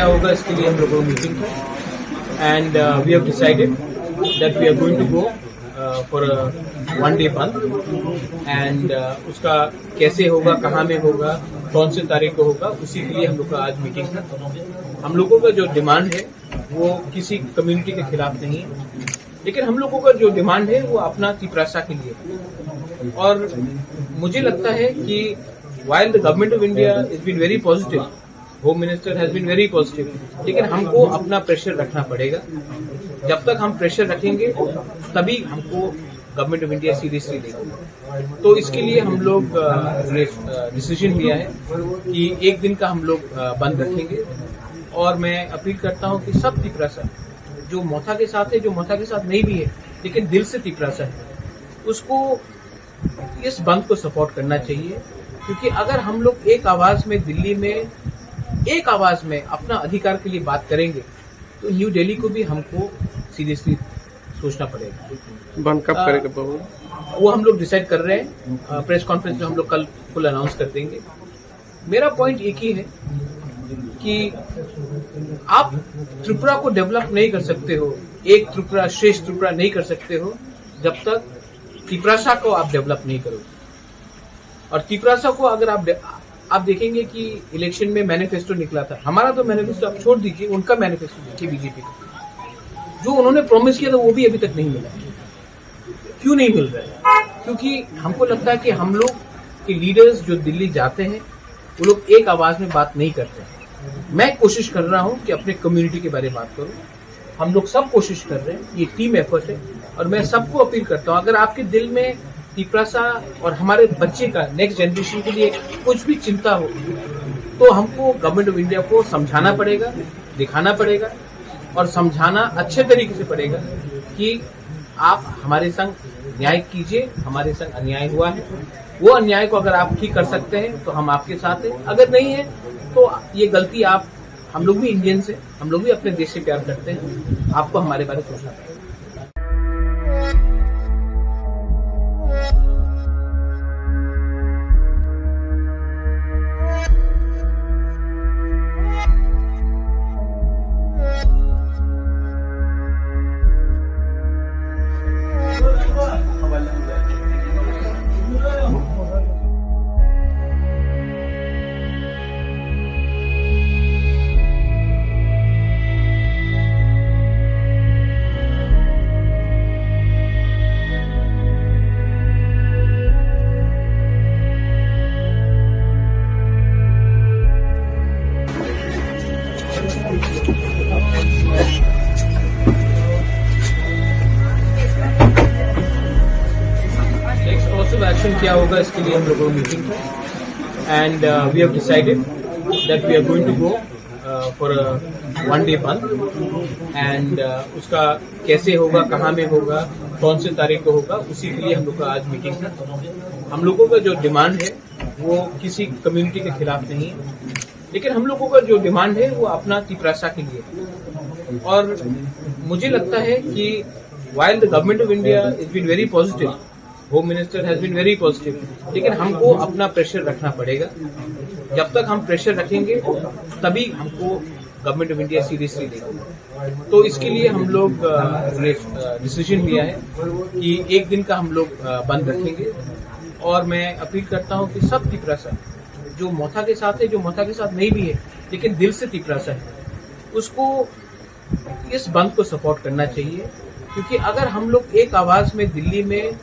क्या होगा इसके लिए हम लोगों को मीटिंग था and we have decided that we are going to go for one day बंद एंड उसका कैसे होगा, कहाँ में होगा, कौन से तारीख को होगा, उसी के लिए हम लोग का आज मीटिंग था। हम लोगों का जो डिमांड है वो किसी कम्युनिटी के खिलाफ नहीं है, लेकिन हम लोगों का जो डिमांड है वो अपना तिपरासा के लिए। और मुझे लगता है कि while the government of India has been very positive, home minister has been very positive, लेकिन हमको अपना प्रेशर रखना पड़ेगा। जब तक हम प्रेशर रखेंगे तभी हमको गवर्नमेंट ऑफ इंडिया सीरियसली लेगी। तो इसके लिए हम लोग डिसीजन लिया है कि एक दिन का हम लोग बंद रखेंगे। और मैं अपील करता हूं कि सब तिपरासा जो मोथा के साथ है, जो मोथा के साथ नहीं भी है लेकिन दिल से तिपरासा है, उसको इस बंद को सपोर्ट करना चाहिए। क्योंकि अगर हम लोग एक आवाज में दिल्ली में एक आवाज में अपना अधिकार के लिए बात करेंगे तो न्यू दिल्ली को भी हमको सीरियसली सोचना पड़ेगा। बंद कब करेगा बाबू? वो हम लोग डिसाइड कर रहे हैं, प्रेस कॉन्फ्रेंस में हम लोग कल फुल अनाउंस कर देंगे। मेरा पॉइंट एक ही है कि आप त्रिपुरा को डेवलप नहीं कर सकते हो, एक त्रिपुरा श्रेष्ठ त्रिपुरा नहीं कर सकते हो जब तक तिपरासा को आप डेवलप नहीं करोगे। और तिपरासा को अगर आप देखेंगे कि इलेक्शन में मैनिफेस्टो निकला था, हमारा तो मैनिफेस्टो आप छोड़ दीजिए, उनका मैनिफेस्टो देखिए बीजेपी का, जो उन्होंने प्रॉमिस किया था वो भी अभी तक नहीं मिला। क्यों नहीं मिल रहा है? क्योंकि हमको लगता है कि हम लोग के लीडर्स जो दिल्ली जाते हैं वो लोग एक आवाज में बात नहीं करते। मैं कोशिश कर रहा हूं कि अपने कम्युनिटी के बारे में बात करूं, हम लोग सब कोशिश कर रहे हैं, ये टीम एफर्ट है। और मैं सबको अपील करता हूं, अगर आपके दिल में तिपरासा और हमारे बच्चे का नेक्स्ट जनरेशन के लिए कुछ भी चिंता हो तो हमको गवर्नमेंट ऑफ इंडिया को समझाना पड़ेगा, दिखाना पड़ेगा और समझाना अच्छे तरीके से पड़ेगा कि आप हमारे संग न्याय कीजिए, हमारे संग अन्याय हुआ है, वो अन्याय को अगर आप ठीक कर सकते हैं तो हम आपके साथ हैं, अगर नहीं है तो ये गलती आप, हम लोग भी इंडियंस हैं, हम लोग भी अपने देश से प्यार करते हैं, आपको हमारे बारे में सोचना पड़ेगा। एक्शन क्या होगा इसके लिए हम लोगों को मीटिंग था and we have decided that we are going to go for one day बंद एंड उसका कैसे होगा, कहाँ में होगा, कौन से तारीख को होगा, उसी के लिए हम लोग का आज मीटिंग था। हम लोगों का जो डिमांड है वो किसी कम्युनिटी के खिलाफ नहीं है, लेकिन हम लोगों का जो डिमांड है वो अपना तिपरासा के लिए। और मुझे लगता है कि while the government of India has been very positive, home minister has been very positive, लेकिन हमको अपना प्रेशर रखना पड़ेगा। जब तक हम प्रेशर रखेंगे तभी हमको गवर्नमेंट ऑफ इंडिया सीरियसली लेगी। तो इसके लिए हम लोग डिसीजन लिया है कि एक दिन का हम लोग बंद रखेंगे। और मैं अपील करता हूं कि सब तिपरासा जो मोथा के साथ है, जो मोथा के साथ नहीं भी है लेकिन दिल से तिपरासा है, उसको इस बंद को सपोर्ट करना चाहिए। क्योंकि अगर हम लोग एक आवाज में दिल्ली में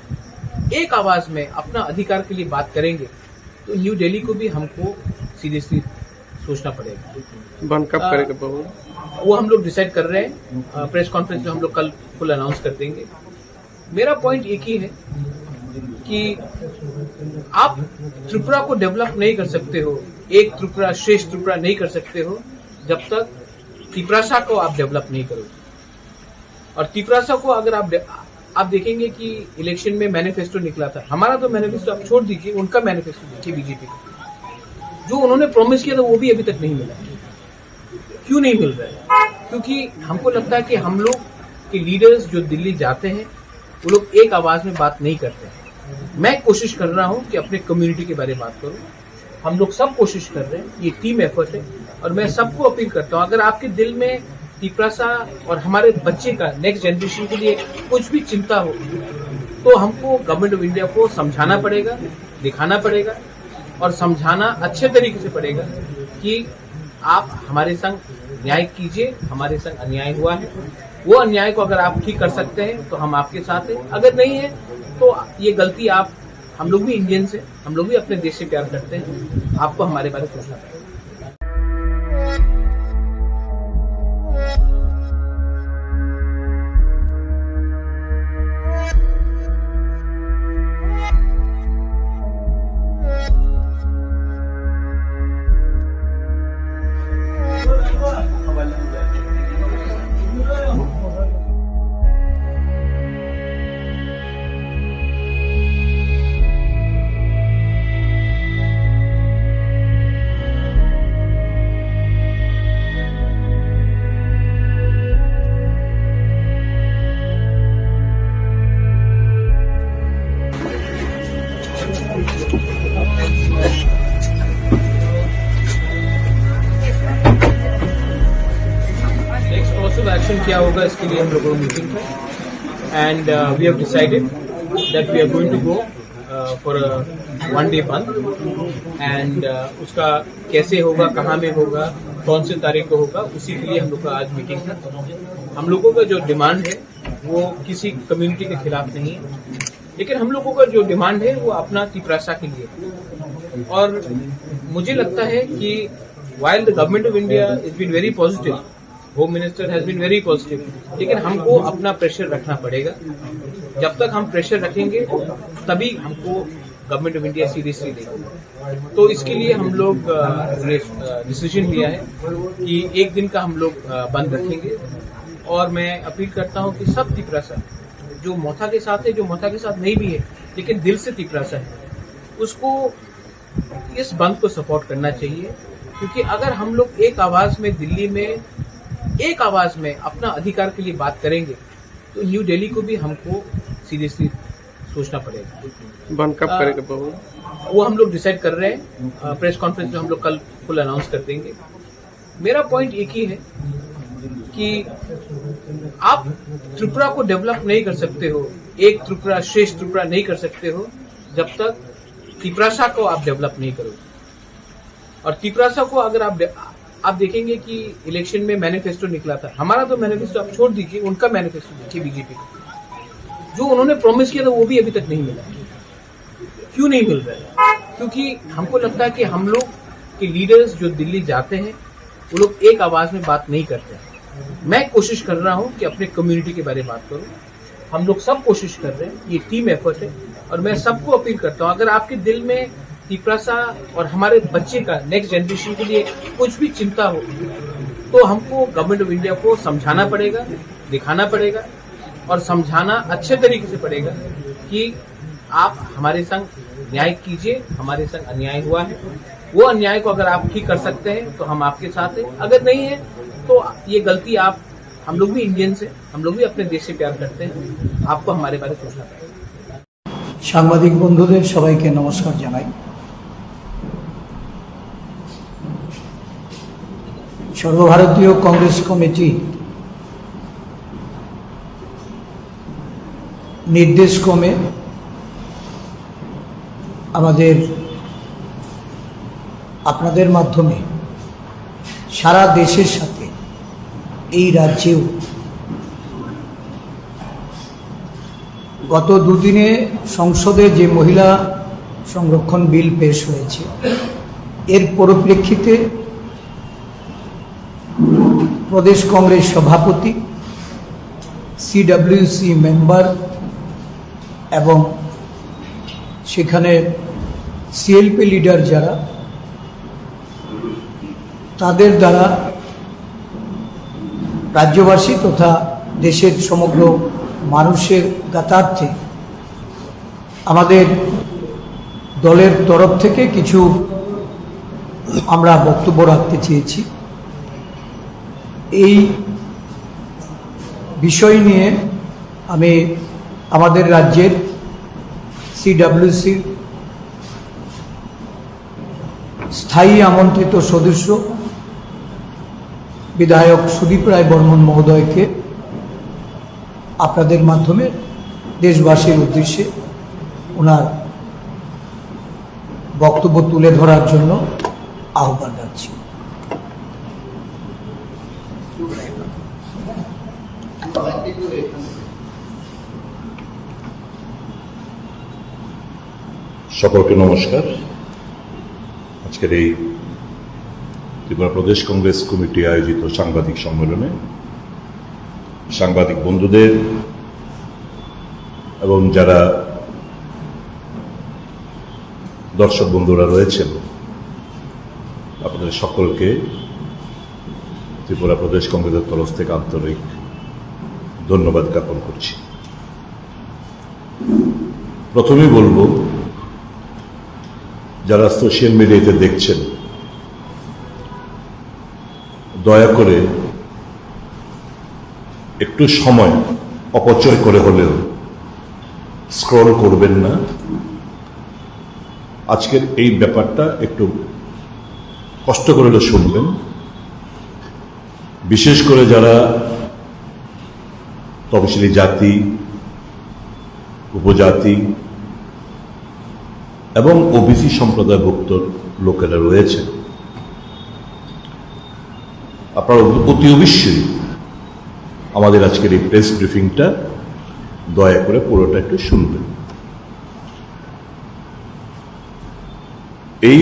एक आवाज में अपना अधिकार के लिए बात करेंगे तो न्यू दिल्ली को भी हमको सीरियसली सोचना पड़ेगा। बंद कब करेगा बाबू? वो हम लोग डिसाइड कर रहे हैं, प्रेस कॉन्फ्रेंस में हम लोग कल फुल अनाउंस कर देंगे। मेरा पॉइंट एक ही है कि आप त्रिपुरा को डेवलप नहीं कर सकते हो, एक त्रिपुरा श्रेष्ठ त्रिपुरा नहीं कर सकते हो जब तक तिपरासा को आप डेवलप नहीं करोगे। और तिपरासा को अगर आप देखेंगे कि इलेक्शन में मैनिफेस्टो निकला था, हमारा तो मैनिफेस्टो आप छोड़ दीजिए, उनका मैनिफेस्टो देखिए बीजेपी का, जो उन्होंने प्रॉमिस किया था वो भी अभी तक नहीं मिला। क्यों नहीं मिल रहा है? क्योंकि हमको लगता है कि हम लोग के लीडर्स जो दिल्ली जाते हैं वो लोग एक आवाज में बात नहीं करते। मैं कोशिश कर रहा हूं कि अपने कम्युनिटी के बारे में बात करूं, हम लोग सब कोशिश कर रहे हैं, ये टीम एफर्ट है। और मैं सबको अपील करता हूँ, अगर आपके दिल में तिपरासा और हमारे बच्चे का नेक्स्ट जनरेशन के लिए कुछ भी चिंता हो, तो हमको गवर्नमेंट ऑफ इंडिया को समझाना पड़ेगा, दिखाना पड़ेगा और समझाना अच्छे तरीके से पड़ेगा कि आप हमारे संग न्याय कीजिए, हमारे संग अन्याय हुआ है, वो अन्याय को अगर आप ठीक कर सकते हैं तो हम आपके साथ हैं, अगर नहीं है तो ये गलती आप, हम लोग भी इंडियंस हैं, हम लोग भी अपने देश से प्यार करते हैं, आपको हमारे बारे में सोचना पड़ेगा। एक्शन क्या होगा इसके लिए हम लोगों को मीटिंग है and we have decided that we are going to go for one day बंद एंड उसका कैसे होगा, कहाँ में होगा, कौन से तारीख को होगा, उसी के लिए हम लोग का आज मीटिंग था। हम लोगों का जो डिमांड है वो किसी कम्युनिटी के खिलाफ नहीं है, लेकिन हम लोगों का जो डिमांड है वो अपना तिपरासा के लिए। और मुझे लगता है कि while the government of India has been very positive, home minister has been very positive, लेकिन हमको अपना प्रेशर रखना पड़ेगा। जब तक हम प्रेशर रखेंगे तभी हमको गवर्नमेंट ऑफ इंडिया सीरियसली लेगी। तो इसके लिए हम लोग डिसीजन लिया है कि एक दिन का हम लोग बंद रखेंगे। और मैं अपील करता हूं कि सब तिपरासा जो मोथा के साथ है, जो मोथा के साथ नहीं भी है लेकिन दिल से तिपरासा है, उसको इस बंद को सपोर्ट करना चाहिए। क्योंकि अगर हम लोग एक आवाज में दिल्ली में एक आवाज में अपना अधिकार के लिए बात करेंगे तो न्यू दिल्ली को भी हमको सीरियसली सोचना पड़ेगा। बंद कब करेगा बाबू? वो हम लोग डिसाइड कर रहे हैं, प्रेस कॉन्फ्रेंस में हम लोग कल फुल अनाउंस कर देंगे। मेरा पॉइंट एक ही है कि आप त्रिपुरा को डेवलप नहीं कर सकते हो, एक त्रिपुरा श्रेष्ठ त्रिपुरा नहीं कर सकते हो जब तक तिपरासा को आप डेवलप नहीं करोगे। और तिपरासा को अगर आप देखेंगे कि इलेक्शन में मैनिफेस्टो निकला था, हमारा तो मैनिफेस्टो आप छोड़ दीजिए, उनका मैनिफेस्टो देखिए बीजेपी का, जो उन्होंने प्रॉमिस किया था वो भी अभी तक नहीं मिला। क्यों नहीं मिल रहा है? क्योंकि हमको लगता है कि हम लोग के लीडर्स जो दिल्ली जाते हैं वो लोग एक आवाज में बात नहीं करते हैं। मैं कोशिश कर रहा हूं कि अपने कम्युनिटी के बारे में बात करूं, हम लोग सब कोशिश कर रहे हैं, ये टीम एफर्ट है। और मैं सबको अपील करता हूं, अगर आपके दिल में तिपरासा और हमारे बच्चे का नेक्स्ट जनरेशन के लिए कुछ भी चिंता हो, तो हमको गवर्नमेंट ऑफ इंडिया को समझाना पड़ेगा, दिखाना पड़ेगा और समझाना अच्छे तरीके से पड़ेगा कि आप हमारे संग न्याय कीजिए, हमारे संग अन्याय हुआ है, वो अन्याय को अगर आप ठीक कर सकते हैं तो हम आपके साथ हैं, अगर नहीं है तो ये गलती आप, हम लोग भी इंडियंस हैं, हम लोग भी अपने देश से प्यार करते हैं, आपको हमारे बारे में सोचना पड़ेगा। সাংবাদিক বন্ধুদের সবাইকে নমস্কার জানাই। সর্বভারতীয় কংগ্রেস কমিটি নির্দেশক্রমে আমাদের আপনাদের মাধ্যমে সারা দেশের সাথে এই রাজ্যেও গত দুদিনে সংসদে যে মহিলা সংরক্ষণ বিল পেশ হয়েছে, এর পরিপ্রেক্ষিতে প্রদেশ কংগ্রেস সভাপতি, সিডব্লিউসি মেম্বার এবং সেখানে সিএলপি লিডার যারা, তাদের দ্বারা রাজ্যবাসী তথা দেশের সমগ্র মানুষের জ্ঞাতার্থে আমাদের দলের তরফ থেকে কিছু আমরা বক্তব্য রাখতে চেয়েছি। এই বিষয় নিয়ে আমি আমাদের রাজ্যের সিডব্লিউসি স্থায়ী আমন্ত্রিত সদস্য বিধায়ক সুদীপ রায় বর্মন মহোদয়কে আপনাদের মাধ্যমে দেশবাসীর উদ্দেশ্যে ওনার বক্তব্য তুলে ধরার জন্য আহ্বান রাখছি। সকলকে নমস্কার। আজকের এই ত্রিপুরা প্রদেশ কংগ্রেস কমিটি আয়োজিত সাংবাদিক সম্মেলনে সাংবাদিক বন্ধুদের এবং যারা দর্শক বন্ধুরা রয়েছেন আপনাদের সকলকে ত্রিপুরা প্রদেশ কংগ্রেসের তরফ থেকে আন্তরিক ধন্যবাদ জ্ঞাপন করছি। প্রথমেই বলবো, যারা সোশ্যাল মিডিয়াতে দেখছেন দয়া করে একটু সময় অপচয় করে হলেও স্ক্রল করবেন না। আজকের এই ব্যাপারটা একটু কষ্ট করে শুনবেন, বিশেষ করে যারা তপশিলি জাতি, উপজাতি এবং ওবিসি সম্প্রদায়ভুক্ত লোকেরা রয়েছে। আপনারা অতি অবশ্যই আমাদের আজকের এই প্রেস ব্রিফিংটা দয়া করে পুরোটা একটু শুনবেন। এই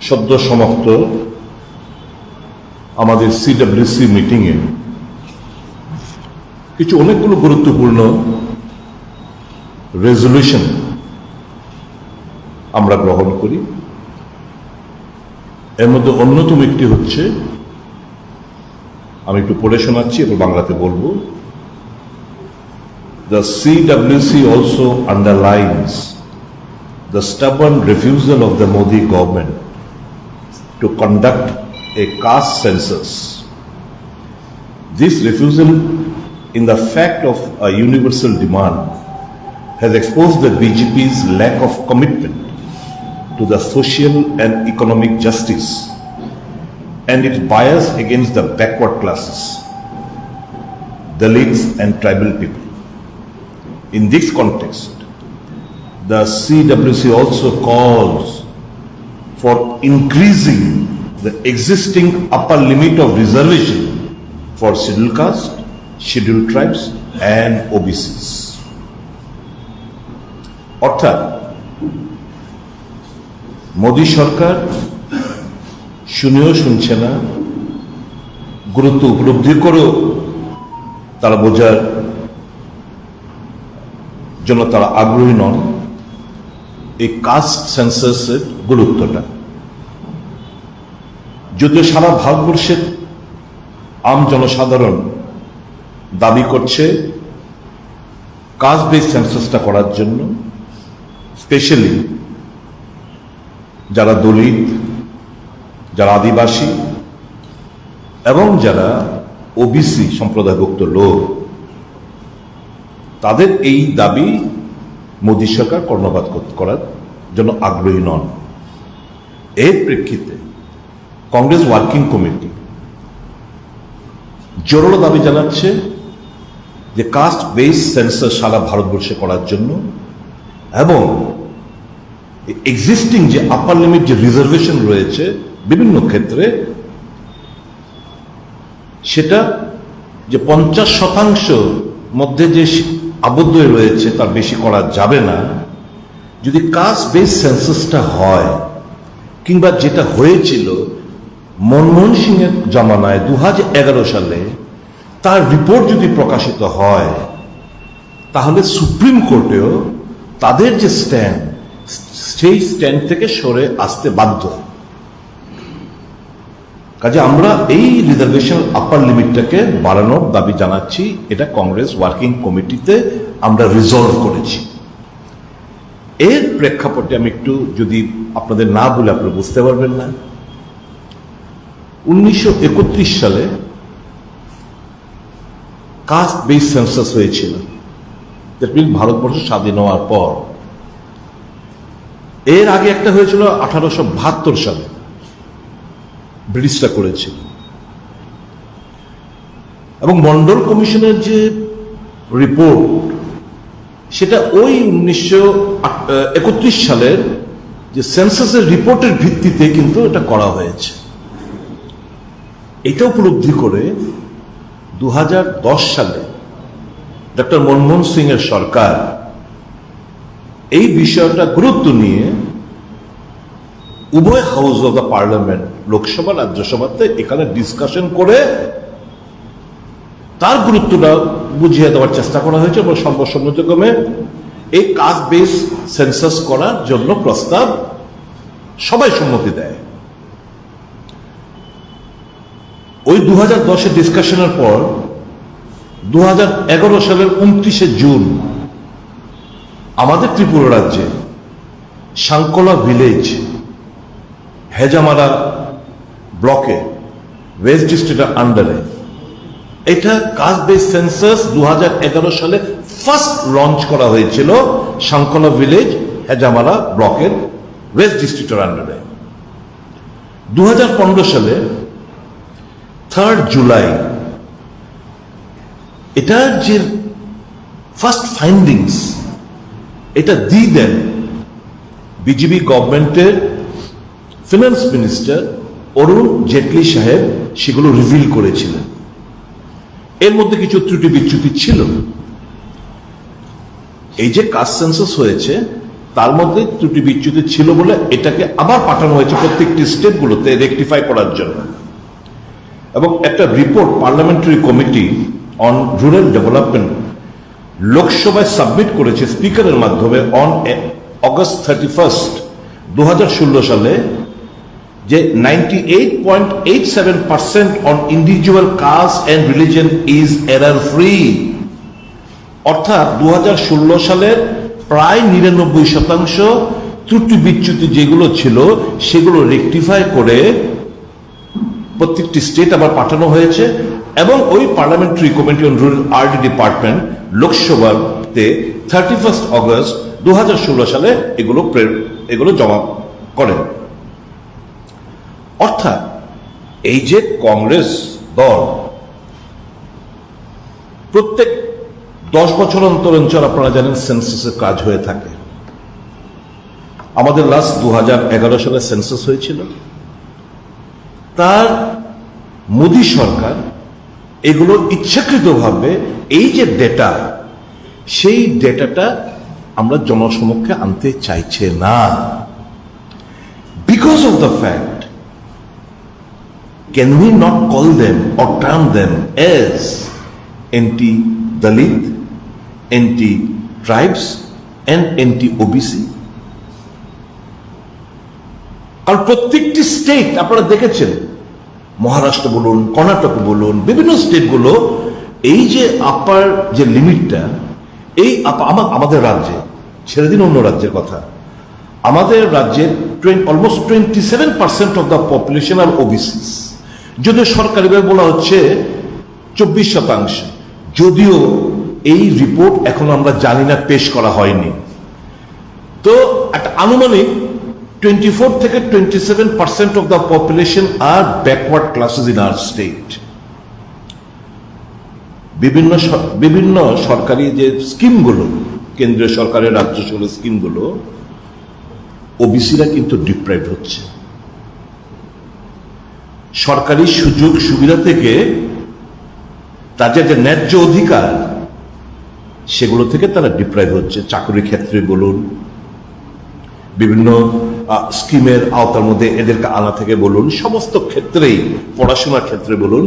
সদ্য সমাপ্ত আমাদের সিডব্লিউসি মিটিংয়ে কিছু অনেকগুলো গুরুত্বপূর্ণ রেজলিউশন আমরা গ্রহণ করি। এর মধ্যে অন্যতম একটি হচ্ছে, আমি একটু পড়ে শোনাচ্ছি এবং বাংলাতে বলবো। The CWC also underlines the stubborn refusal of the Modi government to conduct a caste census. This refusal, in the fact of a universal demand, has exposed the BJP's lack of commitment to the social and economic justice and its bias against the backward classes, Dalits and tribal people. In this context, the CWC also calls for increasing the existing upper limit of reservation for scheduled caste, scheduled tribes and OBCs. অর্থাৎ মোদী সরকার শুনেও শুনছে না, গুরুত্ব উপলব্ধি করেও তারা বোঝার জন্য তারা আগ্রহী নন এই কাস্ট সেন্সাসের গুরুত্বটা। যদিও সারা ভারতবর্ষের আম জনসাধারণ দাবি করছে কাস্ট বেস সেন্সাসটা করার জন্য, স্পেশালি যারা দলিত, যারা আদিবাসী এবং যারা ওবিসি সম্প্রদায়ভুক্ত লোক, তাদের এই দাবি মোদী সরকার কর্ণপাত করার জন্য আগ্রহী নন। এর প্রেক্ষিতে কংগ্রেস ওয়ার্কিং কমিটি জোরালো দাবি জানাচ্ছে যে কাস্ট বেস সেন্সাস সারা ভারতবর্ষে করার জন্য এবং এক্সিস্টিং যে আপার লিমিট যে রিজার্ভেশন রয়েছে বিভিন্ন ক্ষেত্রে, সেটা যে 50% মধ্যে যে আবদ্ধ রয়েছে তার বেশি করা যাবে না। যদি কাস্ট বেস সেন্সাসটা হয়, কিংবা যেটা হয়েছিল মনমোহন সিং এর জামানায় 2011 সালে, তার রিপোর্ট যদি প্রকাশিত হয়, তাহলে সুপ্রিম কোর্টেও তাদের যে স্ট্যান্ড, সেই স্ট্যান্ড থেকে সরে আসতে বাধ্য। কাজে আমরা এই রিজার্ভেশন আপার লিমিটটাকে বাড়ানোর দাবি জানাচ্ছি। এটা কংগ্রেস ওয়ার্কিং কমিটিতে আমরা রিজলভ করেছি। এর প্রেক্ষাপটে আমি একটু, যদি আপনাদের না বলে আপনারা বুঝতে পারবেন না, 1931 সালে কাস্ট বেস সেন্সাস হয়েছিল, দ্যাট মিনস ভারতবর্ষ স্বাধীন হওয়ার পর। এর আগে একটা হয়েছিল 1872 সালে, ব্রিটিশরা করেছিল। এবং মন্ডল কমিশনের যে রিপোর্ট, সেটা ওই 1931 সালের যে সেন্সাসের রিপোর্টের ভিত্তিতে কিন্তু এটা করা হয়েছে। এটা উপলব্ধি করে 2010 সালে ডক্টর মনমোহন সিং এর সরকার এই বিষয়টা গুরুত্ব নিয়ে উভয় house of the parliament, Lok Sabha রাজ্যসভাতে এখানে ডিসকাশন করে তার গুরুত্বটা বুঝিয়ে দেওয়ার চেষ্টা করা হয়েছে এবং সর্বসম্মতিক্রমে এই কাস্ট বেস সেন্সাস করার জন্য প্রস্তাব সবাই সম্মতি দেয়। ওই 2010 ডিসকাশনের পর 2011 সালের 29 জুন আমাদের ত্রিপুরা রাজ্যে সাংকলা ভিলেজ, হেজামারা ব্লকে, ওয়েস্ট ডিস্ট্রিক্টের আন্ডারে এটা কাস্ট বেস সেন্সাস 2011 সালে ফার্স্ট লঞ্চ করা হয়েছিল সাংকলা ভিলেজ, হেজামারা ব্লকের ওয়েস্ট ডিস্ট্রিক্টের আন্ডারে। 2015 সালে 3 জুলাই এটার যে ফার্স্ট ফাইন্ডিংস এটা দিয়ে দেন বিজেপি গভর্নমেন্টের ফিনান্স মিনিস্টার অরুণ জেটলি সাহেব, সেগুলো রিভিল করেছিলেন। এর মধ্যে কিছু ত্রুটি বিচ্যুতি ছিল। এই যে কাস্ট সেন্সাস হয়েছে তার মধ্যে ত্রুটি বিচ্যুতি ছিল বলে এটাকে আবার পাঠানো হয়েছে প্রত্যেকটি স্টেটগুলোতে রেকটিফাই করার জন্য। এবং একটা report parliamentary committee on rural development লোকসভায় সাবমিট করেছে স্পিকারের মাধ্যমে অন অগস্ট 31, 2016 সালে, যে 98.87% on individual caste and religion is error free. অর্থাৎ 2016 সালের প্রায় 99% ত্রুটি বিচ্যুতি যেগুলো ছিল সেগুলো রেকটিফাই করে প্রত্যেকটি স্টেট আবার পাঠানো হয়েছে। এবং ওই parliamentary committee on rural RD department লোকসভাতে 31 অগস্ট 2016 সালে এগুলো জমা করেন। অর্থাৎ এই যে কংগ্রেস দল প্রত্যেক 10 বছর অন্তর অন্তর আপনারা জানেন সেন্সাসের কাজ হয়ে থাকে। আমাদের লাস্ট 2011 সালে সেন্সাস হয়েছিল। তার মোদী সরকার এগুলো ইচ্ছাকৃতভাবে এই যে ডেটা, সেই ডেটাটা আমরা জনসমক্ষে আনতে চাইছে না। Because of the fact, can we not call them or term them as anti-Dalit, anti-tribes and anti-OBC? কারণ প্রত্যেকটি স্টেট আপনারা দেখেছেন, মহারাষ্ট্র বলুন, কর্ণাটক বলুন, বিভিন্ন স্টেটগুলো এই যে আপার যে লিমিটটা, এই আমাদের রাজ্যে, ছেড়ে দিন অন্য রাজ্যের কথা, আমাদের রাজ্যের almost 27% of the population are OBC. যদিও সরকারিভাবে বলা হচ্ছে 24%, যদিও এই রিপোর্ট এখন আমরা জানি না, পেশ করা হয়নি। তো একটা আনুমানিক 24 থেকে 27% of the population are backward classes in our state. বিভিন্ন সরকারি যে স্কিমগুলো, কেন্দ্রীয় সরকারের, রাজ্য সরকারের স্কিমগুলো, ওবিসিরা কিন্তু ডিপ্রাইভ হচ্ছে। সরকারি সুযোগ সুবিধা থেকে তাদের যে ন্যায্য অধিকার, সেগুলো থেকে তারা ডিপ্রাইভ হচ্ছে। চাকরির ক্ষেত্রে বলুন, বিভিন্ন স্কিমের আওতার মধ্যে এদেরকে আনা থেকে বলুন, সমস্ত ক্ষেত্রেই, পড়াশোনার ক্ষেত্রে বলুন,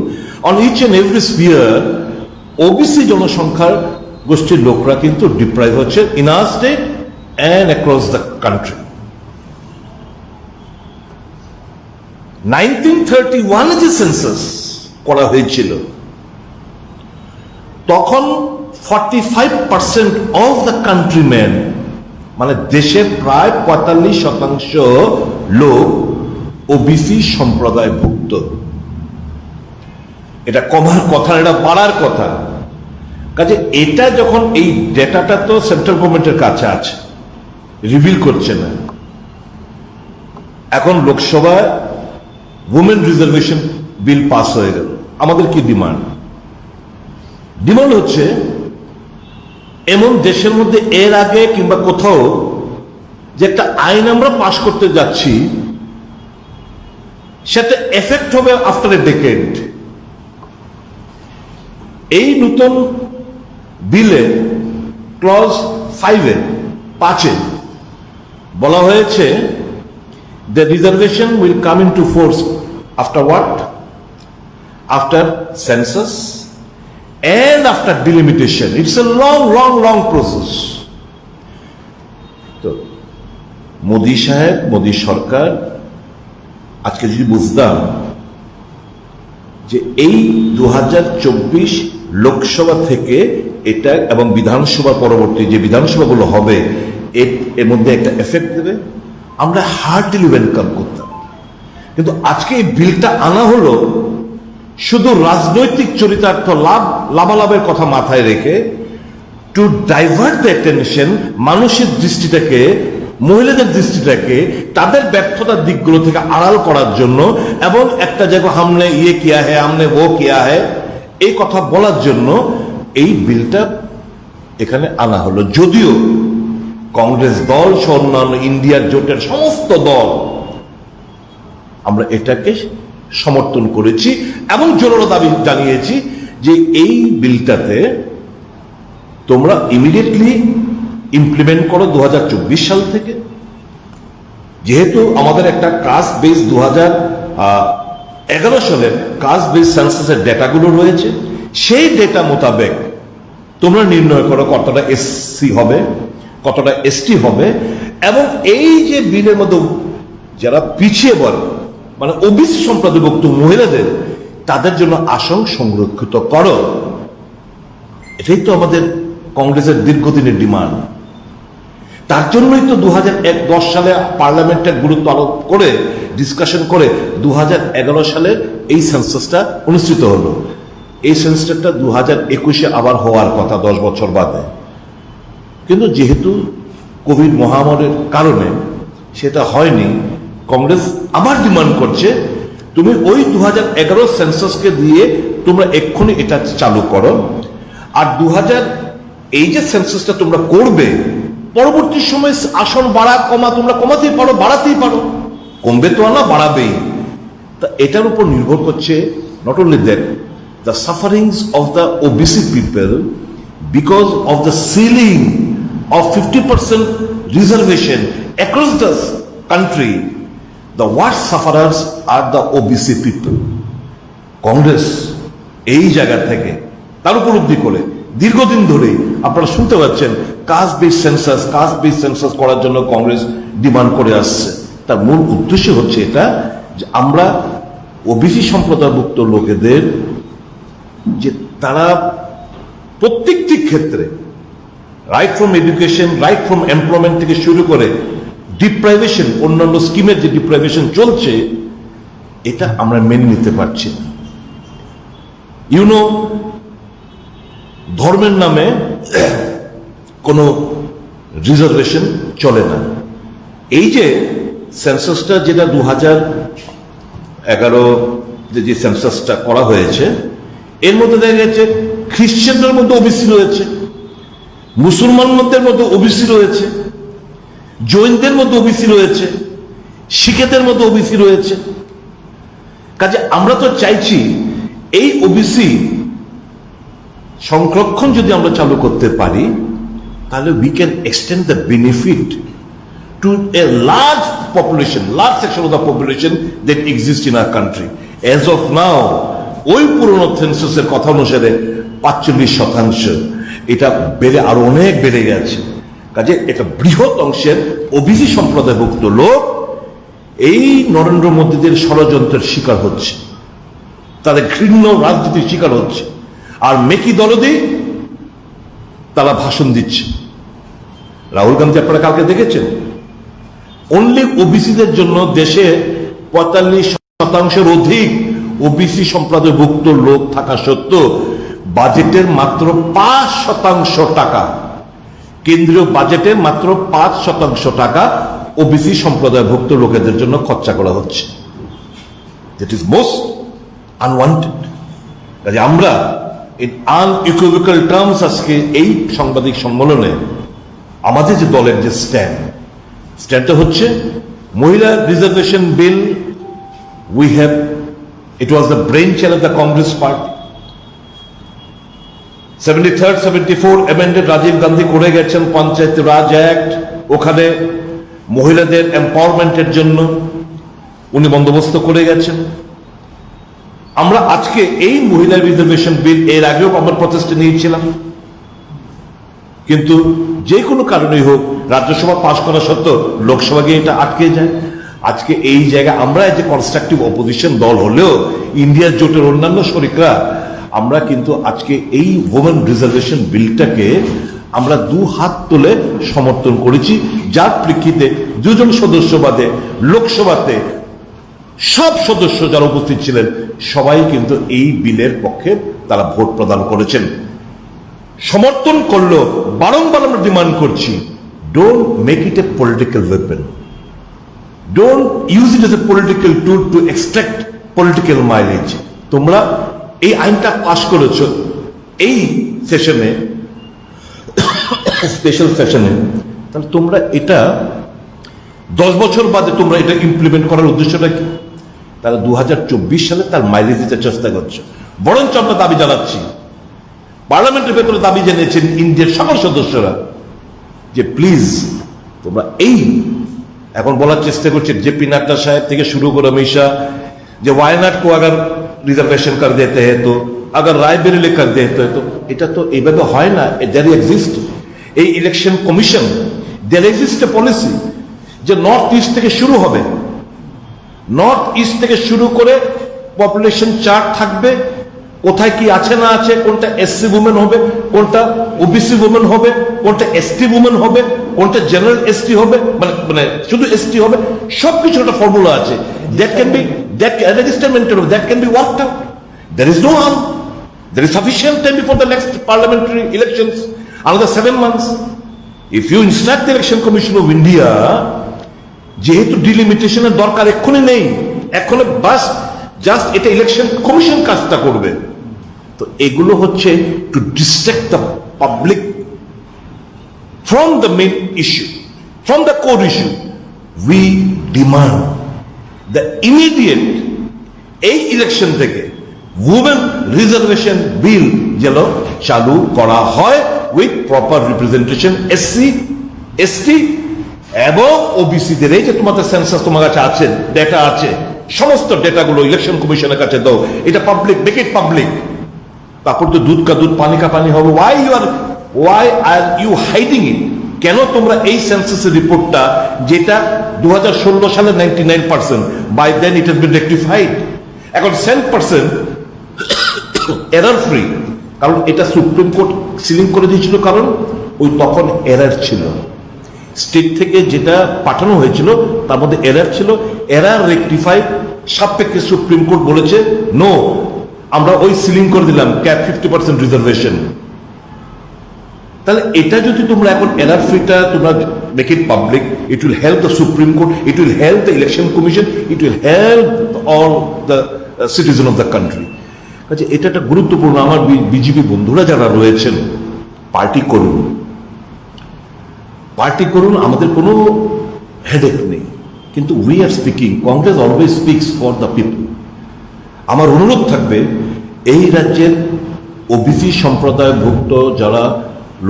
on each and every sphere OBC জনসংখ্যার গোষ্ঠীর লোকরা কিন্তু ডিপ্রাইভ হচ্ছে in our state and across the country. 1931 যে সেন্সাস করা হয়েছিল, তখন 45% অফ দ্য কান্ট্রিম্যান, মানে দেশের প্রায় 45% লোক ওবিসি সম্প্রদায়ভুক্ত। এটা কমার কথা, এটা বাড়ার কথা। কাজে এটা যখন, এই ডেটাটা তো সেন্ট্রাল গভর্নমেন্টের কাছে আছে, রিভিল করছে না। এখন লোকসভায় উমেন রিজার্ভেশন বিল পাস হয়ে গেল। আমাদের কি ডিমান্ড? ডিমান্ড হচ্ছে এমন দেশের মধ্যে এর আগে কিংবা কোথাও যে একটা আইন আমরা পাশ করতে যাচ্ছি সেটা এফেক্ট হবে আফটার এ ডেকেড। এই নতুন বিলে ক্লজ 5-এ বলা হয়েছে the reservation will come into force after what? After census and after delimitation. It's a long process. তো মোদী সাহেব, মোদী সরকার আজকে যদি বুঝতাম যে এই 2024 লোকসভা থেকে এটা এবং বিধানসভা পরবর্তী যে বিধানসভাগুলো হবে এর মধ্যে একটা এফেক্ট দেবে, আমরা হার্ডলি ওয়েলকাম করতাম। কিন্তু আজকে এই বিলটা আনা হলো শুধু রাজনৈতিক চরিতার্থ লাভালাভের কথা মাথায় রেখে, টু ডাইভার্ট দ্য অ্যাটেনশন, মানুষের দৃষ্টিটাকে, মহিলাদের দৃষ্টিটাকে তাদের ব্যর্থতার দিকগুলো থেকে আড়াল করার জন্য এবং একটা জায়গায় হামনে ইয়ে কিয়া হ্যায়, হামনে ও কিয়া হ্যায়, এই কথা বলার জন্য এই বিলটা এখানে আনা হলো। যদিও কংগ্রেস দল সহ অন্যান্য ইন্ডিয়ার জোটের সমস্ত দল আমরা এটাকে সমর্থন করেছি এবং জোরালো দাবি জানিয়েছি যে এই বিলটাতে তোমরা ইমিডিয়েটলি ইমপ্লিমেন্ট করো 2024 সাল থেকে। যেহেতু আমাদের একটা কাস্ট বেস 2011 সালের কাস্ট বেস সেন্সাসের ডেটাগুলো রয়েছে, সেই ডেটা মোতাবেক তোমরা নির্ণয় করো কতটা এসসি হবে, কতটা এসটি হবে, এবং এই যে বিলের মধ্যে যারা পিছিয়ে পড়ে মানে ওবিসি সম্প্রদায়ভুক্ত মহিলাদের, তাদের জন্য আসন সংরক্ষিত করো। এটাই তো আমাদের কংগ্রেসের দীর্ঘদিনের ডিমান্ড। তার জন্যই তো 2010 সালে পার্লামেন্টের গুরুত্ব আরোপ করে ডিসকাশন করে 2011 সালে এই সেন্সাসটা অনুষ্ঠিত হলো। এই সেন্সাসটা 2021-এ আবার হওয়ার কথা 10 বছর বাদে, কিন্তু যেহেতু কোভিড মহামারীর কারণে সেটা হয়নি। কংগ্রেস আবার ডিমান্ড করছে তুমি ওই 2011 সেন্সাসকে দিয়ে তোমরা এক্ষুনি এটা চালু করো, আর এই যে সেন্সাসটা তোমরা করবে পরবর্তী সময় আসন বাড়া কমা তোমরা কমাতেই পারো, বাড়াতেই পারো, কমবে তো না, বাড়াবেই। তা এটার উপর নির্ভর করছে not only that the sufferings of the OBC people because of the ceiling of 50% reservation across the country. The worst sufferers are the OBC people. Congress এই জায়গা থেকে তার উপলব্ধি করে দীর্ঘদিন ধরে আপনারা শুনতে পাচ্ছেন কাস্ট বেস সেন্সাস করার জন্য কংগ্রেস ডিমান্ড করে আসছে। তার মূল উদ্দেশ্য হচ্ছে এটা যে আমরা ওবিসি সম্প্রদায়ভুক্ত লোকেদের যে তারা প্রত্যেকটি ক্ষেত্রে right from education, right from employment থেকে শুরু করে ডিপ্রাইভেশন, অন্যান্য স্কিমের যে ডিপ্রাইভেশন চলছে, এটা আমরা মেনে নিতে পারছি না। ধর্মের নামে কোনো রিজার্ভেশন চলে না। এই যে সেন্সাসটা যেটা 2011 যে সেন্সাসটা করা হয়েছে, এর মধ্যে দেখা গেছে খ্রিস্টানদের মধ্যে ওবিসি রয়েছে, মুসলমানদের মধ্যে ওবিসি রয়েছে, জৈনদের মধ্যে ওবিসি রয়েছে, শিখেদের মধ্যে ওবিসি রয়েছে। কাজে আমরা তো চাইছি এই ওবিসি সংরক্ষণ যদি আমরা চালু করতে পারি, তাহলে we can extend the benefit to a large population, large section of the population that exist in our country. As of now ওই পুরনো সেন্সাসের কথা অনুসারে 45%, এটা বেড়ে আরো অনেক বেড়ে গেছে। কাজে এটা বৃহৎ অংশের ওবিসি সম্প্রদায়ভুক্ত লোক এই নরেন্দ্র মোদীদের ষড়যন্ত্রের শিকার হচ্ছে, তাদের ঘৃণ্য রাজনীতির শিকার হচ্ছে। আর মেকি দলদি তারা ভাষণ দিচ্ছে। রাহুল গান্ধী আপনারা কালকে দেখেছেন, অনলি ওবিসিদের জন্য দেশে 45% অধিক ওবিসি সম্প্রদায়ভুক্ত লোক থাকা সত্ত্বেও বাজেটের মাত্র 5% টাকা, কেন্দ্রীয় বাজেটের মাত্র 5% টাকা ওবিসি সম্প্রদায়ভুক্ত লোকেদের জন্য খরচা করা হচ্ছে। that is most unwanted. কাজে আমরা in unequivocal terms আজকে এই সাংবাদিক সম্মেলনে আমাদের যে দলের যে স্ট্যান্ডটা হচ্ছে মহিলা reservation bill it was the brainchild of the Congress party. 73rd 74 amended Rajiv Gandhi করে গেছেন পঞ্চায়েত রাজ অ্যাক্ট, ওখানে মহিলাদের এম্পাওয়ারমেন্টের জন্য উনি বন্দোবস্ত করে গেছেন। আমরা আজকে এই মহিলা রিজার্ভেশন বিল এর আগেও আমরা প্রচেষ্টা নিয়েছিলাম, কিন্তু যে কোনো কারণেই হোক রাজ্যসভা পাশ করা সত্ত্বেও লোকসভা গিয়ে এটা আটকে যায়। আজকে এই জায়গায় আমরা যে কনস্ট্রাকটিভ অপোজিশন দল হলেও ইন্ডিয়ার জোটের অন্যান্য শরিকরা আমরা কিন্তু আজকে এই ওমেন রিজার্ভেশন বিলটাকে আমরা দু হাত তুলে সমর্থন করেছি, যার প্রেক্ষিতে দুজন সদস্য বাদে লোকসভাতে সব সদস্য যারা উপস্থিত ছিলেন সবাই কিন্তু এই বিলের পক্ষে তারা ভোট প্রদান করেছেন। সমর্থন করলো, বারংবার আমরা ডিমান্ড করছি, don't make it a political weapon, don't use it S a political tool two extract political mileage. তোমরা এই আইনটা পাশ করেছো এই সেশনে, স্পেশাল সেশনে, তাহলে তোমরা এটা 10 বছর বাদে তোমরা এটা ইমপ্লিমেন্ট করার উদ্দেশ্যটা কি? তাহলে 2024 সালে তার মাইলেজ দিতে চেষ্টা করছো। বরঞ্চ আমরা দাবি জানাচ্ছি, পার্লামেন্টের ভেতরে দাবি জানিয়েছেন ইন্ডিয়ার সকল সদস্যরা যে প্লিজ তোমরা এই এখন বলার চেষ্টা করছে জেপি নাড্ডা সাহেব থেকে শুরু করে অমিশা যে ওয়ায়নাড কো আগার রিজার্ভেশন কর দেতে হ্যাঁ তো আগার রায়বেরেলি কর দেতে হ্যাঁ তো, এটা তো এইভাবে হয় না। দেয়ার এক্সিস্ট এই election commission, there exist a policy যে নর্থ ইস্ট থেকে শুরু হবে, নর্থ ইস্ট থেকে শুরু করে পপুলেশন চার্ট থাকবে, কোথায় কি আছে না আছে, কোনটা এসসি উমেন হবে, কোনটা ওবিসি উমেন হবে, কোনটা এসটি উমেন হবে, কোনটা জেনারেল এসটি হবে, মানে শুধু এসটি হবে, সবকিছু একটা ফর্মুলা আছে। That can be that can be worked out. There is no harm. There is sufficient time before the next parliamentary elections, another 7 months. If you instruct the Election Commission of India, যেহেতু ডিলিমিটেশনের দরকার এক্ষুনি নেই, এক্ষুনি বাস just এটা election commission কাজটা করবে, তো এগুলো হচ্ছে to distract the public from the main issue, from the core issue. We demand the immediate এই ইলেকশন থেকে উমেন রিজার্ভেশন বিল যেন চালু করা হয় with proper representation SC ST এবং ওবিসিদের। এই যে তোমাদের সেন্সাস তোমার কাছে আছে, ডেটা আছে, সমস্ত ডেটাগুলো ইলেকশন কমিশনের কাছে দাও, এটা পাবলিক, মেক ইট পাবলিক। তারপর তো দুধ কা দুধ পানি কা পানি হবে। Why are you hiding it? কেন তোমরা এই সেন্সাসের রিপোর্টটা যেটা 2016 সালে 99%, by then it has been rectified, এখন 100% এরর ফ্রি, কারণ এটা সুপ্রিম কোর্ট সিলিং করে দিয়েছিল, কারণ ওই তখন এরর ছিল, স্টেট থেকে যেটা পাঠানো হয়েছিল তার মধ্যে এরর ছিল, এরর রেকটিফাই সাপেক্ষে সুপ্রিম কোর্ট বলেছে নো, আমরা ওই সিলিং করে দিলাম ক্যাপ 50% রিজার্ভেশন। তাহলে এটা যদি তোমরা এখন এরর ফ্রিটা তোমরা make it public, it will help the supreme court, it will help the election commission, it will help all the citizen of the country. কাজে এটা একটা গুরুত্বপূর্ণ। আমার বিজেপি বন্ধুরা যারা রয়েছেন, পার্টি করুন, পার্টি করুন, আমাদের কোনো হেডেক নেই, কিন্তু we are speaking, Congress always speaks for the people. আমার অনুরোধ থাকবে এই রাজ্যের ওবিসি সম্প্রদায়ভুক্ত যারা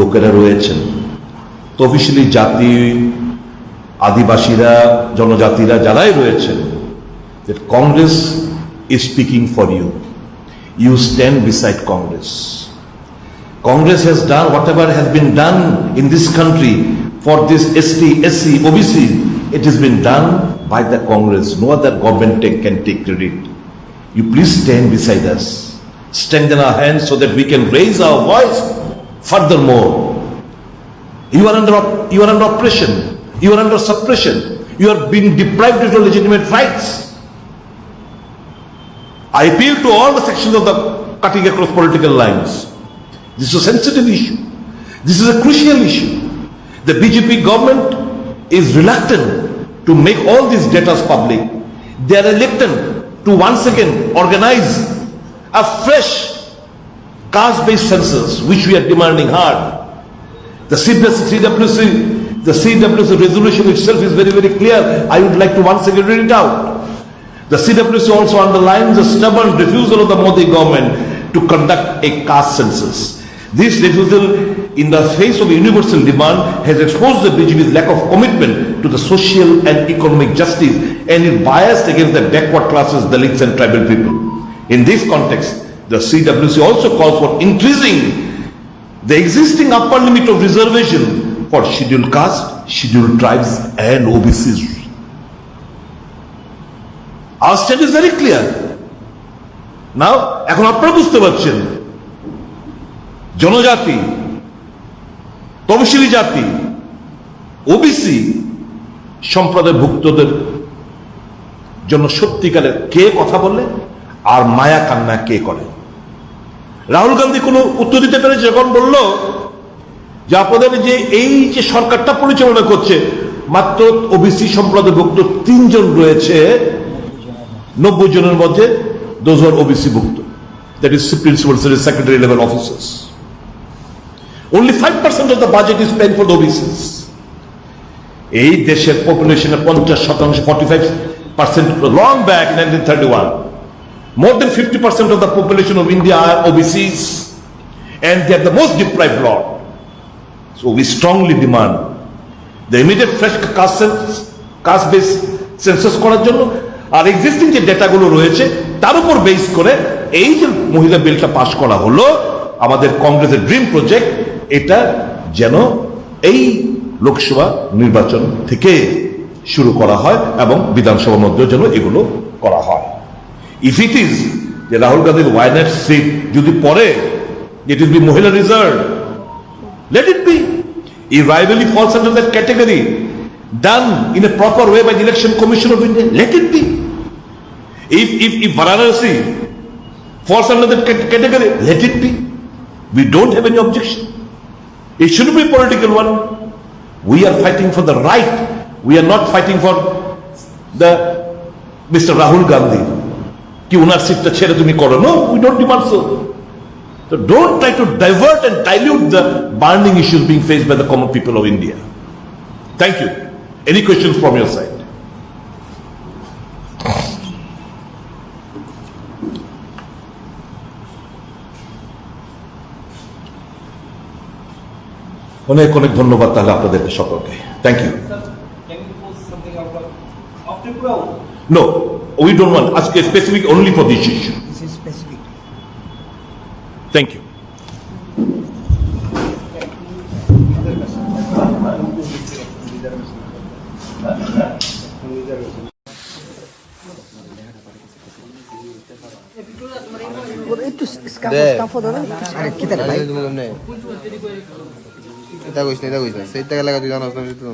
লোকেরা রয়েছেন, তফসিলি জাতি, আদিবাসীরা, জনজাতিরা যারাই রয়েছেন, that Congress is speaking for you. You stand beside Congress. Congress has done whatever has been done in this country for this ST, SC, OBC. It has been done by the Congress. No other government can take credit. You please stand beside us. Strengthen our hands so that we can raise our voice furthermore. You are under oppression. You are under suppression. You are being deprived of your legitimate rights. I appeal to all the sections of the cutting across political lines. This is a sensitive issue. This is a crucial issue. The BJP government is reluctant to make all these data public. They are reluctant to once again organize a fresh caste-based census, which we are demanding hard. The CWC resolution itself is very, very clear. I would like to once again read it out. The CWC also underlines the stubborn refusal of the Modi government to conduct a caste census. This refusal in the face of universal demand has exposed the BJP's lack of commitment to the social and economic justice and is biased against the backward classes, Dalits and tribal people. In this context, the CWC also calls for increasing the existing upper limit of reservation for scheduled caste, scheduled tribes and OBCs. Our stand is very clear. Now, এখন আপনারা বুঝতে পারছেন জনজাতি, তপশিলি জাতি, OBC সম্প্রদায়ভুক্তদের জন্য সত্যিকারের কে কথা বলে আর মায়া কান্না কে করে। রাহুল গান্ধী কোনো উত্তর দিতে পেরেছে যখন বলল যে আপনাদের যে এই যে সরকারটা পরিচালনা করছে মাত্র ওবিসি সম্প্রদায়ভুক্ত 3 জন রয়েছে 90 জনের মধ্যে, those who are OBC ভুক্ত, that is principal secretary level officers. Only 5% of the budget is spent for the OBCs. এই দেশের পপুলেশনের 50%, 45% long back in 1931. More than 50% of the population of India are OBCs, and they are the most deprived lot. So we strongly demand the immediate fresh caste-based census করার জন্য আর existing যে ডেটাগুলো রয়েছে তার উপর base করে এই যে মহিলা বিলটা পাস করা হলো আমাদের কংগ্রেসের ড্রিম প্রজেক্ট, এটা যেন এই লোকসভা নির্বাচন থেকে শুরু করা হয় এবং বিধানসভার মধ্যেও যেন এগুলো করা হয়। ইফ ইট ইজ যে রাহুল গান্ধীর ওয়াইনাট সিট যদি পরে ইট ইজ বি মহিলা reserve, let it be. If rivalry falls under that category, done in a proper way by the Election Commission of India, let it be. If Varanasi falls under that category, let it be. We don't have any objection. It shouldn't be a political one. We are fighting for the right. We are not fighting for the Mr. Rahul Gandhi. Ki unar seat ta chhere tumi koro. No, we don't demand so. So don't try to divert and dilute the burning issues being faced by the common people of India. Thank you. Any questions from your side? অনেক অনেক ধন্যবাদ তাহলে আপনাদেরকে সকলকে। Thank you. No, we don't want. Ask a specific only for this issue. This is specific. Thank you. একটু scarf দাও আরে কি তারে ভাই এটা কইছ না সেই টাকা লাগা তুই জানাস না তো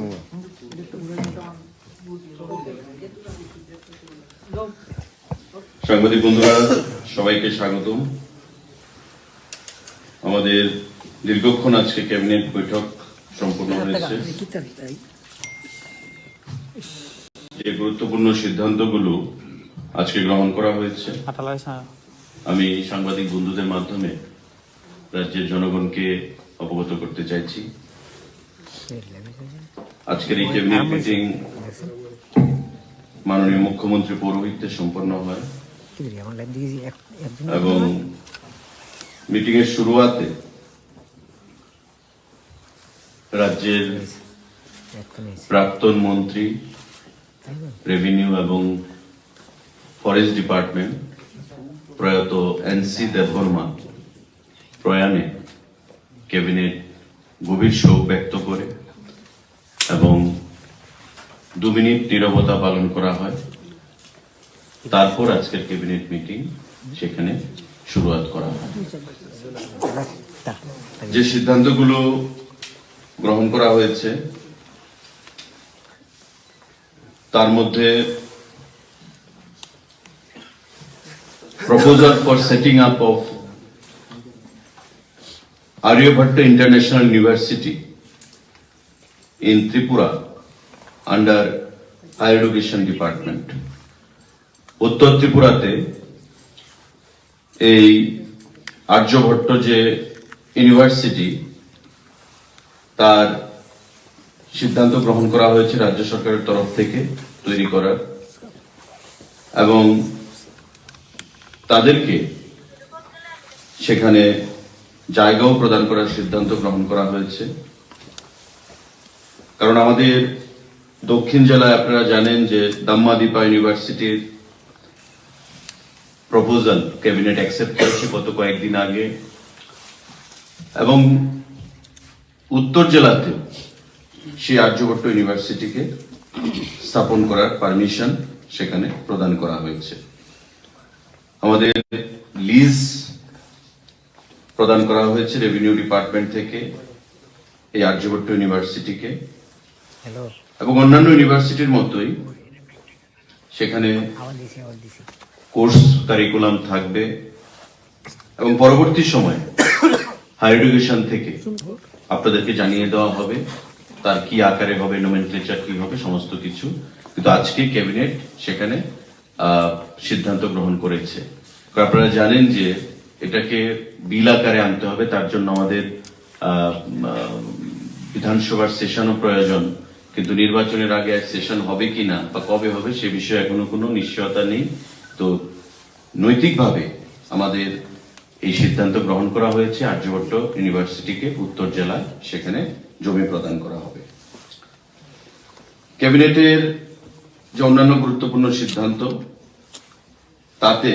সাংবাদিক বন্ধুরা সবাইকে স্বাগতম। আমাদের দীর্ঘক্ষণ আজকে ক্যাবিনেট বৈঠক সম্পন্ন হয়েছে। যে গুরুত্বপূর্ণ সিদ্ধান্তগুলো আজকে গ্রহণ করা হয়েছে আমি সাংবাদিক বন্ধুদের মাধ্যমে রাজ্যের জনগণকে অবগত করতে চাইছি। আজকের এই ক্যাবিনেট মিটিং মাননীয় মুখ্যমন্ত্রী পৌরোহিত্যে সম্পন্ন হয় এবং মিটিং এর শুরুয়াতে রাজ্যের প্রাক্তন মন্ত্রী রেভিনিউ এবং ফরেস্ট ডিপার্টমেন্ট প্রয়াত এনসি দেববর্মা প্রয়াণে ক্যাবিনেট গভীর শোক ব্যক্ত করে এবং 2 মিনিট নীরবতা পালন করা হয়। তারপর আজকের ক্যাবিনেট মিটিং সেখানে শুরুয়াত করা হয়। যে সিদ্ধান্তগুলো গ্রহণ করা হয়েছে তার মধ্যে proposal for setting up of Aryabhatta International University in Tripura under Higher Education Department. উত্তর ত্রিপুরাতে এই আর্যভট্ট যে ইউনিভার্সিটি তার সিদ্ধান্ত গ্রহণ করা হয়েছে রাজ্য সরকারের তরফ থেকে তৈরি করার এবং তাদেরকে সেখানে জায়গাও প্রদান করার সিদ্ধান্ত গ্রহণ করা হয়েছে। কারণ আমাদের দক্ষিণ জেলায় আপনারা জানেন যে দাম্মাদিপা ইউনিভার্সিটির প্রপোজাল ক্যাবিনেট অ্যাকসেপ্ট করেছে গত কয়েকদিন আগে এবং উত্তর জেলাতেও সেই আর্যভট্ট ইউনিভার্সিটিকে স্থাপন করার পারমিশন সেখানে প্রদান করা হয়েছে। আমাদের লিজ প্রদান করা হয়েছে রেভিনিউ ডিপার্টমেন্ট থেকে এই আর্যভট্ট ইউনিভার্সিটিকে এবং অন্যান্য ইউনিভার্সিটির মতোই সেখানে কোর্স কারিকুলাম থাকবে এবং পরবর্তী সময়ে হায়ার এডুকেশন থেকে আপনাদেরকে জানিয়ে দেওয়া হবে তার কি আকারে হবে, নোমেনক্লেচার কি হবে, সমস্ত কিছু। কিন্তু আজকে ক্যাবিনেট সেখানে সিদ্ধান্ত গ্রহণ করেছে। আপনারা জানেন যে এটাকে বিল আকারে আনতে হবে, তার জন্য আমাদের বিধানসভার সেশনও প্রয়োজন, কিন্তু নির্বাচনের আগে এক সেশন হবে কিনা বা কবে হবে সে বিষয়ে এখনো কোনো নিশ্চয়তা নেই। তো নৈতিকভাবে আমাদের এই সিদ্ধান্ত গ্রহণ করা হয়েছে আর্যভট্ট ইউনিভার্সিটিকে উত্তর জেলায় সেখানে জমি প্রদান করা হবে। ক্যাবিনেটের যে অন্যান্য গুরুত্বপূর্ণ সিদ্ধান্ত তাতে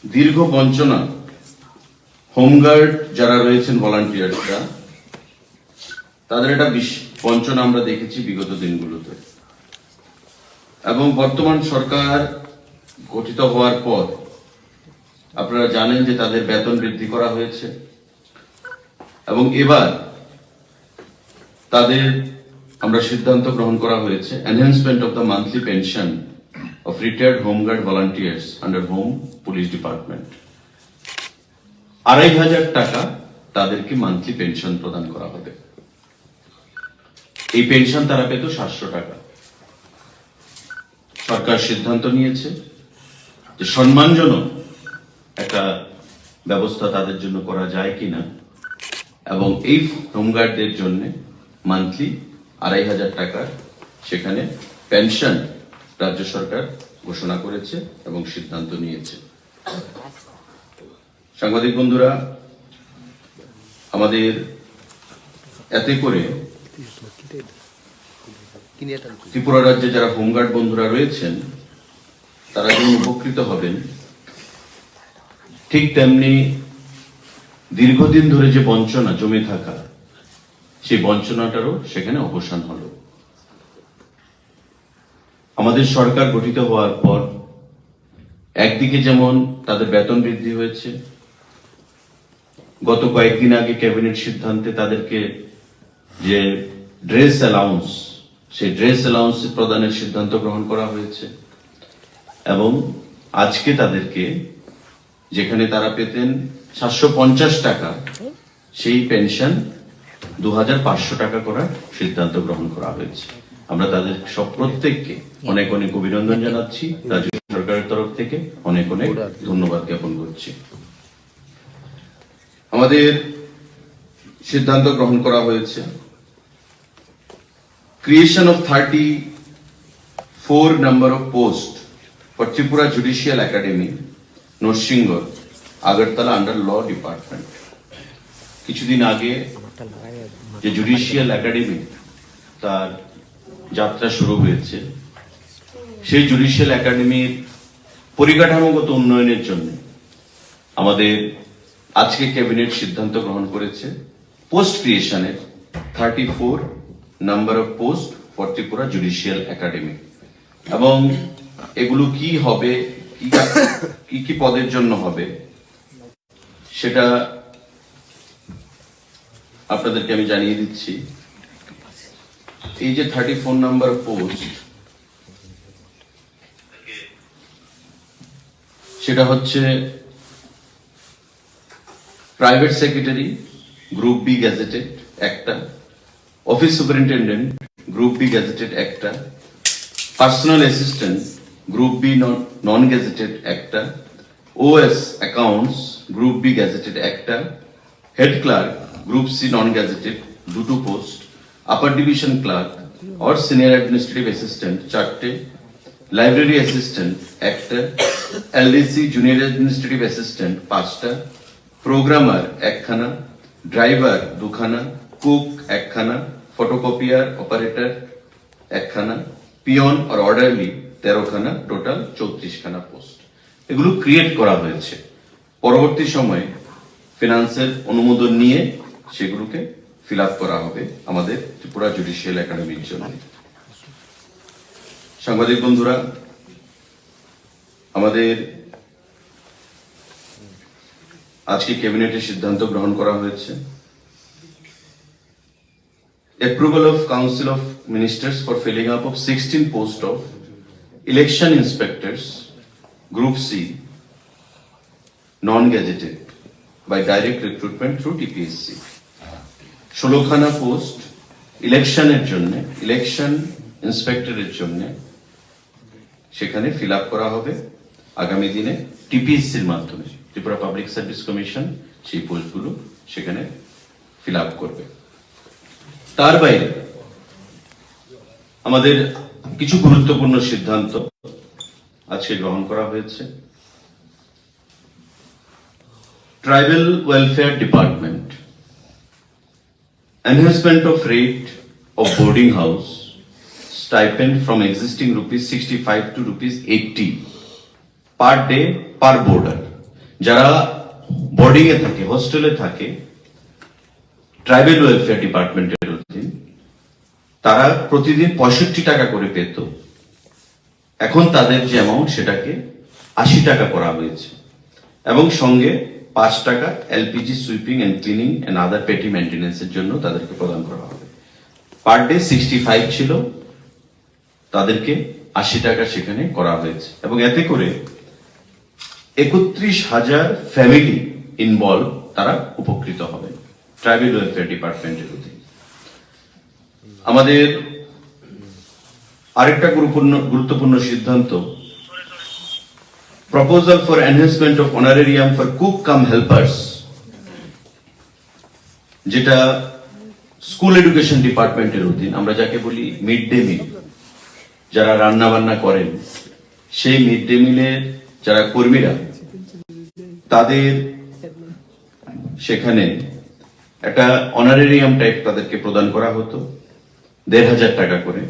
দীর্ঘ বঞ্চনা হোমগার্ড যারা রয়েছেন ভলান্টিয়ার্সরা তাদের একটা বঞ্চনা আমরা দেখেছি বিগত দিনগুলোতে এবং বর্তমান সরকার গঠিত হওয়ার পর আপনারা জানেন যে তাদের বেতন বৃদ্ধি করা হয়েছে এবং এবার তাদের আমরা সিদ্ধান্ত গ্রহণ করা হয়েছে enhancement of the monthly pension of retired home guard volunteers under home police department 2500 টাকা তাদেরকে মান্থলি পেনশন প্রদান করা হবে। এই পেনশন তারা পেত 700 টাকা। সরকার সিদ্ধান্ত নিয়েছে যে সম্মানজনক একটা ব্যবস্থা তাদের জন্য করা যায় কিনা এবং এই হোমগার্ডদের জন্য মান্থলি 2500 টাকার সেখানে পেনশন রাজ্য সরকার ঘোষণা করেছে এবং সিদ্ধান্ত নিয়েছে। সাংবাদিক বন্ধুরা, আমাদের এতে করে ত্রিপুরা রাজ্যে যারা হোমগার্ড বন্ধুরা রয়েছেন তারা যেমন উপকৃত হবেন, ঠিক তেমনি দীর্ঘদিন ধরে যে বঞ্চনা জমে থাকা সেই বঞ্চনাটারও সেখানে অবসান হলো। আমাদের সরকার গঠিত হওয়ার পর একদিকে যেমন তাদের বেতন বৃদ্ধি হয়েছে, গত কয়েকদিন আগে ক্যাবিনেট সিদ্ধান্তে তাদেরকে যে ড্রেস অ্যালাউন্স সেই ড্রেস অ্যালাউন্স প্রদানের সিদ্ধান্ত গ্রহণ করা হয়েছে এবং আজকে তাদেরকে যেখানে তারা পেতেন 750 টাকা সেই পেনশন 2500 টাকা করার সিদ্ধান্ত গ্রহণ করা হয়েছে। আমরা তাদের সব প্রত্যেককে অনেক অনেক অভিনন্দন জানাচ্ছি, রাজ্য সরকারের তরফ থেকে অনেক অনেক ধন্যবাদ জ্ঞাপন করছি। আমাদের সিদ্ধান্ত গ্রহণ করা হয়েছে creation of 34 number of posts for Tripura Judicial Academy, Norsingor, Agartala under Law Department. কিছুদিন আগে যে জুডিশিয়াল একাডেমি তার যাত্রা শুরু হয়েছে, সেই জুডিশিয়াল একাডেমির পরিকাঠামোগত উন্নয়নের জন্য আমাদের আজকে ক্যাবিনেট সিদ্ধান্ত গ্রহণ করেছে পোস্ট ক্রিয়েশনের 34 number of post for Tripura judicial academy এবং এগুলো কি হবে, কি কি পদের জন্য হবে সেটা আপনাদেরকে আমি জানিয়ে দিচ্ছি। এই যে 34 নাম্বার পোস্ট সেটা হচ্ছে private secretary group B gazetted একটা, office superintendent group B gazetted একটা, personal assistant group B non gazetted একটা, OS accounts group B gazetted একটা, head clerk group C non gazetted দুটো পোস্ট, আপার ডিভিশন ক্লার্ক और senior administrative assistant চারটে, library assistant একটা, LDC junior administrative assistant পাঁচটা, programmer একখানা, driver দুখানা, cook একখানা, ফটোকপিয়ার অপারেটর একখানা, পিয়ন আর অর্ডারলি 13 খানা, টোটাল 34 খানা পোস্ট। এগুলো ক্রিয়েট করা হয়েছে। পরবর্তী সময়ে ফিনান্সের অনুমোদন নিয়ে সেগুলোকে ফিল আপ করা হবে আমাদের ত্রিপুরা জুডিশিয়াল একাডেমির জন্য। সাংবাদিক বন্ধুরা, আমাদের আজকে ক্যাবিনেটের সিদ্ধান্ত গ্রহণ করা হয়েছে। Approval of Council of Ministers for filling up of 16 posts of election inspectors, Group C, non-gazetted, by direct recruitment through TPSC. 16 খানা পোস্ট ইলেকশনের জন্য, ইলেকশন ইন্সপেক্টরের জন্য সেখানে ফিল আপ করা হবে আগামী দিনে টিপিএসসির মাধ্যমে। ত্রিপুরা পাবলিক সার্ভিস কমিশন সেই পোস্টগুলো সেখানে ফিল আপ করবে। তার বাইরে আমাদের কিছু গুরুত্বপূর্ণ সিদ্ধান্ত আজকে গ্রহণ করা হয়েছে। Tribal welfare department, enhancement of rate of boarding house stipend from existing ₹65 to ₹80 per day per boarder। যারা বোর্ডিং এ থাকে, হোস্টেলে থাকে, ট্রাইবাল ওয়েলফেয়ার ডিপার্টমেন্টের অধীন, তারা প্রতিদিন 65 টাকা করে পেত। এখন তাদের যে অ্যামাউন্ট সেটাকে 80 টাকা করা হয়েছে এবং সঙ্গে 5 টাকা LPG sweeping and cleaning and other petty মেইনটেনেন্সের জন্য তাদেরকে প্রদান করা হবে। পার ডে 65 ছিল, তাদেরকে 80 টাকা সেখানে করা হয়েছে এবং এতে করে 31,000 ফ্যামিলি ইনভলভ, তারা উপকৃত হবে ট্রাইবাল ওয়েলফেয়ার ডিপার্টমেন্টের অধীনে। আমাদের আরেকটা গুরুত্বপূর্ণ সিদ্ধান্ত, proposal for enhancement of honorarium for cook cum helpers, যেটা স্কুল এডুকেশন ডিপার্টমেন্টের অধীন, আমরা যাকে বলি মিড ডে মিল, যারা রান্না বান্না করেন, সেই মিড ডে মিলের যারা কর্মীরা, তাদের সেখানে একটা অনারেরিয়াম টাইপ তাদেরকে প্রদান করা হতো 1,500 টাকা করে।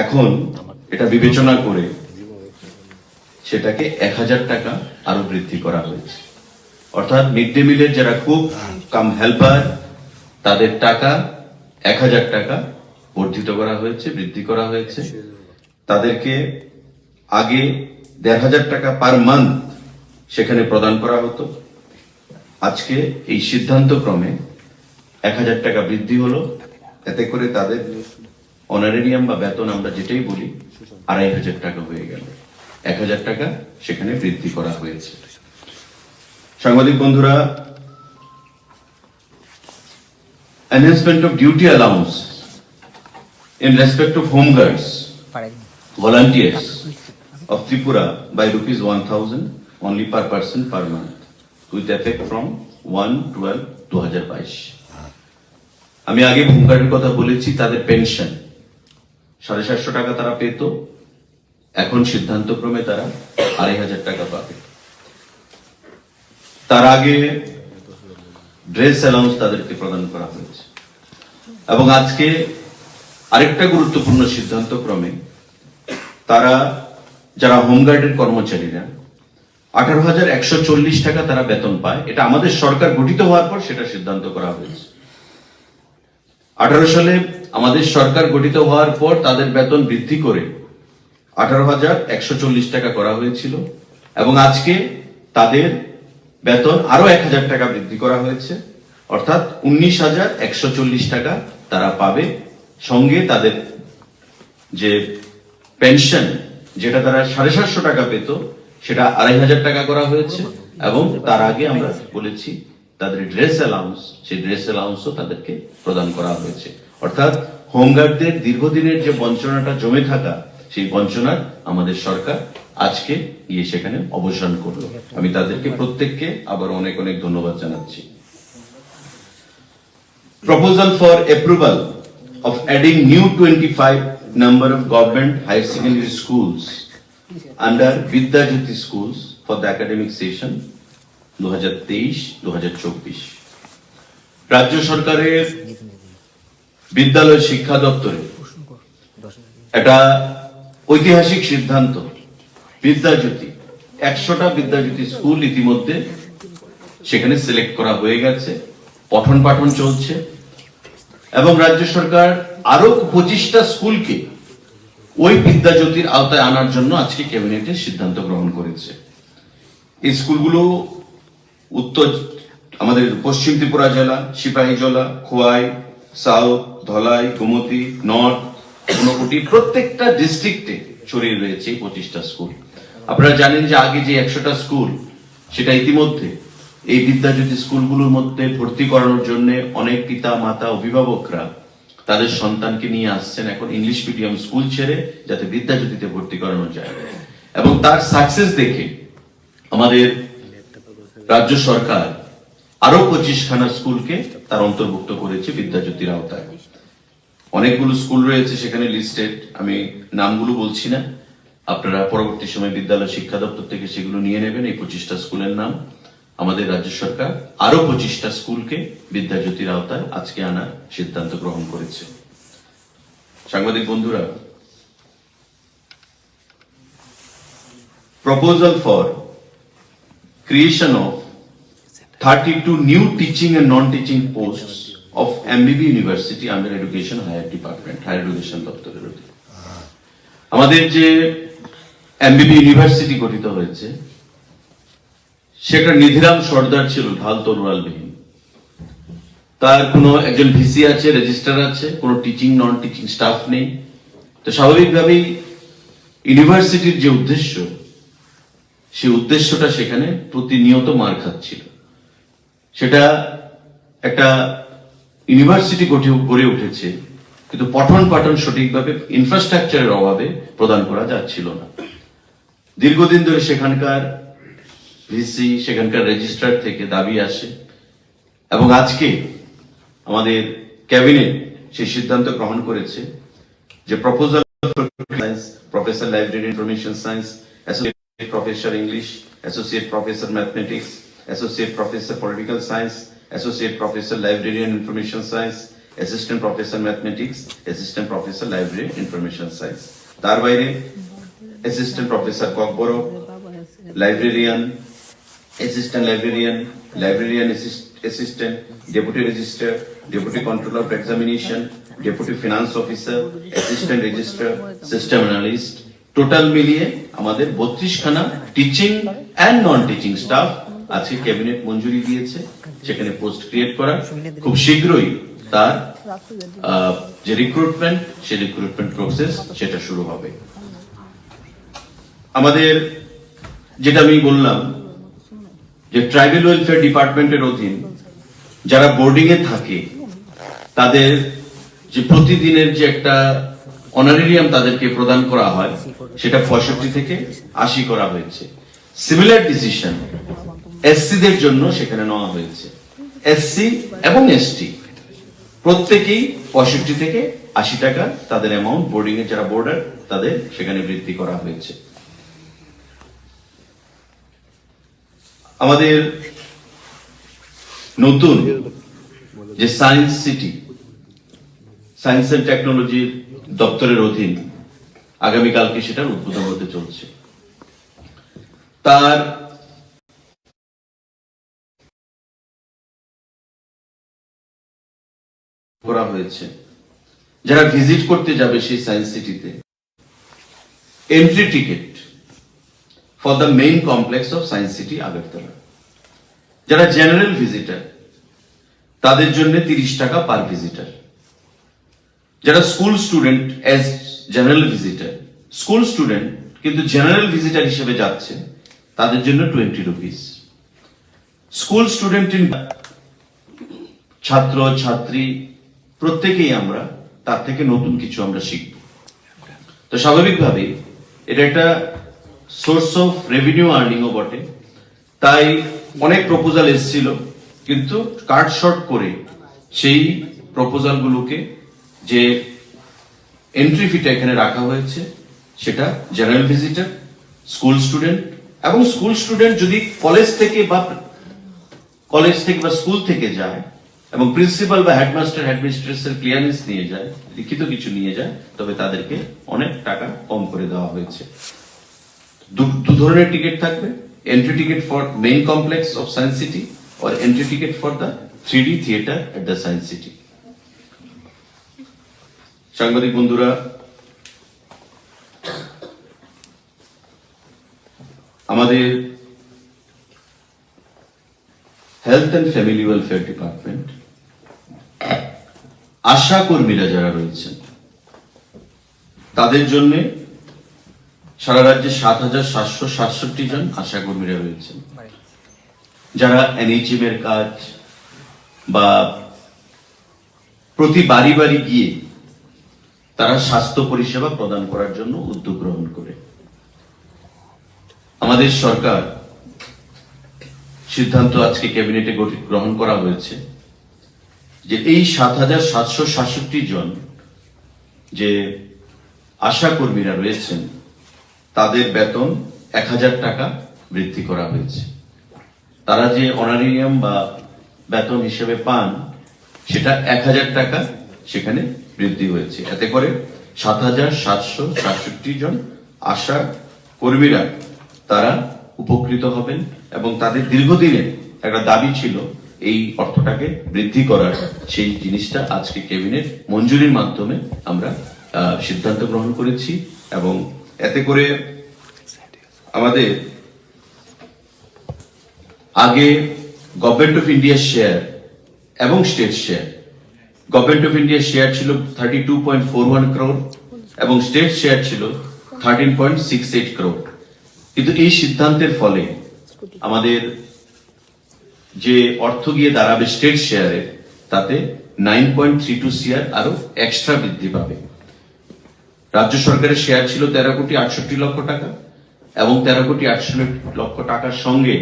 এখন এটা বিবেচনা করে সেটাকে 1,000 টাকা আরো বৃদ্ধি করা হয়েছে। অর্থাৎ মিড ডে মিলের যারা কুক কাম হেল্পার, তাদের টাকা 1,000 টাকা বর্ধিত করা হয়েছে, বৃদ্ধি করা হয়েছে। তাদেরকে আগে 1,500 টাকা পার মান্থ সেখানে প্রদান করা হতো। আজকে এই সিদ্ধান্ত ক্রমে 1,000 টাকা বৃদ্ধি হলো। এতে করে তাদের অনারেরিয়াম বা বেতন আমরা যেটাই বলি 2,500 টাকা হয়ে গেল। 1,000 টাকা সেখানে বৃদ্ধি করা হয়েছে। সাংবাদিক বন্ধুরা, enhancement of duty allowance in respect of home guards volunteers of Tripura by ₹1,000 only per person per month with effect from 1/12/2022। আমি আগে হোমগার্ডের কথা বলেছি, তাদের পেনশন 750 টাকা তারা পেত, এখন সিদ্ধান্তক্রমে তারা 2,500 টাকা পাবে। তার আগে ড্রেস অ্যালাউন্স তাদেরকে প্রদান করা হয়েছে এবং আজকে আরেকটা গুরুত্বপূর্ণ সিদ্ধান্ত ক্রমে তারা যারা হোমগার্ডের কর্মচারীরা 18,140 টাকা তারা বেতন পায়। এটা আমাদের সরকার গঠিত হওয়ার পর সেটা সিদ্ধান্ত করা হয়েছে। 18 সালে আমাদের সরকার গঠিত হওয়ার পর তাদের বেতন বৃদ্ধি করে 18,140 টাকা করা হয়েছিল এবং আজকে তাদের বেতন আরো 1,000 টাকা বৃদ্ধি করা হয়েছে, অর্থাৎ 19,140 টাকা তারা পাবে। সঙ্গে তাদের যে পেনশন, যেটা তারা 750 টাকা পেত, সেটা 2,500 টাকা করা হয়েছে এবং তার আগে আমরা বলেছি তাদের ড্রেস অ্যালাউন্স, সেই ড্রেস অ্যালাউন্সও তাদেরকে প্রদান করা হয়েছে। অর্থাৎ হোমগার্ডদের দীর্ঘদিনের যে বঞ্চনাটা জমে থাকা, সেই বঞ্চনার আমাদের সরকার আজকে গিয়ে সেখানে অবসান করলো। আমি তাদেরকে প্রত্যেককে আবার অনেক অনেক ধন্যবাদ জানাচ্ছি। Proposal for approval of adding new 25 number of government higher secondary schools under Vidya Jyoti schools for the academic session 2023-2024 রাজ্য সরকারের বিদ্যালয় শিক্ষা দপ্তরে একটা ঐতিহাসিক সিদ্ধান্ত, বিদ্যাজ্যোতি 100টা বিদ্যাজ্যোতি স্কুল ইতিমধ্যে সেখানে সিলেক্ট করা হয়ে গেছে, পঠন পাঠন চলছে এবং রাজ্য সরকার আরো 25টা স্কুলকে ওই বিদ্যাজ্যোতির আওতায় আনার জন্য আজকে ক্যাবিনেটে সিদ্ধান্ত গ্রহণ করেছে। এই স্কুলগুলো উত্তর আমাদের পশ্চিম ত্রিপুরা জেলা, সিপাহীজলা, খোয়াই, সাউথ, ধলাই, গোমতী, নর্থ, ঊনকোটি প্রত্যেকটা ডিস্ট্রিক্টে ছড়িয়ে রয়েছে 25টা স্কুল। আপনারা জানেন যে আগে যে 100টা স্কুল সেটা ইতিমধ্যে এই বিদ্যাজ্যোতি স্কুলগুলোর মধ্যে ভর্তি করানোর জন্য অনেক পিতা মাতা অভিভাবকরা তাদের সন্তানকে নিয়ে আসছেন এখন ইংলিশ মিডিয়াম স্কুল ছেড়ে যাতে বিদ্যাজ্যোতিতে ভর্তি করানো যায়, এবং তার সাকসেস দেখে আমাদের রাজ্য সরকার আরো 25খানা স্কুলকে তার অন্তর্ভুক্ত করেছে বিদ্যাজ্যোতির আওতায়। অনেকগুলো স্কুল রয়েছে সেখানে লিস্টেড, আমি নামগুলো বলছি না, আপনারা পরবর্তী সময় বিদ্যালয় শিক্ষা দপ্তর থেকে সেগুলো নিয়ে নেবেন। এই 25টা স্কুলের নাম আমাদের রাজ্য সরকার আরো 25টা স্কুলকে বিদ্যাজ্যোতির আওতায় আজকে আনার সিদ্ধান্ত গ্রহণ করেছে। সাংবাদিক বন্ধুরা, proposal for creation of 32 new teaching and non-teaching posts of MBB University under Education Higher Department, Higher Education দপ্তরের অধীনে আমাদের যে MBB ইউনিভার্সিটি গঠিত হয়েছে সেটা নিধিরাম সর্দার ছিল, ঢাল তরোয়াল বিহীন। তার কোনো একজন ভিসি আছে, রেজিস্ট্রার আছে, কোনো টিচিং নন টিচিং স্টাফ নেই। তো স্বাভাবিকভাবেই ইউনিভার্সিটির যে উদ্দেশ্য সেই উদ্দেশ্যটা সেখানে প্রতিনিয়ত মার খাচ্ছিল। সেটা একটা ইউনিভার্সিটি গড়ে উঠেছে কিন্তু পঠন পাঠন সঠিকভাবে ইনফ্রাস্ট্রাকচারের অভাবে প্রদান করা যাচ্ছিল না। দীর্ঘদিন ধরে সেখানকার ভিসি, সেখানকার রেজিস্ট্রার থেকে দাবি আসে এবং আজকে আমাদের ক্যাবিনেট সেই সিদ্ধান্ত গ্রহণ করেছে যে proposal professor library information science, associate professor English, associate professor mathematics, Associate Professor Political Science, Associate Professor Library and Information Science, Assistant Professor Mathematics, Assistant Professor Library Information Science. তার বাইরে Assistant Professor Kokboro, Librarian, Assistant Librarian, Librarian Assistant, Deputy Registrar, Deputy Controller of Examination, Deputy Finance Officer, Assistant Registrar, System Analyst, total মিলিয়ে আমাদের 32খানা teaching and non teaching staff আজকে cabinet মঞ্জুরি দিয়েছে সেখানে post create করা। খুব শীঘ্রই তার যে রিক্রুটমেন্ট, সেই রিক্রুটমেন্ট প্রসেস সেটা শুরু হবে। আমাদের যেটা আমি বললাম যে ট্রাইবাল ওয়েলফেয়ার ডিপার্টমেন্টের অধীন যারা বোর্ডিং এ থাকে তাদের যে প্রতিদিনের যে একটা অনারেরিয়াম তাদেরকে প্রদান করা হয় সেটা 65 থেকে 80 করা হয়েছে। সিমিলার ডিসিশন এসসিদের জন্য সেখানে নেওয়া হয়েছে। এসসি এবং এসটি প্রত্যেকেই 65 থেকে 80 টাকা তাদের অ্যামাউন্ট বোর্ডিং এ যারা বোর্ডার তাদের সেখানে বৃদ্ধি করা হয়েছে। আমাদের নতুন যে সায়েন্স সিটি, সায়েন্স এন্ড টেকনোলজির দপ্তরের অধীন আগামীকালকে সেটার উদ্বোধন হতে চলছে। তার করা হয়েছে যারা ভিজিট করতে যাবে সেই সায়েন্স সিটিতে entry ticket for the main complex of science city Agartala. যারা জেনারেল ভিজিটার তাদের জন্য 30 টাকা পার ভিজিটার। যারা school student as general visitor, school student কিন্তু জেনারেল ভিজিটার হিসেবে যাচ্ছে তাদের জন্য 20 রুপিস। স্কুল স্টুডেন্ট ছাত্র ছাত্রী প্রত্যেকেই আমরা তার থেকে নতুন কিছু আমরা শিখব। তো তো স্বাভাবিকভাবেই এটা একটা সোর্স অফ রেভিনিউ আর্নিংও বটে। তাই অনেক প্রপোজাল এসেছিল, কিন্তু কাট শর্ট করে সেই প্রপোজাল গুলোকে যে এন্ট্রি ফিটা এখানে রাখা হয়েছে সেটা জেনারেল ভিজিটর, স্কুল স্টুডেন্ট, এবং স্কুল স্টুডেন্ট যদি কলেজ থেকে বা স্কুল থেকে যায় এবং প্রিন্সিপাল বা হেডমাস্টার হেডমিস্ট্রেসের ক্লিয়ারেন্স নিয়ে যায়, লিখিত কিছু নিয়ে যায়, তবে তাদেরকে অনেক টাকা কম করে দেওয়া হয়েছে। দু ধরনের টিকিট থাকবে, entry ticket for main complex of science city or entry ticket for the 3D theater at the Science City. সাংবাদিক বন্ধুরা, আমাদের health and family welfare department ASHA কর্মীরা যারা রয়েছেন তাদের জন্য সারা রাজ্যে 7,767 জন আশা কর্মীরা রয়েছেন, যারা এনএইচএম এর কাজ বা প্রতি বাড়ি বাড়ি গিয়ে তারা স্বাস্থ্য পরিষেবা প্রদান করার জন্য উদ্যোগ গ্রহণ করে। আমাদের সরকার সিদ্ধান্ত আজকে ক্যাবিনেটে গ্রহণ করা হয়েছে যে এই 7,767 জন যে আশা কর্মীরা রয়েছেন তাদের বেতন 1,000 টাকা বৃদ্ধি করা হয়েছে। তারা যে অনারিয়াম বা বেতন হিসেবে পান সেটা 1,000 টাকা সেখানে বৃদ্ধি হয়েছে। এতে করে 7,767 জন আশা কর্মীরা তারা উপকৃত হবেন এবং তাদের দীর্ঘদিনের একটা দাবি ছিল এই অর্থটাকে বৃদ্ধি করার। সেই জিনিসটা আজকে ক্যাবিনেট মঞ্জুরির মাধ্যমে আমরা সিদ্ধান্ত গ্রহণ করেছি এবং এতে করে আমাদের আগে গভর্নমেন্ট অফ ইন্ডিয়ার শেয়ার এবং স্টেট শেয়ার, গভর্নমেন্ট অফ ইন্ডিয়ার শেয়ার ছিল 32.41 crore এবং স্টেট শেয়ার ছিল 13.68 crore। কিন্তু এই সিদ্ধান্তের ফলে আমাদের যে অর্থ গিয়ে দাঁড়াবে স্টেট শেয়ারে তাতে 9.32 CR আরো এক্সট্রা বৃদ্ধি পাবে। রাজ্য সরকারের শেয়ার ছিল 13,68 লক্ষ টাকা এবং 13,68 লক্ষ টাকার সঙ্গে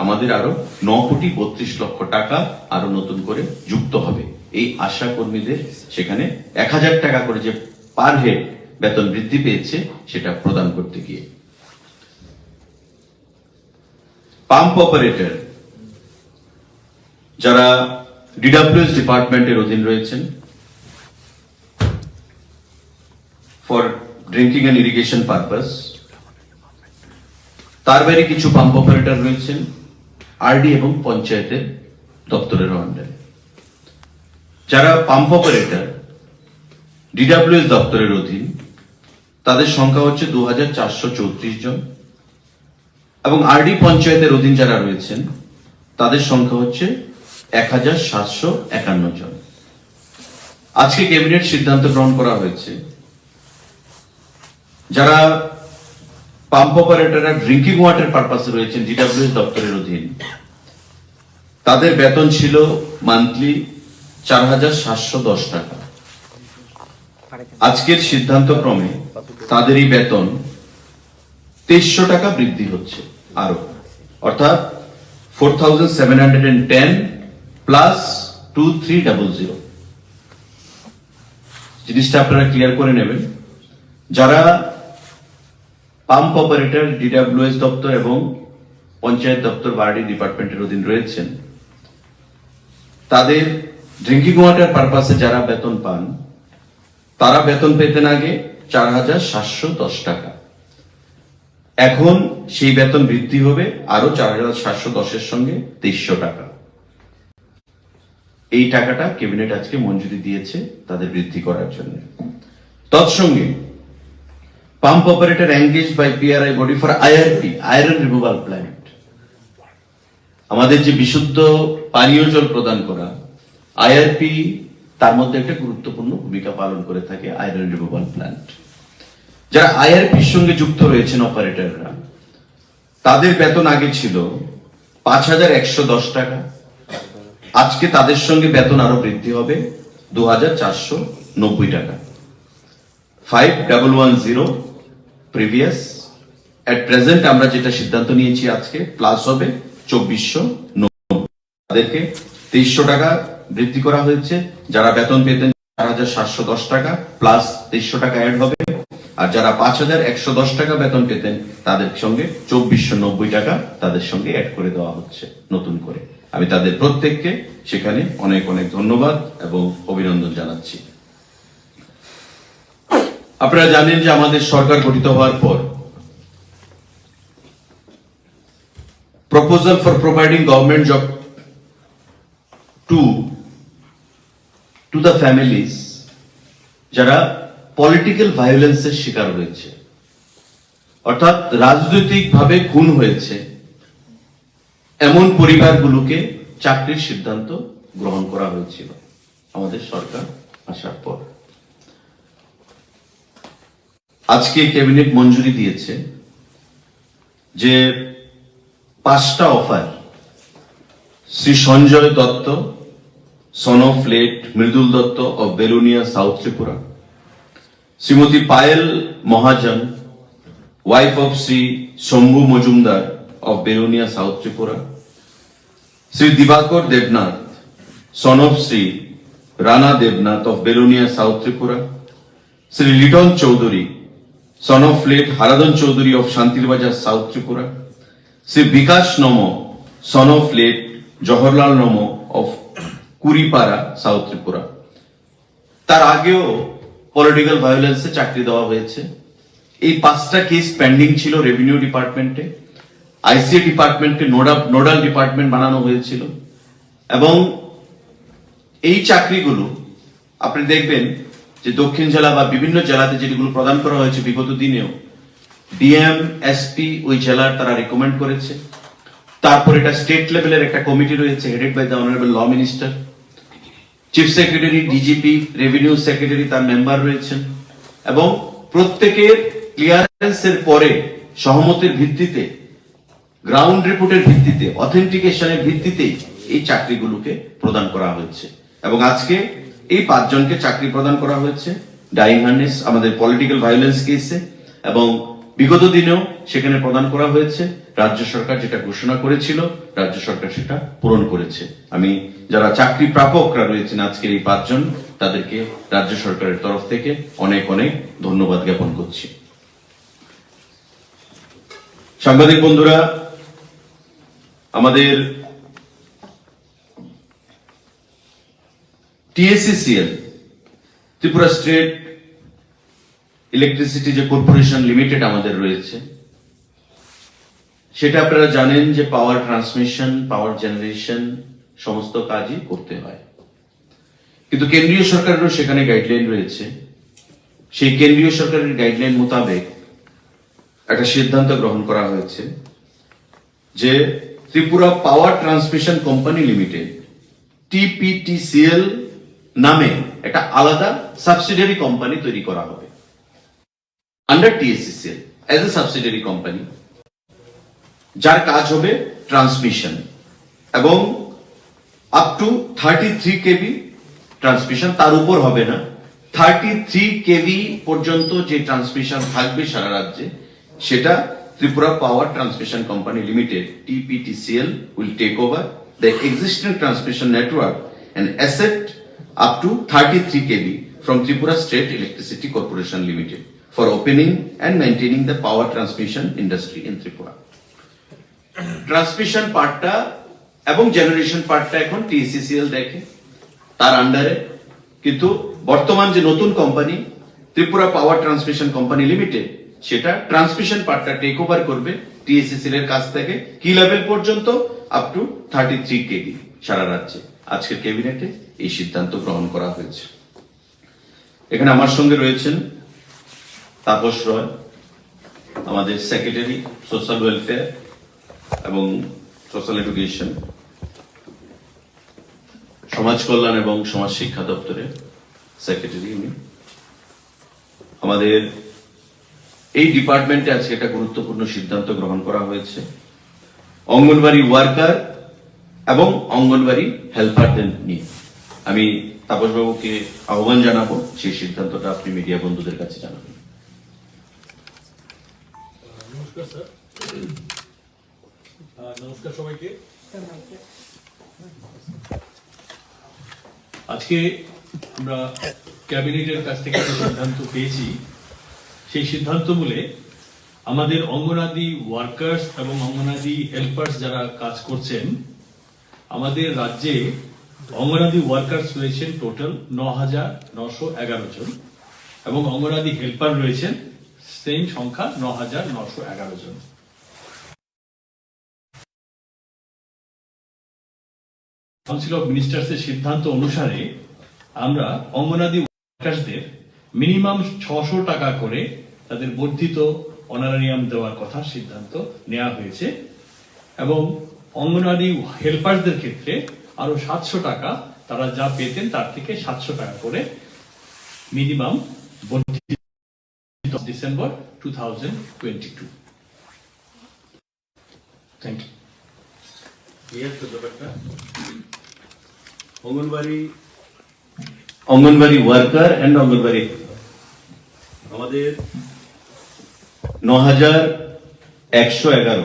আমাদের আরো 9,32 লক্ষ টাকা আরো নতুন করে যুক্ত হবে এই আশা কর্মীদের সেখানে 1,000 টাকা করে যে পার হেড বেতন বৃদ্ধি পেয়েছে সেটা প্রদান করতে গিয়ে। পাম্প অপারেটর যারা ডিডব্লিউএস ডিপার্টমেন্টের অধীন রয়েছেন for drinking and irrigation purpose, তার বাইরে কিছু পাম্প অপারেটর রয়েছেন আরডি এবং পঞ্চায়েতের দপ্তরের আন্ডারে। যারা পাম্প অপারেটর ডিডব্লিউএস দপ্তরের অধীন তাদের সংখ্যা হচ্ছে 2,434 জন এবং আরডি পঞ্চায়েতের অধীন যারা রয়েছেন তাদের সংখ্যা হচ্ছে 1,751 জন। আজকে ক্যাবিনেট সিদ্ধান্ত গ্রহণ করা হয়েছে যারা পাম্প অপারেটররা ড্রিঙ্কিং ওয়াটার পারপাসে রয়েছেন ডিডব্লিউএস দপ্তরের অধীন, তাদের বেতন ছিল মান্থলি 4,710 টাকা। আজকের সিদ্ধান্ত ক্রমে তাদের এই বেতন 2300 টাকা বৃদ্ধি হচ্ছে আরো, অর্থাৎ 4,710 প্লাস 2,300। জিনিসটা আপনারা ক্লিয়ার করে নেবেন। যারা পাম্প অপারেটর ডিডব্লিউএস দপ্তর এবং পঞ্চায়েত দপ্তর বারডি ডিপার্টমেন্টের অধীন রয়েছেন তাদের ড্রিঙ্কিং ওয়াটার পারপাসে যারা বেতন পান তারা বেতন পেতেন আগে 4,710 টাকা, এখন সেই বেতন বৃদ্ধি হবে আরো 4,710 এর সঙ্গে 2300 টাকা। এই টাকাটা ক্যাবিনেট আজকে মঞ্জুরি দিয়েছে তাদের বৃদ্ধি করার জন্য। তৎসঙ্গে pump operator engaged by PRI body for IRP, iron removal plant, আমাদের যে বিশুদ্ধ পানীয় জল প্রদান করা আইআরপি তার মধ্যে একটা গুরুত্বপূর্ণ ভূমিকা পালন করে থাকে আয়রন রিমুভাল প্ল্যান্ট। যারা আইআরপির সঙ্গে যুক্ত রয়েছেন অপারেটররা তাদের বেতন আগে ছিল 5,110 টাকা, আজকে তাদের সঙ্গে বেতন আরো বৃদ্ধি হবে 2,490 টাকা। 5110 প্রিভিয়াস। এট প্রেজেন্ট আমরা যেটা সিদ্ধান্ত নিয়েছি আজকে প্লাস হবে 2490, তাদেরকে 2300 টাকা বৃদ্ধি করা হয়েছে। যারা বেতন পেতেন 4710 টাকা প্লাস 2300 টাকা অ্যাড হবে, আর যারা 5110 টাকা বেতন পেতেন তাদের সঙ্গে 2490 টাকা তাদের সঙ্গে অ্যাড করে দেওয়া হচ্ছে নতুন করে। আমি তাদের প্রত্যেককে সেখানে অনেক অনেক ধন্যবাদ এবং অভিনন্দন জানাচ্ছি। আপনারা জানেন যে আমাদের সরকার গঠিত হওয়ার পর proposal for providing government job to the families যারা পলিটিক্যাল ভায়োলেন্সের শিকার হয়েছে, অর্থাৎ রাজনৈতিকভাবে খুন হয়েছে, এমন পরিবারগুলোকে চাকরির সিদ্ধান্ত গ্রহণ করা হয়েছিল আমাদের সরকার আসার পর। আজকে ক্যাবিনেট মঞ্জুরি দিয়েছে যে 5টা offer Shri Sanjay Datta, son of late Mridul Datta of Belonia South Tripura, Shrimati Payel Mahajan, wife of Shri Shambhu Majumdar of Belonia South Tripura, Shri Dibakar Debnath, son of Shri Rana Debnath of Belonia South Tripura, Shri Liton Chowdhury, son of late Haradhan Chowdhury of Shantirbazar South Tripura, Shri Bikash Nam, son of late Jawaharlal নম অফ কুড়িপাড়া সাউথ ত্রিপুরা। তার আগেও পলিটিক্যাল ভায়োলেন্সে চাকরি দেওয়া হয়েছে। এই 5টা কেস পেন্ডিং ছিল রেভিনিউ ডিপার্টমেন্টে, আইসিএ ডিপার্টমেন্টকে নোডাল ডিপার্টমেন্ট বানানো হয়েছিল, এবং এই চাকরিগুলো আপনি দেখবেন যে দক্ষিণ জেলা বা বিভিন্ন জেলাতে যেগুলো প্রদান করা হয়েছে বিগত দিনেও ডিএম এসপি ওই জেলার তারা রিকমেন্ড করেছে। তারপর এটা স্টেট লেভেলের একটা কমিটি রয়েছে headed by the honourable law minister, chief secretary, DGP, revenue secretary তার মেম্বার রয়েছেন, এবং প্রত্যেকের ক্লিয়ারেন্সের পরে সহমতের ভিত্তিতে, গ্রাউন্ড রিপোর্টের ভিত্তিতে, অথেন্টিকেশনের ভিত্তিতেই এই চাকরিগুলোকে প্রদান করা হয়েছে। এবং আজকে এই 5 জনকে চাকরি প্রদান করা হয়েছে ডাইং হার্নেস আমাদের পলিটিক্যাল ভায়োলেন্স কেসে, এবং বিগত দিনেও সেখানে প্রদান করা হয়েছে। রাজ্য সরকার যেটা ঘোষণা করেছিল রাজ্য সরকার সেটা পূরণ করেছে। আমি যারা চাকরি প্রাপকরা রয়েছেন আজকের এই 5 জন, তাদেরকে রাজ্য সরকারের তরফ থেকে অনেক অনেক ধন্যবাদ জ্ঞাপন করছি। সাংবাদিক বন্ধুরা, আমাদের টিএসসিসিএল ত্রিপুরা স্টেট ইলেকট্রিসিটি যে কর্পোরেশন লিমিটেড আমাদের রয়েছে, সেটা আপনারা জানেন যে পাওয়ার ট্রান্সমিশন, পাওয়ার জেনারেশন সমস্ত কাজই করতে হয়। কিন্তু কেন্দ্রীয় সরকারেরও সেখানে গাইডলাইন রয়েছে। সেই কেন্দ্রীয় সরকারের গাইডলাইন মোতাবেক একটা সিদ্ধান্ত গ্রহণ করা হয়েছে যে Tripura power transmission company limited TPTCL নামে একটা আলাদা সাবসিডিয়ারি কোম্পানি তৈরি করা হবে under TSCCL as a subsidiary company, যার কাজ হবে ট্রান্সমিশন এবং আপ টু 33 কেভি ট্রান্সমিশন, তার উপর হবে না। 33 কেভি পর্যন্ত যে ট্রান্সমিশন থাকবে সারা রাজ্যে, সেটা Tripura power transmission company limited TPTCL will take over the existing transmission network and asset up to 33 kV from Tripura State Electricity Corporation Limited for opening and maintaining the power transmission industry in Tripura. Transmission পার্টটা এবং generation পার্টটা এখন টিএসসিসিএল দেখে তার আন্ডারে, কিন্তু বর্তমান যে নতুন company Tripura power transmission company limited, সেটা ট্রান্সমিশন পার্টটা টেক ওভার করবে টিএসসিসিএল এর কাছ থেকে। কি লেভেল পর্যন্ত? আপ টু 33 কেভি সারা রাজ্যে। আজকের ক্যাবিনেটে এই সিদ্ধান্ত গ্রহণ করা হয়েছে। এখানে আমার সঙ্গে রয়েছেন তাপস রয়, আমাদের সেক্রেটারি সোশ্যাল ওয়েলফেয়ার এবং সোশ্যাল এডুকেশন, সমাজ কল্যাণ এবং সমাজ শিক্ষা দপ্তরের সেক্রেটারি উনি। আমাদের এই ডিপার্টমেন্টে আজকে একটা গুরুত্বপূর্ণ সিদ্ধান্ত গ্রহণ করা হয়েছে অঙ্গনবাড়ি ওয়ার্কার এবং অঙ্গনবাড়ি হেল্পারদের নিয়ে। আমি তাপসবাবুকে আহ্বান জানাবো সেই সিদ্ধান্তটা আপনি মিডিয়া বন্ধুদের কাছে জানাবেন। নমস্কার স্যার, নমস্কার সবাইকে। আজকে আমরা ক্যাবিনেটের কাছ থেকে একটা সিদ্ধান্ত পেয়েছি। সেই সিদ্ধান্ত বলে আমাদের অঙ্গনাদি ওয়ার্কার্স এবং অঙ্গনাদি হেল্পার্স যারা কাজ করছেন, আমাদের রাজ্যে অঙ্গনাদি ওয়ার্কার্স রয়েছেন টোটাল ৯,৯১১ জন এবং অঙ্গনাদি হেল্পার রয়েছেন সেম সংখ্যা ৯,৯১১ জন। কাউন্সিল অফ মিনিস্টার্সের সিদ্ধান্ত অনুসারে আমরা অঙ্গনাদি ওয়ার্কার্সদের মিনিমাম ৬০০ টাকা করে তাদের বর্ধিত অনারারিয়াম দেওয়ার কথা সিদ্ধান্ত নেওয়া হয়েছে এবং অঙ্গনাদি হেল্পারদের ক্ষেত্রে আরো ৭০০ টাকা তারা যা পেতেন তার থেকে ৭০০ টাকা করে মিনিমাম বর্ধিত December 2022। Thank you. Anganwadi worker and anganwadi আমাদের ৯,১১১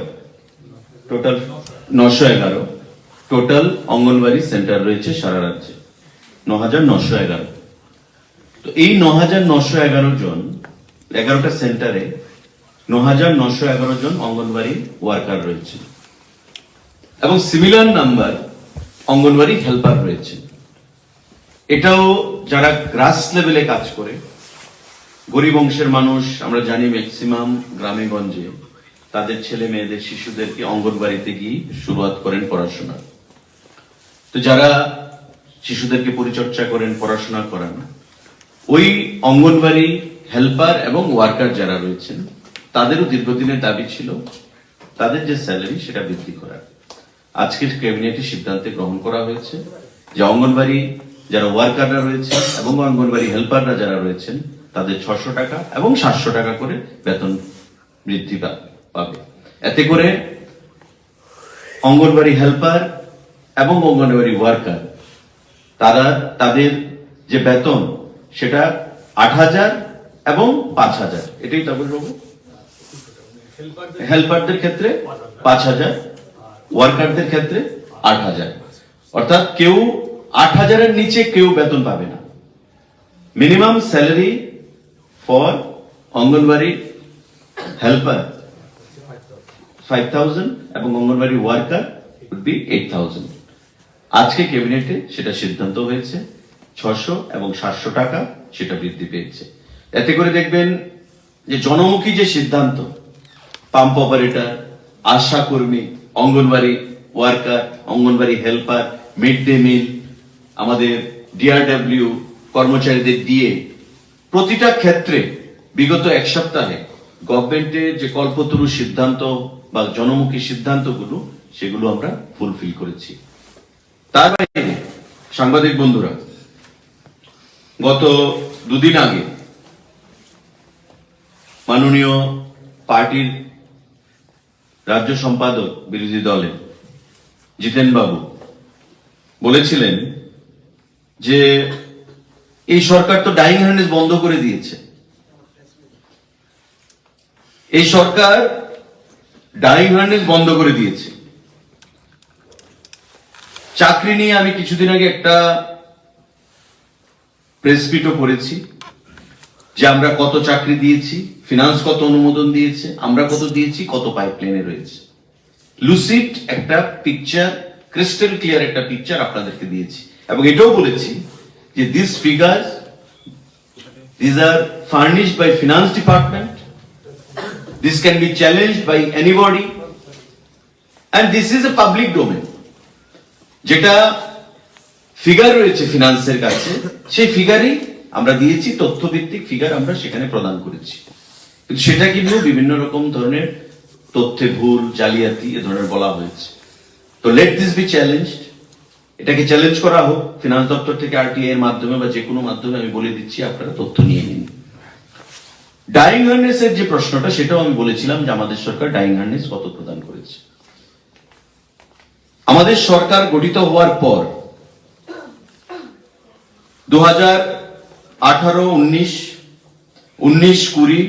টোটাল ৯১১ টোটাল অঙ্গনবাড়ি সেন্টার রয়েছে সারা রাজ্যে ৯,৯১১। তো এই ৯,৯১১ জন 11টা সেন্টারে ৯,৯১১ জন অঙ্গনবাড়ি ওয়ার্কার রয়েছে এবং সিমিলার নাম্বার অঙ্গনবাড়ি হেল্পার রয়েছে। এটাও যারা গ্রাস লেভেলে কাজ করে, গরিব অংশের মানুষ, আমরা জানি ম্যাক্সিমাম গ্রামে গঞ্জে তাদের ছেলে মেয়েদের শিশুদেরকে অঙ্গনবাড়িতে গিয়ে শুরুয়াত করেন পড়াশোনা। তো যারা শিশুদেরকে পরিচর্যা করেন, পড়াশোনা করান, ওই অঙ্গনবাড়ি হেল্পার এবং ওয়ার্কার যারা রয়েছেন তাদেরও দীর্ঘদিনের দাবি ছিল তাদের যে স্যালারি সেটা বৃদ্ধি করার। আজকের ক্যাবিনেটে সিদ্ধান্তে গ্রহণ করা হয়েছে যে অঙ্গনবাড়ি যারা ওয়ার্কাররা রয়েছেন এবং অঙ্গনবাড়ি হেল্পাররা যারা রয়েছেন তাদের ৬০০ টাকা এবং ৭০০ টাকা করে বেতন বৃদ্ধি পাবে। এতে করে অঙ্গনবাড়ি হেল্পার এবং অঙ্গনবাড়ি ওয়ার্কার তারা তাদের যে বেতন সেটা ৮,০০০ এবং ৫,০০০, এটাই তারপর পাবো। হেল্পারদের ক্ষেত্রে ৫,০০০, ওয়ার্কারদের ক্ষেত্রে ৮,০০০, অর্থাৎ কেউ ৮,০০০-এর নিচে কেউ বেতন পাবে না। Minimum salary for anganwadi helper 5,000 এবং অঙ্গনবাড়ি ওয়ার্কার উড বি 8,000। আজকে ক্যাবিনেটে সেটা সিদ্ধান্ত হয়েছে ৬০০ এবং ৭০০ টাকা সেটা বৃদ্ধি পেয়েছে। এতে করে দেখবেন যে জনমুখী যে সিদ্ধান্ত, পাম্প অপারেটর, আশা কর্মী, anganwadi worker, anganwadi helper, mid day meal, আমাদের ডিআরডব্লিউ কর্মচারীদের দিয়ে প্রতিটা ক্ষেত্রে বিগত এক সপ্তাহে গভর্নমেন্টের যে কল্পতরু সিদ্ধান্ত বা জনমুখী সিদ্ধান্তগুলো সেগুলো আমরা ফুলফিল করেছি। তার বাইরে সাংবাদিক বন্ধুরা, গত দুদিন আগে মাননীয় পার্টির রাজ্য সম্পাদক বিরোধী দলের জিতেন বাবু বলেছিলেন যে এই সরকার তো ডাইং হার্নেস বন্ধ করে দিয়েছে। এই সরকার ডাইং হার্নেস বন্ধ করে দিয়েছে। চাকরি নিয়ে আমি কিছুদিন আগে একটা প্রেস মিটও করেছি যে আমরা কত চাকরি দিয়েছি, ফিনান্স কত অনুমোদন দিয়েছে, আমরা কত দিয়েছি, কত পাইপলাইনে রয়েছে। লুসিড একটা পিকচার, ক্রিস্টাল ক্লিয়ার একটা পিকচার আপনাদেরকে দিয়েছি এবং এটাও বলেছি যে this figures these are furnished by finance department, this can be challenged by anybody and this is a public domain। যেটা ফিগার রয়েছে ফিনান্সের কাছে সেই ফিগারই আমরা দিয়েছি, তথ্যভিত্তিক ফিগার আমরা সেখানে প্রদান করেছি, কিন্তু সেটা কিন্তু বিভিন্ন রকম ধরনের তথ্যে ভুল, জালিয়াতি এ ধরনের বলা হয়েছে। তো লেট দিস বি চ্যালেঞ্জড, এটাকে চ্যালেঞ্জ করা হোক ফিনান্স দপ্তর থেকে, আরটিআই এর মাধ্যমে বা যে কোনো মাধ্যমে। আমি বলে দিচ্ছি আপনারা তথ্য নিয়ে নিন। ডাইং হার্নেস এর যে প্রশ্নটা সেটাও আমি বলেছিলাম যে আমাদের সরকার ডাইং হার্নেস কত প্রদান করেছে। আমাদের সরকার গঠিত হওয়ার পর 2018-19, 19-20,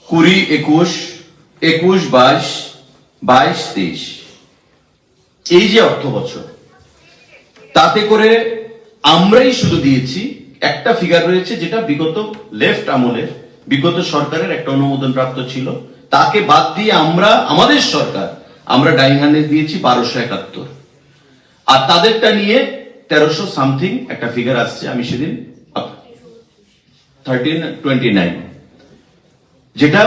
20-21, 21-22, 22-23 এই যে অর্থ বছর, তাতে করে আমরাই শুধু দিয়েছি, একটা ফিগার রয়েছে যেটা বিগত লেফট আমলের বিগত সরকারের একটা অনুমোদন প্রাপ্ত ছিল, তাকে বাদ দিয়ে আমাদের সরকার আমরা ডাইং হার্নেস দিয়েছি 1271, আর তাদেরটা নিয়ে 1300 সামথিং একটা ফিগার আসছে। আমি সেদিন 1329, যেটা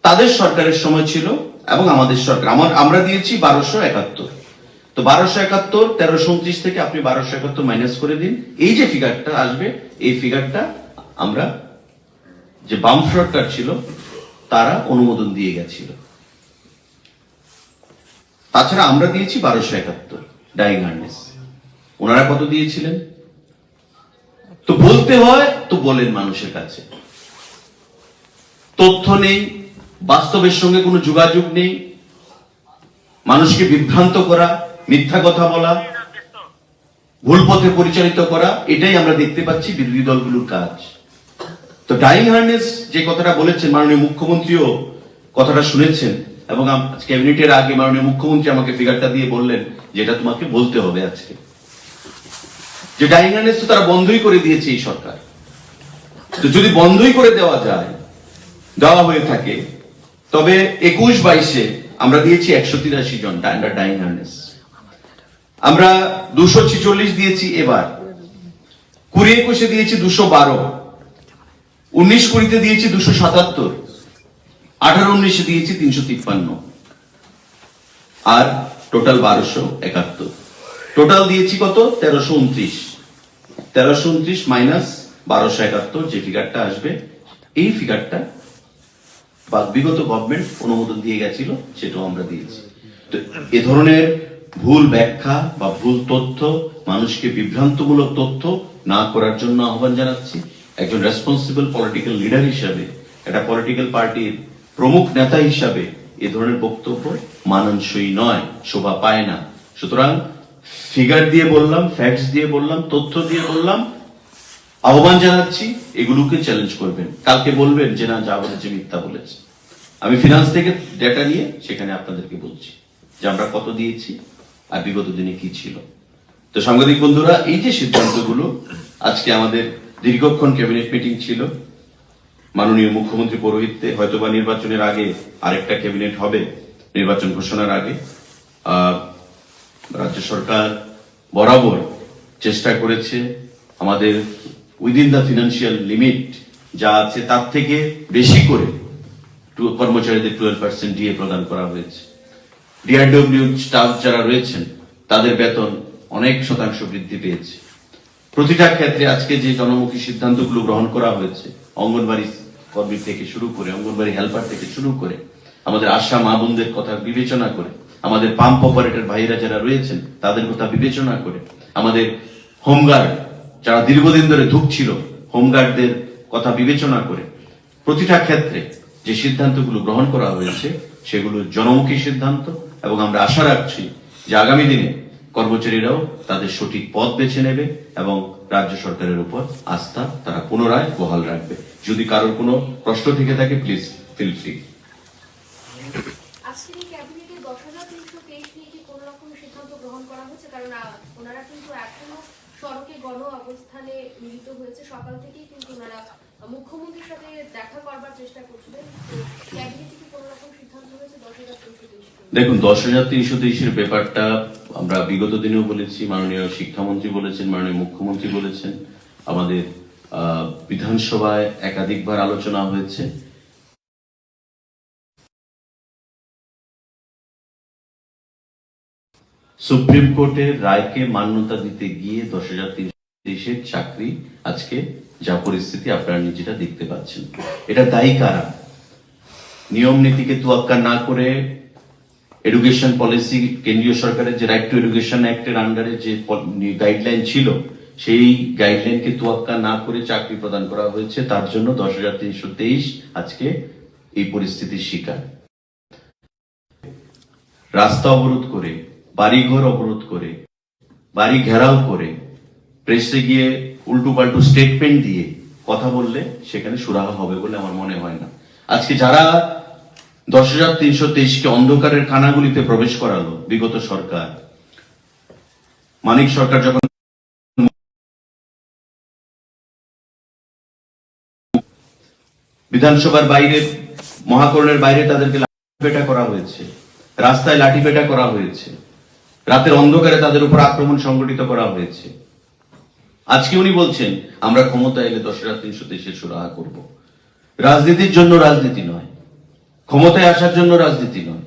তাদের সরকারের সময় ছিল এবং আমাদের সরকার আমরা দিয়েছি 1271। তো 1271 1329 থেকে আপনি 1271 মাইনাস করে দিন, এই যে ফিগারটা আসবে, এই ফিগারটা আমরা যে বাম সরকার ছিল তারা অনুমোদন দিয়ে গেছিল। তাছাড়া আমরা দিয়েছি 1271 ডাইং হার্নেস, ওনারা কত দিয়েছিলেন? তো বলতে হয় তো বলেন মানুষের কাছে, তথ্য নেই, বাস্তবের সঙ্গে কোনো যোগাযোগ নেই, মানুষকে বিভ্রান্ত করা, মিথ্যা কথা বলা, ভুল পথে পরিচালিত করা, এটাই আমরা দেখতে পাচ্ছি বিরোধী দলগুলোর কাজ। তো ডাইং হার্নেস যে কথাটা বলেছেন, মাননীয় মুখ্যমন্ত্রীও কথাটা শুনেছেন, এবং ক্যাবিনেটের আগে মাননীয় মুখ্যমন্ত্রী আমাকে ফিগারটা দিয়ে বললেন যে এটা তোমাকে বলতে হবে আজকে, যে ডাইং হার্নেস তো তারা বন্ধই করে দিয়েছে এই সরকার। তো যদি বন্ধই করে দেওয়া হয়ে থাকে, তবে 21-22-এ আমরা দিয়েছি 183 জন ডাইং হার্নেস, আমরা 246 দিয়েছি এবার, 20-21-এ দিয়েছি 212, 19-20-তে দিয়েছি 277, 18-19-এ দিয়েছি 353, আর টোটাল 1271। টোটাল দিয়েছি কত? 1329 মাইনাস 1271, যে ফিগারটা আসবে, এই ফিগারটা বিগত গভর্নমেন্ট অনুমোদন দিয়ে গেছিল, সেটাও আমরা দিয়েছি। তো এ ধরনের ভুল ব্যাখ্যা বা ভুল তথ্য, মানুষকে বিভ্রান্তমূলক তথ্য না করার জন্য আহ্বান জানাচ্ছি। একজন রেসপন্সিবল পলিটিক্যাল লিডার হিসাবে, একটা পলিটিক্যাল পার্টির প্রমুখ নেতা হিসাবে এ ধরনের বক্তব্য মানানসই নয়, শোভা পায় না। সুতরাং ফিগার দিয়ে বললাম, ফ্যাক্টস দিয়ে বললাম, তথ্য দিয়ে বললাম, আহ্বান জানাচ্ছি এগুলোকে চ্যালেঞ্জ করবেন। কালকে বলবেন যে না, যা বলেছে মিথ্যা বলেছে। আমি ফিনান্স থেকে ডেটা নিয়ে সেখানে আপনাদেরকে বলছি যে আমরা কত দিয়েছি আর বিগত দিনে কি ছিল। তো সাংবাদিক বন্ধুরা, এই যে সিদ্ধান্তগুলো, আজকে আমাদের দীর্ঘক্ষণ ক্যাবিনেট মিটিং ছিল, মাননীয় মুখ্যমন্ত্রী পৌরোহিত্যে, হয়তোবা নির্বাচনের আগে আরেকটা ক্যাবিনেট হবে, নির্বাচন ঘোষণার আগে। রাজ্য সরকার বরাবর চেষ্টা করেছে আমাদের উইদিন দ্য ফিনান্সিয়াল লিমিট যা আছে তার থেকে বেশি করে কর্মচারীদের 12% ডিএ প্রদান করা হয়েছে। ডিআরডব্লিউ স্টাফ যারা রয়েছেন তাদের বেতন অনেক শতাংশ বৃদ্ধি পেয়েছে। প্রতিটা ক্ষেত্রে আজকে যে জনমুখী সিদ্ধান্তগুলো গ্রহণ করা হয়েছে, অঙ্গনবাড়ি কর্মী থেকে শুরু করে, অঙ্গনবাড়ি হেল্পার থেকে শুরু করে, আমাদের আশা মা বোনদের কথা বিবেচনা করে, আমাদের পাম্প অপারেটর ভাইরা যারা রয়েছেন তাদের কথা বিবেচনা করে, আমাদের হোমগার্ড যারা দীর্ঘদিন ধরে ধুঁকছিল, হোমগার্ডদের কথা বিবেচনা করে, প্রতিটা ক্ষেত্রে যে সিদ্ধান্তগুলো গ্রহণ করা হয়েছে সেগুলো জনমুখী সিদ্ধান্ত, এবং আমরা আশা রাখছি যে আগামী দিনে কর্মচারীরাও তাদের সঠিক পথ বেছে নেবে এবং রাজ্য সরকারের উপর আস্থা তারা পুনরায় বহাল রাখবে। যদি কারোর কোনো প্রশ্ন থেকে থাকে, প্লিজ ফিল ফ্রি। আজকের এই ক্যাবিনেটে 10,323 নিয়ে কি কোনো রকম সিদ্ধান্ত গ্রহণ করা হয়েছে? কারণ ওনারা কিন্তু এখনো সড়কে গণ অবস্থানে মিলিত হয়েছে, সকাল থেকেই কিন্তু ওনারা মুখ্যমন্ত্রীর সাথে দেখা করবার চেষ্টা করছিলেন। ক্যাবিনেটে কি কোনো রকম সিদ্ধান্ত হয়েছে 10,323? দেখুন, 10,323-এর ব্যাপারটা আমরা বিগত দিনেও বলেছি, মাননীয় শিক্ষামন্ত্রী বলেছেন, মাননীয় মুখ্যমন্ত্রী বলেছেন, আমাদের বিধানসভায় একাধিকবার আলোচনা হয়েছে। সুপ্রিম কোর্টের রায়কে মান্যতা দিতে গিয়ে 10,323-এর চাকরি আজকে যা পরিস্থিতি আপনারা নিজেরা দেখতে পাচ্ছেন। এটা দায়ী কারা? নিয়ম নীতিকে তোয়াক্কা না করে এডুকেশন পলিসি, কেন্দ্রীয় সরকারের যে রাইট টু এডুকেশন অ্যাক্টের আন্ডারে যে গাইডলাইন ছিল, সেই গাইডলাইনকে তোয়াক্কা না করে চাকরি প্রদান করা হয়েছে। তার জন্য 10,323 আজকে এই পরিস্থিতির শিকার। রাস্তা অবরোধ করে, বাড়িঘর অবরোধ করে, বাড়ি ঘেরাও করে, প্রেসে গিয়ে উল্টো পাল্টু স্টেটমেন্ট দিয়ে কথা বললে সেখানে সুরাহা হবে বলে আমার মনে হয় না। আজকে যারা 10,323কে অন্ধকারের খানাগুলিতে প্রবেশ করালো বিগত সরকার, মানিক সরকার যখন বিধানসভার বাইরে, মহাকরণের বাইরে তাদেরকে লাঠিপেটা করা হয়েছে, রাস্তায় লাঠিপেটা করা হয়েছে, রাতের অন্ধকারে তাদের উপর আক্রমণ সংগঠিত করা হয়েছে। আজকে উনি বলছেন আমরা ক্ষমতা এলে 10,323 সুরাহা করব। রাজনীতির জন্য রাজনীতি নয়, ক্ষমতায় আসার জন্য রাজনীতি নয়,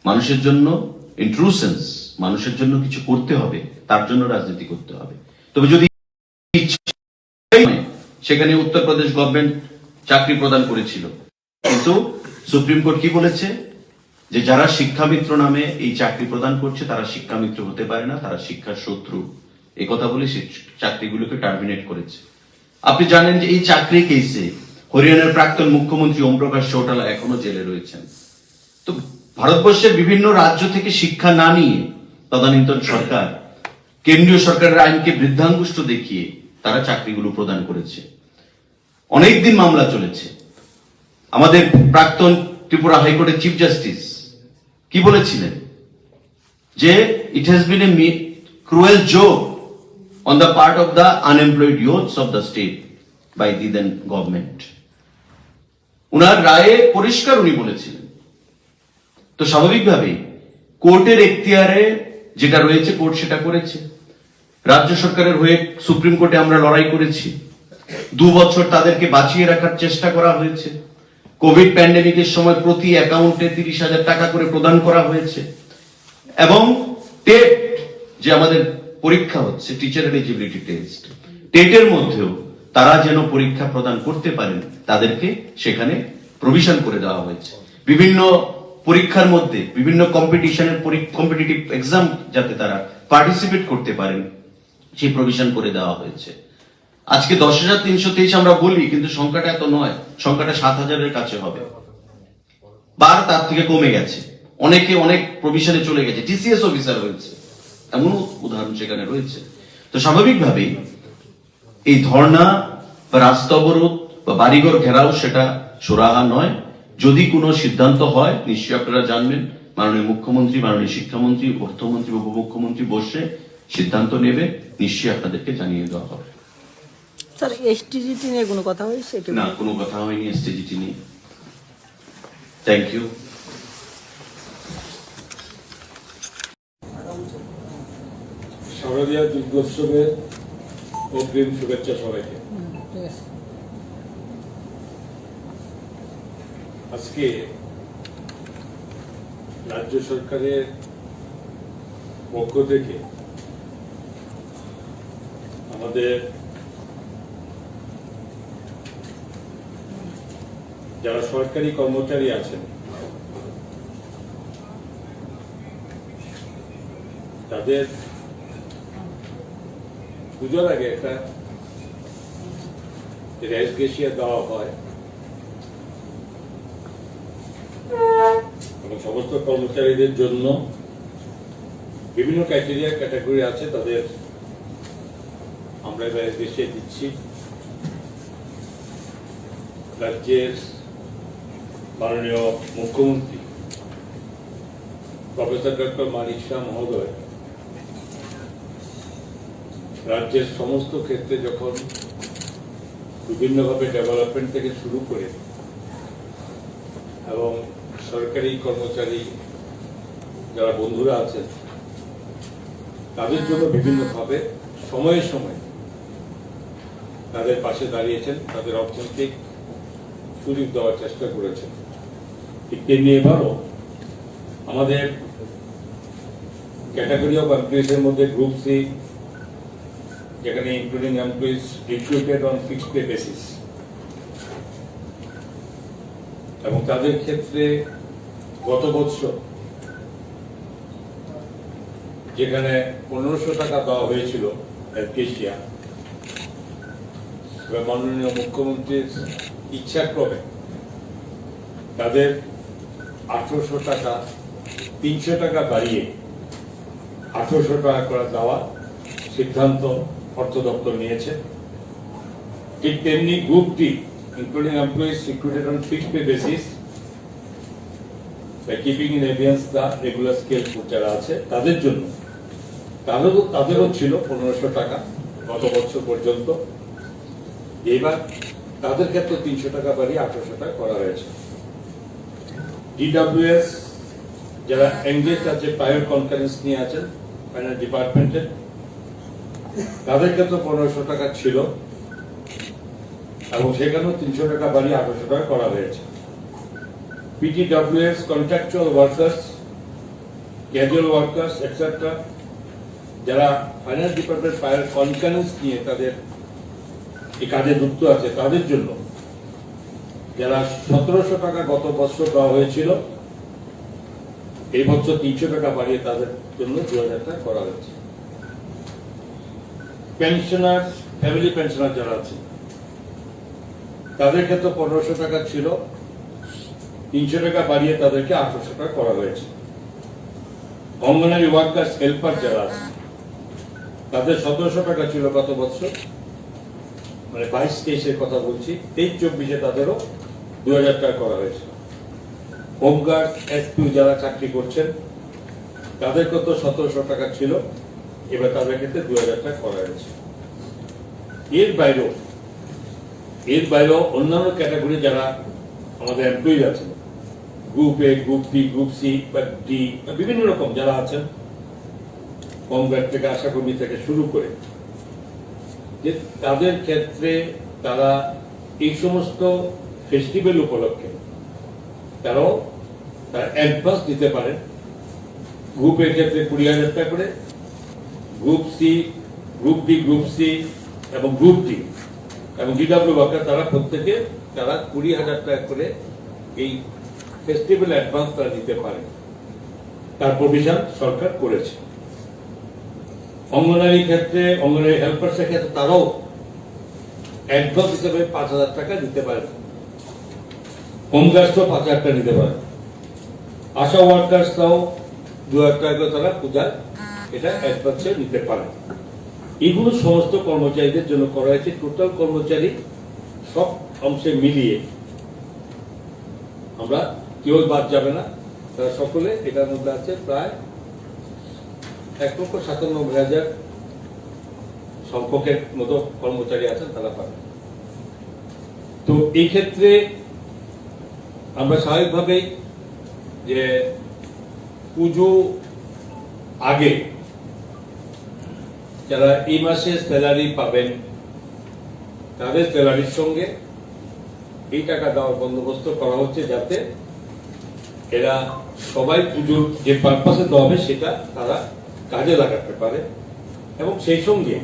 মানুষের জন্য ইন্ট্রুসেন্স, মানুষের জন্য কিছু করতে হবে, তার জন্য রাজনীতি করতে হবে। তবে যদি সেখানে উত্তরপ্রদেশ গভর্নমেন্ট চাকরি প্রদান করেছিল, কিন্তু সুপ্রিম কোর্ট কি বলেছে যে যারা শিক্ষামিত্র নামে এই চাকরি প্রদান করছে তারা শিক্ষামিত্র হতে পারে না, তারা শিক্ষার শত্রু, এই কথা বলে সেই চাকরিগুলোকে টার্মিনেট করেছে। আপনি জানেন যে এই চাকরি কেসে হরিয়ানার প্রাক্তন মুখ্যমন্ত্রী ওম প্রকাশ চৌটালা এখনো জেলে রয়েছেন। তো ভারতবর্ষের বিভিন্ন রাজ্য থেকে শিক্ষা না নিয়ে তদানীন্তন সরকার কেন্দ্রীয় সরকারের আইনকে বৃদ্ধাঙ্গুষ্ঠ দেখিয়ে তারা চাকরিগুলো প্রদান করেছে। অনেকদিন মামলা চলেছে। আমাদের প্রাক্তন ত্রিপুরা হাইকোর্টের চিফ জাস্টিস কি বলেছিলেন যে ইট has bin A cruel joke on the part of the unemployed youths of the state by the then government. উনার রায়ে পরিষ্কার উনি বলেছিলেন। তো স্বাভাবিকভাবেই কোর্টের এখতিয়ারে যেটা রয়েছে কোর্ট সেটা করেছে। রাজ্য সরকারের হয়ে সুপ্রিম কোর্টে আমরা লড়াই করেছি, 2 বছর তাদেরকে বাঁচিয়ে রাখার চেষ্টা করা হয়েছে। কোভিড প্যান্ডেমিকের সময় প্রতি অ্যাকাউন্টে 30,000 টাকা করে প্রদান করা হয়েছে। এবং টেট যে আমাদের পরীক্ষা হচ্ছে, টিচার এলিজিবিলিটি টেস্ট, টেটের মধ্যেও তারা যেন পরীক্ষা প্রদান করতে পারেন তাদেরকে সেখানে প্রভিশন করে দেওয়া হয়েছে। বিভিন্ন পরীক্ষার মধ্যে বিভিন্ন কম্পিটিশনের কম্পিটিটিভ এক্সাম যাতে তারা পার্টিসিপেট করতে পারেন সেই প্রভিশন করে দেওয়া হয়েছে। আজকে 10,323 আমরা বলি, কিন্তু সংখ্যাটা এত নয়, সংখ্যাটা 7,000-এর কাছে হবে, বার তার থেকে কমে গেছে। অনেকে অনেক প্রভিশনে চলে গেছে, টিসিএস অফিসার হয়েছে, এমন উদাহরণ সেখানে রয়েছে। তো স্বাভাবিকভাবেই এই ধর্ণা বা রাস্তা অবরোধ বা বাড়িঘর ঘেরাও সেটা সুরাহা নয়। যদি কোনো সিদ্ধান্ত হয় নিশ্চয়ই আপনারা জানবেন, মাননীয় মুখ্যমন্ত্রী, মাননীয় শিক্ষামন্ত্রী, অর্থমন্ত্রী, উপমুখ্যমন্ত্রী বসে সিদ্ধান্ত নেবে, নিশ্চয়ই আপনাদেরকে জানিয়ে দেওয়া হবে। স্যার, এসটিজিটি নিয়ে কোনো কথা হয়েছে? না, কোনো কথা হয়নি এসটিজিটি নিয়ে। Thank you. শারদীয়া দুর্গোৎসবের অগ্রিম শুভেচ্ছা সবাইকে। আজকে রাজ্য সরকারের পক্ষ থেকে আমাদের যারা সরকারি কর্মচারী আছেন তাদের পুজোর আগে একটা রেসগ্রেশিয়া দেওয়া হয় এবং সমস্ত কর্মচারীদের জন্য বিভিন্ন ক্রাইটেরিয়া ক্যাটাগরি আছে, তাদের আমরা রেসগ্রেশিয়া দিচ্ছি। রাজ্যের মাননীয় মুখ্যমন্ত্রী প্রফেসর ডক্টর মানিক শাহ মহোদয় রাজ্যের সমস্ত ক্ষেত্রে যখন বিভিন্নভাবে ডেভেলপমেন্ট থেকে শুরু করে এবং সরকারি কর্মচারী যারা বন্ধুরা আছেন তাদের জন্য বিভিন্নভাবে সময়ে সময়ে তাদের পাশে দাঁড়িয়েছেন, তাদের অর্থনৈতিক সুযোগ দেওয়ার চেষ্টা করেছেন। ঠিক তেমনি এবারও আমাদের ক্যাটাগরি অফ এমপ্লয়িজের মধ্যে গ্রুপ সি, যেখানে including employees recruited on fixed pay basis, এবং তাদের ক্ষেত্রে গত বছর যেখানে 1,500 টাকা দেওয়া হয়েছিল এলকেশিয়া, মাননীয় মুখ্যমন্ত্রীর ইচ্ছাক্রমে তাদের 1,800 টাকা 300 টাকা বাড়িয়ে 1,800 টাকা করে দেওয়ার সিদ্ধান্ত অর্থ দপ্তর নিয়েছে ঠিক তেমনি group T including employees recruited on fixed pay basis by keeping in abeyance the regular scale যারা আছে তাদের জন্য তাদেরও ছিল 1500 টাকা গত বছর পর্যন্ত। এবার তাদের ক্ষেত্রে 300 টাকা বাড়িয়ে 1800 টাকা করা হয়েছে। ডিডব্লিউএস যারা এনগেজ আছে প্রায়র কনফারেন্স নিয়ে আছেন ফাইন্যান্স ডিপার্টমেন্টে, তাদের ক্ষেত্রে 1500 টাকা ছিল এবং সেখানেও 300 টাকা বাড়িয়ে 1800 টাকা করা হয়েছে। PTWS contractual workers, casual workers etcetera যারা ফাইন্যান্স ডিপার্টমেন্ট ফায়ার কনফারেন্স নিয়ে তাদের এই কাজে যুক্ত আছে তাদের জন্য যারা 1700 টাকা গত বছর দেওয়া হয়েছিল, এই বছর 300 টাকা বাড়িয়ে তাদের জন্য 2000 টাকা করা হয়েছে। পেনশনার, ফ্যামিলি পেনশনার যারা আছে তাদের ক্ষেত্রে 1500 টাকা ছিল, 300 টাকা বাড়িয়ে তাদেরকে 1800 টাকা করা হয়েছে। অঙ্গনারী ওয়ার্কার্স হেল্পার যারা আছে তাদের 1700 টাকা ছিল গত বছর, মানে 22-23-এর কথা বলছি, 23-24-এ তাদেরও 2000 টাকা করা হয়েছে। হোমগার্ড, এসপিউ যারা চাকরি করছেন তাদের কত 1700 টাকা ছিল, এবার তাদের ক্ষেত্রে 2000 টাকা করা হয়েছে। এর বাইরেও অন্যান্য ক্যাটাগরি যারা আমাদের এমপ্লয়ি আছেন, group A, group B, group C বা ডি, বিভিন্ন রকম যারা আছেন, হোমগার্ড থেকে আশাকর্মী থেকে শুরু করে, যে তাদের ক্ষেত্রে তারা এই সমস্ত ফেস্টিভ্যাল উপলক্ষে তারাও তার অ্যাডভান্স দিতে পারেন। গ্রুপের ক্ষেত্রে 20,000 টাকা করে, group C, group D, group C এবং গ্রুপ ডি এবং ডিডব্লিউ ওয়ার্কার তারা প্রত্যেকে তারা 20,000 টাকা করে এই ফেস্টিভ্যাল অ্যাডভান্স তারা দিতে পারে, তার প্রভিশন সরকার করেছে। অঙ্গনারী ক্ষেত্রে, অঙ্গনারী হেল্পার্সের ক্ষেত্রে তারাও অ্যাডভান্স হিসেবে 5,000 টাকা দিতে পারে, হোমগার্ডসও 5,000 টাকা দিতে পারে, আশা ওয়ার্কার্সরাও 2,000 টাকা করে তারা পূজায় এটা অ্যাডভান্সে নিতে পারে। এগুলো সমস্ত কর্মচারীদের জন্য করা হয়েছে। টোটাল কর্মচারী সব অংশে মিলিয়ে আমরা কেউ বাদ যাবে না, তারা সকলে এটার মধ্যে আছে প্রায় 1,97,000 সংখ্যকের মতো কর্মচারী আছেন, তারা পাবে। তো এই ক্ষেত্রে আমরা স্বাভাবিকভাবেই যে পুজো আগে যারা এই মাসে স্যালারি পাবেন তাদের স্যালারির সঙ্গে এই টাকা দেওয়ার বন্দোবস্ত করা হচ্ছে, যাতে এরা সবাই পুজোর যে পারপাসে দেওয়া হবে সেটা তারা কাজে লাগাতে পারে এবং সেই সঙ্গে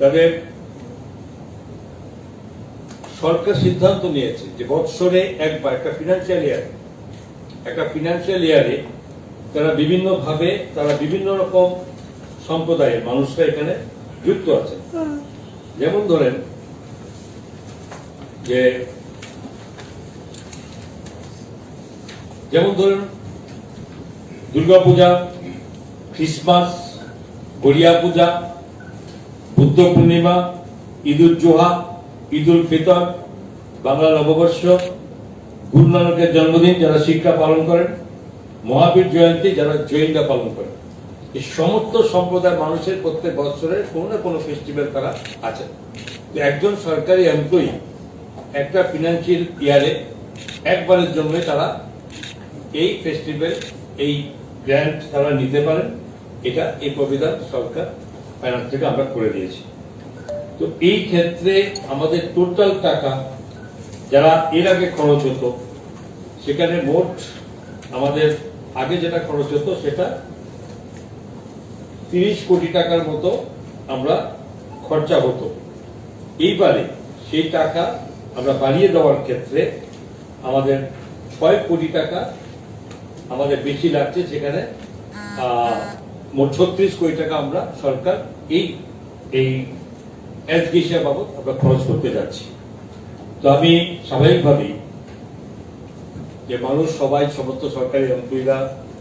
তাদের সরকার সিদ্ধান্ত নিয়েছে যে বৎসরে একবার একটা ফিনান্সিয়াল ইয়ারে তারা বিভিন্নভাবে তারা বিভিন্ন রকম সম্প্রদায়ের মানুষরা এখানে যুক্ত আছে। যেমন ধরেন দুর্গাপূজা, খ্রিসমাস, গড়িয়া পূজা, বুদ্ধ পূর্ণিমা, ঈদ উল জোহা, ঈদ উল ফিতর, বাংলা নববর্ষ, গুরু নানকের জন্মদিন যারা শিক্ষা পালন করেন, মহাবীর জয়ন্তী যারা জৈনরা পালন করেন, এই সমস্ত সম্প্রদায়ের মানুষের প্রত্যেক বছরের কোনো না কোনো ফেস্টিভ্যাল তারা আছে। একজন সরকারি এমপ্লয়ি একটা ফিনান্সিয়াল ইয়ারে একবারের জন্য তারা এই ফেস্টিভ্যাল, এই গ্র্যান্ট তারা নিতে পারেন। এটা এই প্রবিধান সরকার ফাইন্যান্স থেকে আমরা করে দিয়েছি। তো এই ক্ষেত্রে আমাদের টোটাল টাকা যারা এর আগে খরচ হতো, সেখানে মোট আমাদের আগে যেটা খরচ হতো সেটা 30 কোটি টাকার মতো আমরা খরচা হতো। এইবারে সেই টাকা আমরা বাড়িয়ে দেওয়ার ক্ষেত্রে আমাদের 6 কোটি টাকা আমাদের বেশি লাগছে, সেখানে মোট 36 কোটি টাকা আমরা সরকার এই এডুকেশন বাবদ আমরা খরচ করতে যাচ্ছি। তো আমি স্বাভাবিকভাবেই যে মানুষ সবাই সমস্ত সরকারি এমপ্লয়িরা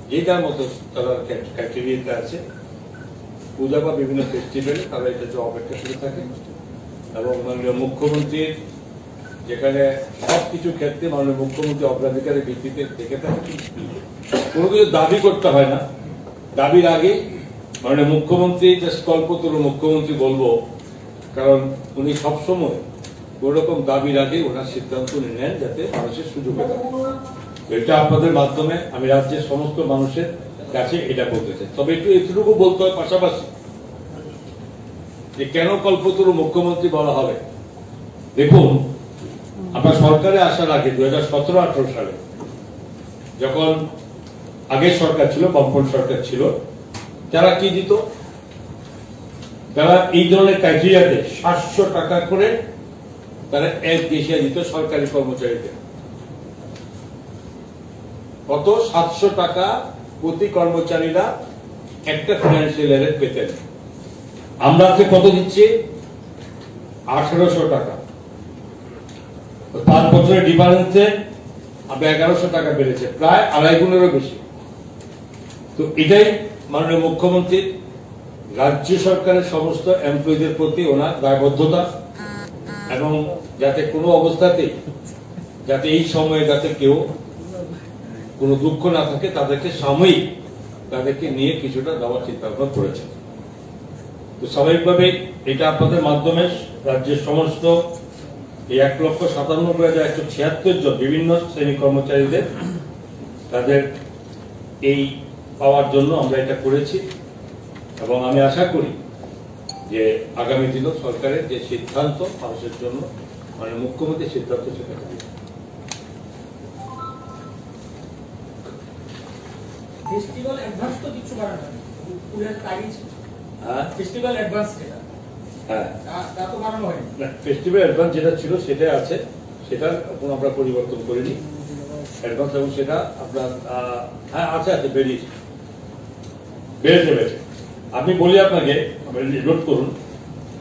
যে যার মতো তারা ক্যাটেগরিতে আছে, পূজা বা বিভিন্ন ফেস্টিভ্যালে তারা এটা যে অপেক্ষা করে থাকে এবং মাননীয় মুখ্যমন্ত্রীর যেখানে সবকিছু ক্ষেত্রে মাননীয় মুখ্যমন্ত্রী অগ্রাধিকারের ভিত্তিতে দেখে থাকে, কোনো কিছু দাবি করতে হয় না। দাবির আগে মাননীয় মুখ্যমন্ত্রী যে কল্পতরু মুখ্যমন্ত্রী বলবো, কারণ উনি সবসময় কোন রকম দাবির আগে ওনার সিদ্ধান্ত উনি নেন যাতে মানুষের সুযোগ থাকে। এটা আপনাদের মাধ্যমে আমি রাজ্যের সমস্ত মানুষের কাছে এটা বলতে চাই। তবে একটু এতটুকু বলতে হয় পাশাপাশি যে কেন কল্পতরু মুখ্যমন্ত্রী বলা হবে। দেখুন, আপনার সরকারে আসার আগে 2017-18 সালে যখন আগের সরকার ছিল, বামপন্থী সরকার ছিল, তারা কি দিত? তারা এই ধরনের ক্রাইটেরিয়াতে 700 টাকা করে তারা এক দেশিয়া দিত সরকারি কর্মচারীদের। কত? 700 টাকা প্রতি কর্মচারীরা একটা ফিনান্সিয়াল ইয়ারে পেতেন। আমরা আজকে কত দিচ্ছি? 1800 টাকা। 5 বছরের ডিফারেন্সে আমরা 1100 টাকা বেড়েছে, প্রায় 2.5 গুণেরও বেশি। তো এটাই মাননীয় মুখ্যমন্ত্রীর রাজ্য সরকারের সমস্ত এমপ্লয়ীদের প্রতি ওনার দায়বদ্ধতা, এবং যাতে কোনো অবস্থাতেই যাতে এই সময়ে যাতে কেউ কোনো দুঃখ না থাকে, তাদেরকে সাময়িক তাদেরকে নিয়ে কিছুটা দেওয়ার চিন্তা ভাবনা করেছেন। তো স্বাভাবিকভাবেই এটা আপনাদের মাধ্যমে রাজ্যের সমস্ত এই 1,97,176 জন বিভিন্ন শ্রেণী কর্মচারীদের তাদের এই পাওয়ার জন্য আমরা এটা করেছি, এবং আমি আশা করি যে আগামী দিনও সরকারের যে সিদ্ধান্ত মানুষের জন্য, মানে মুখ্যমন্ত্রীর সিদ্ধান্ত, সেটা ফেস্টিভ্যাল অ্যাডভান্স তো কিছু করার নেই, পুরের তারিখ ফেস্টিভ্যাল অ্যাডভান্স যেটা, হ্যাঁ, তা তো বাড়ানো হয়নি। ফেস্টিভ্যাল অ্যাডভান্স যেটা ছিল সেটা আছে, সেটা কোনো আমরা পরিবর্তন করিনি অ্যাডভান্স, এবং সেটা আপনার হ্যাঁ আছে, বেড়েছে। আমি বলি আপনাকে, নোট করুন,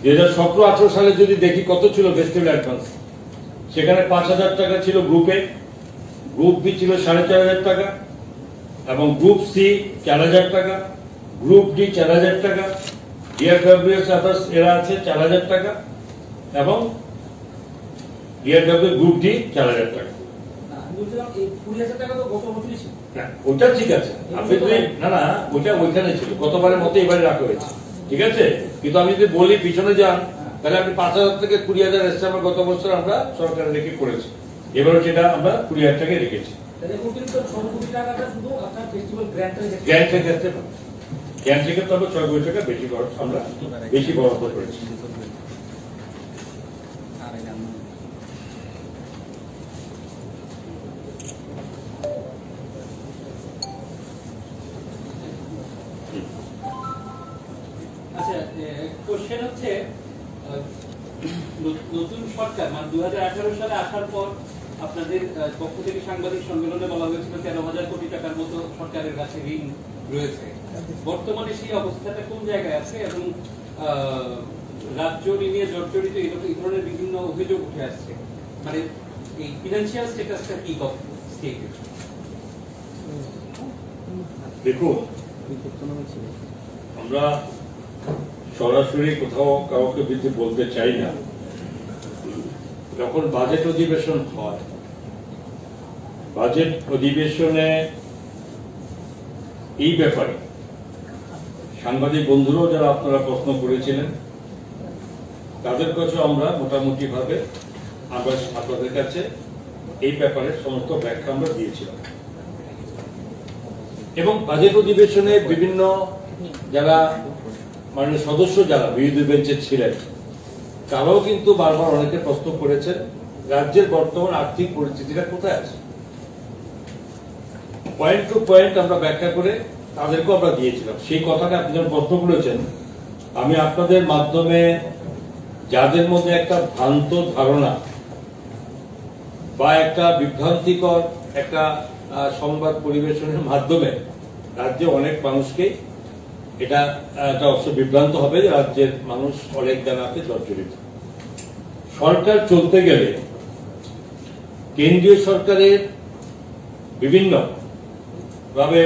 2017-18 সালে যদি দেখি কত ছিল ফেস্টিভ্যাল অ্যাডভান্স, সেখানে 5,000 টাকা ছিল গ্রুপে, গ্রুপ বি ছিল 4,500 টাকা, এবং গ্রুপ সি 4,000 টাকা, গ্রুপ ডি 4,000 টাকা, ডিআরডব্লিউএস আদার্স এরা আছে 4,000 টাকা, এবং ডিআরডব্লিউ গ্রুপ ডি 4,000 টাকা। বুঝলাম, এই 20,000 টাকা তো গত বছরই ছিল। ওটা ঠিক আছে, আপনি যদি না ওইটা ওইখানে ছিল, গতবারের মতো এবারে রাখা হয়েছে, ঠিক আছে। কিন্তু আমি যদি বলি পিছনে যান, তাহলে আপনি 5,000 থেকে 20,000 এসছে, আমরা গত বছর আমরা সরকারের রেখে করেছি, এবারও সেটা আমরা 20,000 টাকা রেখেছি। গ্র্যান্টের ক্ষেত্রে 6 কোটি টাকা বেশি খরচ, আমরা বেশি বরাদ্দ করেছি। আচ্ছা, কোশ্চেন হচ্ছে, নতুন সরকার মানে 2018 সালে আসার পর আপনাদের পক্ষ থেকে সাংবাদিক সম্মেলনে বলা হয়েছিল 13,000 কোটি টাকার মতো সরকারের কাছে ঋণ রয়েছে। বর্তমানে সেই অবস্থাটা কোন জায়গায় আছে, এবং রাজ্য ঋণে জর্জরিত এই ধরনের বিভিন্ন অভিযোগ উঠে আসছে, মানে এই ফিনান্সিয়াল স্ট্যাটাসটা কি স্টেটের? দেখুন, আমরা সরাসরি কোথাও কাউকে কিছু বলতে চাই না। যখন বাজেট অধিবেশন হয়, বাজেট অধিবেশনে এই ব্যাপারে সাংবাদিক বন্ধুরাও যারা আপনারা প্রশ্ন করেছিলেন, তাদের কাছে আমরা মোটামুটি ভাবে আমরা আপনাদের কাছে এই ব্যাপারে সমস্ত ব্যাখ্যা আমরা দিয়েছিলাম, এবং বাজেট অধিবেশনে বিভিন্ন যারা মাননীয় সদস্য যারা বিরোধী বেঞ্চে ছিলেন, তারাও কিন্তু বারবার অনেকে প্রশ্ন করেছেন রাজ্যের বর্তমান আর্থিক পরিস্থিতিটা কোথায় আছে। পয়েন্ট টু পয়েন্ট আমরা ব্যাখ্যা করে তাদেরকেও আমরা দিয়েছিলাম। সেই কথাটা আপনি যখন প্রশ্ন করেছেন, আমি আপনাদের মাধ্যমে যাদের মধ্যে একটা ভ্রান্ত ধারণা বা একটা বিভ্রান্তিকর একটা সংবাদ পরিবেশনের মাধ্যমে রাজ্যে অনেক মানুষকে এটা অবশ্য বিভ্রান্ত হবে যে রাজ্যের মানুষ অনেক জানাতে জর্জরিত। সরকার চলতে গেলে কেন্দ্রীয় সরকারের বিভিন্ন ভাবে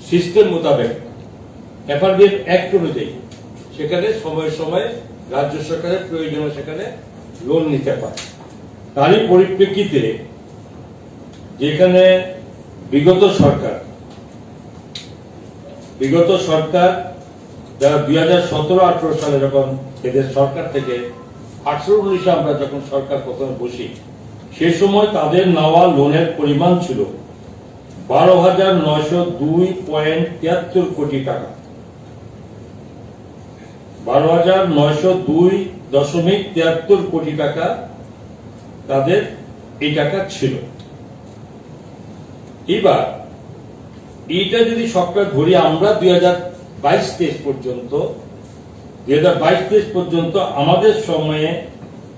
সিস্টেম মোতাবেক এফআরবিএম অ্যাক্ট অনুযায়ী সেখানে সময়ে সময়ে রাজ্য সরকারের প্রয়োজনে সেখানে লোন নিতে পারে। তারই পরিপ্রেক্ষিতে যেখানে বিগত সরকার যারা 2017-18 সালে যখন এদের সরকার থেকে 18-19 আমরা যখন সরকার প্রথমে বসি, সে সময় তাদের নেওয়া লোনের পরিমাণ ছিল 12,902.73 কোটি টাকা। 12,902.73 কোটি টাকা তাদের এই টাকা ছিল। এবার এইটা যদি সরকার ধরি আমরা 2022-23 পর্যন্ত আমাদের সময়ে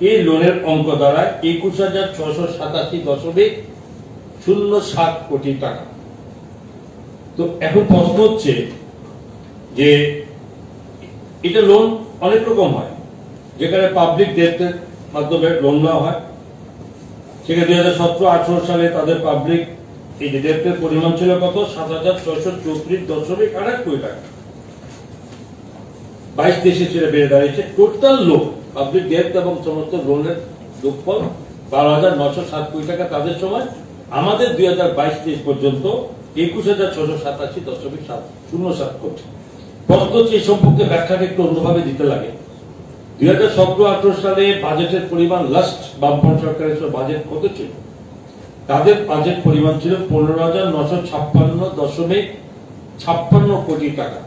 এই লোনের অঙ্ক দাঁড়ায় 21,687.07 কোটি টাকা। তো এখন প্রশ্ন হচ্ছে যে এটা লোন অনেক রকম হয়, যেখানে পাবলিক ডেটের মাধ্যমে লোন নেওয়া হয়। সেখানে 2017-18 সালে তাদের পাবলিক এই ডেটের পরিমাণ ছিল কত? 7,634.8 কোটি টাকা। 22-23 ছিল বেড়ে দাঁড়িয়েছে টোটাল লোন পাবলিক ডেট এবং সমস্ত লোনের যোগফল 12,907 কোটি টাকা তাদের সময়। আমাদের 2022-23 পর্যন্ত 21,687.07 কোটি। প্রশ্ন হচ্ছে এই সম্পর্কে ব্যাখ্যাটা একটু অন্যভাবে দিতে লাগে। 2017-18 সালে বাজেটের পরিমাণ লাস্ট বামফ্রন্ট সরকারের বাজেট কত ছিল? তাদের বাজেট পরিমাণ ছিল 15,956.56 কোটি টাকা।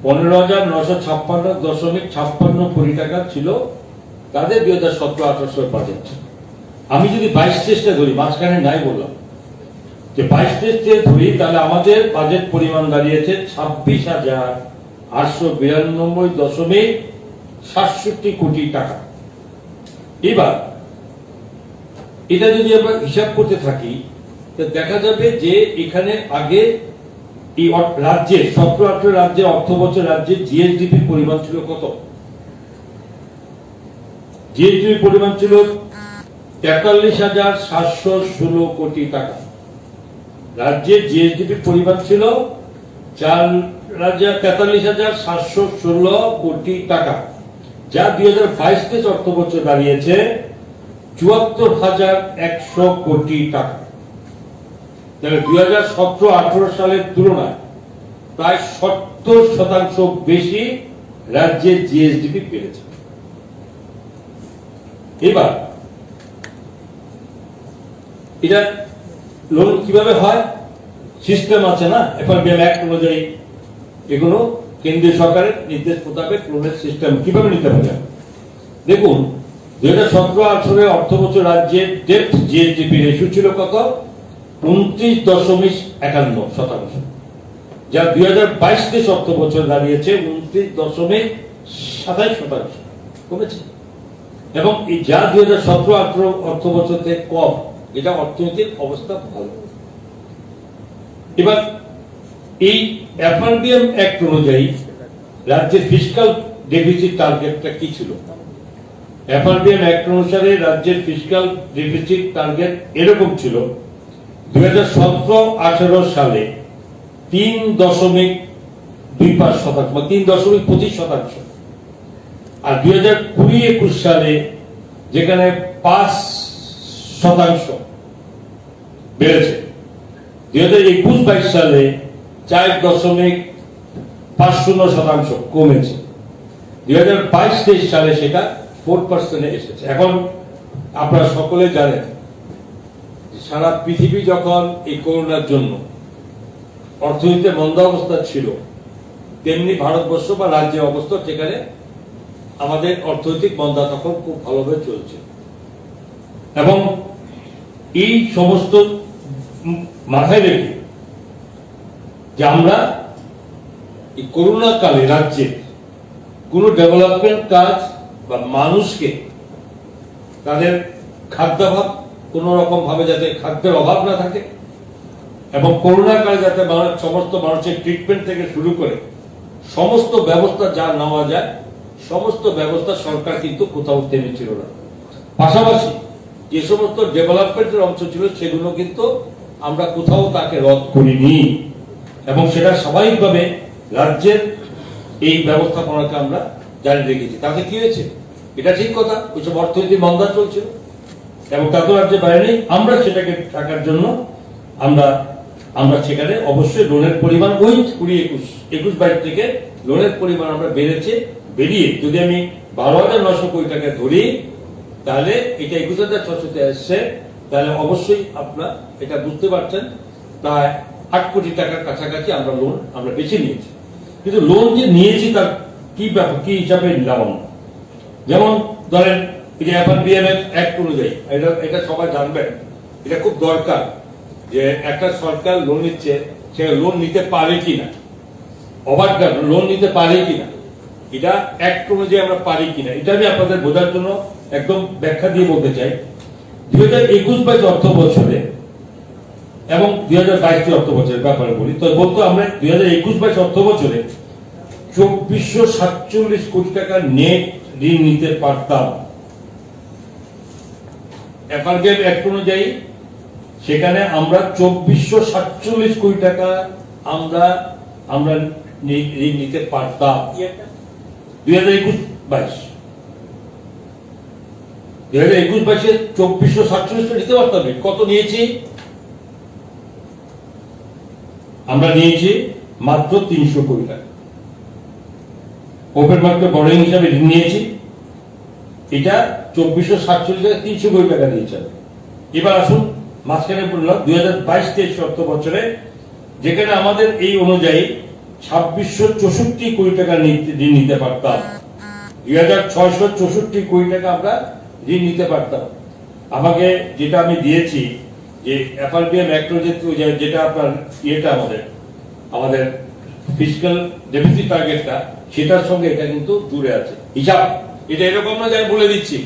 15,956.56 কোটি টাকা ছিল তাদের 2017-18 বাজেট। আমি যদি 22-23 ধরি, মাঝখানে নাই বললাম যে 22-23 ধরি, তাহলে আমাদের বাজেট পরিমাণ দাঁড়িয়েছে 26,892.67 কোটি টাকা। এবার এটা যদি আমরা হিসাব করতে থাকি, তো দেখা যাবে যে এখানে আগে এই রাজ্যে 17-18 রাজ্যে অর্থ বছর রাজ্যে জিএসডিপি পরিমাণ ছিল কত? জিএসডিপি পরিমাণ ছিল 43,716 কোটি টাকা। রাজ্যের জিএসডিপি পরিমাণ ছিল 43,716 কোটি টাকা, যা 2022-23 অর্থ বছর দাঁড়িয়েছে 74,100 কোটি টাকা। তাহলে 2017-18 সালের তুলনায় প্রায় 70% বেশি রাজ্যের জিএসডিপি বেড়েছে। এবার এটা লোন কিভাবে হয়? সিস্টেম আছে না, এফআরবিএম অ্যাক্ট অনুযায়ী এগুলো কেন্দ্রীয় সরকারের নির্দেশ মোতাবেক লোনের সিস্টেম কিভাবে নিতে পারে। দেখুন, 2017-18 অর্থ বছর রাজ্যের ডেট জিএসডিপি রেশিও ছিল কত? 29.51%, যা 2022-23 অর্থ বছর দাঁড়িয়েছে 29.27%, কমেছে। এবং যা 2017-18 অর্থ বছর থেকে কম, এটা অর্থনৈতিক অবস্থা ভালো। এবার এই এফআরবিএম অ্যাক্ট অনুযায়ী রাজ্যের ফিসকাল ডেফিসিট টার্গেটটা কি ছিল? এফআরবিএম অ্যাক্ট অনুসারে রাজ্যের ফিসকাল ডেফিসিট টার্গেট এরকম ছিল: 2017-18 সালে 3.25% বা 3.25%, আর 2020-21 সালে যেখানে 5% বেড়েছে, 2021-22 সালে 4.50% কমেছে, 2022-23 সালে সেটা 4% এসেছে। এখন আপনারা সকলে জানেন সারা পৃথিবী যখন এই করোনার জন্য অর্থনীতিতে মন্দা অবস্থা ছিল, তেমনি ভারতবর্ষ বা রাজ্যের অবস্থা, যেখানে আমাদের অর্থনৈতিক মন্দা তখন খুব ভালোভাবে চলছে। এবং এই সমস্ত মাথায় রেখে যে আমরা এই করোনা কালে রাজ্যে কোন ডেভেলপমেন্ট কাজ বা মানুষকে তাদের খাদ্যাভাব কোন রকম ভাবে যাতে খাদ্যের অভাব না থাকে, এবং করোনা কালে যাতে সমস্ত মানুষের ট্রিটমেন্ট থেকে শুরু করে সমস্ত ব্যবস্থা যা নেওয়া যায়, সমস্ত ব্যবস্থা সরকার কিন্তু কোথাও থেমেছিল না। পাশাপাশি যে সমস্ত ডেভেলপমেন্টের অংশ ছিল সেগুলো কিন্তু আমরা কোথাও তাকে রদ করিনি, এবং সেটা স্বাভাবিকভাবে রাজ্যের এই ব্যবস্থাপনাকে আমরা জারি রেখেছি। তাতে কি হয়েছে? এটা ঠিক কথা, ওইসব অর্থনৈতিক মন্দা চলছিল এবং তাতেও রাজ্যে বাইরে নেই। আমরা সেটাকে থাকার জন্য আমরা সেখানে অবশ্যই লোনের পরিমাণ ওই 20-21 থেকে লোনের পরিমাণ আমরা বেরিয়ে যদি আমি 12,900 কোটি টাকা ধরি, তাহলে এটা 21,600 আসছে, তাহলে অবশ্যই আপনারা এটা বুঝতে পারছেন প্রায় 8 কোটি টাকার কাছাকাছি আমরা বেছে নিয়েছি। কিন্তু লোন যে নিয়েছি তার কি ব্যাপার, কি হিসাবে নিলাম? যেমন ধরেন FRBM অ্যাক্ট অনুযায়ী এটা সবাই জানবেন, এটা খুব দরকার যে একটা সরকার লোন নিচ্ছে সে লোন নিতে পারে কিনা, ওভারড্রাফট লোন নিতে পারে কিনা, এটা অ্যাক্ট অনুযায়ী আমরা পারি কিনা, এটা আমি আপনাদের বোঝার জন্য একদম ব্যাখ্যা দিয়ে বলতে চাই। 2021-22 অর্থ বছরে এবং 2022 অর্থ বছরের ব্যাপারে বলি, তো বলতো আমরা 2021-22 অর্থ বছরে 2447 কোটি টাকা নেট ঋণ নিতে পারতাম। FRBM অ্যাক্ট অনুযায়ী সেখানে আমরা 2447 কোটি টাকা আমরা ঋণ নিতে পারতাম 2021-22 2447 নিতে পারতাম। কত নিয়েছি? আমরা নিয়েছি মাত্র 300 কোটি টাকা ওপেন মার্কেট বড়িং হিসাবে ঋণ নিয়েছি। এটা 2447 থেকে 300 কোটি টাকা নিয়েছে। এবার আসুন মাঝখানে বললাম 2022-23 অর্থ বছরে, যেখানে আমাদের এই অনুযায়ী 2664 কোটি টাকা ঋণ নিতে পারতাম, 2664 কোটি টাকা আমরা ঋণ নিতে পারতাম। আমাকে যেটা আমি দিয়েছি যে FRBM অ্যাক্ট যেটা আপনার আমাদের ফিসক্যাল ডেফিসিট টার্গেটটা, সেটার সঙ্গে এটা কিন্তু দূরে আছে হিসাব। এটা এরকম না যে আমি বলে দিচ্ছি,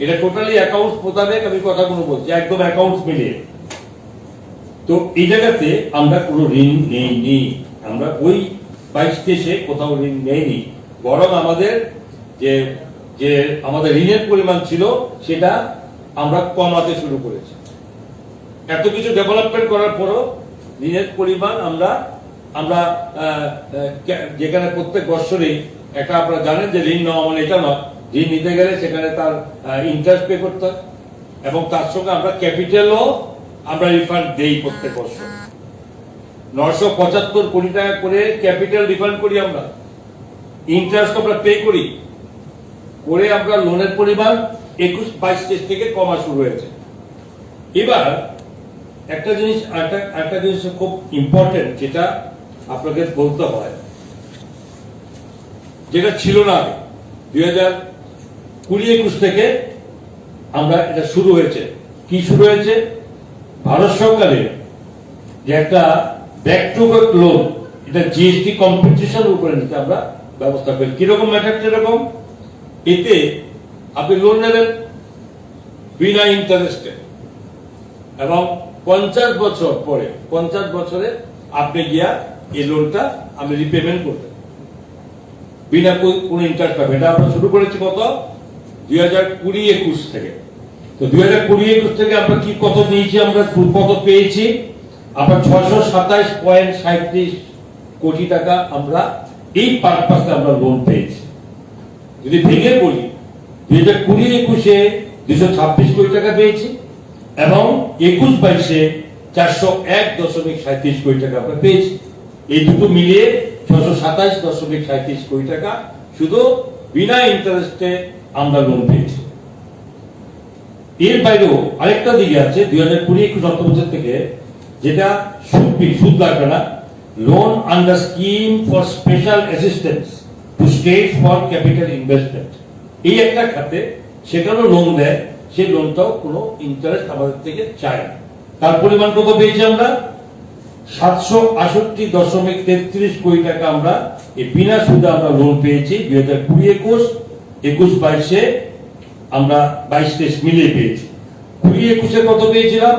এটা টোটালি অ্যাকাউন্টস মোতাবেক আমি কথাগুলো বলছি, একদম অ্যাকাউন্টস মিলিয়ে। তো এই জায়গাতে আমরা কোনো ঋণ নেইনি, আমরা ওই 22-23 কোথাও ঋণ নেইনি, বরং আমাদের যে আমাদের ঋণের পরিমাণ ছিল সেটা আমরা কমাতে শুরু করেছি। এত কিছু ডেভেলপমেন্ট করার পরও ঋণের পরিমাণ আমরা যেখানে প্রত্যেক বছরই একটা আপনারা জানেন যে ঋণ নেওয়া মানে এটা নয়, ঋণ নিতে গেলে সেখানে তার ইন্টারেস্ট পে করতে হয় এবং তার সঙ্গে আমরা ক্যাপিটালও আমরা রিফান্ড দেই প্রত্যেক বছর। 975 কোটি টাকা করে ক্যাপিটাল রিফান্ড করি আমরা, ইন্টারেস্ট আমরা পে করি, করে আমরা লোনের পরিমাণ 21-22 থেকে কমা শুরু হয়েছে। এবার একটা জিনিস খুব ইম্পর্টেন্ট যেটা আপনাদের বলতে হয়, যেটা ছিল না আগে। 2020-21 থেকে আমরা এটা শুরু হয়েছে। কি শুরু হয়েছে? ভারত সরকারের যে একটা ব্যাক টু ব্যাক লোন, এটা GST কম্পিটিশন উপরে নিতে আমরা ব্যবস্থা করি। কিরকম ম্যাটারটা? এরকম, এতে আপনি লোন নেবেন বিনা ইন্টারেস্টে এবং 50 বছর পরে 50 বছরে আপনি গিয়া এই লোনটা আমি রিপেমেন্ট করবেন বিনা কোনো ইন্টারেস্ট পাবেন। এটা আমরা শুরু করেছি কত? 2020-21 থেকে। তো 2020-21 থেকে আমরা কি কত নিয়েছি, আমরা কত পেয়েছি? আমরা 627.37 কোটি টাকা আমরা এই পারপাসে আমরা লোন পেয়েছি। যদি ভেঙে বলি, 2020-21-এ 226 কোটি টাকা পেয়েছি এবং 21-22-এ 401.37 কোটি টাকা আমরা পেয়েছি। এই দুটো মিলিয়ে 627.37 কোটি টাকা শুধু বিনা ইন্টারেস্টে আমরা লোন পেয়েছি। এর বাইরেও আরেকটা দিকে আছে 2020-21 অর্থ বছর থেকে, যেটা সুদ লাগবে না, loan under scheme for special assistance two state for capital investment. এই একটা খাতে সেখানেও লোন দেয়, সেই লোনটাও কোনো ইন্টারেস্ট আমাদের থেকে চায় না। তার পরিমাণ কত পেয়েছি আমরা? 768.33 কোটি টাকা আমরা এই বিনা সুদে আমরা লোন পেয়েছি 2020-21, 21-22-এ আমরা 22-23 মিলিয়ে পেয়েছি। 20-21-এ কত পেয়েছিলাম?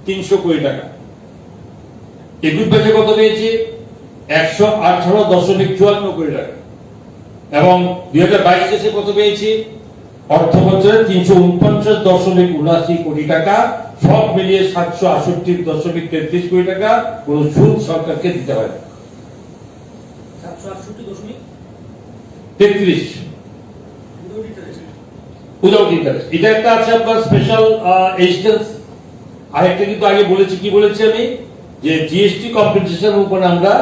300 কোটি টাকা। 21-22-এ কত পেয়েছি? 118.54 কোটি টাকা। এবং 2022-23-এ কত পেয়েছি? অর্থ বছরে 349.79 কোটি টাকা, সব মিলিয়ে 768.33 কোটি টাকা কোন সুদ সরকারকে দিতে হয়। 33 উইদাউট ইন্টারেস্ট। এটা একটা আছে আপনার স্পেশাল এক্সটেন্স। আরেকটা কিন্তু আগে বলেছি, কি বলেছি আমি, যে জিএসটি কম্পেনসেশন উপরে আমরা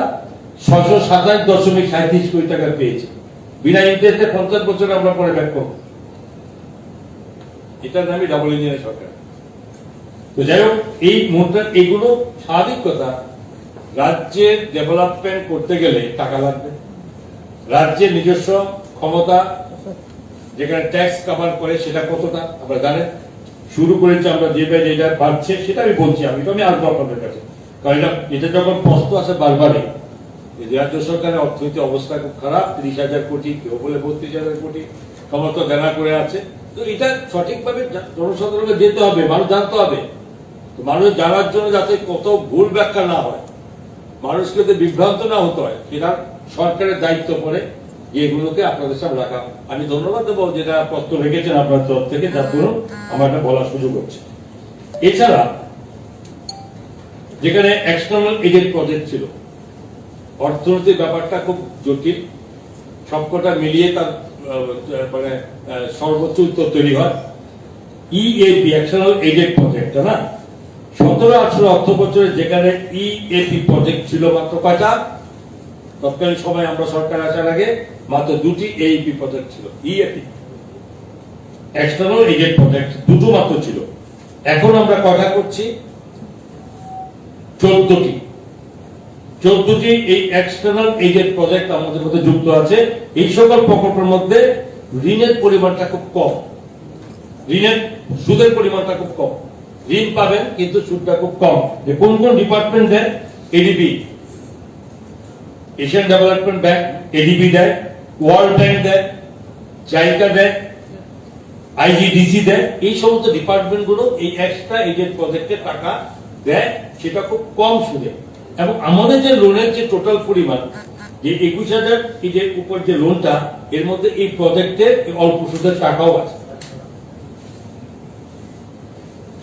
627.37 কোটি টাকা পেয়েছি বিনা ইন্টারেস্টে। 50 বছর আমরা পরে ব্যাক করবো। এটার নামই ডাবল ইঞ্জিনের সরকার। তো যাই হোক, এই মুহূর্তে এগুলো স্বাভাবিক কথা। রাজ্যের ডেভেলপমেন্ট করতে গেলে টাকা লাগবে। রাজ্যের নিজস্ব ক্ষমতা যেখানে ট্যাক্স কভার করে সেটা কতটা আমরা জানেন। শুরু করেছি আমরা যেটা বাড়ছে সেটা আমি বলছি, আমি আসবো আপনাদের কাছে, কারণ এটা যখন প্রশ্ন আছে বারবারই, রাজ্য সরকারের অর্থনৈতিক অবস্থা খুব খারাপ, 30,000 কোটি, কেউ বলে 32,000 কোটি ক্ষমতা দেনা করে আছে। তো এটা সঠিকভাবে জনসাধারণকে যেতে হবে, মানুষ জানতে হবে। তো মানুষ জানার জন্য যাতে কত ভুল ব্যাখ্যা না হয়, মানুষকে যাতে বিভ্রান্ত না হতে হয়, সেটা সরকারের দায়িত্ব পড়ে যে এগুলোকে আপনাদের সামনে রাখা। আমি ধন্যবাদ দেবো যেটা প্রশ্ন রেখেছেন আপনার তরফ থেকে, যার জন্য আমার এটা বলার সুযোগ হচ্ছে। এছাড়া যেখানে এক্সটার্নাল এডেড প্রজেক্ট ছিল, অর্থনৈতিক ব্যাপারটা খুব জটিল, সবকটা মিলিয়ে তার মানে সর্বোচ্চ উত্তর তৈরি হয়। ইএপি এক্সটার্নাল এডেড প্রজেক্ট না, 17-18 অর্থ বছরে যেখানে ইএপি প্রজেক্ট ছিল মাত্র কয়টা? তৎকালীন সময় আমরা সরকার আসার আগে মাত্র 2টি এইপি প্রজেক্ট ছিল। ইএপি এক্সটার্নাল এডেড প্রজেক্ট 2টো মাত্র ছিল। এখন আমরা কথা করছি 14টি এই এক্সটার্নাল এডেড প্রজেক্ট আমাদের মধ্যে যুক্ত আছে। এই সকল প্রকল্পের মধ্যে ঋণের পরিমাণটা খুব কম, ঋণের সুদের পরিমাণটা খুব কম। ঋণ পাবেন কিন্তু সুদটা খুব কম। যে কোন কোন ডিপার্টমেন্ট দেয়? ADB, Asian development bank, ADB দেয়, ওয়ার্ল্ড ব্যাংক দেয়, জাইকা দেয়, আইজিডিসি দেয়। এই সমস্ত ডিপার্টমেন্ট গুলো এই এক্সট্রা এডেড প্রজেক্টের টাকা দেয়, সেটা খুব কম সুদে। এবং আমাদের যে লোনের যে টোটাল পরিমাণ, যে 21,000 এর উপর যে লোনটা, এর মধ্যে এই প্রজেক্টের অল্প সুদের টাকাও আছে।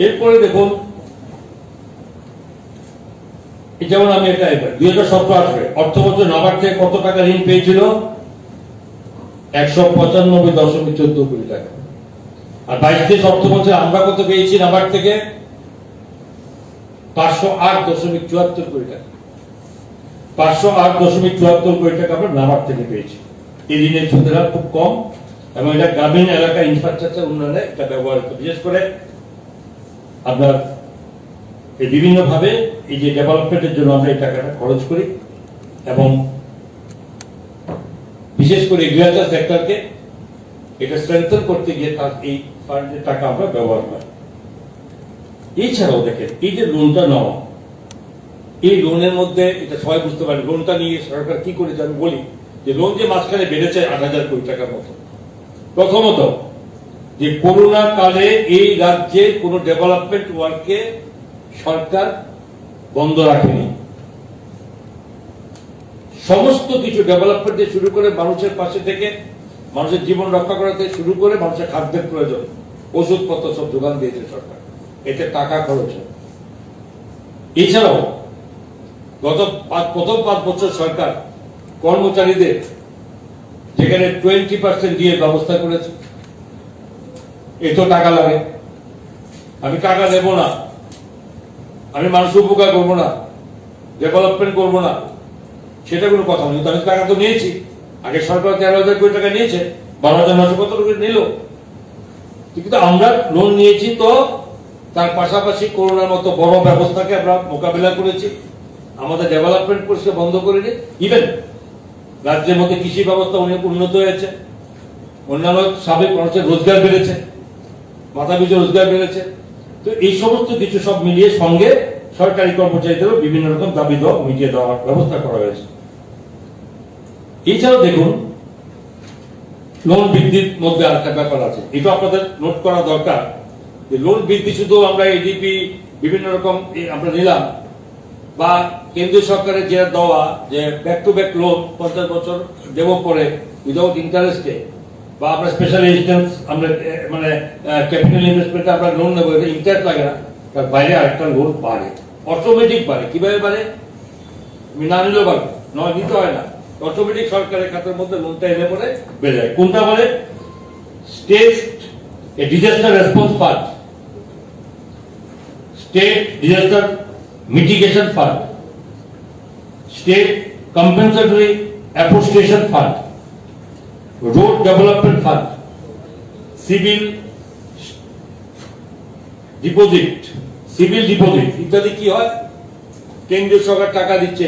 এরপরে দেখুন, যেমন আমি এটা 2017-18 অর্থ বছর নাবার্ড থেকে কত টাকা ঋণ পেয়েছিল? 195.14 কোটি টাকা। আর 22-23 অর্থ বছর আমরা কত পেয়েছি নাবার্ড থেকে? 508.74 কোটি টাকা। 508.74 কোটি টাকা আমরা নাবার্ড থেকে পেয়েছি। এই ঋণের সুদের হার খুব কম, এবং এটা গ্রামীণ এলাকা ইনফ্রাস্ট্রাকচার উন্নয়নে এটা ব্যবহার করে, বিশেষ করে আপনার এই বিভিন্ন ভাবে এই যে ডেভেলপমেন্টের জন্য আমরা এই টাকাটা খরচ করি, এবং বিশেষ করে এগ্রিকালচার সেক্টরকে এটা স্ট্রেংথেন করতে গিয়ে তার এই ফান্ডের টাকা আমরা ব্যবহার করি। এছাড়াও দেখেন, এই যে লোনটা নেওয়া, এই লোনের মধ্যে এটা সবাই বুঝতে পারে লোনটা নিয়ে সরকার কি করেছে। আমি বলি যে লোন যে মাঝখানে বেড়েছে 8,000 কোটি টাকার মতো। প্রথমত, যে করোনা কালে এই রাজ্যে কোন ডেভেলপমেন্ট ওয়ার্ককে সরকার বন্ধ রাখেনি। সমস্ত কিছু ডেভেলপমেন্ট দিয়ে শুরু করে মানুষের পাশে থেকে, মানুষের জীবন রক্ষা করা থেকে শুরু করে মানুষের খাদ্যের প্রয়োজন, ওষুধপত্র সব যোগান দিয়েছে সরকার, এতে টাকা খরচ হয়। এছাড়াও প্রথম 5 বছর সরকার কর্মচারীদের যেখানে 20% দিয়ে ব্যবস্থা করেছে। এত টাকা লাগে, আমি টাকা দেব না, আমি মানুষ উপকার করবো না, ডেভেলপমেন্ট করবো না, সেটা কোনো কথা নয়। আমি টাকা তো নিয়েছি, আগে সরকার 13,000 কোটি টাকা নিয়েছে, 12,900 কোটি নিল, কিন্তু আমরা লোন নিয়েছি। তো তার পাশাপাশি করোনার মতো বড় ব্যবস্থাকে আমরা মোকাবিলা করেছি, আমাদের ডেভেলপমেন্ট পরিষেবা বন্ধ করিনি। ইভেন রাজ্যের মধ্যে কৃষি ব্যবস্থা অনেক উন্নত হয়েছে, অন্যান্য সাবেক মানুষের রোজগার বেড়েছে, মাথা পিছু রোজগার বেড়েছে। তো এই সমস্ত কিছু সব মিলিয়ে সঙ্গে সরকারি কর্মচারীদেরও বিভিন্ন রকম দাবি দেওয়া মিটিয়ে দেওয়ার ব্যবস্থা করা হয়েছে। এছাড়াও দেখুন, লোন বৃদ্ধির মধ্যে আরেকটা ব্যাপার আছে, এটা আপনাদের নোট করা দরকার। যে লোন বৃদ্ধি শুধু আমরা এডিপি বিভিন্ন রকম আমরা নিলাম, বা কেন্দ্রীয় সরকারের যে দেওয়া যে ব্যাক টু ব্যাক লোন 50 বছর দেব পরে উইদাউট ইন্টারেস্টে, বা আমরা স্পেশাল এসিস্ট্যান্স আমরা মানে ক্যাপিটাল ইনভেস্টমেন্টে আমরা লোন নেবো, এটা ইন্টারেস্ট লাগে না, তার বাইরে আরেকটা লোন বাড়ে, অটোমেটিক বাড়ে। কিভাবে বাড়ে? আমি না নিলেও বাড়বে, নয় নিতে হয় না, অটোমেটিক সরকারের খাতের মধ্যে লোনটা এলে পরে বেড়ে যায়। কোনটা বলে state disaster response fund, state disaster mitigation fund, state compensatory afforestation fund, road development fund, civil deposit ইত্যাদি। কি হয়, কেন্দ্রীয় সরকার টাকা দিচ্ছে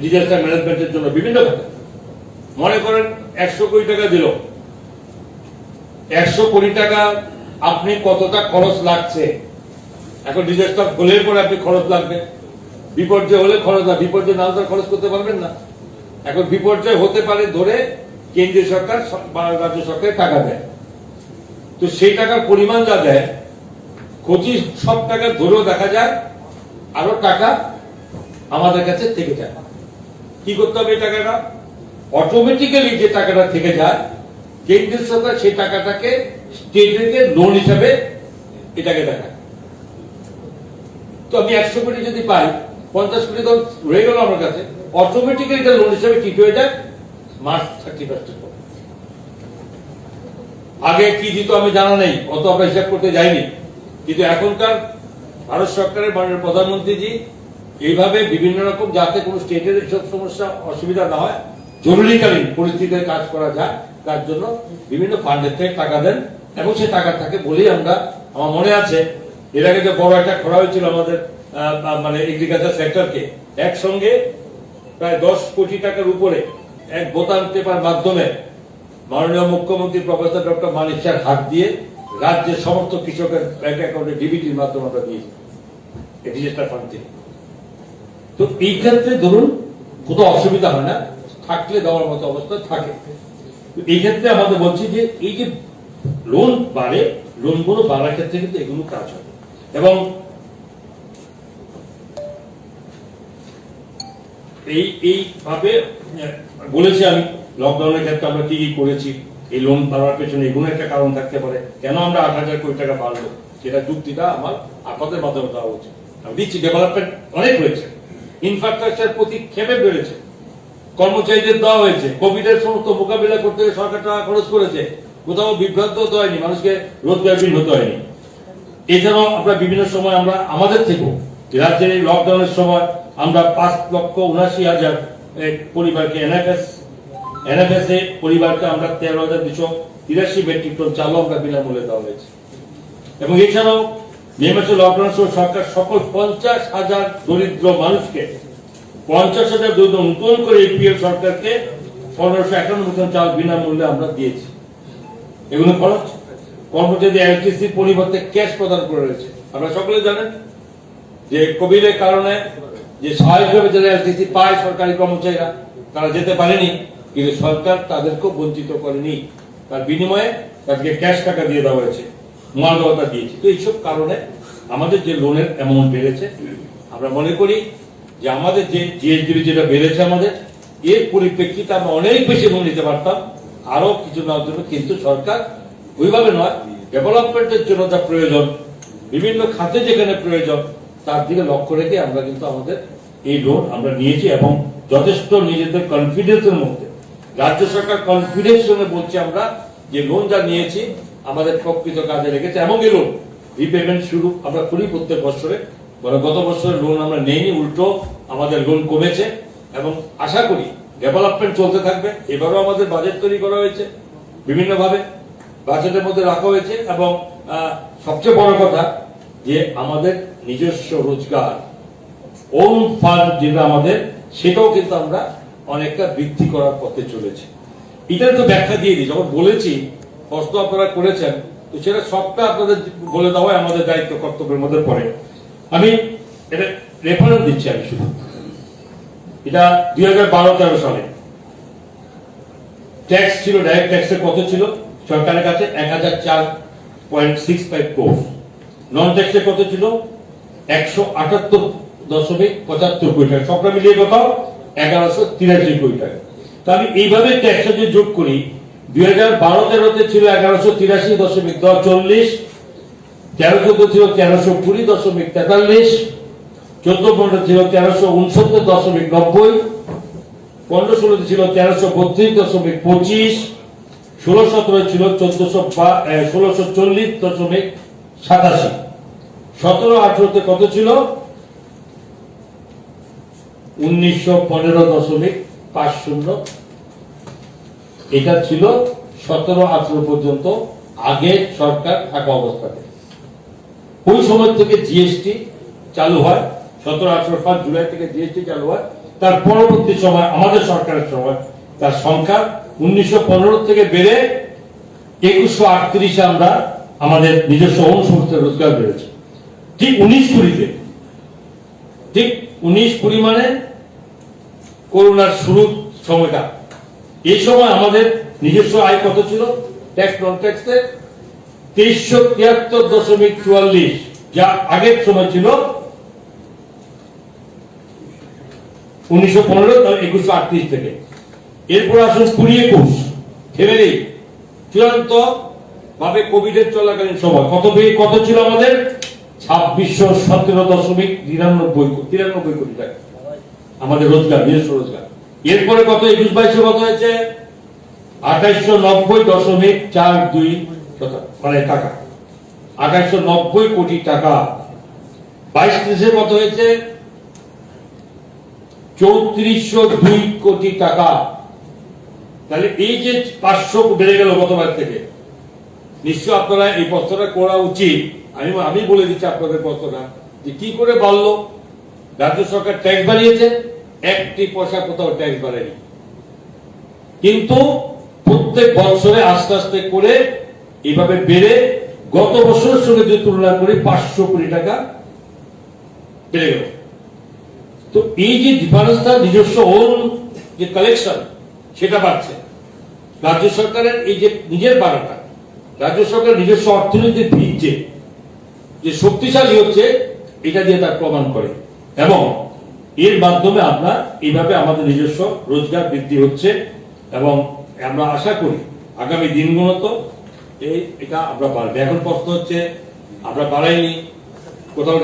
ডিজাস্টার ম্যানেজমেন্টের জন্য বিভিন্ন খাতে। মনে করেন 100 কোটি টাকা দিল, 100 কোটি টাকা আপনি কতটা খরচ লাগছে, এখন ডিজাস্টার হলে পরে আপনি খরচ লাগবে, বিপর্যয় হলে খরচ লাগবে, বিপর্যয় না হলে খরচ করতে পারবেন না। এখন বিপর্যয় হতে পারে ধরে কেন্দ্রীয় সরকার বা রাজ্য সরকারের টাকা দেয়, তো সেই টাকার পরিমাণ যা দেয় ক্ষতি সব টাকা ধরেও দেখা যায় আরো টাকা আমাদের কাছে থেকে যায়। কি করতে হবে, এই টাকাটা অটোমেটিক্যালি যে টাকাটা থেকে যায় কেন্দ্রীয় সরকার সেই টাকাটাকে স্টেটকে লোন হিসাবে এটাকে দেখায়। তো আমি 100 কোটি যদি পাই, 50 কোটি তো রয়ে গেল আমার কাছে, অটোমেটিক্যালি এটা লোন হিসাবে ঠিক হয়ে যায় মার্চ 31 পর। আগে কি দিত আমি জানা নেই, অত আমরা হিসাব করতে যাইনি, কিন্তু এখনকার ভারত সরকারের মাননীয় প্রধানমন্ত্রীজি এইভাবে বিভিন্ন রকম যাতে কোনো স্টেটের এইসব সমস্যা অসুবিধা না হয়, জরুরিকালীন পরিস্থিতিতে কাজ করা যায় তার জন্য বিভিন্ন ফান্ডের থেকে টাকা দেন, এবং সেই টাকা থাকে বলেই আমরা, আমার মনে আছে এর আগে যে বড় একটা খরা হয়েছিল আমাদের মানে এগ্রিকালচার সেক্টরকে, একসঙ্গে প্রায় 10 কোটি টাকার উপরে এক বোতাম টেপার মাধ্যমে মাননীয় মুখ্যমন্ত্রী প্রফেসর ডক্টর মানিক শাহর হাত দিয়ে রাজ্যের সমস্ত কৃষকের ব্যাংক অ্যাকাউন্টে ডিবিটির মাধ্যমে আমরা দিয়েছি ডিজাস্টার ফান্ড থেকে। তো এই ক্ষেত্রে ধরুন কোথাও অসুবিধা হয় না, থাকলে দেওয়ার মতো অবস্থা থাকে। এই ক্ষেত্রে আমাদের বলছি যে এই যে লোন বাড়ে, লোনগুলো বাড়ার ক্ষেত্রে কিন্তু এগুলো কাজ হবে। এবং এইভাবে বলেছি আমি লকডাউনের ক্ষেত্রে আমরা কি কি করেছি, এই লোন বাড়ার পেছনে এগুলো একটা কারণ থাকতে পারে। কেন আমরা 8,000 কোটি টাকা বাড়লো, সেটা যুক্তিটা আমার আপনাদের মাধ্যমে দেওয়া উচিত। আমি দিচ্ছি, ডেভেলপমেন্ট অনেক হয়েছে, ইনফ্রাস্ট্রাকচার প্রতি ক্ষেপে বেড়েছে, কর্মচারীদের দেওয়া হয়েছে, কোভিড এর সমস্ত মোকাবিলা করতে সরকার টাকা খরচ করেছে, কোথাও বিভ্রান্ত হতে হয়নি, মানুষকে রোজগারবিহীন হতে হয়নি। এছাড়াও আমরা বিভিন্ন সময় আমরা আমাদের থেকেও রাজ্যের এই লকডাউনের সময় আমরা 5,79,000 পরিবারকে এনএফএস এ পরিবারকে আমরা 13,283 মেট্রিক টন চালও আমরা বিনামূল্যে দেওয়া হয়েছে। এবং এছাড়াও মে মাসে লকডাউনের সময় সরকার সকল 50,000 দরিদ্র মানুষকে 50,000 দরিদ্র নতুন করে এপিএল সরকারকে 1551 টন চাল বিনামূল্যে আমরা দিয়েছি। এগুলো খরচ কর্মচারী এলটিসির পরিবর্তে ক্যাশ প্রদান করে রয়েছে। আপনারা সকলে জানেন যে কোভিড এর কারণে যে স্বাভাবিকভাবে যারা এলটিসি পায় সরকারি কর্মচারীরা, তারা যেতে পারেনি, কিন্তু সরকার তাদেরকেও বঞ্চিত করেনি, তার বিনিময়ে তাদেরকে ক্যাশ টাকা দিয়ে দেওয়া হয়েছে, মালদতা দিয়েছে। তো এইসব কারণে আমাদের যে লোনের অ্যামাউন্ট বেড়েছে, আমরা মনে করি যে আমাদের যে জিএসডিপি যেটা বেড়েছে আমাদের, এর পরিপ্রেক্ষিতে আমরা অনেক বেশি লোন নিতে পারতাম আরো কিছু নেওয়ার জন্য, কিন্তু সরকার ওইভাবে নয়, ডেভেলপমেন্টের জন্য যা প্রয়োজন, বিভিন্ন খাতে যেখানে প্রয়োজন তার দিকে লক্ষ্য রেখে আমরা কিন্তু আমাদের এই লোন আমরা নিয়েছি। এবং যথেষ্ট নিজেদের কনফিডেন্সের মধ্যে রাজ্য সরকার কনফিডেন্স সঙ্গে বলছে আমরা যে লোন যা নিয়েছি আমাদের প্রকৃত কাজে লেগেছে। এবং এই লোন রিপেমেন্ট শুরু আমরা করি প্রত্যেক বছরে, গত বছরের লোন আমরা নেইনি, উল্টো আমাদের লোন কমেছে। এবং আশা করি ডেভেলপমেন্ট চলতে থাকবে। এবারও আমাদের বাজেট তৈরি করা হয়েছে, বিভিন্নভাবে বাজেটের মধ্যে রাখা হয়েছে। এবং সবচেয়ে বড় কথা যে আমাদের নিজস্ব রোজগার, ওন ফান্ড যেটা আমাদের, সেটাও কিন্তু আমরা অনেকটা বৃদ্ধি করার পথে চলেছি। এটা তো ব্যাখ্যা দিয়ে দিই, যখন বলেছি প্রশ্ন আপনারা করেছেন, তো সেটা সবটা আপনাদের বলে দেওয়া আমাদের দায়িত্ব কর্তব্যের মধ্যে পড়ে। আমি এটা রেফারেন্স দিচ্ছি, আমি শুধু এটা 2012-13 সালে ট্যাক্স ছিল, ডাইরেক্ট ট্যাক্সের কত ছিল সরকারের কাছে 1004.65 কোটি, নন ট্যাক্সের কত ছিল 178.75 কোটি টাকা, সবটা মিলিয়ে কোথাও 1183 কোটি টাকা। তো আমি এইভাবে ট্যাক্স যদি যোগ করি, 2012-13 ছিল 1183.40, 13-14 ছিল 1320.43, 14-15 ছিল 1369.90, 15-16 ছিল 1332.25, 16-17 ছিল 1640.87, 17-18 কত ছিল 1915.50। এটা ছিল 17-18 পর্যন্ত আগে সরকার থাকা অবস্থাতে। ওই সময় থেকে জিএসটি চালু হয়, 17-18 ফার্স্ট জুলাই থেকে জিএসটি চালু হয়। তার পরবর্তী সময় আমাদের সরকারের সময় তার সংখ্যা 1915 থেকে বেড়ে 2138 আমরা আমাদের নিজস্ব অনুসংস্থা রোজগার বেড়েছে। ঠিক 19-20-তে, ঠিক 19-20 মানে করোনার শুরুর সময়টা, এই সময় আমাদের নিজস্ব আয় কত ছিল ট্যাক্স নন ট্যাক্সে 2373.44, যা আগের সময় ছিল 1915-2138 থেকে। এরপর আসুন 20-21 ফেব্রুয়ারি চূড়ান্ত ভাবে কোভিডের চলাকালীন সময় কত ছিল আমাদের 2617.93 কোটি টাকা আমাদের রোজগার, নিজস্ব রোজগার। এরপরে কত 21-22 কত হয়েছে 2890.42 মানে টাকা, 2890 কোটি টাকা। 22-23 কত হয়েছে 3402 কোটি টাকা। তাহলে এই যে 500 বেড়ে গেল গতবার থেকে, নিশ্চয় আপনারা এই প্রশ্নটা করা উচিত। আমি বলে দিচ্ছি আপনাদের প্রশ্নটা যে কি করে বাড়লো। রাজ্য সরকার ট্যাক্স বাড়িয়েছে, একটি পয়সা কোথাও ট্যাক্স বাড়েনি, কিন্তু প্রত্যেক বছরে আস্তে আস্তে করে এইভাবে বেড়ে গত বছরের সঙ্গে যদি তুলনা করি 500 কোটি টাকা বেড়ে গেল। তো এই যে ডিফারেন্সটা নিজস্ব ওন যে কালেকশন সেটা বাড়ছে, রাজ্য সরকারের এই যে নিজের বাড়াটা, রাজ্য সরকারের নিজস্ব অর্থনীতির ভিত যে শক্তিশালী হচ্ছে, এটা দিয়ে তার প্রমাণ করে। এবং এর মাধ্যমে আমরা এইভাবে আমাদের নিজস্ব রোজগার বৃদ্ধি হচ্ছে এবং আমরা আশা করি আগামী দিনগুলোতে এটা আমরা বাড়বে। এখন প্রশ্ন হচ্ছে আমরা বাড়াইনি কোথাও,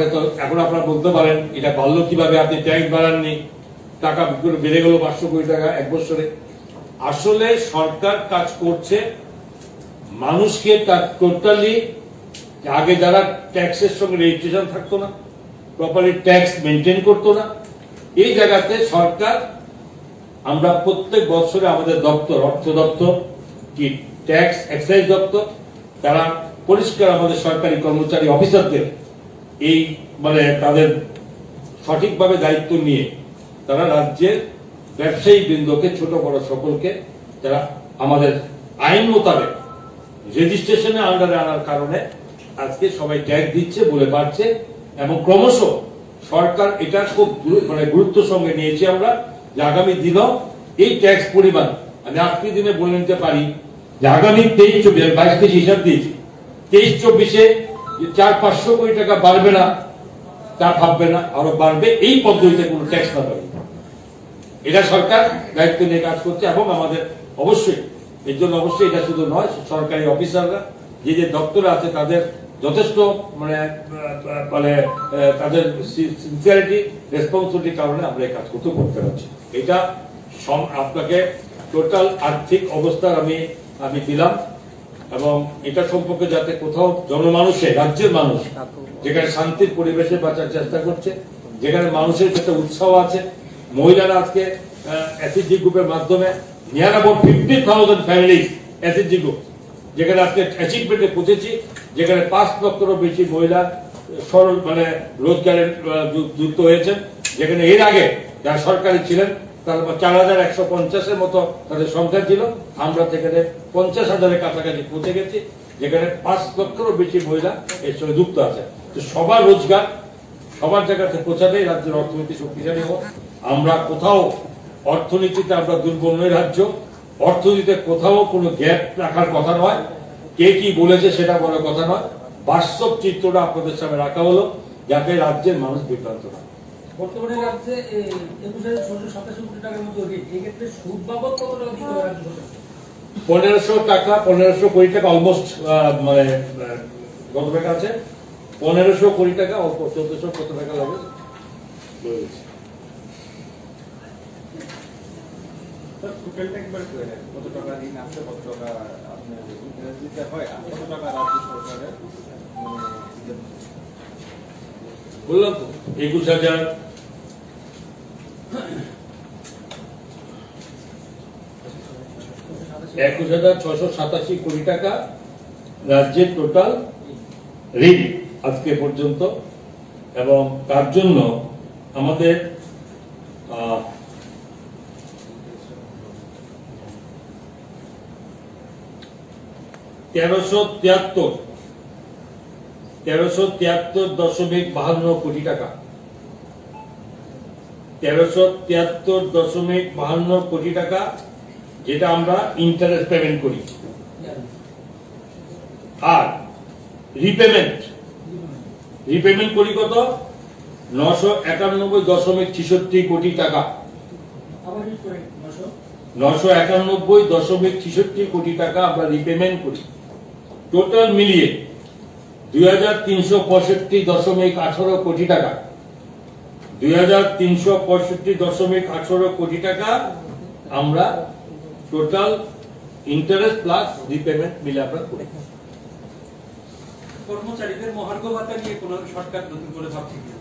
এখন আপনারা বলতে পারেন এটা বাড়লো কিভাবে, আপনি ট্যাক্স বাড়াননি, টাকা বেড়ে গেল 500 কোটি টাকা এক বছরে। আসলে সরকার কাজ করছে মানুষকে টোটালি, আগে যারা ট্যাক্সের সঙ্গে রেজিস্ট্রেশন থাকতো না, প্রপারলি ট্যাক্স মেনটেন করতো না, এই জায়গাতে সরকার, আমরা প্রত্যেক বছরে আমাদের দপ্তর, অর্থ দপ্তর কি ট্যাক্স এক্সাইজ দপ্তর, তারা পরিষ্কার আমাদের সরকারি কর্মচারী অফিসারদের এই মানে তাদের সঠিকভাবে দায়িত্ব নিয়ে তারা রাজ্যের ব্যবসায়ী বৃন্দকে, ছোট বড় সকলকে, যারা আমাদের আইন মোতাবেক রেজিস্ট্রেশনে আন্ডারে আনার কারণে আজকে সবাই ট্যাক্স দিচ্ছে বলে পারছে। এবং ক্রমশ সরকার এটা খুব মানে গুরুত্ব সঙ্গে নিয়েছি আমরা, যে আগামী দিনও এই ট্যাক্স পরিমাণ আমি আজকে দিনে বলে নিতে পারি যে আগামী 23-24, 22 হিসাব দিয়েছি, 23-24-এ 400-500 কোটি টাকা বাড়বে না তা ভাববে না, আরো বাড়বে এই পদ্ধতিতে কোনো ট্যাক্স না বাড়বে। এটা সরকার দায়িত্ব নিয়ে কাজ করছে। এবং আমাদের অবশ্যই এর জন্য অবশ্যই এটা শুধু নয়, সরকারি অফিসাররা যে যে দপ্তরে আছে তাদের যথেষ্ট মানে তাদের সিনসিয়ারিটি, রেসপন্সিবিলিটির কারণে আমরা এই কাজ করতে পারছি। এটা আপনাকে টোটাল আর্থিক অবস্থার আমি দিলাম, এবং এটা সম্পর্কে যাতে কোথাও জনমানুষের, রাজ্যের মানুষ যেখানে শান্তির পরিবেশে বাঁচার চেষ্টা করছে, যেখানে মানুষের একটা উৎসাহ আছে, মহিলারা আজকে এসএসজি গ্রুপের মাধ্যমে near about 50,000 family SSG group, যেখানে আজকে অ্যাচিভমেন্টে পৌঁছেছি, যেখানে 5 লক্ষেরও বেশি মহিলা সরল মানে রোজগারে যুক্ত হয়েছেন, যেখানে এর আগে যারা সরকারি ছিলেন তার 4150-এর মতো তাদের সংখ্যা ছিল, আমরা সেখানে 50,000-এর কাছাকাছি পৌঁছে গেছি, যেখানে 5 লক্ষেরও বেশি মহিলা এর সঙ্গে যুক্ত আছে। তো সবার রোজগার সবার জায়গাতে পৌঁছাবে, রাজ্যের অর্থনীতি শক্তিশালী হোক। আমরা কোথাও অর্থনীতিতে আমরা দুর্বল নই রাজ্য, অর্থনীতিতে কোথাও কোনো গ্যাপ রাখার কথা নয়, কে কি বলেছে সেটা বড় কথা নয়, বাস্তব চিত্রটা আপনাদের সামনে রাখা হলো যাতে রাজ্যের মানুষ বিভ্রান্ত না। বর্তমানে রাজ্যে 21,687 কোটি টাকার মতো ঋণ, এই ক্ষেত্রে সুদ বাবদ কত টাকা দিতে হবে রাজ্য সরকার? 1500 কোটি টাকা অলমোস্ট মানে কত টাকা আছে 1500 কোটি টাকা, অল্প 1400 কত টাকা লাগে টোটালটা একবার করে দেন, কত টাকা ঋণ আছে, কত টাকা আপনার ইন্টারেস্ট দিতে হয়, আর কত টাকা রাজ্য সরকারের বললাম তো 21,000 21,687 কোটি টাকা রাজ্যের টোটাল ঋণ আজকে পর্যন্ত, এবং তার জন্য আমাদের 1373.52 কোটি টাকা, 1373.52 কোটি টাকা যেটা আমরা ইন্টারেস্ট পেমেন্ট করি, আর রিপেমেন্ট করি কত 991.66 কোটি টাকা, 991.66 কোটি টাকা আমরা রিপেমেন্ট করি। টোটাল মিলিয়ে 2365.18 কোটি টাকা, 2365.18 কোটি টাকা আমরা টোটাল ইন্টারেস্ট প্লাস রিপেমেন্ট মিলে আমরা করি। কর্মচারীদের মহার্ঘ ভাতা নিয়ে কোন সরকার নতুন করে ভাবছে কি?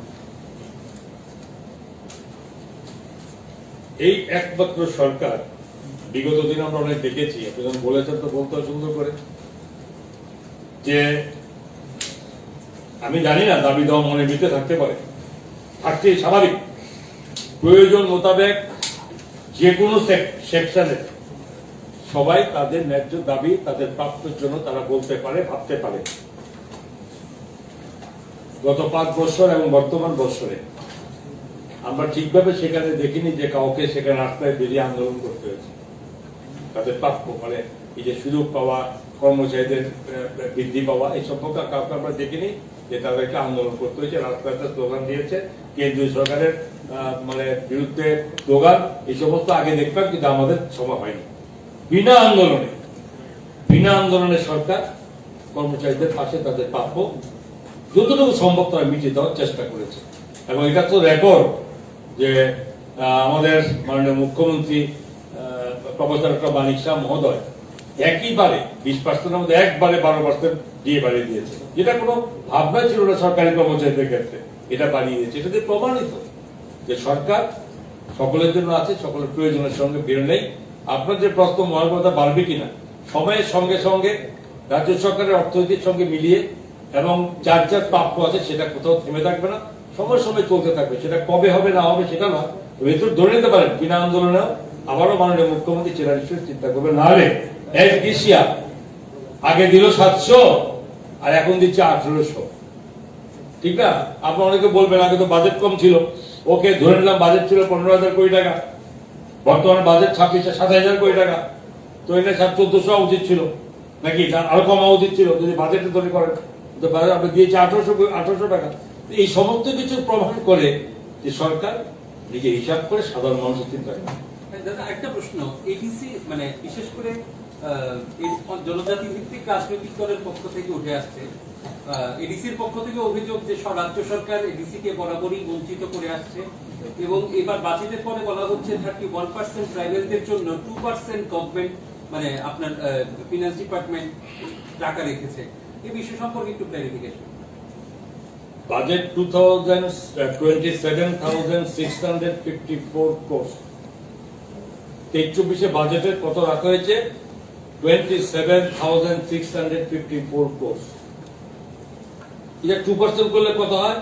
এই একমাত্র সরকার, বিগত দিন আমরা অনেক দেখেছি, আপনি যখন বলেছেন তো বলতে সুন্দর করে, যে আমি জানি না দাবি দেওয়া মনে ভিতরে থাকতে পারে, থাকছে স্বাভাবিক, প্রয়োজন মোতাবেক যে কোনো সেকশনে সবাই তাদের ন্যায্য দাবি তাদের প্রাপ্তির জন্য তারা বলতে পারে, ভাবতে পারে। গত 5 বছর এবং বর্তমান বছরে আমরা ঠিকভাবে সেখানে দেখিনি যে কাউকে সেখানে রাস্তায় বেরিয়ে আন্দোলন করতে হয়েছে, তাদের প্রাপ্য মানে এই যে সুযোগ পাওয়া, কর্মচারীদের বৃদ্ধি পাওয়া, এই সম্পর্কে কাউকে আমরা দেখিনি যে তাদেরকে আন্দোলন করতে হয়েছে, রাস্তায় স্লোগান দিয়েছে, কেন্দ্রীয় সরকারের মানে বিরুদ্ধে স্লোগান, এই সমস্ত আগে দেখতাম, কিন্তু আমাদের সময় হয়নি। বিনা আন্দোলনে সরকার কর্মচারীদের পাশে তাদের প্রাপ্য যতটুকু সম্ভব তারা মিটিয়ে দেওয়ার চেষ্টা করেছে, এবং এটা তো রেকর্ড যে আমাদের মাননীয় মুখ্যমন্ত্রী প্রফেসর ডক্টর মানিক শাহ মহোদয় একইবারে 20% মধ্যে একবারে 12% দিয়ে বাড়িয়ে দিয়েছে, যেটা কোনো ভাবনা ছিল না সরকারি কর্মচারীদের ক্ষেত্রে, এটা বাড়িয়ে দিয়েছে। এটা দিয়ে প্রমাণিত যে সরকার সকলের জন্য আছে, সকলের প্রয়োজনের সঙ্গে বের নেই। আপনার যে প্রশ্ন মহার্ঘতা বাড়বে কিনা, সময়ের সঙ্গে সঙ্গে রাজ্য সরকারের অর্থনীতির সঙ্গে মিলিয়ে এবং যার যার প্রাপ্য আছে সেটা কোথাও থেমে থাকবে না, সময় চলতে থাকবে। সেটা কবে হবে না হবে সেটা না, ভেতর ধরে নিতে পারেন বিনা আন্দোলনে আবারও মাননীয় মুখ্যমন্ত্রী সেটা নিশ্চয়ই চিন্তা করবেন। নাহলে আগে দিল 700 আর এখন দিচ্ছে 1800, ঠিক না? আপনার অনেকে বলবেন আগে তো বাজেট কম ছিল, ওকে ধরে নিলাম বাজেট ছিল 15,000 কোটি টাকা, বর্তমানে বাজেট 27,000 কোটি টাকা, তো এটা 1400 উচিত ছিল নাকি আরো কমা উচিত ছিল যদি বাজেটে তৈরি করেন, তো বাজেট আপনি দিয়েছে 1800 টাকা। এই সমস্ত কিছু প্রমাণ করে যে সরকার নিজে হিসাব করে সাধারণ মানুষের চিন্তা করে। দাদা একটা প্রশ্ন, এডিসি মানে বিশেষ করে জনজাতি ভিত্তিক রাজনৈতিক দলের পক্ষ থেকে উঠে আসছে, এডিসির পক্ষ থেকে অভিযোগ যে রাজ্য সরকার এডিসি কে বরাবরই বঞ্চিত করে আসছে, এবং এবার বাজেটের পরে বলা হচ্ছে 31% ট্রাইবেলদের জন্য 2% গভর্নমেন্ট মানে আপনার ফিনান্স ডিপার্টমেন্ট টাকা রেখেছে। এই বিষয় সম্পর্কে একটু ক্লারিফিকেশন। বাজেট 27,654 কোটি, 23-24 বাজেটের কত রাখা হয়েছে 27,654 কোটি। এটা 2% করলে কত হয়?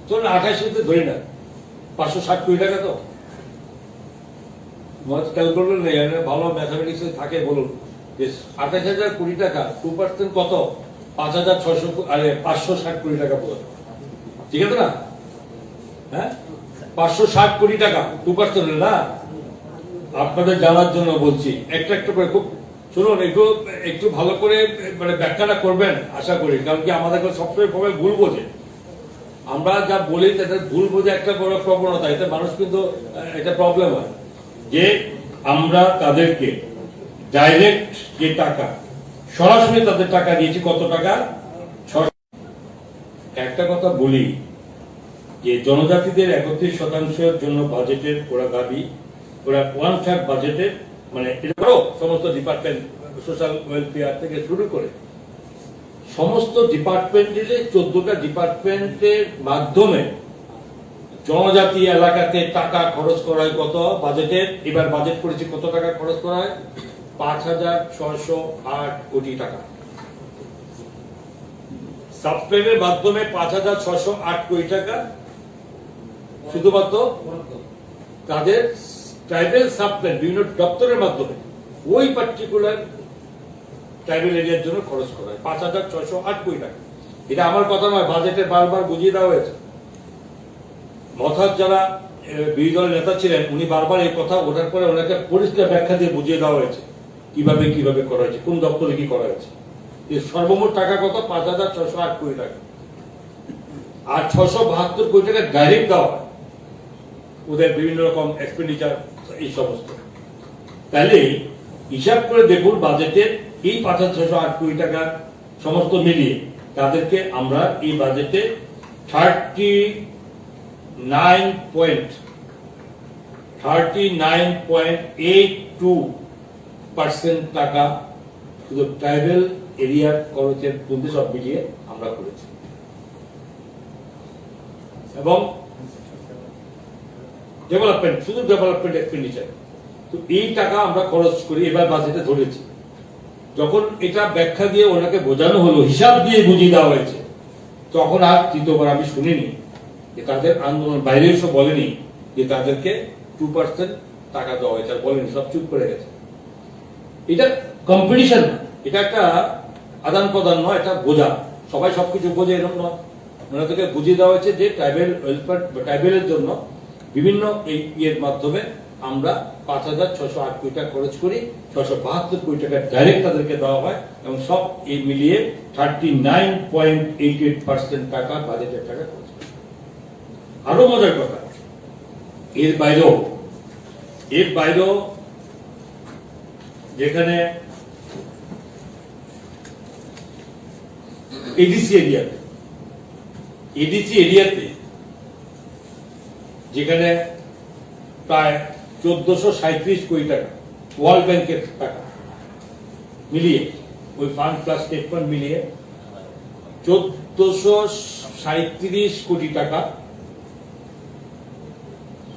চলুন 28 ধরি না, 560 কোটি টাকা। তো ক্যালকুলেটর নেই, ভালো ম্যাথামেটিক্স থাকে, বলুন যে 28,000 কোটি টাকা 2% কত? 560 কোটি টাকা বলুন, ঠিক আছে না? হ্যাঁ, 560 কোটি টাকা 2% না। আপনাদের জানার জন্য বলছি, একটা করে খুব শুনুন, একটু ভালো করে মানে ব্যাখ্যাটা করবেন আশা করি, কারণ কি আমাদের সবসময় ভুল বোঝে, আমরা যা বলি তাদের ভুল বোঝে একটা বড় প্রবণতা, এতে মানুষ কিন্তু এটা প্রবলেম হয় যে আমরা তাদেরকে ডাইরেক্ট যে টাকা সরাসরি তাদের টাকা দিয়েছি, কত টাকা? একটা কথা বলি যে জনজাতিদের 31% জন্য বাজেটের করা দাবি ওরা 1/3 বাজেটের মানে এটা করো সমস্ত ডিপার্টমেন্ট সোশ্যাল ওয়েলফেয়ার থেকে শুরু করে সমস্ত ডিপার্টমেন্টের 14টা ডিপার্টমেন্টের মাধ্যমে জনজাতি এলাকাতে টাকা খরচ করা হয় কত বাজেটের, এবার বাজেট করেছে কত টাকা খরচ করা হয় 5,608 কোটি টাকা। সাবপ্ল্যানের মাধ্যমে 5,608 কোটি টাকা শুধুমাত্র তাদের ট্রাইবেল সাবপ্ল্যান বিভিন্ন দপ্তরের মাধ্যমে ওই পার্টিকুলার ট্রাইবেল এরিয়ার জন্য খরচ করা হয় 5,608 কোটি টাকা। এটা আমার কথা নয়, বাজেটে বারবার বুঝিয়ে দেওয়া হয়েছে। মথার যারা বিরোধী দলের নেতা ছিলেন উনি বারবার এই কথা ওঠার পরে ওনাকে পরিষ্কার ব্যাখ্যা দিয়ে বুঝিয়ে দেওয়া হয়েছে কিভাবে কিভাবে করা হয়েছে, কোন দপ্তরে কি করা হয়েছে। সর্বমোট টাকা কত 5,608 কোটি টাকা, আর 672 কোটি টাকা ডাইরেক্ট দেওয়া হয় ওদের বিভিন্ন রকম এক্সপেন্ডিচার এই সমস্ত। তাহলে হিসাব করে দেখুন বাজেটের এই 5,608 কোটি টাকা সমস্ত মিলিয়ে তাদেরকে আমরা এই বাজেটে 39.82% টাকা শুধু ট্রাইবেল এরিয়ার খরচের মধ্যে সব মিলিয়ে আমরা করেছি। এবং ডেভেলপমেন্ট শুধু ডেভেলপমেন্ট এক্সপেন্ডিচার, তো এই টাকা আমরা খরচ করি এবার বাজেটে ধরেছি। যখন এটা ব্যাখ্যা দিয়ে ওনাকে বোঝানো হলো, হিসাব দিয়ে বুঝিয়ে দেওয়া হয়েছে, তখন আর তৃতীয়বার আমি শুনিনি যে তাদের আন্দোলন বাইরে এসে বলেনি যে তাদেরকে 2% টাকা দেওয়া হয়েছে, আর বলেনি, সব চুপ করে গেছে। এটা কম্পিটিশন না, এটা একটা আদান প্রদান নয়, এটা বোঝা, সবাই সবকিছু বোঝে এরকম নয়। ওনাদেরকে বুঝিয়ে দেওয়া হয়েছে যে ট্রাইবেল ওয়েলফেয়ার ট্রাইবেলের জন্য বিভিন্ন এই ইয়ের মাধ্যমে আমরা 5,608 কোটি টাকা খরচ করি, 672 কোটি টাকা ডাইরেক্ট তাদেরকে দেওয়া হয়, এবং সব এই মিলিয়ে 39.88% টাকা বাজেটের টাকা খরচ করি। আরো মজার কথা, এর বাইরেও যেখানে এডিসি এরিয়াতে যেখানে প্রায় 1437 কোটি টাকা ওয়ার্ল্ড ব্যাংকের টাকা মিলিয়ে ওই ফান্ড প্লাস স্টেট ফান্ড মিলিয়ে 1437 কোটি টাকা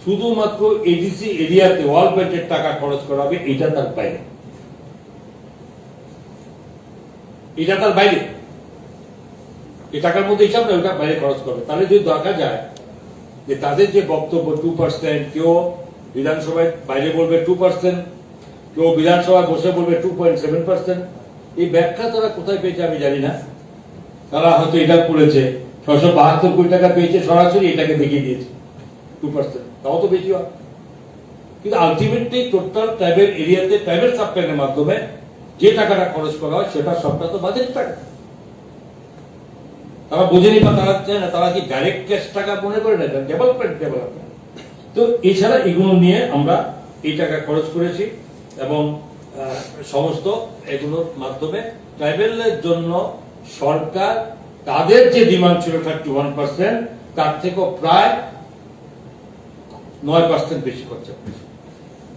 শুধুমাত্র এডিসি এরিয়াতে ওয়ার্ল্ড ব্যাংকের টাকা খরচ করা হবে। এটা তার বাইরে, এই টাকার মধ্যে হিসাব না, ওটা বাইরে খরচ করবে। তাহলে যদি দেখা যায় যে তাদের যে বক্তব্য 2%, কেউ বিধানসভায় বাইরে বলবে 2%, কেউ বিধানসভায় বসে বলবে 2.7%, এই ব্যাখ্যা তারা কোথায় পেয়েছে আমি জানি না। তারা হয়তো এটা করেছে 672 কোটি টাকা পেয়েছে, সরাসরি এটাকে দেখিয়ে দিয়েছে 2%, তাও তো বেশি হয়। কিন্তু আলটিমেটলি টোটাল ট্রাইবেল এরিয়াতে ট্রাইবেল সাবপ্ল্যানের মাধ্যমে যে টাকাটা খরচ করা হয় সেটা সবটা তো বাজেট টাকা। তারা বোঝেনি বা তারা চায় না, তারা কি ডাইরেক্ট ক্যাশ টাকা মনে করে না, ডেভেলপমেন্ট। তো এছাড়া এগুলো নিয়ে আমরা এই টাকা খরচ করেছি, এবং সমস্ত এগুলোর মাধ্যমে ট্রাইবেলের জন্য সরকার তাদের যে ডিমান্ড ছিল 31%, তার থেকেও প্রায় 9% বেশি খরচা করেছে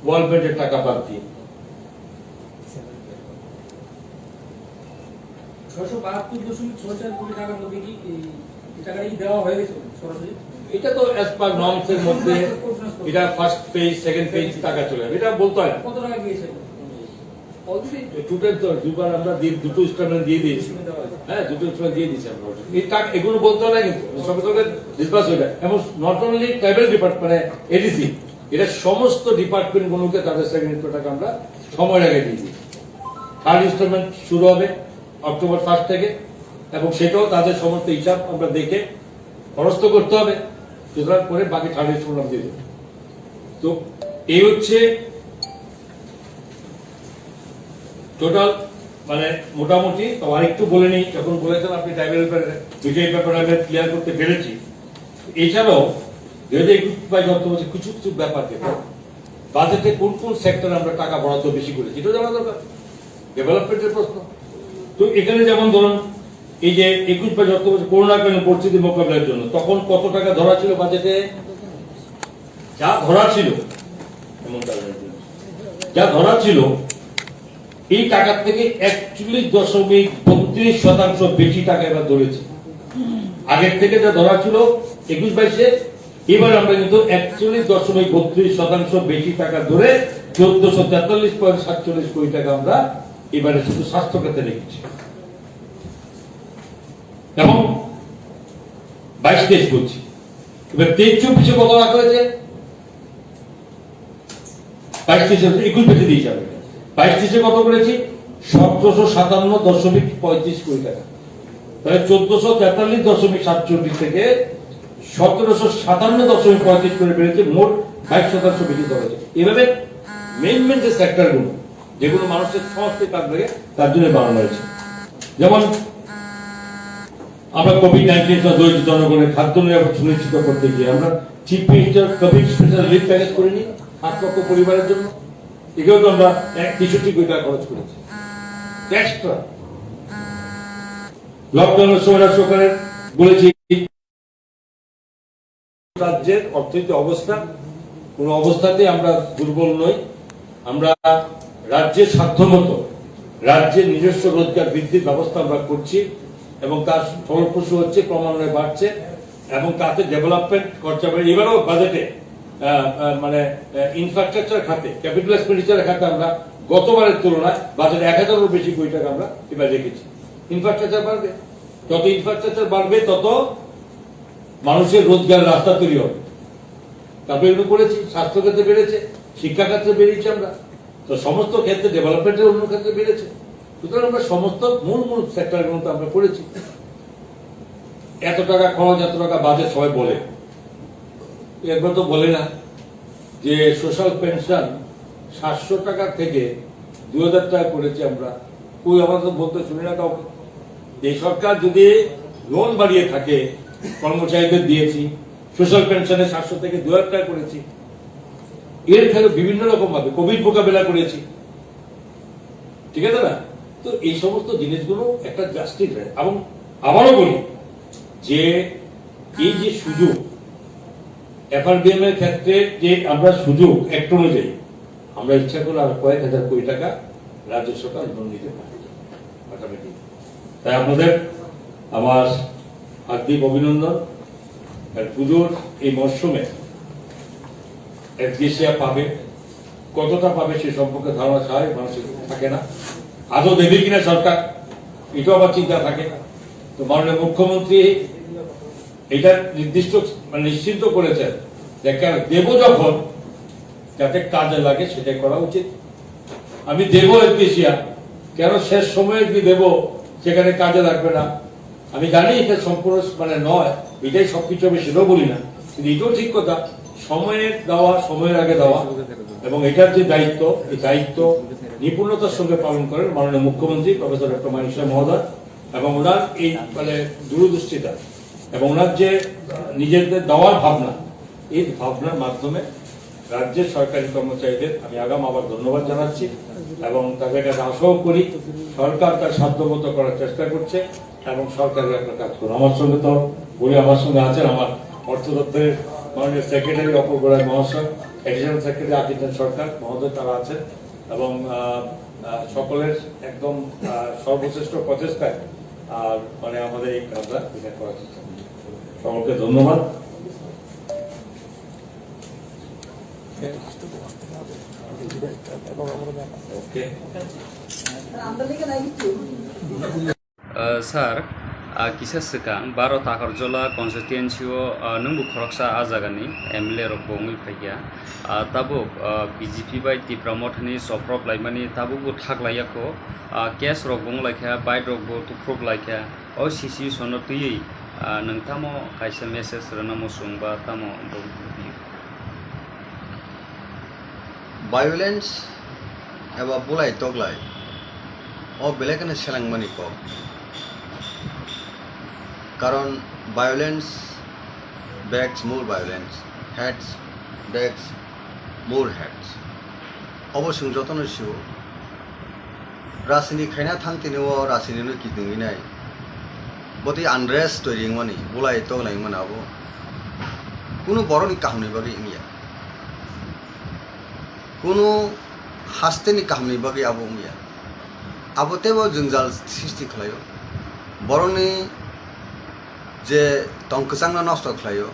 ওয়ার্ল্ড ব্যাংকের টাকা বাদ দিয়ে। 672.64 কোটি টাকার মধ্যে কি এই টাকাটা দেওয়া হয়ে গেছে সরাসরি? এটা তো অ্যাজ পার নর্মস এর মধ্যে, এটা ফার্স্ট পেজ সেকেন্ড পেজ টাকা চলে যাবে, এটা বলতে হয়। কত টাকা গিয়েছে? টোটাল তো দুবার আমরা দুটো ইনস্টলমেন্ট দিয়ে দিয়েছি। হ্যাঁ, দুটো ইনস্টলমেন্ট দিয়ে দিয়েছি আমরা। এই টাকা এগুলো বলতে হয় না, কিন্তু সঙ্গে সঙ্গে ডিসবার্স হয়ে যায়। এবং not only tribal department, ADC, এটা সমস্ত ডিপার্টমেন্ট গুলোকে তাদের সেকেন্ড টাকা আমরা সময় আগে দিয়ে দিই। থার্ড ইনস্টলমেন্ট শুরু হবে অক্টোবর 1 থেকে, এবং সেটাও তাদের সমস্ত হিসাব আমরা দেখে খরচ তো করতে হবে, সুতরাং করে বাকি থার্ড ইনস্টলমেন্ট দিয়ে দেবো। তো এই হচ্ছে টোটাল, মানে মোটামুটি। তো আরেকটু বলে নিই, যখন বলেছেন আপনি ট্রাইবেল বিষয় ব্যাপারে আমি ক্লিয়ার করতে পেরেছি। এছাড়াও 2021-22 কিছু কিছু ব্যাপার দেখো, বাজেটে কোন কোন সেক্টরে আমরা টাকা বরাদ্দ বেশি করেছি এটা জানা দরকার, ডেভেলপমেন্টের প্রশ্ন। তো এখানে যেমন ধরুন এই যে 21-22 করোনাকালীন পরিস্থিতি মোকাবিলার জন্য তখন কত টাকা ধরা ছিল বাজেটে, যা ধরা ছিল হেমন্ত যা ধরা ছিল এই টাকা থেকে 41.32% বেশি টাকা এবার ধরেছে। আগের থেকে যা ধরা ছিল 21-22-এ, এবার আমরা কিন্তু 41.32% বেশি টাকা ধরে 1443.47 কোটি টাকা আমরা এবারে শুধু স্বাস্থ্য খাতে রেখেছি। এবং 22-23 বলছি, এবার 23-24-এ কত রাখা হয়েছে? 22-23 21 বেঁচে দিয়ে যাবে। 22-23-এ কত করেছি? 1757.35 কোটি টাকা। তাহলে 1443.47 থেকে 1757.35 করে বেড়েছে, মোট 22% বেশি ধরা হয়েছে। এভাবে মেন যে সেক্টরগুলো যেগুলো মানুষের সমস্ত কাজ লাগে তার জন্য বাড়ানো হয়েছে। যেমন আমরা কোভিড-19 দরিদ্র জনগণের খাদ্য নিরাপত্তা সুনিশ্চিত করতে গিয়ে আমরা chief minister Covid special relief package করে নিই 8 লক্ষ পরিবারের জন্য। এগুলো তো আমরা 63 কোটি টাকা খরচ করেছি এক্সট্রা। লকডাউনের সময় সরকারের বলেছি রাজ্যের অর্থনৈতিক অবস্থা কোন অবস্থাতে আমরা দুর্বল নই। আমরা রাজ্যের সাধ্যমতো রাজ্যের নিজস্ব রোজগার বৃদ্ধির ব্যবস্থা আমরা করছি এবং তার ফলপ্রসূ হচ্ছে, ক্রমান্বয়ে বাড়ছে এবং তাতে ডেভেলপমেন্ট খরচা বেড়ে এবারও বাজেটে মানে ইনফ্রাস্ট্রাকচার খাতে ক্যাপিটাল এক্সপেন্ডিচারের খাতে আমরা গতবারের তুলনায় বাজেটে 1000-এরও বেশি কোটি টাকা আমরা এবার রেখেছি। ইনফ্রাস্ট্রাকচার বাড়বে, যত ইনফ্রাস্ট্রাকচার বাড়বে তত মানুষের রোজগার রাস্তা তৈরি হবে। তারপরে এগুলো করেছি, স্বাস্থ্য ক্ষেত্রে বেড়েছে, শিক্ষা ক্ষেত্রে বেড়েছি আমরা, তো সমস্ত ক্ষেত্রে ডেভেলপমেন্টের অন্য ক্ষেত্রে বেড়েছে। সুতরাং আমরা সমস্ত মূল সেক্টরগুলো আমরা করেছি। এত টাকা খরচ, এত টাকা বাজেট সবাই বলে, একবার তো বলে না যে সোশ্যাল পেনশন 700 টাকা থেকে 2000 টাকা করেছি আমরা। কই আমরা তো বলতে শুনি না কাউকে। এই সরকার যদি লোন বাড়িয়ে থাকে, কর্মচারীদের দিয়েছি, সোশ্যাল পেনশনে 700 থেকে 2000 টাকা করেছি, এর ফলে বিভিন্ন রকম ভাবে কোভিড মোকাবেলা করেছি, ঠিক আছে না? তো এই সমস্ত জিনিসগুলো একটা জাস্টিফাই। এবং আবারও বলি যে এই যে সুযোগ এফআরবিএম এর ক্ষেত্রে যে আমরা সুযোগ একটা অনুযায়ী আমরা ইচ্ছা করলে আর কয়েক হাজার কোটি টাকা রাজ্য সরকার লোন নিতে পারে। তাই আপনাদের আমার হার্দিক অভিনন্দন। পুজোর এই মরশুমে এফডিসিআর পাবে, কতটা পাবে সে সম্পর্কে ধারণা স্বাভাবিক মানুষের থাকে না। আদৌ দেবে কিনা সরকার, এটাও আবার চিন্তা থাকে। তো মাননীয় মুখ্যমন্ত্রী এটা নির্দিষ্ট নিশ্চিন্ত করেছেন যে দেব যখন যাতে কাজে লাগে সেটাই করা উচিত। আমি দেব এফডিসিআর কেন শেষ সময়ে কি দেব সেখানে কাজে লাগবে না, আমি জানি এটা সম্পূর্ণ নয়, এটাই সবকিছু আমি সেটাও বলি না, কিন্তু এটাও ঠিক কথা, সময়ের দেওয়া সময়ের আগে দেওয়া এবং এটার যে দায়িত্ব, এই দায়িত্ব নিপুণতার সঙ্গে পালন করেন মাননীয় মুখ্যমন্ত্রী প্রফেসর ডক্টর মানিক সাহা মহোদয় এবং ওনার এই দূরদৃষ্টিতা এবং ওনার যে নিজেদের দেওয়ার ভাবনা, এই ভাবনার মাধ্যমে রাজ্যের সরকারি কর্মচারীদের আমি আবার ধন্যবাদ জানাচ্ছি এবং তাদের কাছে আশাও করি সরকার তার সাধ্যমতো করার চেষ্টা করছে এবং সরকারের একটা কাজ করুন। আমার সঙ্গে তো বলি, আমার সঙ্গে আছেন আমার অর্থ দপ্তরের মাননীয় সেক্রেটারি অপূর্ব রায় মহাশয়, এডিশনাল সেক্রেটারি আকিতান সরকার মহোদয়, তারা আছেন এবং সকলের একদম সর্বশ্রেষ্ঠ প্রচেষ্টায় আর আমাদের এই কাজটা এটা করা চেষ্টা করছি। সকলকে ধন্যবাদ। Sir, kisah sekang baru takar jola konstituensio nunggu koroksa azagani MLA rokbo ngi phagia tabuk BJP bai tipramot ni soprop laimani tabuk thak layako case rokbong laikha bai rokbo tuprop laikha o sisi sono tui nangtamo kaisa message ranamo sungba tamo violence eba bulai toglai o belekane selangmani ko কারণ violence begs more violence, hates begs more hates. অবশ্যই যতন শিও রাজনীতি খাইনা থাংতেনেও রাজনীতি কিদিংই নাই বতি unrest তৈরি মানে বলাই তগলাই মানাবো কোনো বড়নি কাহনি বাকি ইংয়া কোনো हास्तेनि कामनि बागै आबो मैया आबो तेबो जोंजाल सृष्टि खालायो बर'नि जे तंकसांनो नष्ट खालायो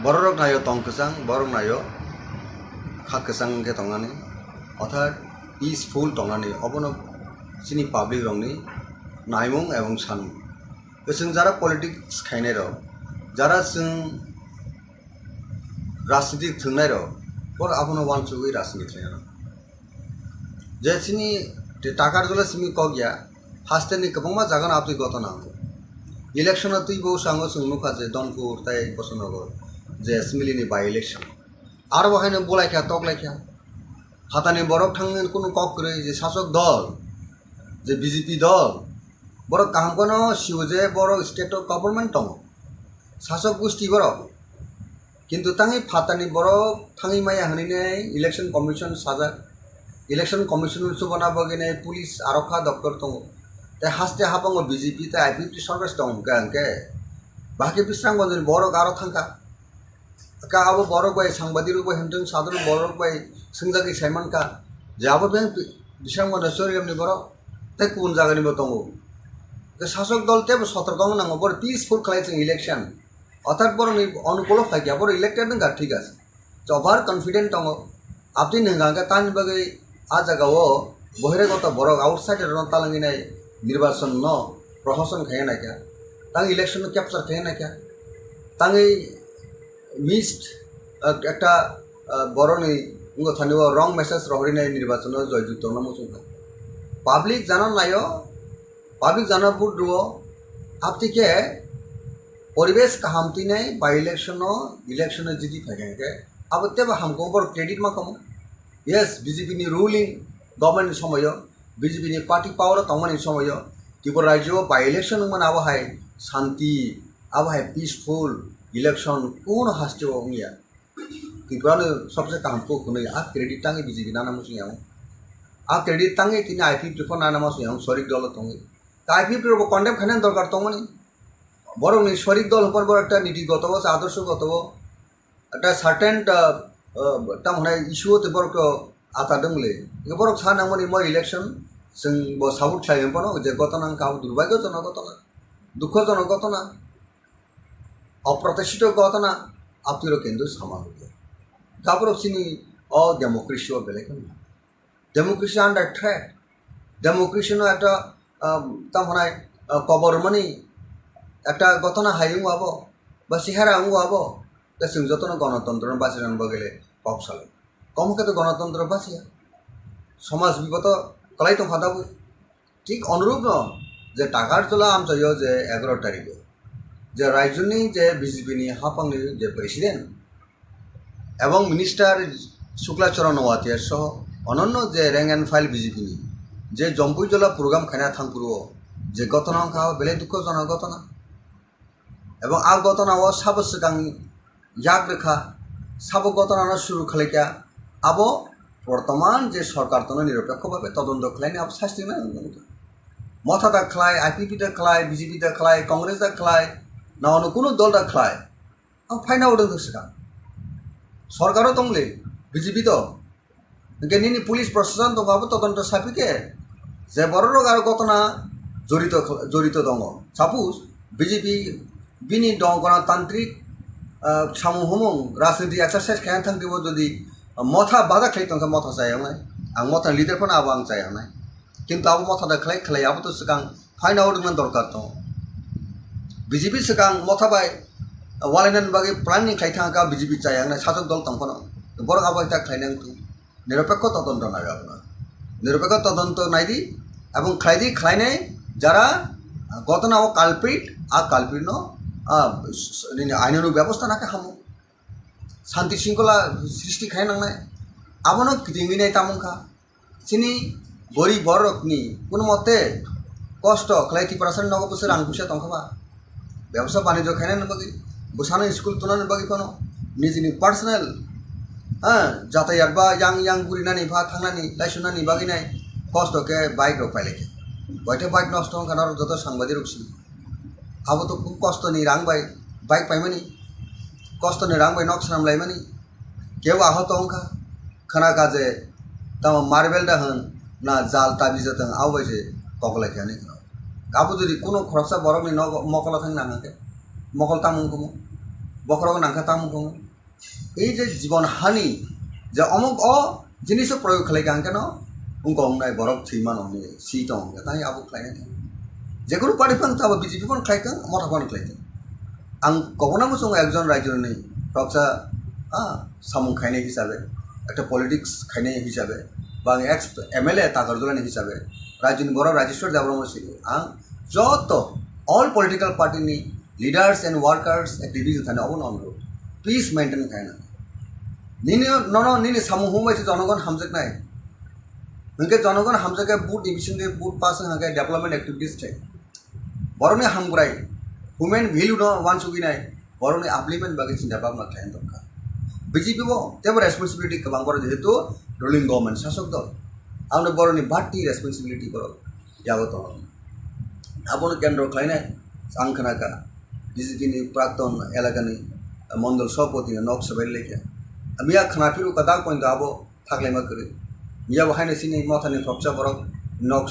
बर'रक नायो तंकसां बर'क नायो खाकसां के तंगानि अर्थात पिसफुल तंगानि अबनो सिनि पाब्लिक रंनि नायमुं एवं सानमुं जों जारा पलिटिक्स खायनाय र जारा जों राजनीति थोंनाय र बर आबनो वानसुगै राजनीति खायनाय जेसिनी टाकार जला सिमी कगिया हास्तेनि गोबांमा जागोन आपनि घटना इलेक्शन तुई बहु सांगो सुनुखा जे दनपुर ताई बसनगर जे सिमिलिनि बाय इलेक्शन आरो बहायनो बलायखा तकलायखा हातानि बरक थांगोन कोनो ककरै जे शासक दल जे बीजेपी दल बरक कामकोनो शिवजे बरक स्टेट गवर्नमेंट दं शासक गोष्ठी बरक किन्तु तांगि फातानि बरक थांगि माया हनिने इलेक्शन कमिशन साजा इलेक्शन कमिशन सुबना बगिने पुलिस आरक्षा दफ्तर दं ते हास्ते हाबंग बीजेपी ते आईपीपी सरकार दं गांके बाकी बिस्रांग बजन बरक आरो थांका का आबो बरक बाय सांबादिक बाय हंदों साधारण बरक बाय संजागि साइमान का जाबो बे बिस्रांग बन सरियमनि बरक ते कुन जागानि बतंगो के शासक दल ते सतर्क नांगो बर पीसफुल खालायजों इलेक्शन अर्थात बरनि अनुकूल फायकिया बर इलेक्टेड नंगा ठीक आसे ओभार कॉन्फिडेंट दङ आपनि नंगा तानि बगै आ जागाव बहिरागत बरक आउटसाइड रन तालंगिनाय निर्वाचन न प्रशासन खाया नाक्या तांग इलेक्शन कैप्चर खाया नाक्या तांगै मिस्ड একটা বরনি উঙ্গ থানিও রং মেসেজ রহরিনাই নির্বাচন জয়যুক্ত না মুসুখা পাবলিক জানা নাইও পাবলিক জানা বুড়ো আপতিকে পরিবেশ কাহামতি নাই বা ইলেকশন জিতি থাকে अब तेब हमको बर क्रेडिट मा कम यस बीजेपी नि रूलिंग गवर्नमेंट समय बीजेपी नि पार्टी पावर तमनि समय त्रिपुरा राज्य बाय इलेक्शन मन अब हाय शांति अब हाय पीसफुल इलेक्शन कौन हास्ते मिया त्रिपुरा सबसे हमको खुने आ क्रेडिट तांगे बीजेपी नाना मुसियां आ क्रेडिट तांगे तिनि आईपीपी फो नाना मुसियां सरिक दल तंगे आईपीपी रो कन्डेम खाने दरकार तमनि बरं नि सरिक दल पर बर एकटा नीतिगत आदर्शगत একটা সার্টেন তামনে ইস্যুতে বরক আতা দংলে বরক সানামনি মই ইলেকশন जों ब साबुत खायम पनो जे घटना का दुर्भाग्यजनक घटना दुःखजनक घटना अप्रत्याशित घटना आपतिरो केंद्र सामाल गाबरक सिनी अ डेमोक्रेसी अ बेलेक डेमोक्रेसी आन्डार थ्रेट डेमोक्रेसी नो একটা তামনে কবর মানি একটা ঘটনা হাইং আবো বা সিহারা আঙ্গো आबो जों जतन गणतंत्र बाँचिरहनु बगेले पप साले कमके तो गणतंत्र बाँचिया समाज विगत कलाई तो फादाबो ठीक अनुरूप न जे टाकार चला आम चाहिए जे 11 तारिखे जे राज्यनि जे बीजेपी हाफांनि जे प्रेसिडेंट एवं मिनिस्टार शुक्लाचरण वातिया सह अन्य जे रैंक एंड फाइल बीजेपी जे जम्पुजला प्रोग्राम खाना थांगपुरो जे घटना का बेले दुःखजनक घटना एवं आ घटना साबो सिगांनि याग रेखा सब घटना शुरू खालाइका अब बर्तमान जे सरकार तो निरपेक्ष भावे तदন্ত खालायनि अब शास्ति ना मथा दा खालाय आईपीपी दा खालाय बीजेपी दा खालाय कांग्रेस दा खालाय ना अनु कोनो दल दा खालाय अब फाइना उदों दसका सरकार दंले बीजेपी तो गेनिनि पुलिस प्रशासन दं अब तदন্ত सापिके जे बररो आरो घटना जड़ित दङ सापोज बीजेपी बिनि दं गणतान्त्रिक सामूहमं राजनीति एक्सारसाइज खाया थांखिबो जदि मथा बादा खालायथों मथा जायानाय आं मथा लिडारफोर आबो आं जायानाय किन्तु आबो मथा दा खालाय आबो तो सिगां फाइन आउट मन दरकार दं बीजेपी सिगां मथा बाय वालायनान बागै प्लानिंग खालायथांका बीजेपी जायानाय साजक दल तंफनो बर आबो ता खालायनांगौ निरपेक्ष तदন্ত नाय आपना निरपेक्ष तदন্ত नायदि एवं खालायनाय যারা घटना काल्प्रिट आ काल्प्रिट न आईन व्यवस्था ना हामो शांति श्रृंखला सृष्टि खाई नांगनाय आबनो गिदिंगिनाय तामुखा सिनी गरीब बरकनि कोनो मते कष्ट खालायथि प्रशासन नगो बोसोर आं फैसा तंखबा व्यवसाय बाणिज्य खायनाय बगै बोसानो स्कुल तुनानै बगै कोनो निजिनि पार्सनेल जातायात बा yang बुरिनानै भा थांनानै लाइसुनानै बगैनाय कष्ट के बाइक रो पाइलेके बयथे बाइक नष्ट खानार जत सांबादिक रखसि अब तो खूब कष्ट नहीं रांग बाई बाइक पाइमानी कष्ट नहीं रांग बाई नक्सनाम लाइमानी केव आहत अंका खाना काजे तम मार्बल दा हन ना जाल ताबिज तंग आवबाइसे ककला खेने खना काबु जुदि कोनो खरसा बरक नि मकला थांग नांगाके मकल तामुं कुमु बखरक नांखा तामुं कुमु এই যে জীবন হানি যে অমুক জিনিস প্রয়োগ খালাই গান কেন উনক অংনাই বরফ থিমান অংনি সি টং তাই আবু খাইনে যে কোনো পার্টি পান তাবো বিজেপি পান খাইতেন মথা পান খাইতেন আং কখনো মুসং একজন রাজ্যের নেই রক্সা সামুং খাইনে হিসাবে একটা পলিটিক্স খাইনে হিসাবে বা এক্স এমএলএ তাগরজলানি হিসাবে রাজ্যনি বড় রাজেশ্বর দেবরমসি আং যত অল পলিটিক্যাল পার্টি নি লিডার্স এন্ড ওয়ার্কার্স অ্যাক্টিভিটিস থানে অবন অনুরোধ প্লিজ মেনটেন খাইনা নিনি নন নিনি সামু হুমাইছে জনগণ হামজক নাই নকে জনগণ হামজকে বুট ডিভিশন দে বুট পাস হাকে ডেভেলপমেন্ট অ্যাক্টিভিটিস थे বরনে হামগুরাই হুমেন ভ্যালু ন ওয়ান সুগি নাই বরনে আপলিমেন্ট বাকি চিন্তা ভাবনা খাইন দরকার বিজেপি বো তেব রেসপন্সিবিলিটি কবাং বড় যেহেতু রুলিং গভর্নমেন্ট শাসক দল আমনে বরনে বাড়তি রেসপন্সিবিলিটি করো ইয়াগত আপন কেন্দ্র খাইনা আংখানাকা বিজেপি নি প্রাক্তন এলাকানি মন্ডল সভাপতি নক সবাই লেখা মিয়া খানাপিরু কাদা পয়েন্ট আবো থাকলে মা করে মিয়া বাহাইনে সিনি মথানি ফপচা বরক নক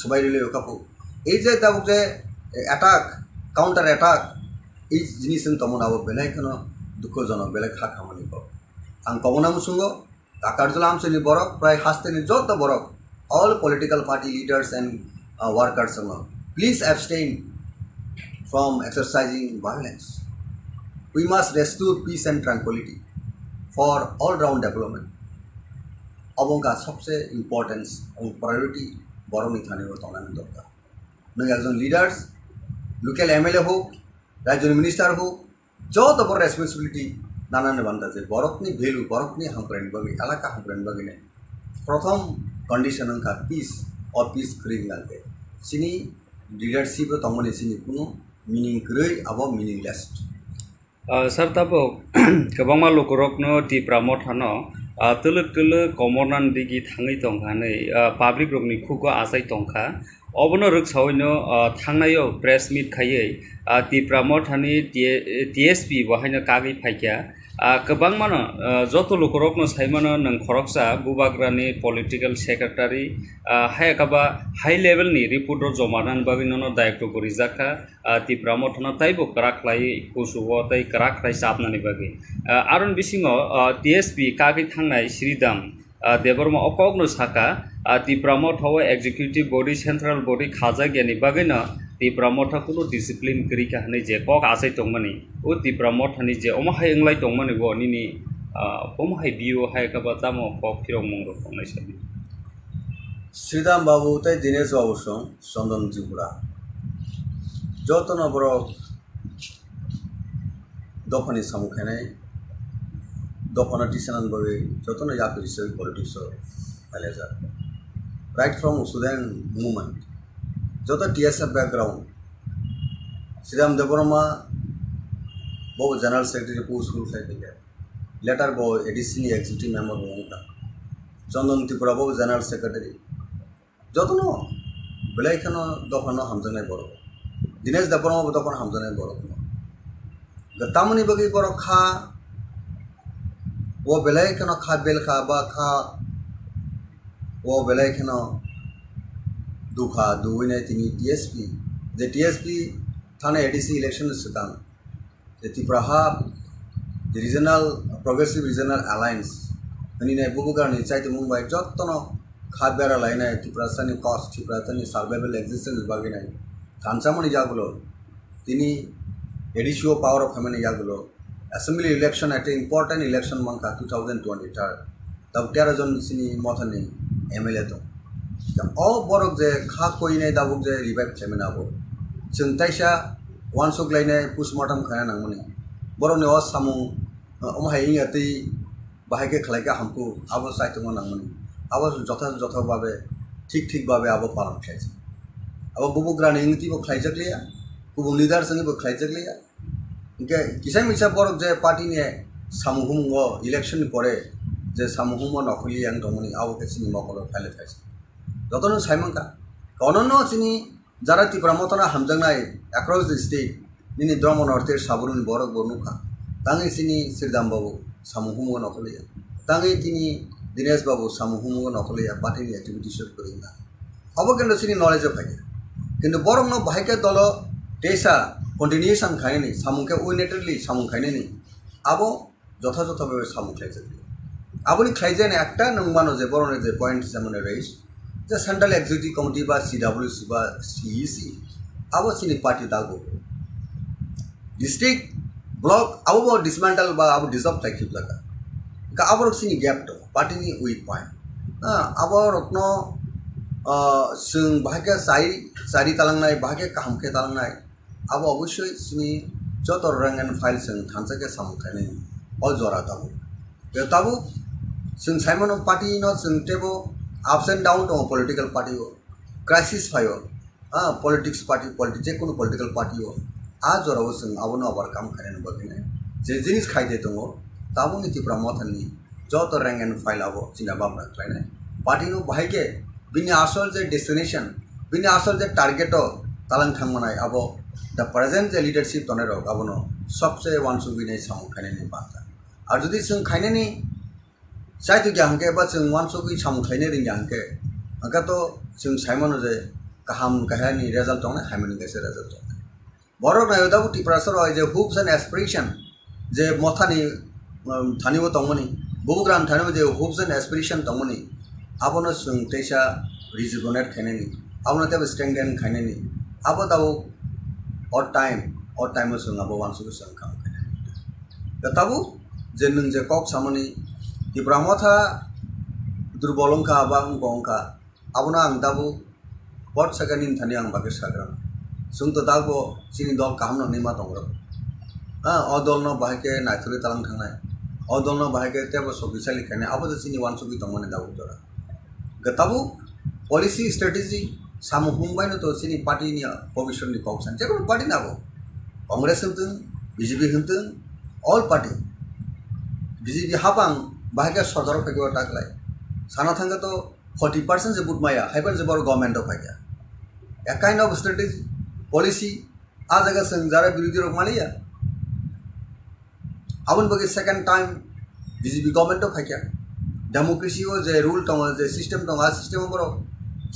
সবাই লে কাপু এই যে দাবুক যে অ্যাটাক কাউন্টার অ্যাটাক এই জিনিস তমন আবো বেলাই কেন দুঃখজনক বেলাই খা খামানি পাব আং কমনাম সুঙ্গ কাকারজলা আমসেনি বরক প্রায় হাসতেনি যত বরক all political party leaders and workers please abstain from exercising violence. We must restore peace and tranquility for all-round development. अबोंका सबसे इम्पोर्टेंस और प्रायोरिटी बरनी थाने हो तंगान दरकार नों एकजन लिडार्स लोकल एमएलए हो राज्य मिनिस्टार हो जो तो बड़ रेसपन्सिबिलिटी नानान बांधा जे बरकनी भैलू बरकनी हामप्रेन बगे एलाका हामप्रेन बगे ने प्रथम कंडीशन का पीस और पीस क्रिंग लागे सिनी लिडारशिप तंगमने सिनी कुनो मीनिंग गृह अब मीनिंगलेस सर तब गोबां लोकरकनो तिप्रा मथानो तलक तलक कमरनान दिगि थाङै दंखानै पाब्लिक रकनि खुगो आसाय दंखा अबनो रोगसावैनो थांनायाव प्रेस मिट खायै तिप्रा मथानि टीएसपी बहायनो कागै फायखा गोबां मानो जत लोकरकनो सायमानो नों खरकसा बुबाग्रानि पलिटिकल सेक्रेटारि हायकाबा हाई लेवलनि रिपोर्टर जमानान बागिनो दायित्व गरिजाखा तिप्रा मथानो ताइबो कराख्लाय कुसुबो ताइ कराख्लाय साबनानि बागि आरन बिसिङो टीएसपी कागै थांनाय श्रीदाम देबरमा अकगनो साका तिप्रा मथाव एक्जिक्यूटिव बॉडी सेंट्रल बॉडी खाजा गियानि बागिनो तिप्रा मथा कुनो डिसिप्लिन करिका हनै जे कक आसाय दंमानि ओ तिप्रा मथानि जे अमहाय इंलाय दंमानि गो निनि अमहाय बियो हायकाबा तामो कक फिरं मंगरो दंनाय साबि श्रीराम बाबू ताई दिनेश बाबू सं चंदन त्रिपुरा जतन बर दफानि सामुखानाय दफाना टिसानान बगे जतन याकरिस पॉलिटिक्स फायलाजा राइट फ्रॉम सुदान मूवमेंट जो टीएसएफ बैकग्राउंड श्रीराम देववर्मा बहु जनरल सेक्रेटरी पोस्ट खाई लेटर बहु एडिशनली एग्जीक्यूटिव मेम्बर होगा चंदन त्रिपुरा बहु जनरल सेक्रेटरी जतन बेलायखान दफान हामजानाय बर दिनेश देववर्मा दफान हामजानाय बर तामनि बगे बर खा वो बेलायखान खा बेल खा बा खा वो बेलायखान दुखा दुविने तिनी टीएसपी जे टीएसपी थाने एडीसी इलेक्शन सितान जे Tipraha regional progressive regional alliance हनीने बुबुगारनि चाइते मुंबई जतन खाबेरा लायनाय तिप्रासानि कस्ट तिप्रासानि सर्वाइवल एक्जिस्टेंस बागिनाय थानसामनि जागुलो तिनी एडिशियो पावर ऑफ फेमिनी जागुलो assembly election at important election मंका 2023 तब 13 जन सिनी मथानि एमएलए तो बरक जे खा कोई दाबुक जे रिवाइव खालामनांगौ जों ताइसा वान सुग्लायनाय पोस्टमर्टम खालामनांगौनि बरकनि सामुं अमहाय इंगातै बाहायके खालायका हामखौ आबो सायथंग नांगौनि आबो जथा भावे ठीक भावे आबो पालन खालायसै आबो बुबुग्रानि इंगतिबो खालायजागलिया गुबुन लिडार संगिबो खालायजागलिया इनके किसाय मिसा बरक जे पार्टीनि सामुहुमो इलेक्शन परे जे सामुहुमो नखलि आं दंमोनि आबो केसिनि मकल फाइल थायसै जतन साइमंका कननो सिनी जारा तिप्रा मथना हामजांनाय अक्रॉस द स्टेट निनि द्रम नॉर्थे साबरुन बरक बनुखा तांगे सिनी श्रीराम बाबू सामुहुमो नखलिया तांगे तिनी दिनेश बाबू सामुहुमो नखले पार्टी एक्टिविटीज करेंगे अब किन्तु सिनी नलेज फाइके किन्तु बरं न बाहायके दल टेसा कन्टिन्यूएशन खायनि सामुखे उइनेटेडलि सामु खायनि अब যথাযথ ভাবে সামু খাইছে আপনি খাইছেন একটা নংমানো যে বরং যে পয়েন্ট যেমন রয়েছে যে সেন্ট্রাল এক্সিকিউটিভ কমিটি বা সিডব্লিউসি বা সিইসি আবো সিনি পার্টি দাগো ডিস্ট্রিক্ট ব্লক আবো ডিসমেন্টাল বা আবো ডিজলভ খাইছে জায়গা কা আবো সিনি গ্যাপ তো পার্টি নি উইক পয়েন্ট আবো রত্ন जों बाहागे जारि तालांनाय बाहागे काहामखे तालांनाय आबो अवश्य सिनि जत रैंक एंड फाइल जों थानसाके सामुखायनाय अल जरा दाबो बे ताबो जों साइमन पार्टी न जों टेबो अप्स एंड डाउन दं पॉलिटिकल पार्टी हो क्राइसिस फायो पॉलिटिक्स पार्टी पॉलिटिक्स जे कोनो पॉलिटिकल पार्टी हो आ जराव जों आबोनो ओवरकम खायनो बगिने जे जिनिस खायदे दङ ताबो नितिफ्रा मथाननि जत रैंक एंड फाइल आबो सिना बामना खायनाय पार्टी नो बाहायके बिनि आसल जे डेस्टिनेशन बिनि आसल जे टारगेट तालां थांमनाय अब द प्रेजेंट जे लीडरशिप तने रक आबनो सबसे वानसुबिनै सामु खायनायनि बाथ्रा आरो जुदि जों खायनायनि जायतु गियानके बा जों वानसुबि सामु खायनो रोंगियानके आंखाथ' जों साइमन जे गाहाम गाहायनि रिजाल्ट दं हायमनि गेसे रिजाल्ट दं बर' नायो दाबो टिप्रासर जे होप्स एंड एस्पिरेशन जे मथानि थानिबो दंमोनि बुबुग्राम थानिबो जे होप्स एंड एस्पिरेशन दंमोनि आबोनो जों तेसा रिजुभनेट खायनायनि आबोनो तेबो स्ट्रेंथेन खायनायनि आबो दाबो अड टाइम जों आबो वानसुबि जों खाम खायनायनि ताबो जे नों जे कक सामनि दिब्रामथा दुर्बलंखा बा अंगंखा आबोनो आं दाबो बट सेकेन्डनि थानि आं बागे साग्रा जों तो दाबो सिनि दल कामनो निमा दंग्रा अ दलनो बाहायके नायथुरि तालां थांनाय अ दलनो बाहायके तेबो सबिसालि खायनाय आबो जे सिनि वानसुबि दंमोन दाबो जरा गताबो पॉलिसी स्ट्रेटेजी सामु हुंबायनो तो सिनि पार्टीनि भविष्यनि कक्सान जेबो पार्टी नाबो कांग्रेस होनथों बीजेपी होनथों ऑल पार्टी बीजेपी हाबां बाहायके सरकार फैगो टाकलाय साना थांगा तो 40% जे बुटमाया हाइबन जे बर गवर्नमेंट ऑफ आइया a kind of strategy policy आ जगह जों जारा बिरोधी रक मालिया आबन बगे second time BJP government of आइया डेमोक्रेसी हो जे रूल दङ जे सिस्टेम दङ आ सिस्टेम बर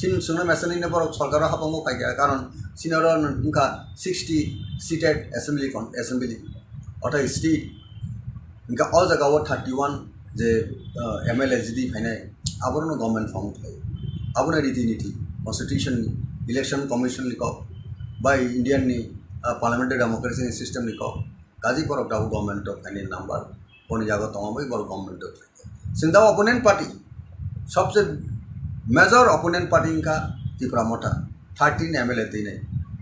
सिन सुनो मेसननि बर सरकार हाबांगो फाइया कारण सिनर उनका 60 सीटेड असेंबली अथा स्टेट उनका ऑल जगह 31 जे एमएलए जिदि फाइनाय आबरनो गवर्नमेंट फॉर्म थायो आबनो रीति कॉन्स्टिट्यूशन इलेक्शन कमिशन लिखो बाय इंडियन नि पार्लियामेंटारी डेमोक्रेसी सिस्टम लिखो गाजी पर दाबो गवर्नमेंट ऑफ फाइनाल नंबर कोन जागा तंगबाय बर गवर्नमेंट ऑफ सिंधा ओपोनेंट पार्टी सबसे मेजर ओपोनेंट पार्टी इनका तिप्रामथा 13 एमएलए तीन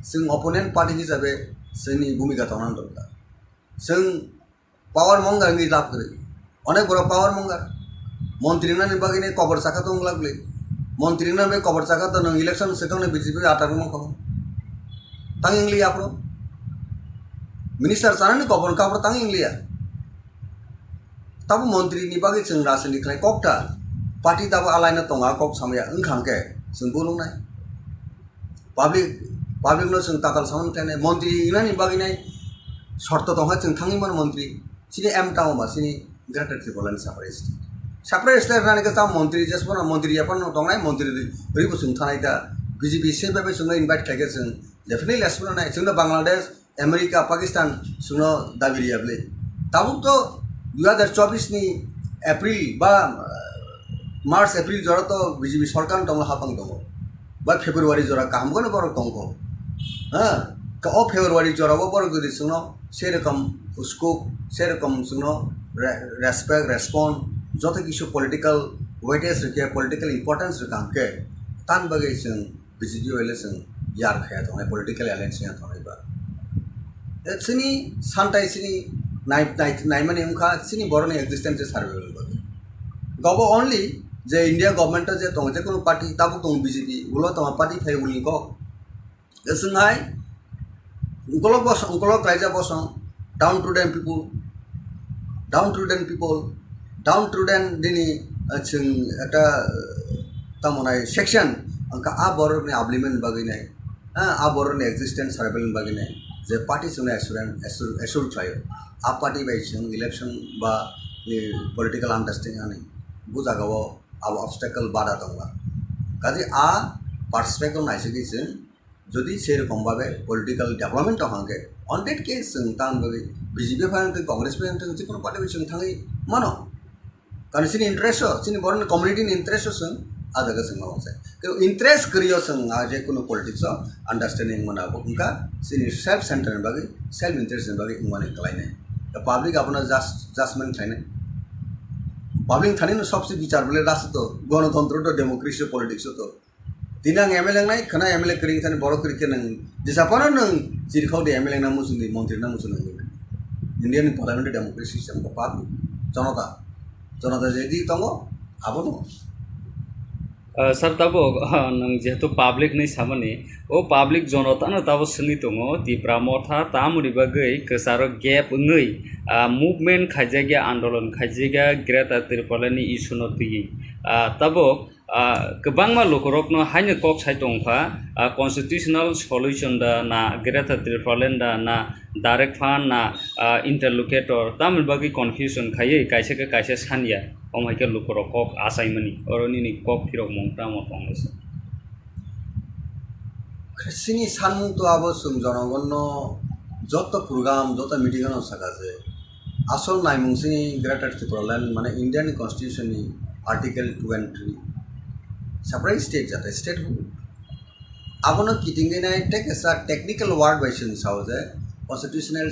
जों ओपोनेंट पार्टी हिसाबै जोंनि भूमिका थानां दरकार जों पावर मंगार नि लाभ करे अनेक बड़ पावर मंगार मंत्री ना निबागिने कबर चाका दं लागले मंत्री ना बे कबर चाका तो नों इलेक्शन सेटने बीजेपी आटार मखो तांग इंग्लिया आपरो मिनिस्टर सानानि कबर काबर तांग इंग्लिया ताबो मंत्री निबागे जों राजनीति खालाय ककटा पार्टी दाबो आलायना दंगा कक सामया ओंखांके जों बुलुंनाय पाब्लिक नो जों ताकाल सामन खालायनाय मंत्री इना निबागिनाय शर्त दंहा जों थाङिमोन मंत्री सिनि एम टाउमा सिनि ग्रेटर त्रिपुरानि साप्राय स्टेट रानि का मंत्री जेसबन मंत्री अपन दंनाय मंत्री रिबो जों थानाय दा बीजेपी से बेबे जों इनभाइट खायगे जों डेफिनेटली एसप्लेनाय जों बांग्लादेश अमेरिका पाकिस्तान जों दाबिरियाबले ताबो तो 2024 नि एप्रिल बा मार्च एप्रिल जरा तो बीजेपी सरकार दं हाबां दं बा फेब्रुवारी जरा कामगोन बर दंग हां का ओ फेब्रुवारी जरा बर गदि सुनो से रकम उसको से रकम सुनो रेस्पेक्ट रेस्पॉन्ड जत किछु पॉलिटिकल वेटेज रखे पॉलिटिकल इंपोर्टेंस रखांके तान बगे जों बीजेपी वाले जों यार खाया दं पॉलिटिकल एलायंस या थानायबा सिनि सानथाय सिनि नाइमानि उनखा सिनि बरनि एक्जिस्टेंस सार्वेल बगे गब ओनली जे इंडिया गवर्नमेंट जे दं जे कोनो पार्टी ताबो दं बीजेपी उलो दं पार्टी फाय उलनि को जोंहाय उनकलक रायजा बसं down to them people down to them दिनि जों एटा तामनाय सेक्शन अंका आ बरनि आब्लिमेंट बगैनाय आ बरनि एक्जिस्टेंस सार्वेल बगैनाय जे पार्टी जों एसुर ट्रायो आ पार्टी बाय जों इलेक्शन बा पॉलिटिकल अंडरस्टैंडिंग आनि बुजागाव अब ऑब्स्टेकल बाधा दंगा काजे आ पार्सपेक्टिव नायसोगे जों जुदि सेरकम भावे पलिटिकल डेभलपमेंट हांगे ऑन दैट केस जों तान बगे बीजेपी फाइनते कांग्रेस फाइनते जिकुनु पार्टी जों थाङै मानो कारण सिनि इंटरेस्ट सिनि बरन कम्युनिटी इंटरेस्ट जों आ जगह जों मावसे कि इंटरेस्ट करियो जों आ जे कुनु पॉलिटिक्स अंडरस्टैंडिंग मनाबो उनका सिनि सेल्फ सेंटर बगे सेल्फ इंटरेस्ट बगे उमाने कलायने द पब्लिक अपना जजमेंट थायने पब्लिक थाने सबसे विचार बोले राष्ट्र तो गणतंत्र तो डेमोक्रेसी पॉलिटिक्स तो दिनां एमएलए नाय खना एमएलए करिं थाने बरो करिके नों दिसापानो नों जिरखाव दे एमएलए ना मुसुनि मंत्री ना मुसुनि इंडियन पार्लियामेंट डेमोक्रेसी सिस्टम को पार्ट जनता जेदि तंगो आबो दं सर तब नों जेहेतु पाब्लिक नहीं सामने ओ पाब्लिक जनता न तब सनी दङ तिप्रा मथा तामुनि बागै कसारो गेप ngै मुभमेंट खाइजागा आंदोलन खाइजागा ग्रेटा तिरपालनि इशु न तुई तब गोबां लोकरकनो हायनो कक साइ दंफा कन्स्टिट्यूशनल सल्यूशन दा ना ग्रेटा तिरपालन दा ना डायरेक्ट फान ना इंटरलोकेटर तामुनि बागै कन्फ्यूजन खायै कायसे सानिया अमाइके लोकरक कक आसाइमनि अरनिनि कक फिरक मंता मतंगस सिनि सानमुं तो आबो सुम जनगण जत प्रोग्राम जत मीटिंग न सकाजे आसल नायमुं सिनि ग्रेटर तिरपालन माने इंडियन कॉन्स्टिट्यूशन नि आर्टिकल 23 सेपरेट स्टेट जाते स्टेट आबोनो किटिंगे नाय टेक एस टेक्निकल वर्ड बायसन सावजे कॉन्स्टिट्यूशनल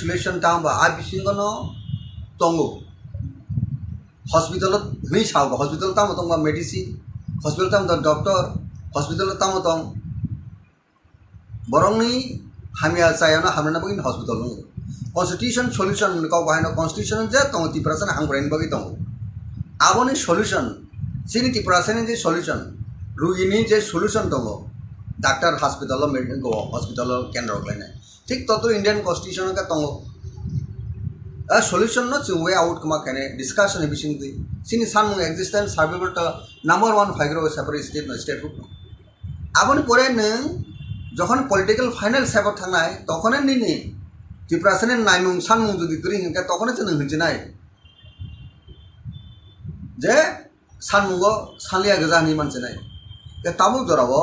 सॉल्यूशन तांबा आ बिसिंगनो तंगो हॉस्पिटल नि साव हॉस्पिटल ताम तंबा मेडिसिन हॉस्पिटल ताम डॉक्टर हॉस्पिटल ताम तंग बरंनि हामिया चायाना हामना बगिन हॉस्पिटल कॉन्स्टिट्यूशन सॉल्यूशन का बायनो कॉन्स्टिट्यूशन जे तंग 30% हांग्राइन बगि तंग आबोनि सॉल्यूशन सिनि 30% जे सॉल्यूशन रुगिनि जे सॉल्यूशन दङ डाक्टर हॉस्पिटल मेडिकल को हॉस्पिटल केन्द्र लायनाय ठीक ततो इंडियन कॉन्स्टिट्यूशन का दङ आ सॉल्यूशन न जों वे आउट कमा खाने डिस्कशन बिसिं दि सिनि सानमुं एक्जिस्टेंस सर्वाइवल तो नंबर 1 फाइग्रो सेपरेट स्टेट न स्टेट हुक आबोनि परे नों जखन पॉलिटिकल फाइनल सेबर थांनाय तखने निनि 30% नायमुं सानमुं जुदि करि हिंका तखने जों होनजिनाय जे सानमुंगो सानलिया गजानि मानसिनाय जे ताबु जराबो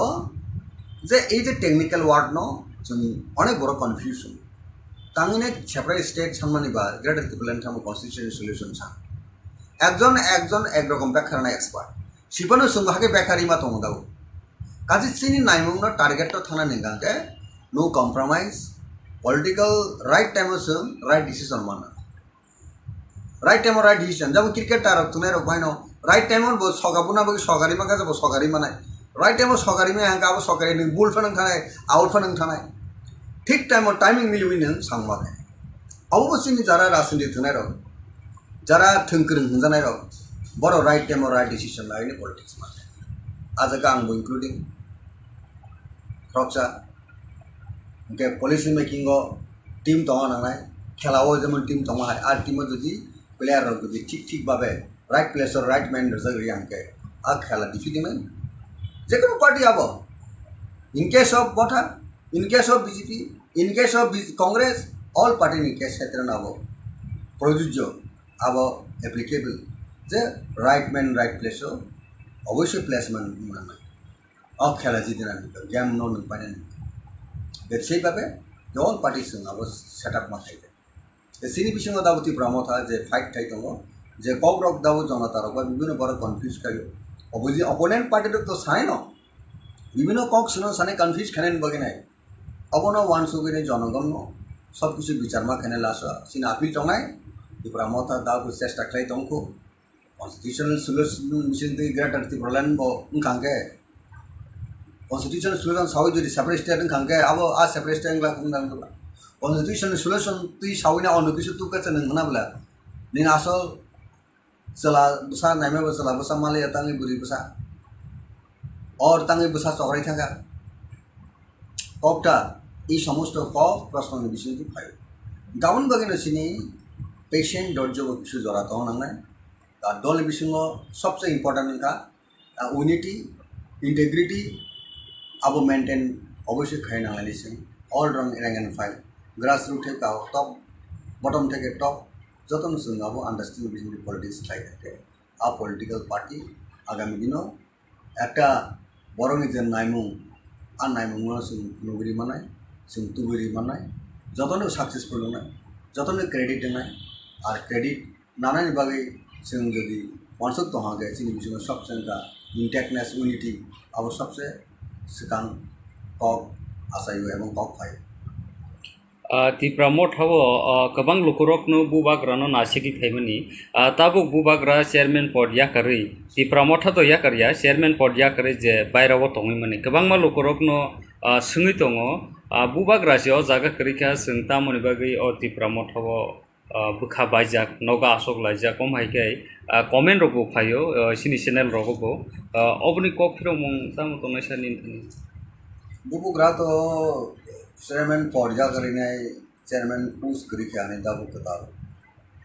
जे ए जे टेक्निकल वर्ड न जों अनेक बड़ कन्फ्यूजन तांगिने सेपरेट स्टेट सानमानि बा ग्रेटर तिरपालन थाम कॉन्स्टिट्यूशन सॉल्यूशन सा एकजन एक रकम बेखारना एक्सपर्ट सिपनो सुंगाके बेखारि मा दङ दाउ काजि सिनि नायमुं न टारगेट तो थाना निगाके no compromise political right time जों राइट डिसीजन माना राइट टाइम राइट डिसीजन जब क्रिकेट तारक तुने रक बायनो राइट टाइम बो सगाबुना बो सगारि मा गाजबो सगारि मानाय राइट टाइम सगारि मा हांगा बो सगारि नि बुल फनन थानाय आउट फनन थानाय ठीक टाइम टाइमिंग मिलुइ नों सांमाखै अबसिनि जारा राजनीति थनाय रक जारा थंकरं हजानाय रक बरो राइट टाइम राइट डिसीजन लायनि पॉलिटिक्स माने आजका आंबो इंक्लूडिंग रक्सा के पॉलिसी मेकिंग टीम दङ नालाय खेलाओ जेमन टीम दङ आर टीम जुदि प्लेयार रक जुदि ठीक भाबे राइट प्लेस और राइट मैन जगह आंके आ खेला डिफिटिमेन जेकुनु पार्टी आबो इन केस ऑफ बथा in case of BJP in case of Congress all party in case क्षेत्र नाबो प्रयोज्य आबो एप्लीकेबल जे राइट मैन राइट प्लेस अवश्य प्लेसमेंट माने आ खेला जिदिना गेम नो न पाने बे सेइ भाबे ऑल पार्टी जों आबो सेटअप मा थायो सिनि बिसिङाव दाबति ब्रह्मथा जे फाइट थाय दङ जे कग्रक दाबो जनता रक विभिन्न बड़ कन्फ्यूज खायो अबोजि अपोनेंट पार्टी तो साय न विभिन्न कक सुनो साने कन्फ्यूज खानेन बगिनाय अबनो वान सुगिने जनगण सब किछु विचार मा खाने लास सिन आपिल तंनाय ब्रह्मथा दाबो चेष्टा खाय दंखो कॉन्स्टिट्यूशनल सॉल्यूशन मिशन दि ग्रेटर तिरपालन बो उनखांगे कॉन्स्टिट्यूशनल सॉल्यूशन सावि जुदि सेपरेट स्टेट उनखांगे अब आ सेपरेट स्टेट ला कुंदांगला कॉन्स्टिट्यूशनल सॉल्यूशन तुइ साविना अनु किछु तुका चन नंगनाबला नि आसल चला बसा नाइमे बसला बसा माले तांगे बुरी बसा और तांगे बसा चौराई थाका ककटा ई समस्त क प्रश्न विषय की फाइ गावन बगिन सिनी पेशेंट धैर्य किछु जरा तो नांगनाय दल विषय सबसे इम्पोर्टेंट का यूनिटी इंटेग्रिटी अब मेंटेन अवश्य खाय नांगलायनि सिं ऑल रंग rank and file grass root थे का टॉप बॉटम थे टॉप যতন जों अब আন্ডারস্ট্যান্ডিং বিটুইন পলিটিক্স থাকে आ পলিটিক্যাল পার্টি আগামী দিনও একটা বড় নিজের নাইমুং আর নাইমুং जों नुगुरि मानाय जों तुगुरि मानाय যতন সাকসেসফুল नाय যতन क्रेडिट नाय আর क्रेडिट नानायनि बागै जों যদি मानसक दहागे जोंनि बिथिङाव सबसे इंटेक्टनेस यूनिटी अब सबसे सिगां कक आसायो एबं कक फायो तिप्रा मठाव गोबां लुखुरकनो बुबाग्रानो नासिगि थाइमनि ताबुक बुबाग्रा चेयरमैन पद याकारै तिप्रा मठा तो याकारिया चेयरमैन पद याकारै जे बायराव तङैमनि गोबां मा लुखुरकनो सोङै दङ बुबाग्रासेयाव जागा करिखा जोंता मनि बागै अ तिप्रा मठाव बुखा बायजाक नगा आसक लायजाक कमहायखाय कमेन्ट रबो फायो सिनि चेनेल रबो अबनि कक फिरो मं तामो तनायसानि बुबुग्रा तो चेयरमैन पद याकारिनाय चेयरमैन पुस करिखानि दाबु कथा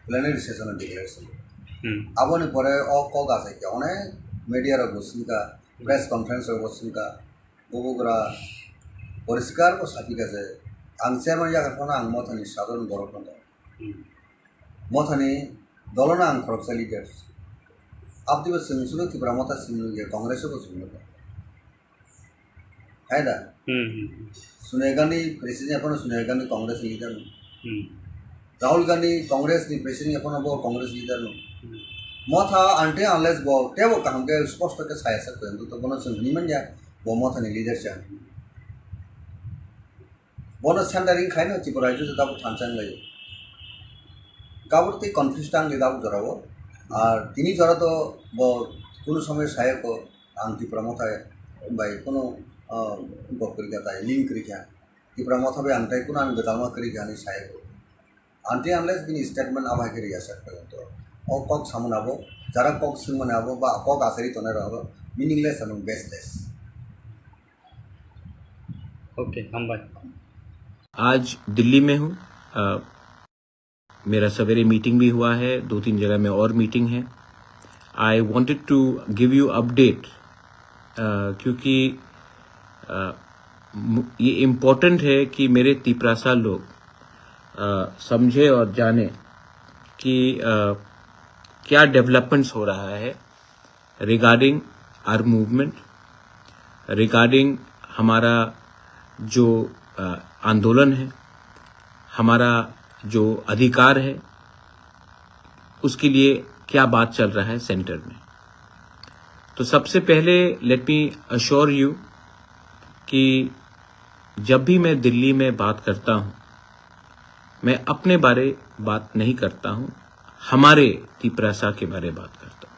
प्लेनरी सेशन डिक्लेरेशन आबोनि परे अ कक आसायके अनेक मीडिया रो बसिनका प्रेस कॉन्फ्रेंस रो बसिनका बुबुग्रा परिष्कार को सापिका जे आं चेयरमैन याकारिफोना आं मथानि साधारण बरफोन मथानि दलना आं खरबसा लिडार्स आपदिबो सोंसुनो तिप्रा मथा सिंगे कांग्रेस को सुनो है दा सोनिया गांधी प्रेसिडेंट अपन सोनिया गांधी कांग्रेस लीडर राहुल गांधी कांग्रेस नि प्रेसिडेंट अपन बो कांग्रेस लीडर मथा आंटे अनलेस बो तेबो कामके स्पष्ट के साया सकते तो बनो सोंनि मन या बो मथानि लीडर चा बनो सेंटरिंग खाइनो तिप्रा जो दाबो थानचां लायो काबुरती कन्फ्यूज टांग ले दाबो जरावो और तिनी जरा तो बो कोनो समय साया को आं तिप्रा मथा बाय कोनो गकरि जाता लिंक करिखा तिप्रा मथा बे आंटाय कोनो आं गदामा करिखा नि साया को आंटे अनलेस बिनि स्टेटमेंट आबा करिया सकते तो ओ कक सामनाबो जरा कक सिमनाबो बा कक आसरी तने रहबो मीनिंगलेस एंड बेसलेस ओके हम बाय आज दिल्ली में हूँ मेरा सवेरे मीटिंग भी हुआ है 2-3 जगह में और मीटिंग है I wanted to give you update क्योंकि ये इम्पोर्टेंट है कि मेरे तिपरासा लोग समझे और जाने कि क्या डेवलपमेंट्स हो रहा है रिगार्डिंग आवर मूवमेंट रिगार्डिंग हमारा जो आंदोलन है हमारा जो अधिकार है उसके लिए क्या बात चल रहा है सेंटर में। तो सबसे पहले लेट मी अश्योर यू कि जब भी मैं दिल्ली में बात करता हूं मैं अपने बारे बात नहीं करता हूं हमारे तिपरासा के बारे बात करता हूं।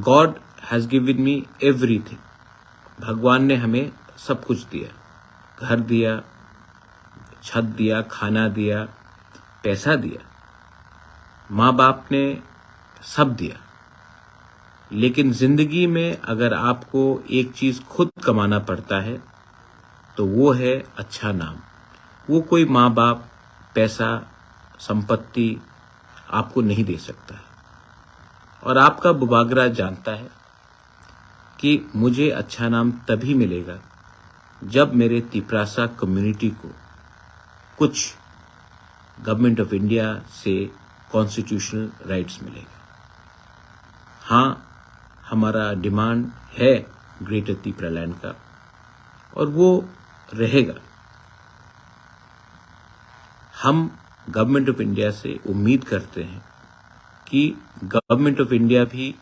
God has given me everything भगवान ने हमें सब कुछ दिया घर दिया छत दिया खाना दिया पैसा दिया माँ बाप ने सब दिया लेकिन जिंदगी में अगर आपको एक चीज खुद कमाना पड़ता है तो वो है अच्छा नाम। वो कोई माँ बाप पैसा संपत्ति आपको नहीं दे सकता है और आपका बुबागरा जानता है कि मुझे अच्छा नाम तभी मिलेगा जब मेरे तिपरासा कम्युनिटी को कुछ गवर्नमेंट ऑफ इंडिया से कॉन्स्टिट्यूशनल राइट्स मिलेगा। हाँ हमारा डिमांड है ग्रेटर तिपरा लैंड का और वो रहेगा। हम गवर्नमेंट ऑफ इंडिया से उम्मीद करते हैं कि गवर्नमेंट ऑफ इंडिया भी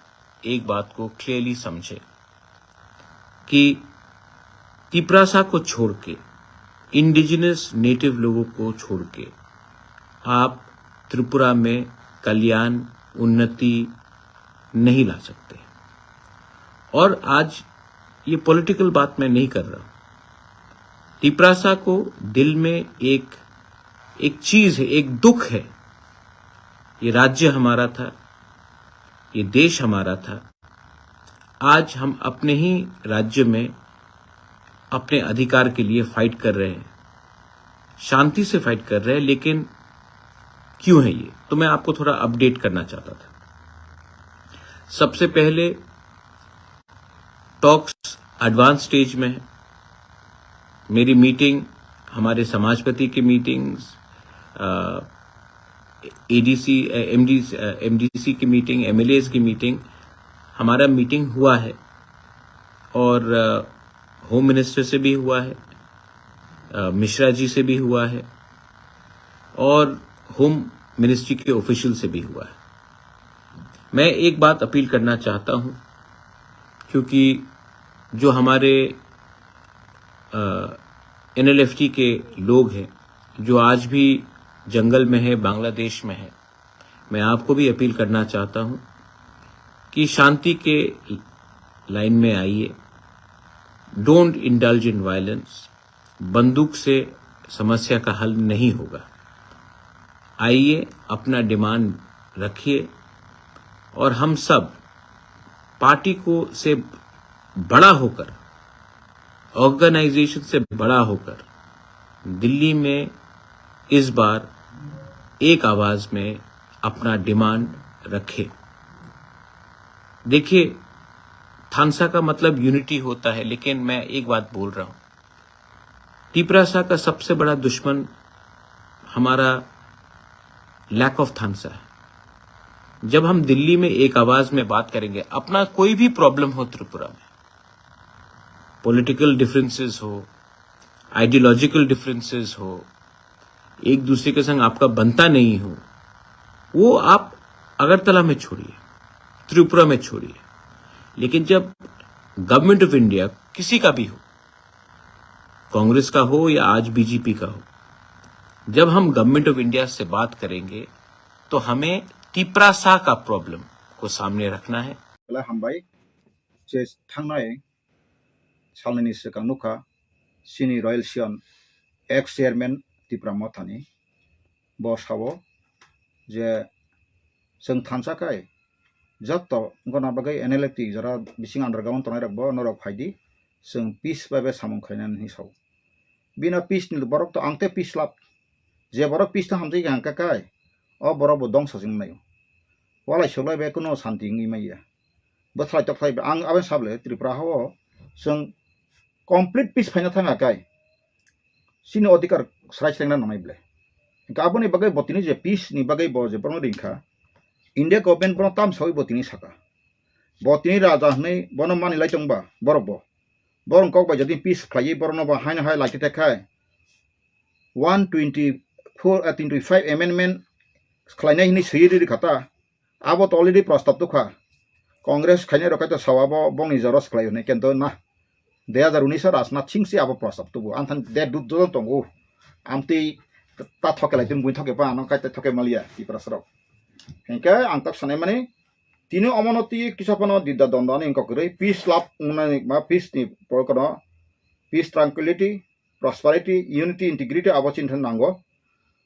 एक बात को क्लियरली समझे कि तिपरासा को छोड़ के इंडिजिनस नेटिव लोगों को छोड़ के आप त्रिपुरा में कल्याण उन्नति नहीं ला सकते। और आज ये पॉलिटिकल बात मैं नहीं कर रहा हूं तिपरासा को दिल में एक चीज है एक दुख है। ये राज्य हमारा था ये देश हमारा था आज हम अपने ही राज्य में अपने अधिकार के लिए फाइट कर रहे हैं शांति से फाइट कर रहे हैं लेकिन क्यों है ये तो मैं आपको थोड़ा अपडेट करना चाहता था। सबसे पहले टॉक्स एडवांस स्टेज में है। मेरी मीटिंग हमारे समाजपति की मीटिंग्स एडीसी एमडीसी की मीटिंग, एमएलएस की मीटिंग, हमारा मीटिंग हुआ है और होम मिनिस्टर से भी हुआ है, मिश्रा जी से भी हुआ है और होम मिनिस्ट्री के ऑफिशियल से भी हुआ है। मैं एक बात अपील करना चाहता हूं, क्योंकि जो हमारे एनएलएफटी के लोग हैं जो आज भी जंगल में है, बांग्लादेश में है, मैं आपको भी अपील करना चाहता हूं कि शांति के लाइन में आइए, डोंट इंडल्ज इन वायलेंस। बंदूक से समस्या का हल नहीं होगा। आइए, अपना डिमांड रखिए और हम सब पार्टी को से बड़ा होकर, ऑर्गेनाइजेशन से बड़ा होकर दिल्ली में इस बार एक आवाज में अपना डिमांड रखे। देखिए, थानसा का मतलब यूनिटी होता है, लेकिन मैं एक बात बोल रहा हूं, टिपरासा का सबसे बड़ा दुश्मन हमारा लैक ऑफ थानसा है। जब हम दिल्ली में एक आवाज में बात करेंगे, अपना कोई भी प्रॉब्लम हो त्रिपुरा में, पॉलिटिकल डिफरेंसेस हो, आइडियोलॉजिकल डिफरेंसेस हो, एक दूसरे के संग आपका बनता नहीं हो, वो आप अगरतला में छोड़िए, त्रिपुरा में छोड़िए, लेकिन जब गवर्नमेंट ऑफ इंडिया किसी का भी हो, कांग्रेस का हो या आज बीजेपी का हो, जब हम गवर्नमेंट ऑफ इंडिया से बात करेंगे तो हमें तिप्रासा का प्रॉब्लम को सामने रखना है। हामबाय जे थांनाय सालनि सिगां नुखा सिनि रयेल सियन एक्स चेयरमैन तिप्रा मथानि बसावो जे जों थानसाखाय जत गना बागै एनएलएफटी जरा बिसिं आन्डारग्राउन्ड तनाय रखबो नरक फायदि जों पीस बाबे सामं खायनानै हिसाव बिना पीस नि बरक तो आंते पीस लाब जे बरक पीस हामजै गांकाखाय अ बरक दंस जोंनाय वालाय सोलाय बे कोनो शांति ngैमाया बथ्राय तख्लाय आं आबे साबले त्रिपुरा हाव जों कमप्लीट पीस फायना थाङाखाय सिनि अधिकार स्रायस्रायना ननायब्ले गाबोनि बागै बतिनि जे पीस नि बागै ब जे बरन रिंखा इंडिया गवर्नमेंट बरन ताम सावै बतिनि साका बतिनि राजा हनै बन मानिलाय दंबा बरब बरन कक बाय जदि पीस खायै बरन बा हायना हाय लाखि थाखाय 124 एमेंडमेंट खालायनाय हिनि सैरि खाता आबो अलरेडी प्रस्ताव दुखा कांग्रेस खायनाय रखाय तो सावाबो बंनि जरस खालायनाय केन्तो ना 2019 राजनाथ सिंह से आबो प्रस्ताव तो आंथान दे दुद दंगो आमति ता थकेलाय तुम बुइ थके पा आनो कायते थके मालिया तिप्रासराव हेंका आं तक सानाय माने तिनि अमनति किसापनो दिदा दंदानि इंककरै पीस लाभ उनाय मा पीस नि परकनो piece tranquillity prosperity unity integrity आबो चिन्थन नांगो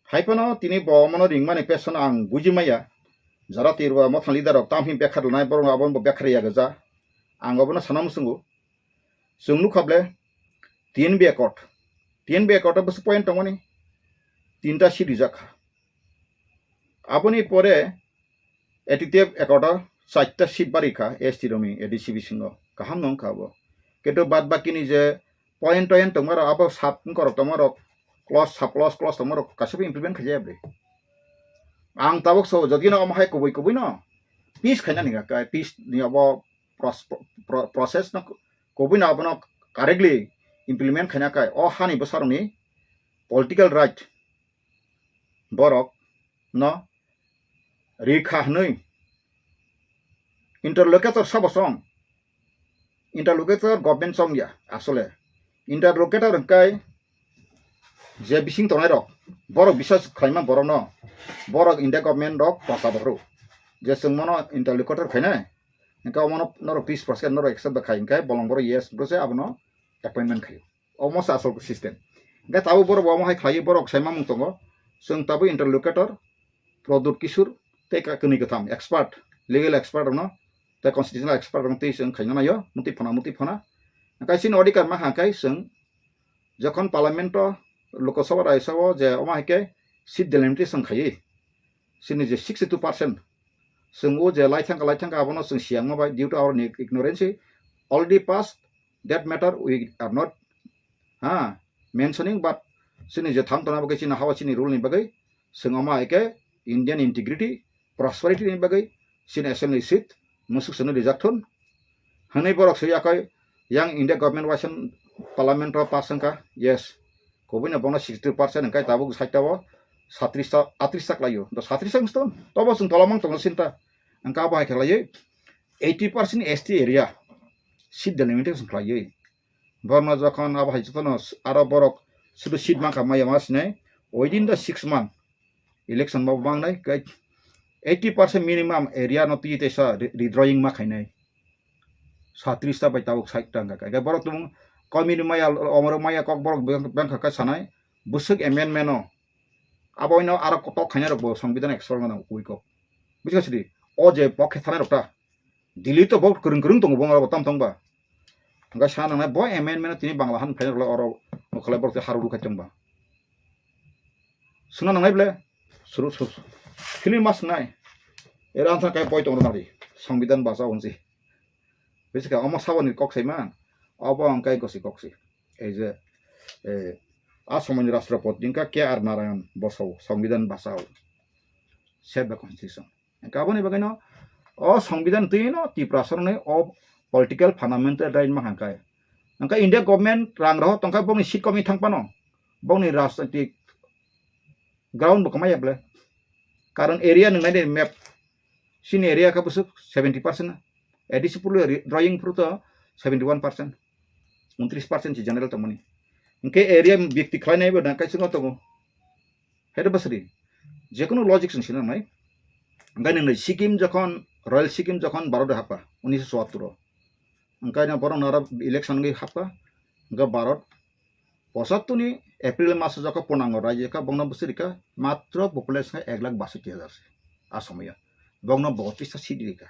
हाइपनो तिनि बमनो रिंगमानि पेसन आं बुजिमाया जरा तिरवा मथान लिडार तामहि बेखार लानाय बरं आबन बेखारिया गजा आं अबनो सानामुसुंगु जोंनु खाबले तीन बेकट बस पॉइंट दंगनि तीनटा सिरि जाखा आबनि परे एटिटिव एकटा 4टा सीट बारिखा एसटी रमी एडीसीबी सिंगो गाहाम नंखाबो किन्तु बाद बाकिनि जे पॉइंट दंमार आबो साब करक दंमार क्लस साब क्लस दंमार गासिबो इमप्लिमेंट खाजायाब्ले आं ताबक सो जदिनो अमहाय कबुय न पीस खायना निगा पीस नि अब प्रोसेस न कबुय न अब करेक्टली इमप्लिमेंट खायना काय अ हानि बसारनि पॉलिटिकल राइट बरक न रेखा हनै इंटरलोकेटर सबसं इंटरलोकेटर गवर्नमेंट संया आसले इंटरलोकेटर काय जे बिसिं तनाय रक बरक बिसास खायमा बरक न बरक इंडिया गवर्नमेंट रक प्रस्ताव जे जों मनो इंटरलोकेटर खायना इनका मनो नर 20% नर एक्सेप्ट खाय काय बलं बर यस ब्रसे आबनो अपॉइंटमेंट खायो अलमोस्ट आसल सिस्टम गा ताबो बर बमहाय खायो बरक सायमा मुंतंगो जों ताबो इंटरलोकेटर प्रदुत किशोर तेका कनि गथाम एक्सपर्ट लीगल एक्सपर्ट न ते कन्स्टिट्यूशनल एक्सपर्ट न ते जों खायना नायो मुति फना कायसिन अधिकार मा हाकाय जों जखन पार्लियामेंट लोकसभा राज्यसभा जे अमाहायके सीट डिलिमिटेशन खायो सिनि जे 62% जों जे लाइथांगा आबनो जों सियांग by due to our ignorance already passed that matter we are not mentioning but sini je tham tana bagai sini hawa sini rule ni bagai जों अमाहायके Indian integrity, prosperity ni bagai sin assembly seat masuk sana rijaktun. Hanai borok sayakai yang India government wasan parliament ro pasan ka yes. Kobina bona 60% engkai tabuk saitawa 30 layo. Do 30 ston. Tobo sung tolamang tong sinta. Engka ba kelaye 80% ST area. Seat delimited sung kelaye. Borna যখন আবার হাইজতন আরো বরক শুধু seat মাখা মাইয়া মাস নেই within the 6 month election mau bang nai kai 80% minimum area no ti tesa redrawing ma khai nai 37 ta bai tabuk site tang kai borok tum community maya omro maya kok borok bang ka sanai busuk amendment no abo no aro kotok khanya ro bo সংবিধান expert ma no kuiko bisgasri o je pokhe thana rokta dili to bok kurung kurung tong bong ro tam tong ba Enggak sana nai boy amendment tini banglahan player lo oro mukhle borte haru kacang ba suna nai ble suru kini mas nai era antha kai boy tong nari সংবিধান basa unsi besika omo sawani kok sai man abo angkai kosi koksi ei je asomani rashtrapati dingka ke ar narayan bosau সংবিধান basau set the constitution kaboni bagano o সংবিধান tino ti prasarne o political fundamental right mahangkai angka India government rang roh tongka bongni seat komi thangpano bongni rajnitik ground bokamaya ble karon area nang map sin area ka busuk 70% edisi pulu drawing fruto 71% 29% ci general tamani angke area byakti khlainai ba nang kai singo tongo hedo basri jekono logic sin nai ngai nang Sikkim যখন royal Sikkim যখন 12 hapa 1974 angkanya borong nara election ngi hapa nga barot posatu ni April mas jaka ponango raja ka bongna busirika matro population 1,62,000 asomya bongna 32 sidika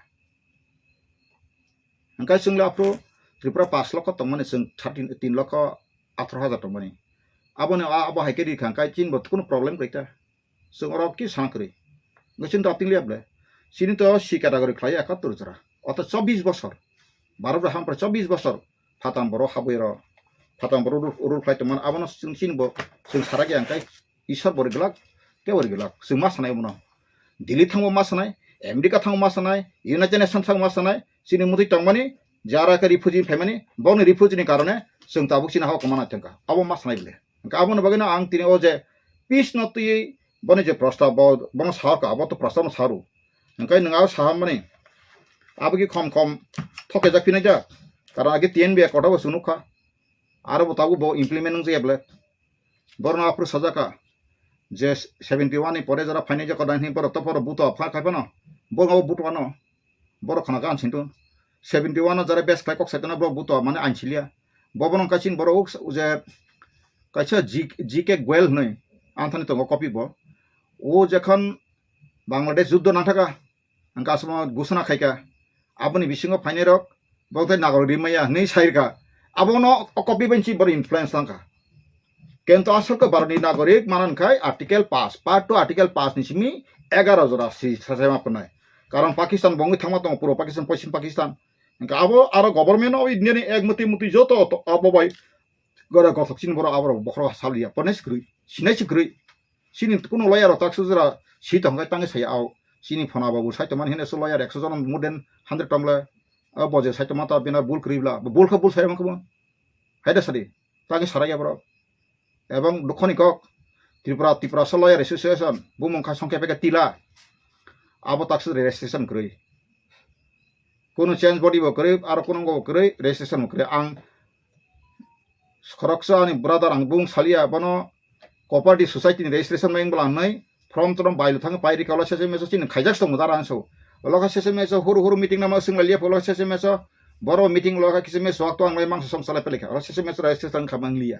angkai sungla apro Tripura 5 loko tomani sung 3 loko 18,000 tomani abone abo haikeri khangkai chin bot kono problem kaita sung ora ki sankri ngachin tapting liable sini to si category khlai 71 jara অত 24 বছর 12 ham per 24 বছর ফাতাম বড় হাবইর ফাতাম বড় উরুল flight মান আবন সিনবো जों সারাগে আংকাই ঈশ্বর বড় গলাক কে বড় গলাক जों मा सानाय মন দিল্লি থাংবো मा सानाय আমেরিকা থাংবো मा सानाय ইউনাইটেড নেশন থাংবো मा सानाय সিনি মুতি টংমানি যারা কা রিফিউজি ফ্যামিলি বনি রিফিউজিনি কারণে जों তাবুক সিনা হাও কমানা থাকা আবো मा सानाय বলে আবন বাগিনা আং তিনি ও যে পিস নতি বনি যে প্রস্তাব বন সারকা আবো তো প্রস্তাব Saroo আংকাই নঙা সাহামনি abagi kom thoke jak pinai ja karon age TNB kota bo sunukha aro bo tabu bo implement nang jeble borna apru sajaka je 71 ni pore jara phane ja kodan hi por to por buto pha khapano bo ngabo butwano boro khana gan sintun 71 jara best kai kok setana bo buto mane anchilia bobon kachin boro je kacha GK gwel noi anthani to copy bo o যখন বাংলাদেশ যুদ্ধ না থাকা angka সময় ঘোষণা খাইকা aboni bisingo phainirok bogtai nagor rimaya nei sairka abono copy benchi bor influence tangka kento asal ko baroni nagorik manan khai article 5 part 2 article 5 ni simi 11 jora si sajama panai karon Pakistan bongi thama tong puro Pakistan Paschim Pakistan angka abo aro government o indiani ekmuti muti joto abo bai gora gothok sin bor abo bokhro salia pones grui sinai grui sini kuno lawyer tak sujara si tongkai tangi saya au sini phona babu saitoman hene so lawyer 100 jon more than 100 tomla boje saitoma ta bina bul kribla bul kha bul saimang ko haida sari tagi saraya bro ebong dukhoni kok Tripura so lawyer association bumong kha songke peka tila abo taksu registration kroi kono change body bo kroi aro kono go kroi registration kroi ang khoroksa ni brother ang bung salia bono cooperative society ni registration maing bla nai from trom bailo thang pairi kala sese meso chin khaijak song daran so loka sese meso huru meeting nama singla lia polo sese meso boro meeting loka kise meso waktu ang memang song sala pelika ora sese meso registration khamang lia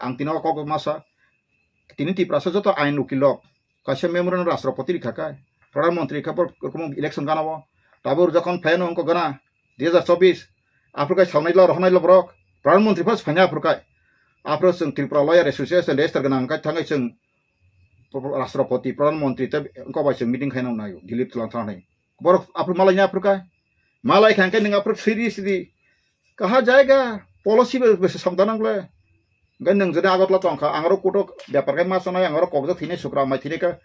ang tino ko masa tini ti prasa joto ain ukilok kase memorandum rashtrapati likhaka pradhan mantri khapor komo election ganabo tabur যখন ফেন অঙ্ক গনা 2024 আফ্রিকায় সামনাইলো রহনাইলো Brock pradhan mantri ফাস ফাইনা আফ্রিকায় Afro जों Tripura lawyer association register gana angkai thangai जों Rashtrapati Pradhan Mantri te engkau baca meeting khainau nayo dilit tulang tanah nayo borok apru malainya apru kai malai khangkai ning apru serius di kaha jayega policy be samdana gle gan nang jada agot la tongkha angaro kuto byapar kai masana angaro kobja thine sukra mai thine ka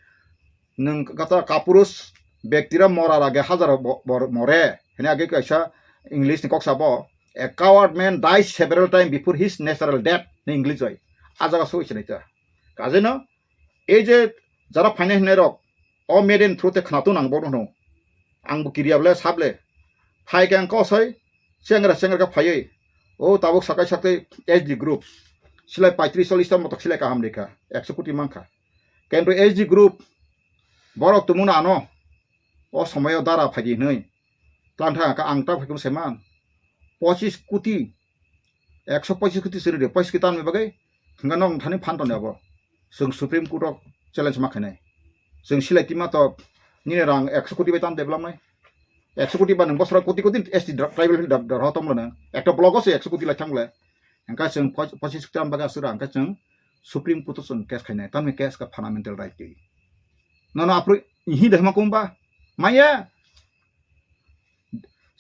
nung kata kapurus bektira mora lagi hajar more ini age kaisa English ni kok sabo a coward man dies several times before his natural death ni English hoy ajaga so ichne ta kajeno এই যে যারা finance নেরক অ maiden থ্রুতে খানাতো নাংবো no angbu kiriable sable phai kang ko sai sengra ka phai o tabuk sakai sakte SD group silai 35-40 ta motok silai kaham deka 100 কোটি mangkha কিন্তু SD group borok tumuna ano o somoyo dara phagi nei plantha ka angta phakum seman 25 কোটি 125 কোটি seri de 25 kitan me bagai nganong thani phanton abo जों supreme court challenge माखानाय जों सिलाइति मात नि रां 100 কোটি बेतन डेभलपनाय 100 কোটি बा नों बसरा कोटी कोटी एसटी ट्राइबल दरहतमलनो एकटा ब्लॉक से 100 কোটি लाइथांगले अंका जों 25 किताम बागा सुरा अंका जों सुप्रीम कोर्ट जों केस खायनाय तामे केस का फंडामेंटल राइट दी ननो आप्रो इहि दहमा कुंबा माया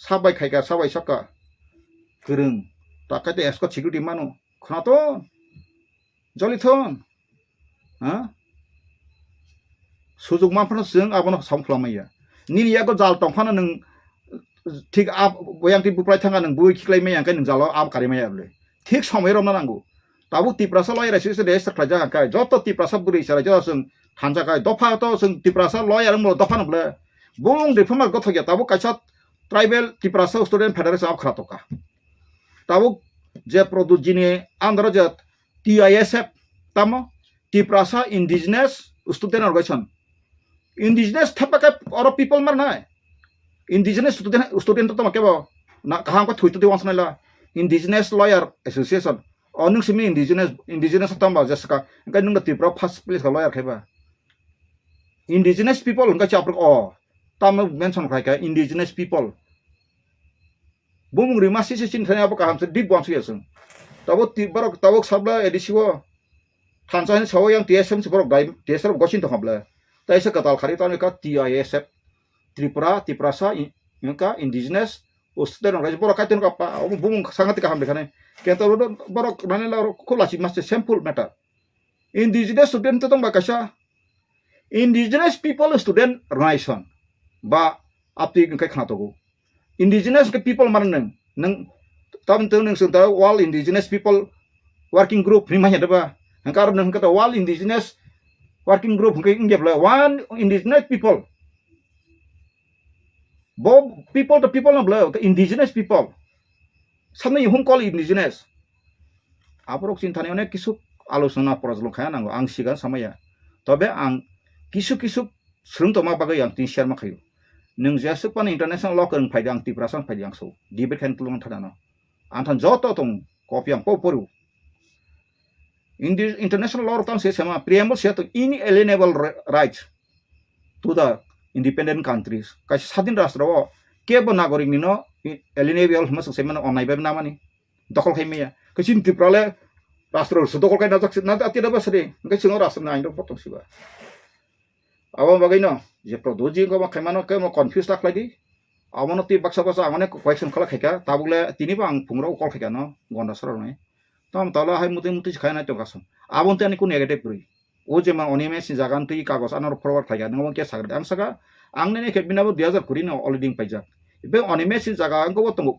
साबाय खायगा साबाय सका गोरों ताकाते एसको सिक्युरिटी मानो खनातो जलिथन सुजुग माफोर जों आबनो सामफ्लामैया निरियागो जाल टंफाना नों ठीक आप बयांति बुप्राय थांगा नों बुइ खिख्लाय मैया काय नों जालो आब कारि मैयाबले ठीक समय रमना नांगौ ताबु तिप्रासा लयर एसो देस खलाजा काय जत तिप्रासा बुरि सारा ज जों थांजा काय दफा तो जों तिप्रासा लयर मो दफा नबले बुं रिफर्मार गथ गया ताबु कायसा ट्राइबल तिप्रासा स्टुडेंट फेडरेशन आब खरातका ताबु जे प्रोदुजिनि आंध्र जे TISF tamo Tiprasa indigenous student organization indigenous thapaka or people marna indigenous student to makebo na kaham ko thuitu diwan sanala indigenous lawyer association onung simi indigenous tamba jaska ngai nung Tripura first place ka lawyer khaiba indigenous people ngai chapro o tam mention khai ka indigenous people bumung rimasi sin thanya apa kaham se deep one suggestion tabo tibarok tabok sabla edisiwo थानसानि Sao yang TSM seborok dai TSM gosin to habla taisa katal khari tan ka TISF Tripura Tiprasa inka indigenous student organization borok katen ka pa bumung sangat ka hamde khane kento borok nanela kolasi mas simple matter indigenous student to ba kasha indigenous people student organization ba apti kai khana to indigenous ke people marneng nang tam tu nang sunta all indigenous people working group ni mahnya ba karena kata wall indigenous working group one indigenous people bob people to people na indigenous people samne hum call indigenous aprok cintane onek kisu alosona porajlo khaya nango ang sigan samaya tobe ang kisu srung toma bagai yang tin share makhayo nung jasuk pan international law kan phaidang tiprasan phaidang so debate kan tulung thadana anthan joto tong kopyang poporu in the international law tam se sama preamble se to inalienable rights to the independent countries kai sadin rashtra o kebo nagorik ni no alienable mas se mana onai ba namani dokol khaimya kachin tiprale rashtra su dokol kai na jak na atida basre kai singo rashtra na indo potong siba awam bagai no je produji ko ma khaimano ke mo confuse tak lagi amono ti baksa angone question khala khaika tabule tini bang phungro kol khaika no gonda sara nai tam tala hai muti khayna to kasam abon tani ku negative puri o je ma onime si jagan ti kagos anor forward khayga ngom ke sagar ang saga ang ne ke binabo 2020 no already paija ibe onime si jaga ang ko tongo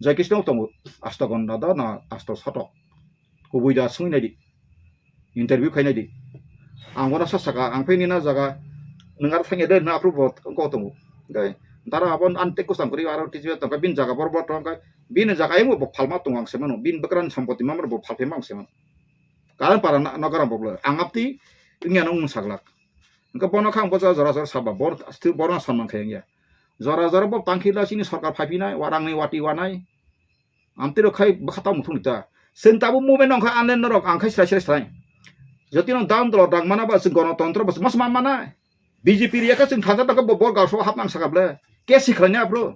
jakisno tongo astagon da na asto sato ko buida sungina di interview khayna di ang ora sa saga ang pe ni na jaga ngar thangye de na approve ko tongo dai tara abon ante ko sam kuri aro tiju to ka bin jaga borbo to ka bin jaga emo bo phalma tong semano bin bakran sampoti mamar bo phalpe mang semano karan para nagaram bo angapti ingya nong saglak ka bono khang bo jara saba bor asti borna samang khayya jara bo tangkhila sini sarkar phapina warang ni wati wanai amtiro khai bakhata muthunita sentabu movement nong kha anen norok angkhai srai joti nong dam dolo dag mana ba ganatantra bas mas mana BJP ria ka sing thanja ta bo bor gaso hap nang sakable ke sikhanya bro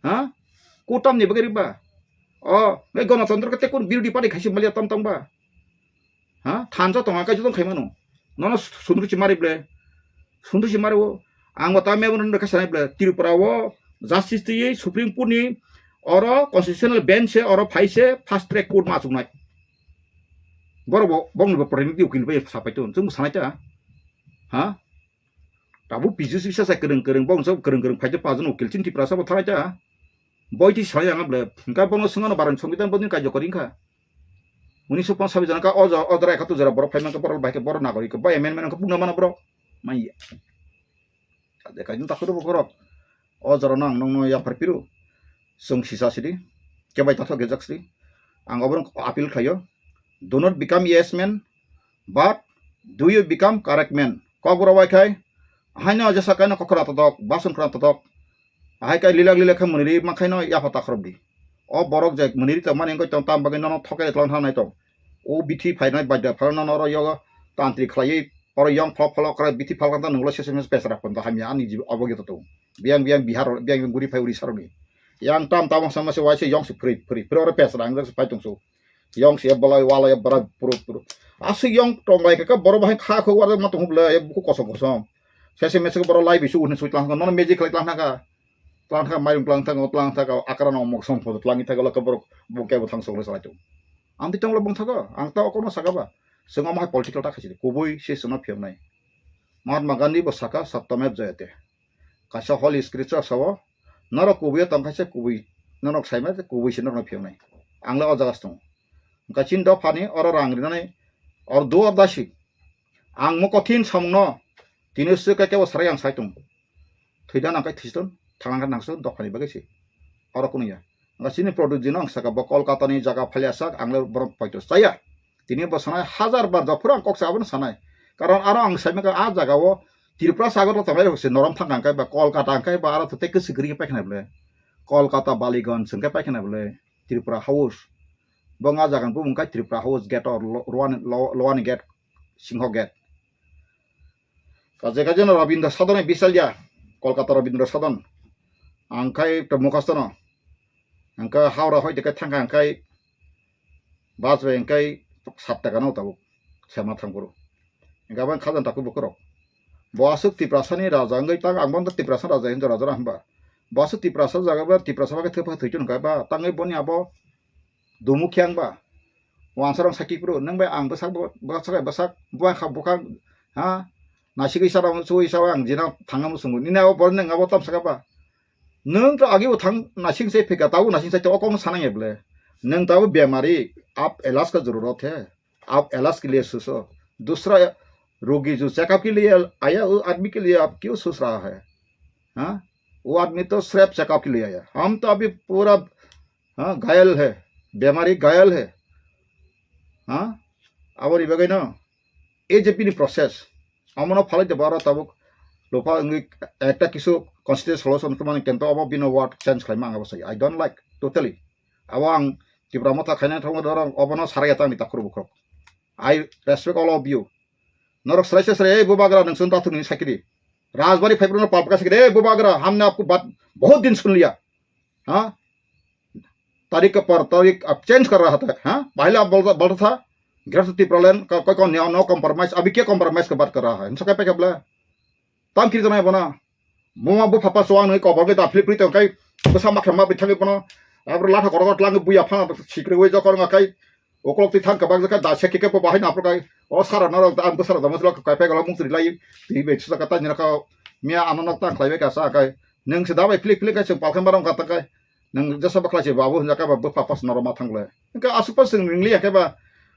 ha kutam ni bagari ba o me ganatantra ka tekun birudi pari khaisi malia tam ba ha thanja tonga ka jodong khaimano nono sundruchi mari ble sundruchi mari wo ang wata me bon ka sanai ble Tripura wo justice ti supreme court ni oro constitutional bench se oro phai se fast track court ma sunai boro bo bong bo premium ukil be sapai tu chung sanai ta ha Tabu pisu sisa saya kereng bong so kereng fajar pajan ukil cinti prasa bo tharai ja boy ti saya ngable ka bono sungano baran sombitan bodin ka jokoring ka 1950 jana ka ojara ka tu jara boro phaiman ka boro bai ka boro nagori ka bai men ka pugna mana bro mai ade ka junta khuru boro ojara nang nong ya parpiru sung sisa sidi ke bai tatho gejak sidi ang obrong appeal khayo do not become yes man but do you become correct man ko boro bai khai haina jasa kana kokra tatok basun kra tatok hai kai lilag kham muniri makhaino ya pata khrobdi o borok jek muniri ta mane ko tam bagin no thokai tlan hanai to o bithi phainai bajda phalna no ro yoga tantri khlai or young phlo kra bithi phalkan ta nunglo sesemes pesra kon ta hamya ani jib abogit to biang bihar biang guri phai uri sarmi yang tam sama se waise young se free pro pesra ang se paitung so young se balai wala ya bara puro asu young tombai ka boro bahai kha kho war ma to hubla e buku kosom sesemes ko boro lai bisu un suitlang no magic klang ka mayung tlang thaga akara no mok som pho tlangi thaga la ka boro bukai bo thang so le salatu am ti tong lo bong thaga ang ta ko no sagaba senga ma political ta khasi kubui se sona phemnai Mahatma Gandhi bo saka saptamev jayate kasa holy scripture sawo naro kubui tam khase kubui nanok saima te kubui se no phemnai angla o jagas tong kachin do phani or rangri nai or do dashi ang mo kothin samno tinus ka ke bo sarayang saitung thida na kai thiston thangan nangso dokhani bagasi or kunia ngasini product jinong saka bo kolkata ni jaga phaliasak angla borok paito saya tini bosana 1000 bar jafura kok sabun sanai karon aro ang saime ka a jaga o Tripura sagar to tamai hose norom thang kai ba kolkata kai ba aro te ke sigri pa khna bole kolkata baliganj sengke pa khna bole Tripura house bonga jagan bu mungkai Tripura house gate or loan gate singho gate kaje no Rabindra Sadon bisalja kolkata Rabindra Sadon angkai mukhastono angka haura hoy de ka thang angkai baswe angkai 7 টাকা নাও তাবো সেমা থাঙ্গুরো গাবান খাজান তাকু বকরক বসুক তিপ্রাসানি রাজা আঙ্গৈ তাং আংবন তিপ্রাসা রাজা হিন্দু রাজা হামবা বসুক তিপ্রাসা জাগাবা তিপ্রাসা বাকে থেপা থৈচুন গাবা তাঙ্গৈ বনি আবো দুমুখিয়াংবা ওয়ানসারং সাকিপুরো नों बे आं बसाक बुवा खा बुखा हा नासिगै साराम सुइ साव आं जिना थांगाम सुंगु निनाव बर नों आबो ताम सागाबा नों तो आगिबो थां नासिं से फेका ताउ नासिं से तो कम सानांगेबले नों ताउ बेमारी आप इलाज का जरूरत है आप इलाज के लिए सोचो दूसरा रोगी जो चेकअप के लिए आया वो आदमी के लिए आप क्यों सोच रहा है हाँ वो आदमी तो सिर्फ चेकअप के लिए आया हम तो अभी पूरा हाँ घायल है बीमारी घायल है हाँ अब ये ना ये जब भी प्रोसेस हमने फल जब बारा तब लोपा एक किसु कन्स्टिट्यूशन सलूशन तो माने केंतो अब बिनो वर्ड चेंज खालाम आं अबसै आई डोंट लाइक टोटली अब आं Tibra mata kainan thong dorong obono sarayata mi takuru bukrok I respect all of you norok srase sre bubagra nang sunta thuni sakiri Rajbari February पाप का सकते बुबागरा हमने आपको बात बहुत दिन सुन लिया हाँ तारीख पर तारीख अब चेंज कर रहा था हाँ पहले आप बोलता था गृहस्थी प्रलयन का कोई नो कॉम्प्रोमाइज अभी क्या कॉम्प्रोमाइज का बात कर रहा है इनसे क्या पे क्या बोला तम किर जना बना मुआ बु फापा सोआन होई कबर के दाफली प्रीत कई बसा माखमा बिथांगे बना अब लाथा करगत लांग बुया फा सिक्रे वे जकर कई ओकलक ति थां कबाग जका दासे के को बाहाय नापर कई ओ सारा न आम बसरा दमसला कई पे गला मुंत्री लाई ति बे छसा कता निरा का मिया आननक ता खलाइबे का सा कई नों से दाबाय फ्लिक फ्लिक का पालखाम बारम का कई नों जसा बखलासे बाबु जका बा फापास नरमा थांगले इनका आसुपास रिंगली के बा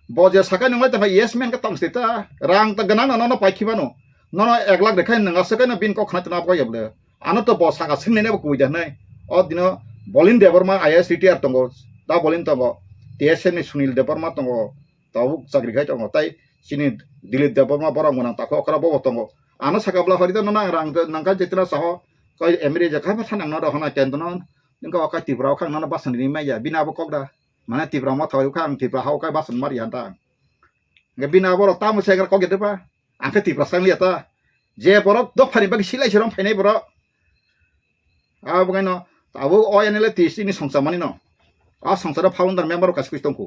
बजे साका नंगलाय ता यस मेन का तमस्तिता रां ता गना न न पाइखिबानो न न 1 लाख देखाय नंगा सकाय बिन को खना तना को यबले आनो तो बस साका सिंने ने को जाने ओ दिनो बलिन देबरमा आईएसटीआर तंगो दा बलिन तंगो टीएसएन सुनील देबरमा तंगो ताऊ चाकरी खाय तंगो ताई सिनि दिलीप देबरमा बरम गना ताको अकरा बो तंगो आनो साकाब्ला हरिदा न रां नंगा जेतना सह कय एमरी जखा मा थानां न रहना केन्दन नंगा अका तिब्राव खां न बासननि माया बिनाबो कगदा माने तिब्राव मा थाव खां तिब्रा हाव काय बासन मारि हानता गे बिना बर ता मुसेगर को गेदबा आंखे तिब्रा सांलियाता जे बर दफानि बागि सिलाय सिरम फायनाय बर आ बगायनो ताबो ओएनएल टीसी नि संसामानि न आ संसार फाउंडर मेंबर कासकुस तंखु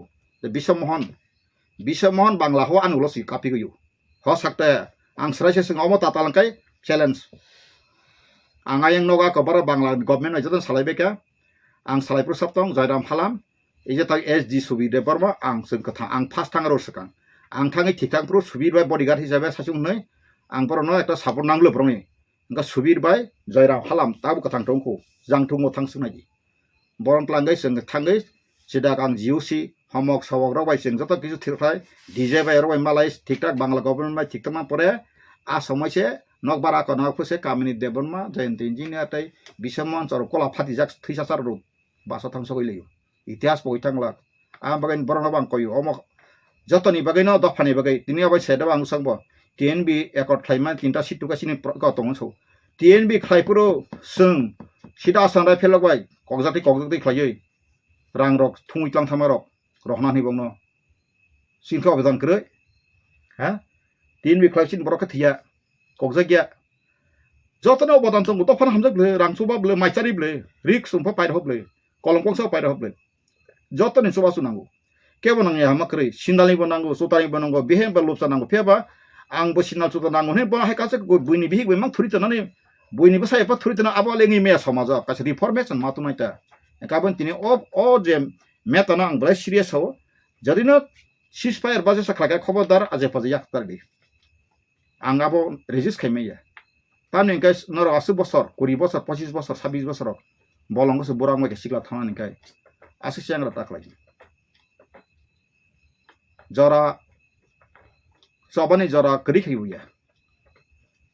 बिशमोहन बांग्ला हो आनुलसि कापि गयो हो सकते आं सरायसे सिंगाव तातालंकाय चैलेंज आं आयं नगा कबर बांग्ला गवर्नमेंट आइजों सालायबे क्या आं सालायपुर सप्तं जयराम हालाम इजे ता एसडी सुबि दे बर्मा आं जों कथा आं फास्ट थांगा रसकां आं थाङै थिथांपुर सुबि बा बडीगार्ड हिसाबै सासे उनै आं बरनो एकटा support नांगलो ब्रनि Nga subir bai Jairam halam tabu katang tongko jangtungo tang sunai. Borong tlangai seng tangai sidak ang GUC homok sawok ro bai seng joto kisu thirkhai DJ bai ro bai malai tiktak Bangla government bai tiktama pore a সময় সে নকবারা কো নকফসে Kaminey দেবনমা Jayanta engineer তাই বিসমন চর কলা Fati যাক থৈসাসার রূপ বাসা থাংস কইলেও ইতিহাস বই থাংলা আ বাগান বরং বাং কইও অম যতনি বাগাইনো দফানি বাগাই তিনি আবাই সেদা বাং সংব টিএনবি একট খাইমা তিনটা সিট টুকাसिनि গতং সौ টিএনবি খাইপুরো जों সিদা সানরাই फेलबाय कगजाति खायै रां रक थुंइतलां थामारक रखनानि बंनो सिनखौ आवेदन करे हा টিএনবি খাইसिन बरक थिया कगजागिया जतनो अबदान दं दफान हामजब्ले रांसुबाब्ले माइसारिब्ले रिक्स उमफा पाइर हब्ले कलंकंसो पाइर हब्ले जतनि सुबासु नांगौ केबो नांगै हामाखरै सिन्दालनिबो नांगौ सुतानिबो नांगौ बेहेबा लबसा नांगौ फेबा आंबो सिनाल सुता नांगौ हे बा हायकासे बुइनि बिहि गयमां थुरितनानै बुइनिबो सायफा थुरितना आबालेङि मेया समाज कासे रिफर्मेशन मातुनाइता गाबोन तिनि अ जे मेताना आं बलाय सिरियास हो जदिनो सिसफायर बाजे साखलागा खबरदार आजे फाजे याखतारदि आं आबो रेजिस्ट खाइमेया तानि गाय नर 80 বছর 20 বছর 25 বছর 26 বছর বলংगसो बोरां माइके सिगला थानानि गाय आसे सेंग्रा ताखलागि जरा सबानि जरा करि खैबुया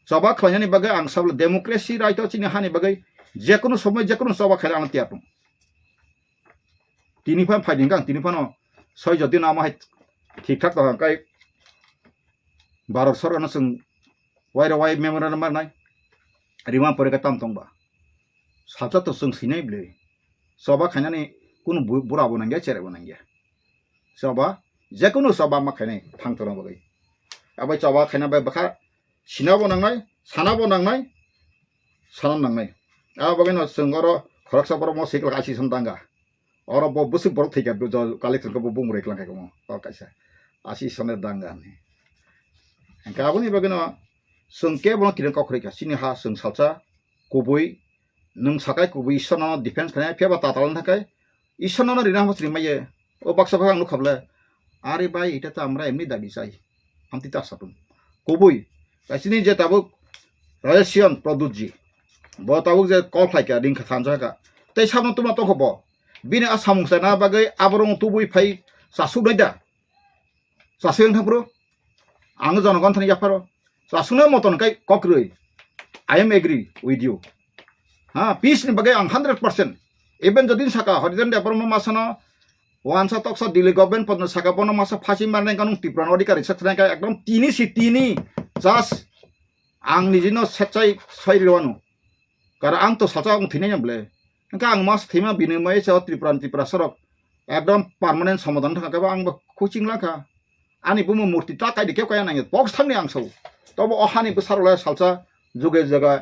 सभा खलायनानि बागै आं साबल डेमोक्रेसी राइट चिनि हानि बागै जेकुनु समय जेकुनु सभा खैला आं तियातु तिनिफान फाइदिं गां तिनिफान सय जदि नामा ठीक ठाक दं गाय भारत सरकारनो जों वाइ मेमोरेन्डाम मारनाय रिमा परेका ताम तंबा साचा तो जों सिनाय ब्ले सभा खायनानै कुनु बुरा बनांगिया चेरे बनांगिया सभा जेकुनु सभा मा खायनाय थांतरा बागै आबाय सभा खायना बाय बखा सिना बनांनाय साना बनांनाय साना नांनाय आ बागैनो जों अर खरकसा बर म सिकल गासि संदांगा अर ब बुसु बर थैगा कालेक्टर को बुंग्रै क्लांखाय को अ कायसा आसि सने दांगा ने गाबोनि बागैनो जों केबो किरन कखरैका सिनि हा जों सालसा गुबै नों साकाय गुबै इसना डिफेन्स खानाय फेबा तातालनि थाखाय इसना रिना हस्रि माये ओ बाक्सा भाग आंनो खाबले आरे भाई এটা তো আমরা এমনি দাবি চাই আমি তা সাতুম गुबै गासिनि जे ताबो राजसियन प्रदुतजी ब ताबो जे कल फाइका रिंखा थानजागा तै सामन तुमा तो खब बिनि आसामुसा ना बागै आबरं तुबै फाइ सासुनायदा सासेन थाब्रो आं जनगण थानि याफारो सासुना मतन काय कक्रै I am agree with you हाँ पीस नि बागै आं 100% इवन जदिन साका हरिजन देपरम मासाना वानसा तक्सा दिल्ली गभर्नमेंट पदन साका बन मासा फासि मारनाय कानुं तिप्रान अधिकारी सत्रनाय का एकदम तिनी सिटिनी जास आं निजिनो सेचाय सयरिवानु कार आं तो साचा आं थिनै नब्ले का आं मास थेमा बिनिमय स त्रिपुरा सरक एकदम परमानेंट समाधान थाखाबा आं कोचिं लाखा आनि बुमु मूर्ति ता कायदि केव काया नाङे बक्स थांनि आं सौ तब अहानि बसारला सालसा जुगे जगा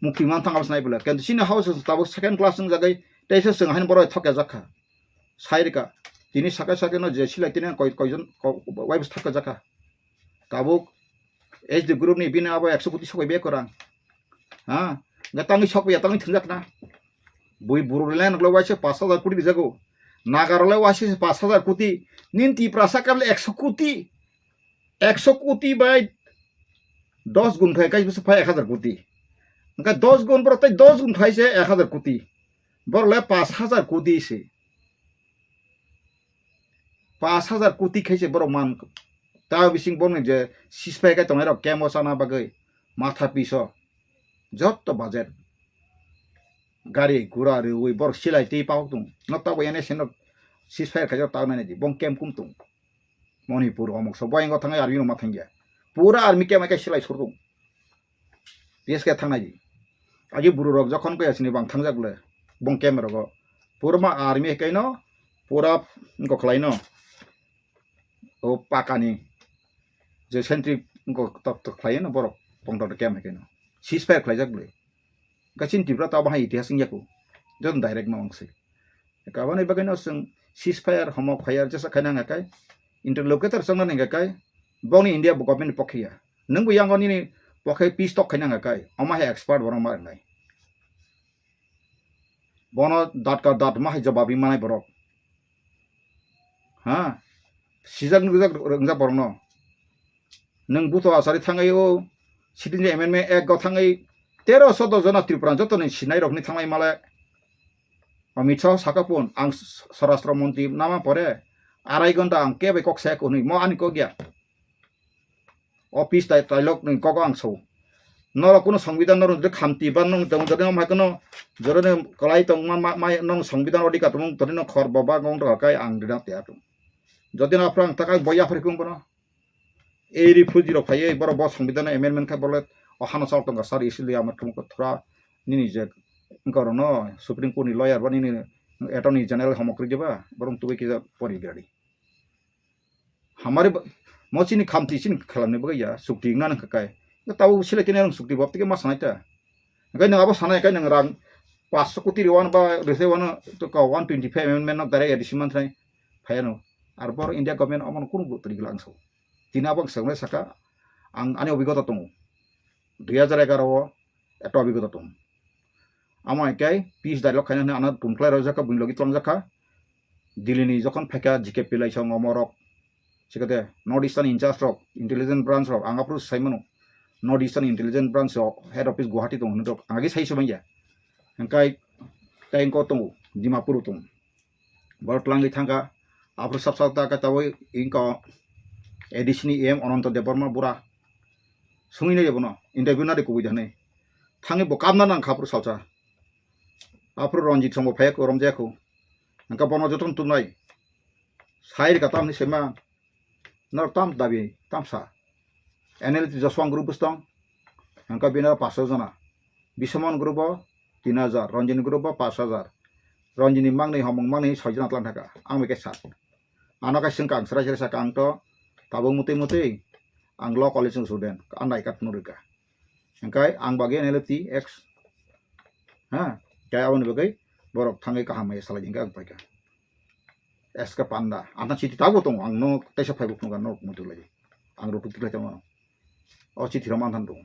मुक्तिमान थांगास नायबले किन्तु सिनि हाउस ताबो सेकेंड क्लास जों जागै तैसे जों हानि बर थका जाखा साइरिका दिनै साका साकेनो जे सिलाइतिने कयजन वाइबस थका जाखा ताबो एज द ग्रुप नि बिना आबो 100 कोटी सकै बे करा हा गतांनि सकया तांनि थुजाकना बुइ बुरुलेन ग्लोबाइसे 5000 कोटी दिजागो नागारले वासी 5000 कोटी निन्ति प्रासाकारले 100 कोटी बाय 10 गुण खाय काई 1000 कोटी उनका 10 गुण पर 10 गुण खाय से 1000 कोटी बरले 5000 कोटी से 5000 कोटी खायसे बर मान ता बिसिं बन जे सिसफाय का तंगाय र केमोसाना बागै माथा पिसो जत बाजेट गाड़ी गुरा रे वे बर सिलाइ ति पाउ तुं नता बयाने सेन सिसफाय का ता नाने दि बं केम कुम तुं मणिपुर अमुक सब बयंग थांगाय आर्मी मा थांगिया पूरा आर्मी केम का सिलाइ सरदुं देश के थांनाय आजि बुरु रक जखन कयासिनि बां थांजागले बं केम रग पूरा आर्मी कैनो पूरा को खलाइनो ओ पाकानि जे सेंट्री को तक खलाइनो बर पंगट केम कैनो सिसफाय खलाइजागले गासिन तिब्रा ता बाहाय इतिहास याको जन डाइरेक्ट मांगसे गाबानै बागैनो जों सिसफायर हमक फायर जसा खायना गाय इंटरलोकेटर संना गाय बनि इंडिया गवर्नमेंट पखिया नंगु यांगनि पखे पीस तक खायना गाय अमा हे एक्सपर्ट बरं मारनाय बनो दात मा जवाबी मानाय बरक हा सिजन रंजा बरनो नों बुथ आसारि थांगायो सिटिजन एमेन्डमेन्ट एक्ट गाव थांगाय 1300 जना त्रिपुरा जतन सिनाय रखनि थांनाय माले अमित शाह साकापुन आं स्वराष्ट्र मंत्री नामा परे 2.5 घंटा आं केबे कक सेक उनि म आनि को गया ऑफिस डायलॉग नि कक आं सौ नर कोनो संविधान नर खामति बा नंग दं जदे मा कोनो जरने कलाई तंग मा नंग संविधान अधिकार तंग तरिनो खर बाबा गंग दकाय आं दिना त्यातु जदे ना फ्रांग तकाय बया फरिकुं बनो एरि फुजिरो फाये बर ब संविधान अमेंडमेंट का बोले अहाना साल तंग सार इसलिए आम तुमको थोड़ा निनि जे करोनो सुप्रीम कोर्ट नि लॉयर बनि अटॉर्नी जनरल हमक्रि देबा बरं तुबे कि परि गाड़ी हमारे मचिनी खामति सिन खालामने बगैया सुक्ति नान खकाय ताऊ सिले केने सुक्ति बप्ति के मा सानायता गाय नङाबा सानाय गाय नङ रां 500 कोटी रिवान बा रेसे वन तो का 125 अमेंडमेंट न दारे एडिशन थाय फायानो आर बर इंडिया गवर्नमेंट अमन कुनु गुतरि ग्लांसौ दिनाबं संने साका आं आनि अभिज्ञता दङ 2011 एट अभिज्ञता दङ आमा एकाय पीस डायलॉग खाने आना तुमख्लाय रजाका बुंलगि तंजाखा दिल्लीनि जखन फायका जिके पिलाइसं अमरक सिकते north eastern in-charge of intelligence branch of आंगापुर साइमनो north eastern intelligence branch of head office Guwahati दं होनो आगे साइसो मैया अंकाय काइंको दं दिमापुर दं बरतलांगि थांगा आपुर सबसाता का तावै इंका एडिशनल एम अनंत देबर्मा बुरा सुंगिने जेबनो इंटरव्यू ना देखो बिदाने थांगे बकामना नां खापुर सालचा आपुर रंजित समो फायक रम जायखौ अंका बनो जतन तुमनाय साइर का तामनि सेमा नरताम दाबि तामसा एनएलटी जसवां ग्रुप दं अंका बिना 500 जना बिसमन ग्रुप 3000 रंजिनी ग्रुप 5000 रंजिनी मांगनै हमंग मांगनै 6 जना तलान थाका आं मेके सात आना का सिंका आं सरा सरा आं तो ताबो मुते मुते आं ल कॉलेज जों स्टूडेंट आं नायकात नुरिका अंकाय आं बागे एनएलटी एक्स हा काय आवन बगै बरक थांगै काहामै सालाय इंगा आं पाइका एसका पांडा आना चिठी ताबो दं आं नो तैसा फाइबुक नुगा नो मुतुलै आं रुटुक तिलाय दं अ चिठी रमान दं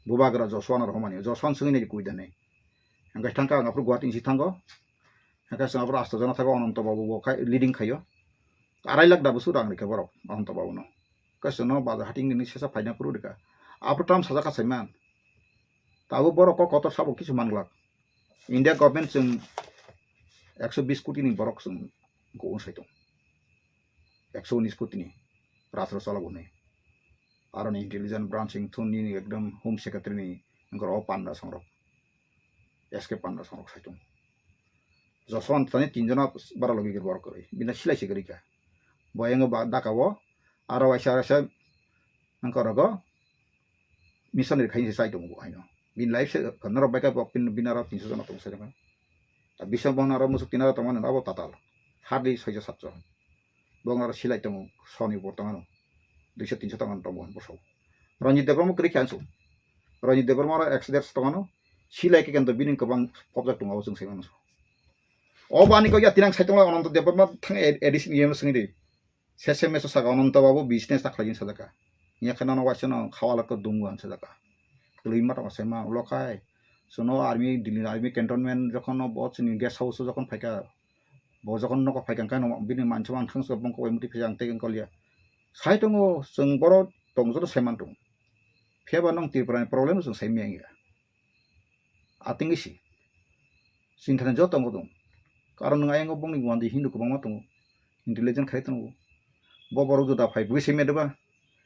बुबाग्रा जसवान रहमानि जसवान सङै कुइदानै अंगाय थांका आं आपुर गुवाहाटी सि थांगो अंगाय सं आपुर आस्था जना थागो अनंत बाबु बखाय लीडिंग खायो 2.5 लाख दाबो सुदां रेखे बरक अनंत बाबु नो कसनो बाजा हाटिंग नि सेसा फाइना पुरु रेखा आपुर टाम साजा कासैमान ताबो बरक कत साबो किछु मानग्ला इंडिया गवर्नमेंट जों 120 कोटी नि बरक जों को साइतो 119 कोटी नि राष्ट्र चलाबोनै आरो इंटेलिजेंस ब्रांचिंग थुनि एकदम होम सेक्रेटरी नि गरो पांडा संरक एसके पांडा संरक साइतो जसवंत तने 3 जना बारा लगी गिर वर्क करै बिना सिलाइसे गरिका बयंग दाकावो आरो वाइसा वाइसा अंकरगो मिशन खाइसे साइतो गो हाइनो बिन लाइफ से कनर बाइका पिन बिनारा 300 जना तो साइतो ता बिसम बनारा मुसुक तिनारा तमान नाबो ताताल हार्डली 6 7 बंगारा सिलाइ दङ सनि बर्तमानो 200 300 टाका दङ बसौ रंजित देबरम करि खानसु रंजित देबरम एक्सिडेंट तमानो सिलाइ के केन्द बिनिं गोबां पब्जेक्ट दङ जों सेमानो अ बानि को या तिनां साइतङ अनंत देबरम थां एडिशन एम सङि सेसेमेस सागा अनंत बाबु बिजनेस ताखलाजिन सजाका या खानानो वासन खावालाको दुंगु आन सजाका लैमा तमा सेमा लखाय सुनो आर्मी दिल्ली आर्मी कैंटोनमेंट जखन बचनि गेस्ट हाउस जखन फायका बजखन नक फायकां कानो बिनि मानसि मान थांस बंक एमटी फेजां तेगन कलिया साइतङ जों बर दंजरो सेमान दं फेबा नं तिरपरानि प्रब्लेम जों साइमिया आतिंगिसि सिन्थान ज दं दं कारण नङा एंग बंनि गुवान्दि हिन्दु गोबां दं इंटेलिजेंट खाय दं बबर जुदा फाइ बुइ सेमेदबा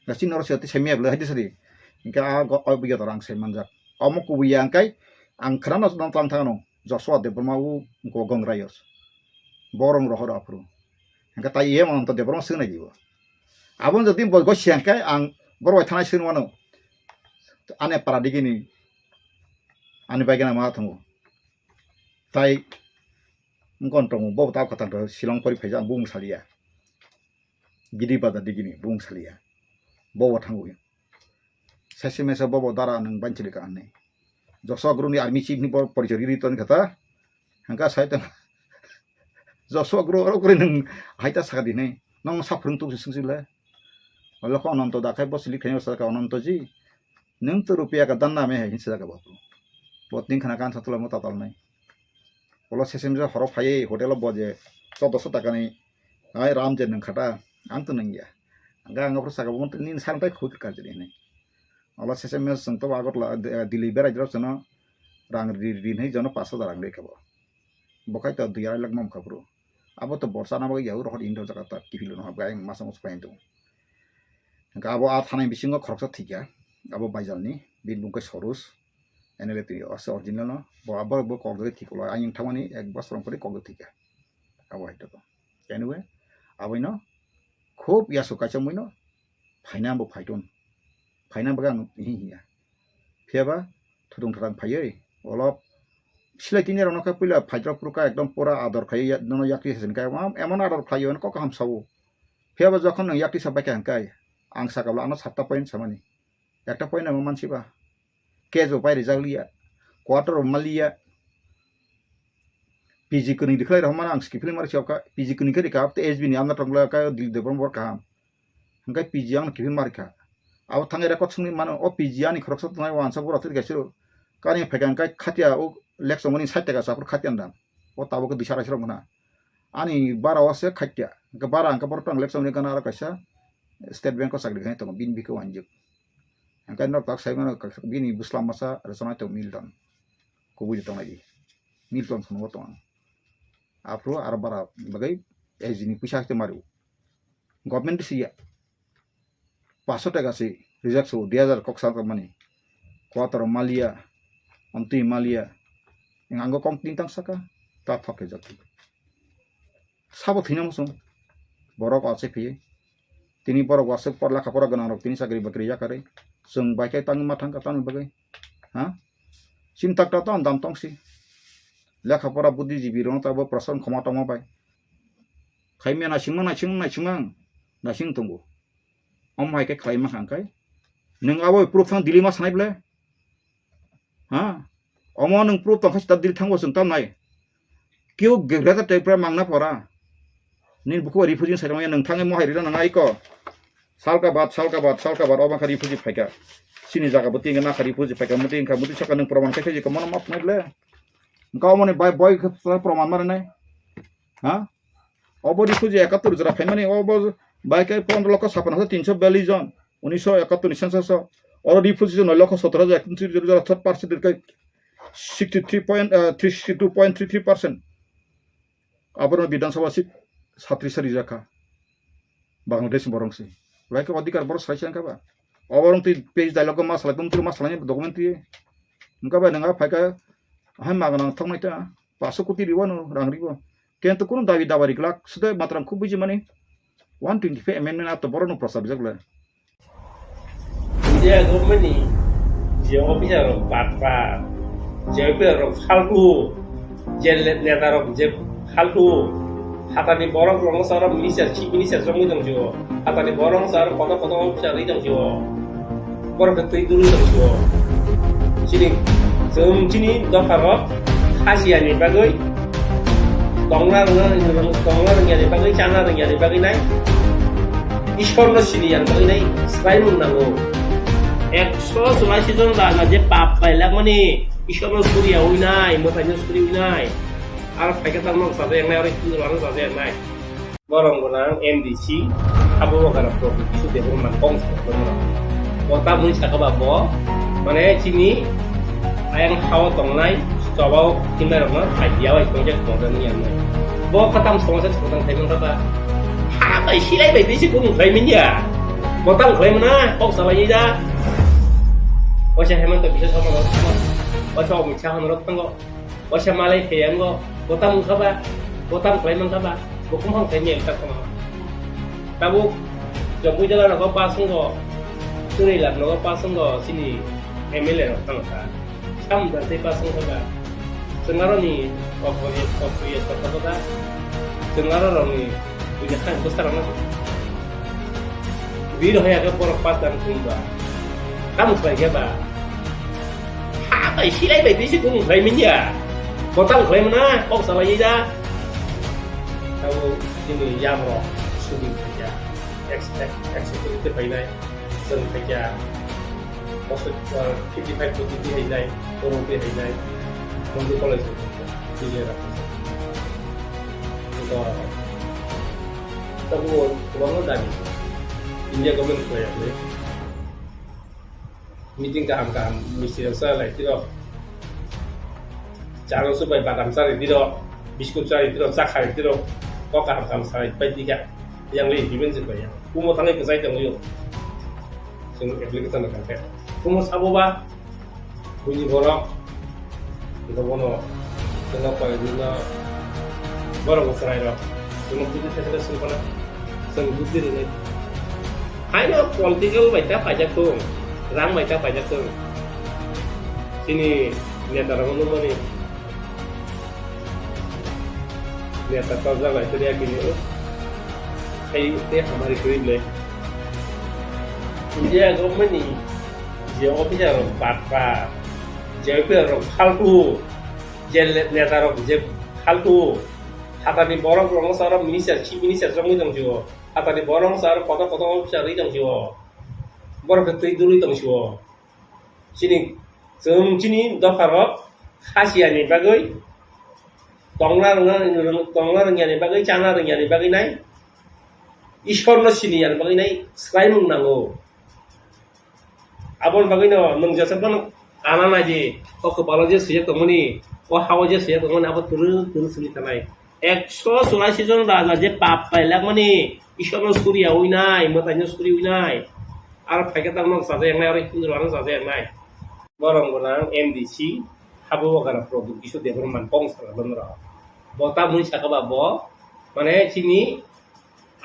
गासिन नरसियाति सेमियाब्ला हायदि सरि इंका अबिगत रां सेमान जा अमक बुया अंकाय आं खराना दं तां थानो जसवा देबमाउ गगं rice borong rohor apru angka tai ye mon to de borong sing na jibo abon jodi go siangkai ang boroi thanai sin wano ane paradigini ani bagena ma thangu tai ngkon tong bo ta kata to silong pori phaja bung salia gidi pada digini bung salia bo thangu sese mesa bo dara nang banchili ka ane joswa guru ni army chief ni porichori ri ton kata angka sai ta Joshua Guru aro kuri nang haita sakadine nang saprung tu singsile wala ko ananto dakai bos lik khenyo saka ananto ji nang to rupiah ka danna me hin saka bapu botning khana kan satula mo tatal nai wala sesem ja horo phai hotel boje 1400 taka ni ai ramjen nang khata ang to nang ya anga anga pro saka bon nin sang tai khut ka jini ne Allah SMS sengto agot la deliver aja sana rang rin hai jano 500 rang dekabo bokai to 2 lakh mam khapro abo to borsa na bagai yau rohot indo jakata kifilo no gai masang uspain to ka abo a thanai bisingo khoroksa thikya abo baijalni binbung ke sorus enele ti ase original no bo abo bo kogre thikolo ayin thamani ek bosrong pore kogre thikya abo haito to anyway abo no khub ya sukacha muino phaina bo phaiton phaina bagang hi phiaba thudung thang phaiye olop silai tini rona ka pila phajra pruka ekdom pura ador khai no yakti sen kai emon ador khai on ko kam sabu phiaba jokhon nang yakti sabai kan kai ang sakabla ano 7 point samani একটা point am mansiba kejo pai rizaliya quarter malia pg kuni dikhai rahman ang skipil mar chawka pg kuni kari ka apte sb ni amna tongla ka dil debon bor kam hangkai pg ang kipil mar ka aw thangai rekod sungni mano o pg ani khoroksa tunai wan sabura tir gaisiru kani phegan kai khatia o lekso moni 60 taka sapur khatian dam o tabo ko disara sirong na ani 12 wase khatia ka 12 angka portang lekso ni kana ara kaisa state bank ko sagri kai to bin biko wanjuk angka no tak sai mana bini buslam masa resona to milton ko budi tong lagi milton sono to apro arbara bagai ejini pisa te maru government sia 500 টাকা sih reject so 2000 kok sa mani quarter malia anti malia yang anggo kong tintang saka ta thake jati sabo thina musung borok ase phi tini borok wase porla khapora gana rok tini sagri bakri ya kare sung bakai tang matang ka tan bagai ha sintak ta tan dam tong si la khapora budhi jibi ron ta bo prasan khoma tama bai khaimya na singmang na sing tunggu om hai ke khlaima hangkai nung abo proof thang dilima sanai ble ha omo nung proof tang khasta dil thangbo sung tam nai kyo gegrata tepra mangna pora nin buku refugee sai nang thangai mo hai rina nang ko salka bat oba ka refugee phaika sini jaga boti ngana ka refugee phaika muti ka muti saka nung proman kai ka mon map nai ble ka mone boy proman mar nai ha obo refugee 71 jara family obo বাইকে 15 লক্ষ 56,342 জন 1971 census और refugee 9 লক্ষ 17,129 অর্থাৎ percentage 62.33% আবরণ বিধানসভা seat 37 জায়গা বাংলাদেশ বরংসি বাইকে অধিকার বড় সাইছেন কাবা অবরং তি পেজ ডায়লগ মা সালাই তুম মা সালাই ডকুমেন্ট তি নকা নঙা ফাইকা হাই মাগনা থংনাইতা 500 কোটি রিবন রাংরিবো কিন্তু কোন দাবি দাবারি গ্লাক সুদে মাত্রাম খুব বুঝি মানে 125 amendment atau baru no proses bijak lah. India government ni, jauh bisa orang patpa, jauh bisa orang halku, jelet neta orang jeb halku, hatani borong orang seorang minister, chief minister semua itu juga, hatani borong seorang kota orang bisa itu juga, borong itu juga juga. Sini dokter khasian ni bagai. Tonglar yang dipakai, cana yang dipakai naik, ishor sini yang dipakai naik, selain menanggung, sesuatu dah ngaji papai lagi mana, ishor suri ya unai, mutanya suri unai, araf pakai tangan satu yang naik, orang itu orang satu yang naik, borong MDC, apa bukan profit itu dia pun mangkong sebenarnya, kota mungkin cakap apa, mana sini, ayang hawa tonglai. Coba kita orang hadiah itu aja kemudian yang mana, bawa ketemu semua tentang teman kata, apa istilah itu sih pun klaimnya ya, batang klaim mana, kok salah aja, wajah hemat tu bisa sama orang sama, wajah orang macam orang tengok, wajah malai kayak enggak, batang klaim apa, bukan orang klaimnya kita sama, tapi jauh jalan aku pasang kok, sini lah, aku pasang kok sini, MLA orang tengok, kamu berarti pasang kok. Sekarang ni, office kata, sekarang ni, punya kan besar mana? Video yang agak porpat dan kumba, kamu sebagai apa? Apa istilah itu sih kamu klaimnya? Kota klaim mana? Kok salah aja? Kamu ini jamro, sudah kerja, eksekutif ini, sedang kerja, maksud 55% ini, orang ini. Untuk college itu dia lah. Itu orang. Tapi orang dah ni. India government tu ya. meeting kaham misi rasa lah itu jangan supaya badam sari itu biskut sari itu cakar itu kok kaham sari baik tiga yang lain dimen supaya kumo tangi kesai temu yuk sing application nak kan kumo sabo ba bunyi borok itu bono kenapa ini na borok serai ro kumo putih saya sempurna senggutir ini hanya political baca pajak tuh rang baca pajak tuh sini lihat orang umum nih lihat apa lah itu dia gini kayak हमारी गरीब ले India government नी जे officer बाटपा जे पेर फालतू जे नेता रो जे फालतू हातानि बरं रंग सार मिनिस्टार चिफ मिनिस्टार जंगै दंजियो हातानि बरं सार कत अफिसार रै दंजियो बरं तै दुरै दंजियो सिनि जों चिनि दफारक खासियानि बागै तंला रोङियानि बागै जाना रोङियानि बागै नाय ईश्वरनो सिनियानि बागै नाय स्लाय मुंनांगौ आबन बागै न नों जसबन आना नायदि कक बालजे सिया तमनि ओ हावजे सिया तमनि आबो तुरु सुनि थानाय 184 জন রাজা যে পাপ পাইলাক মানে ईश्वरनो सुरिया उइनाय मोतायनो सुरि उइनाय आरो फायखातां नक साजे यांनाय आरो हिन्दुरानो साजे यांनाय बरं गोनां एमडीसी हाबो वगारा प्रदुक किसु डेभलपमेन्ट पंसा बनरा बता मुइ साकाबा ब माने चिनि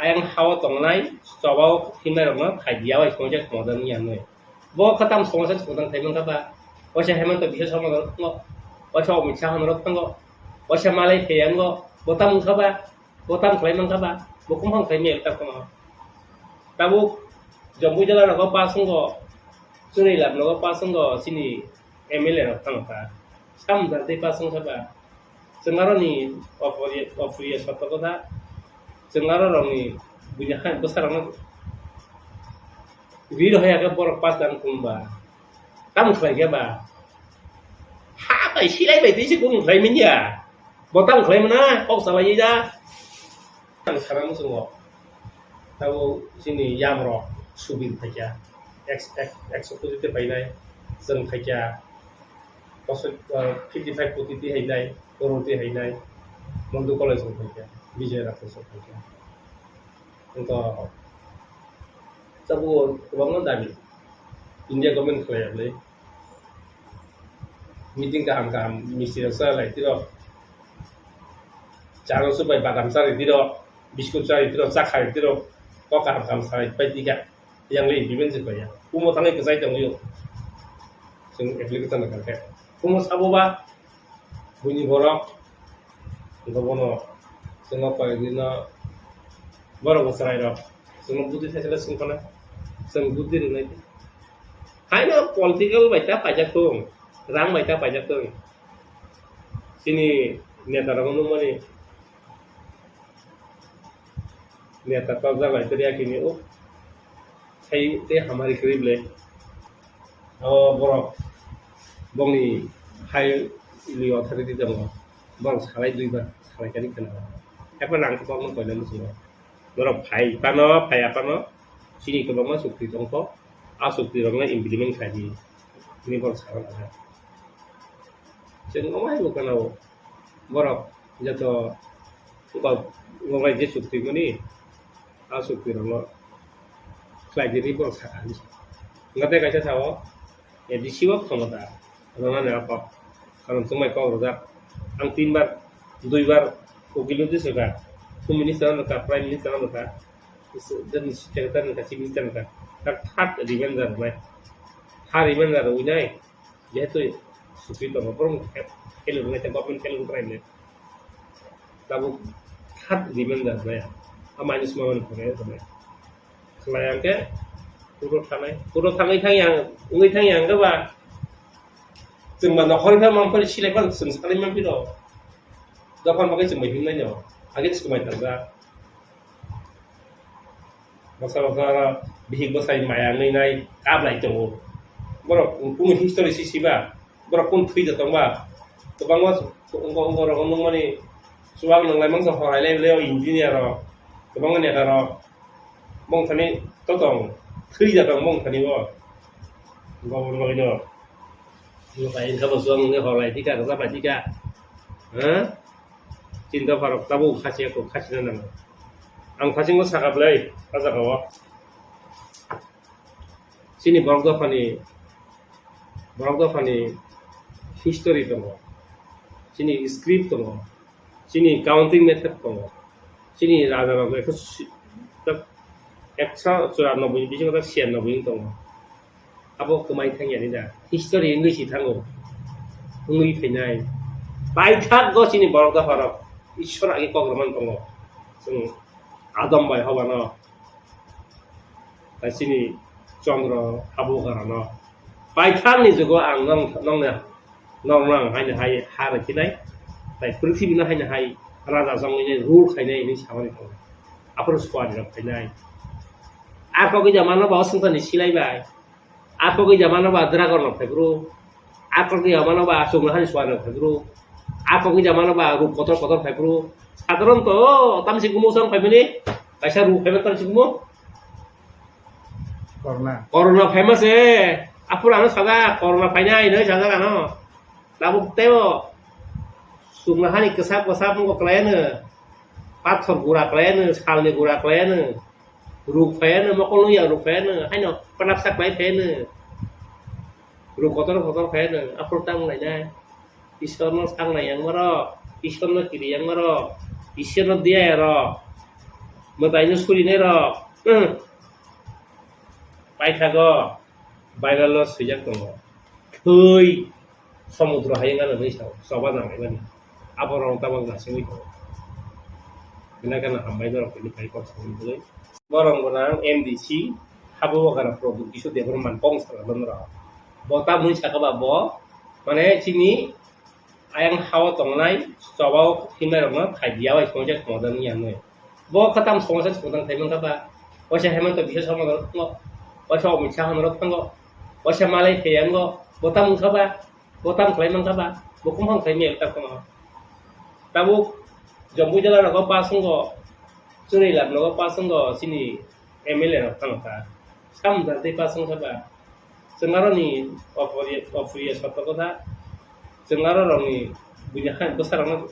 आयं हावा तंनाय सबाव हिमनाय रंना खायदिया बाय संजे मदन यानो ब खताम समस्या सदन थाइमन काबा असे हेमन्त बिसो समाधान थंग असे अमित शाह नर थंग असे मालाय थेयांग बता मुखाबा बता खालायमान काबा बकुम हां खायमे एकता खम ताबु जम्मु जिल्ला रग पासंग सुनै लाब नग पासंग सिनि एमएलए रग थांका साम दाते पासंग काबा जोंगारनि अफरिया सतकथा जोंगारनि बुझा बसारन वीर होयाके बर पास दान कुंबा काम खालायगेबा हा बाय सिलाय बायदिसो गुम खालायमिनया बतां खालायमना पक्सालायै दा सारा मुसुंग ताबो जोंनि यामर सुबिन फायजा एक्स पजिटिभ फायनाय जों फायजा 55 कोटी हायनाय करोड़ती हायनाय मन्दु कलेज फायजा विजय राकेश फायजा उनका ताबो गोबां दाबि इंडिया गभर्नमेंट खालायाब्ले मीटिंग गाहाम मिस्टिराव सालायतिर jangan supaya badam sari tiro biskut sari tiro cakar tiro kok kaham sari baik tiga yang lain dimen supaya kumo tangi kesai temu yuk sing application nak kan kumo sabo ba bunyi borok untuk bono sing apa dina borok serai ro sing budi saya sing kana sing budi rinai hanya political baca pajak tuh rang baca pajak tuh sini niat orang umum ni नेता कब्जा लाइते रिया किनी ओ Thai ते हमारी गरीब ले बरक बंनि high इलि authority दङ बं सालाय दुइबा सालायखानि खोना एकबा नांखौ बं कइले मुसुङो बरक फाइ आपानो सिनि गोबां सुक्ति दंख आ सुक्ति रंना इमप्लिमेंट खादि नि बर सारा आरो जों अमाय बकनाव बरक जत गबाय जे सुक्ति मनि asuk pirang selagi ini pun sekali. Nggak ada kaca sawo, ya di siwak sama ta. Karena ada apa? Karena semua kau rozak. Ang 3 bar, 2 bar, wakil itu sudah. Minister nak, prime minister nak. Dan secretary nak, chief minister nak. Tak hat event dah, mai. Har event dah, unai. Jadi tu sufi tu apa pun kalau nak cakap pun kalau prime ni. Tahu hat event dah, mai. Amanya semua orang pakai tu, selain ke, turut tangai tang yang ke bah, cuma nak orang yang mampu silakan sekali mampu dah, dapat pakai cuma hingga ni, agak cuma tangga, masa bihik besar maya ni kabel itu, berapa pun history sisi bah, berapa pun tweet atau bah, tu bangga, orang mana, suang nang lemang sahara leo engineer kebangan ya karo mong tani totong three jatang mong tani wo Gawon mo ino. Yung kain ka basuang ng holay tika, kasama tika. Ha? Cinta farok tabu kasi ako kasi na naman. Ang kasi ko sa kablay, kasa kawa. Sini bordo pani history to mo. Sini script to mo. Sini counting method to mo. Sini raja raja eko extra so ano bunyi bising kata sian no bunyi to mo. Apo kemai tanya ni dah. History English itanggo. Ngui penai. Baikak go sini bordo farok. Ishwar agi kok raman to mo. Sung Adam bai hawa no. Sini Chandra habu karana. Baikak ni juga ang nong hanya hai har kinai. Tapi prithvi na hanya hai raja sang ini rule kinai ini sama ni to. Apa squad ni kinai. Ako ke zaman bawa sungtan ni silai bai. Ako ke zaman bawa dragon no febru. Ako ke zaman bawa sunglahan squad no febru. Ako ke zaman bawa rup kotor febru. Saধারণ তো tam si gumusan family. Kaisa rup family tam si gumo. Corona famous Apa ano saga corona panya ini saga ano. Labuk teo. Sunglahan kesap mo klien Pathor gura klien salne gura klien Rup fan mo kono ya rup fan hay no panapsak lai fan Rup kotor fan apa tang lai na Isono sang lai yang maro Isono kiri yang maro Isono dia ro Matanya skuli ne ro Paikago Bailalo sejak tunggu Hui Samudra hayangan lebih tahu Sobat nama ini Apa orang tabang nasi itu Kena kena hambai dorong ini kali kau sini dulu Borong borang MDC Habu wakara produk isu dia berman pong salah bener Bota muni cakap apa Mana sini Ayang hawa tongnai Coba himai rongna Kaya wai semuanya kemudian yang ni Bawa katam semuanya semuanya teman kaba Wajah heman tu bisa sama dorong Wajah omit cahaya dorong tanggo Wajah malai kayanggo Botam kaba Botam klaim kaba Bukum hang klaim tak kau Tabu Jambu jalan aku pasang ko Suri lah aku pasang ko sini MLA nak tang ka Sam berarti pasang kaba Sengaran ni Ofria satu kota Sengaran orang ni Bunyakan besar orang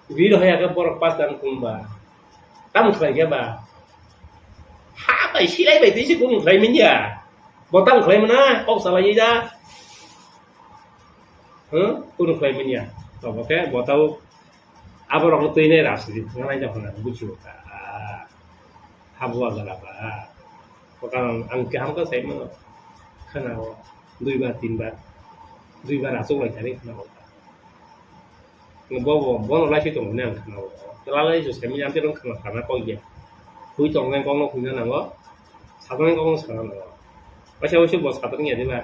Video hai agak borok pas dan kumba Kamu klaim kaba Apa silai baik tu sih kum klaimin ya Botam klaim mana kok salah je dah Kum klaimin ya Oke, buat tahu apa orang itu ini ras di tengah aja pernah bucu. Habu agak apa? Bukan angka hamka saya mah kenal 2 bar 3 bar 2 bar asuk lagi cari kenal. Ngebobo, bono lagi tu mana kenal. Terlalu itu saya menyantir orang kenal karena kau dia. Kui tong neng kong lo kui nang lo, satu neng kong sekarang lo. Macam macam bos kata ni ada lah.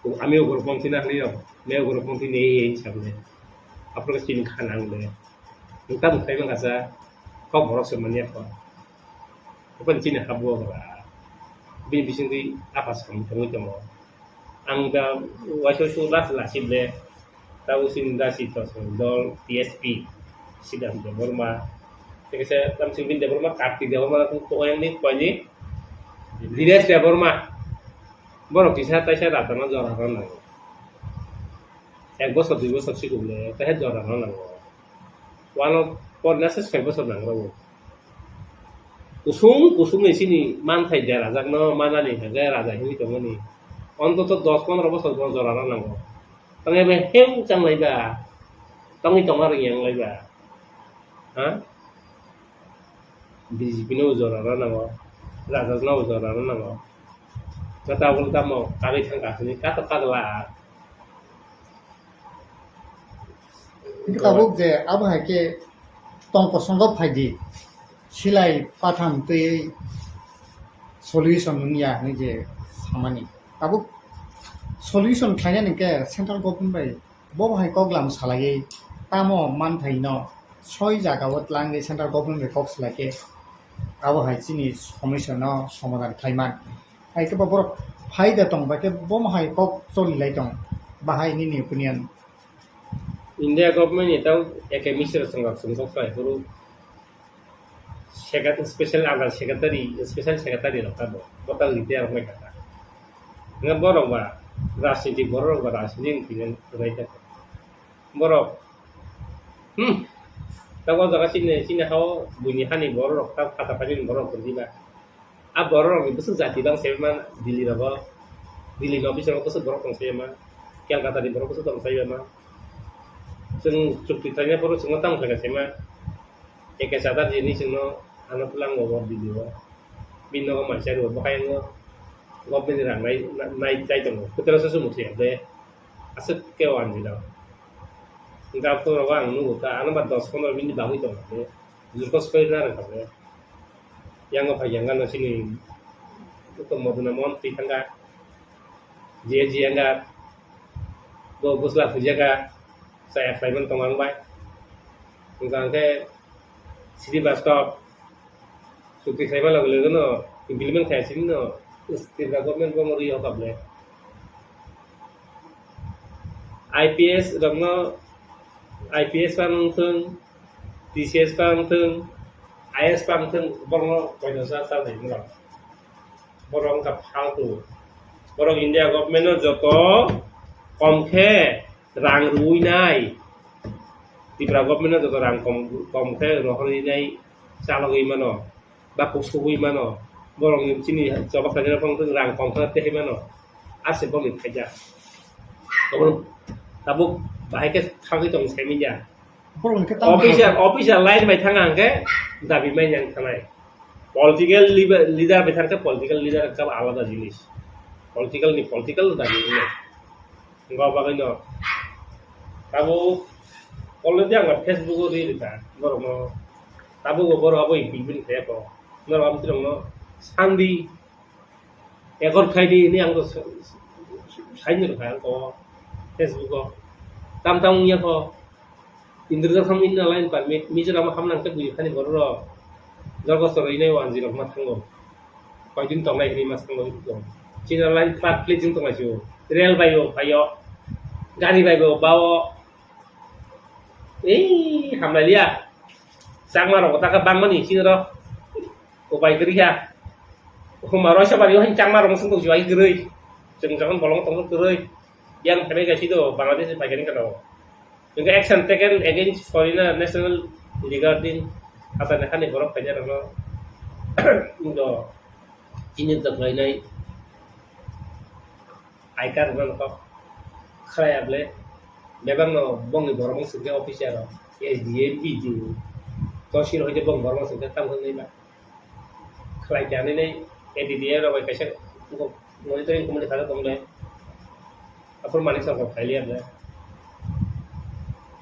Kami ukur kontina ni lo, me ukur kontina ini siapa Apa sini kanang deh. Kita bukan memang kasa kau borok semuanya kau. Apa di sini habu apa? Bini bising di apa sama kamu cuma. Angga waso surat lah sih deh. Tahu sinda sih tu dol TSP sidang di Burma. Jadi saya langsung pindah Burma karti di Burma aku kau yang ni kau ni. Dinas di Burma. Borok kisah saya datang aja orang orang. Ek bosor 2 bosor sih gue, teh jorang nang. Walau podnas saya bosor nang gue. Kusung di sini mantai dia razak no mana nih, gaya razak ini cuma nih. Untuk 10-15 bosor jorang nang. Tengah behem cang lagi ba, tengah tengah yang lagi ba. Hah? Di sini jorang nang. Razak no jorang nang. Kata aku mau kali tengah sini kata lah. Kita buat je, apa hai ke tong kosong kau pagi, silai patang tu solution dunia ni je sama ni. Tapi solution kaya ni ke central government bay, bawa hai kau gelam salai, tamu man thai no, soi jaga buat lang ni central government bay kau salai, apa hai sini commission no, samadan thaiman. Hai ke bawa hai datang, baca bawa hai kau soli lagi tong, bahai ni ni opinion. India government itu एक मिश्र संगठन संस्था है तो secretary special आगा secretary रखा दो बता लीजिए आप में कहता nggak borok ba rasidi borok ba rasidi kini terbaik borok tahu jaga sini hau bunyi hani borok tahu kata paling borok berjiba borok itu sejati bang saya man dili nobi saya itu borok tong saya mah yang kata di borok itu tong saya mah seng ceritanya perlu sengatang dengan saya mah kayak sadar jenis no anak pulang ngomong di luar bino ko man siya ba kaya ngo gob ni rang nai tai tong ko tero sa sumu siya de asat ke wan di daw nga po rawang nu ta ano ba 10-15 minit bago ito de jurko spoil na ka de yang apa yang kan sini itu mo na mon ti tanga je nga go busla fujaga saya faiman tong bai nga ke City bus stop Sukti saya malah beli no implement kayak sini no state government ko mori apa beli IPS ramno IPS pamung TCS pamung IS pamung borong kaya sa deh no borong kap hal tu borong India government no joto komke rang rui nai Tibra government no joto rang komke rohori nai salog imano bakok suwi mano borong yung sini coba kanya pang rang pang teh mano ase bom ikaja borong tabuk bahai ke thang itong seminja official line by thangang ke dabi main yang thanai political leader by thang ke political leader ka alada jinis political dabi ni ngau bagai no tabu kalau dia nggak Facebook ri ta borong no tabu borong abo implement kaya ko nol am terong no sandi ekor khai di ini ang to sain ni ka ko Facebook ko tam nya ko indra tham in line permit mi jara ma hamnang te bui khani borro jorgo soro inai wan jiro ma thango koi din tong lai ni mas thango ko china line plat plate jing tong ma ju rail bayo gari bayo bawo hamla lia sang ma ro ta ka bang mani china ro upai kerja, kemarin siapa dia hencang marong sentuh jual gerai, jangan bolong tongkol gerai, yang kami kasih tu Bangladesh bagian kan, juga action taken against foreigner national regarding apa nak ni borok kerja orang, untuk ini tak lain aikar orang kau, kerja boleh, memang no bong ni borong sudah official, SDM itu, kau sih roh je bong borong sudah tahu ni lah. Kelajaran ini dia orang kasih untuk monitoring komunikasi tongde apa manis sama kalian lah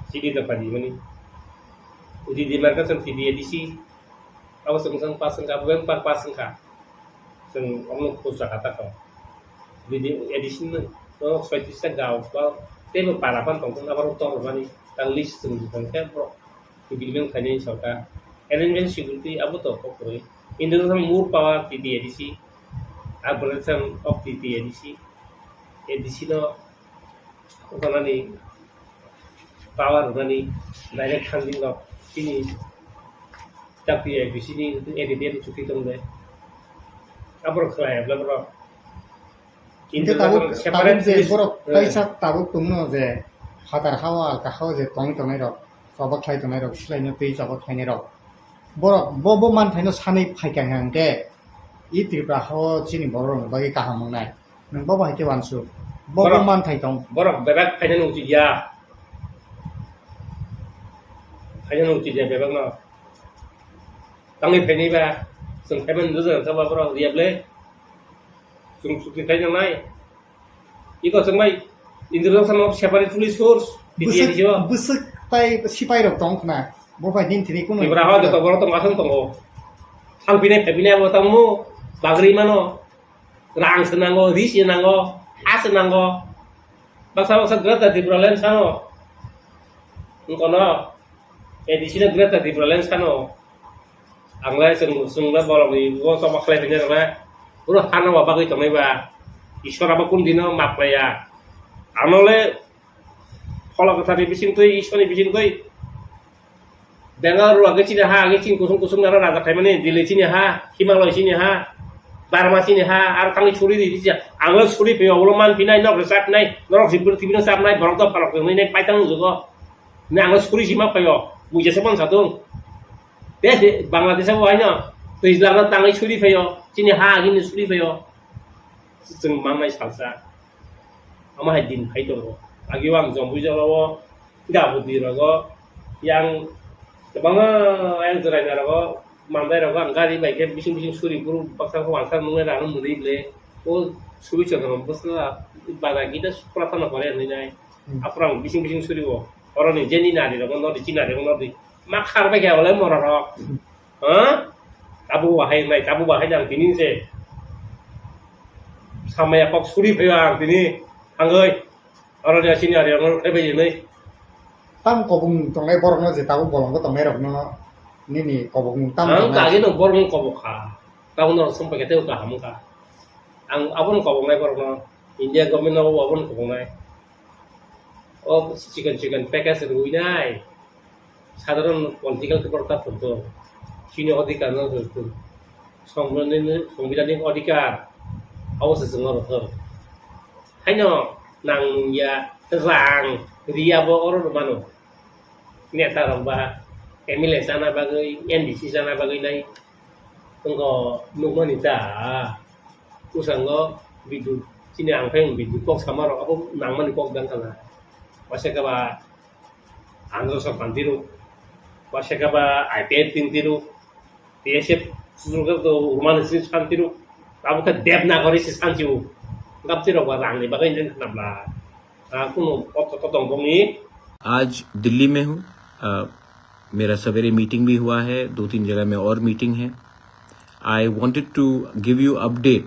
sini dapat di mana uji di market sen video edisi awas seng pasang kabuan pasang ka sen omong khusus kata kau video edisi ni no spesies gaul tema parapan tongkong apa rutong mana tang list sen kan pro dibilang kanya soka element security apa tu kok Indonesia more power di edisi, abolition of di edisi no, apa ni power ni direct handling of ini, tapi edisi ni edisi itu cukup tunggu. Apa kelihatan belum? Itu tahu je borok kaisa tahu tunggu je hatar hawa kahau je tong tong ero, sabak khai tong ero, selain itu sabak khai ero. borok bobo man thaino sanai phaikan hangke i tripura ho chini borok bagi kaham nai nang bobo haike wansu bobo man thaitong borok bebek phainan uci dia bebek no tangi phani ba sung phaiman duza sa ba borok riable sung suki thaino nai iko sung mai indro sama separate police force di dia jo busuk tai sipai rok tong na Bopa din tini kuno. Ibrahim itu borong tong asal tongo. Hal pine bo tamu bagri mano. Rang senango, ris senango, as senango. Bangsa grata di Bralen sano. Ngono. Edisi na grata di Bralen sano. Anglai sung borong ni go sama klay pinya na. Uro hana wa bagri tong ba. Ishwara ba kun dino maplaya. Anole kalau kata di bising tu ishwara di bising tu Bengal ruang kecil ha, kecil kusung nara raja kayak mana? Di sini ha, Himalaya sini ha, बारमासिनि हा आरो थांनि सुरि दिसिया आङो सुरि फैयावल' मानफिनाय नरक साबनाय नरक सिबुर टिभिनो साबनाय बरक the park जोंनि पाइतां जुगो ने आङो सुरि सिमा फैयो मुजेसे मानसादों दे बांलादेशआव हायनो दैज्लांना थाङै सुरि फैयो दिनै हा आगिनि सुरि फैयो जों मावनाय सालसा आमाहाय दिन फाय दङ आगियाव आं जम्बुजाराव गाबुदिराव yang banga yang zerai narago mandai rago angkari baik bising suri guru paksa ko ansar nungai ranu muri ble o suri chakam basla baga kita pratana kore ni nai aprang bising suri wo orang ni jeni nari rago no di cina rago no di makhar baik ya oleh moraro ha tabu wahai yang tini se sama ya kok suri peyang tini anggai orang ni sini ari rago ebe ni tam kobung tongai borong no jeta ko bolong ko tongai rok no ni kobung tam ang kagi no borong kobok ha tahu no sampai kita udah hamu ka ang abon kobong nai borong no India government no abon kobong nai oh chicken package rui nai সাধারণ political পেপারটা পড়তো চীনে অধিকার না ধরতো সংবিধানিক অধিকার অবশ্যই जोङो रखो हायनो नांया रां रियाबो अरो मानो नेता रंबा एमएलए जाना बागै एनडीसी जाना बागै नाय जोंखौ नुमनिता उसांगो बिदुत चिने आंफें बिदुत कक सामार अब नांमानि कक दानखाना वासेकाबा आंध्र पान्तिरु वासेकाबा आईपीएल तिन्तिरु TSF सुरुगतो उमानसि शान्तिरु अब का देवनागरी से शान्तिउ गाबतिरु रांनि बागै जों खानाब्ला कुनो तो बोंगी आज दिल्ली में हूँ मेरा सवेरे मीटिंग भी हुआ है 2-3 जगह में और मीटिंग है I wanted to give you update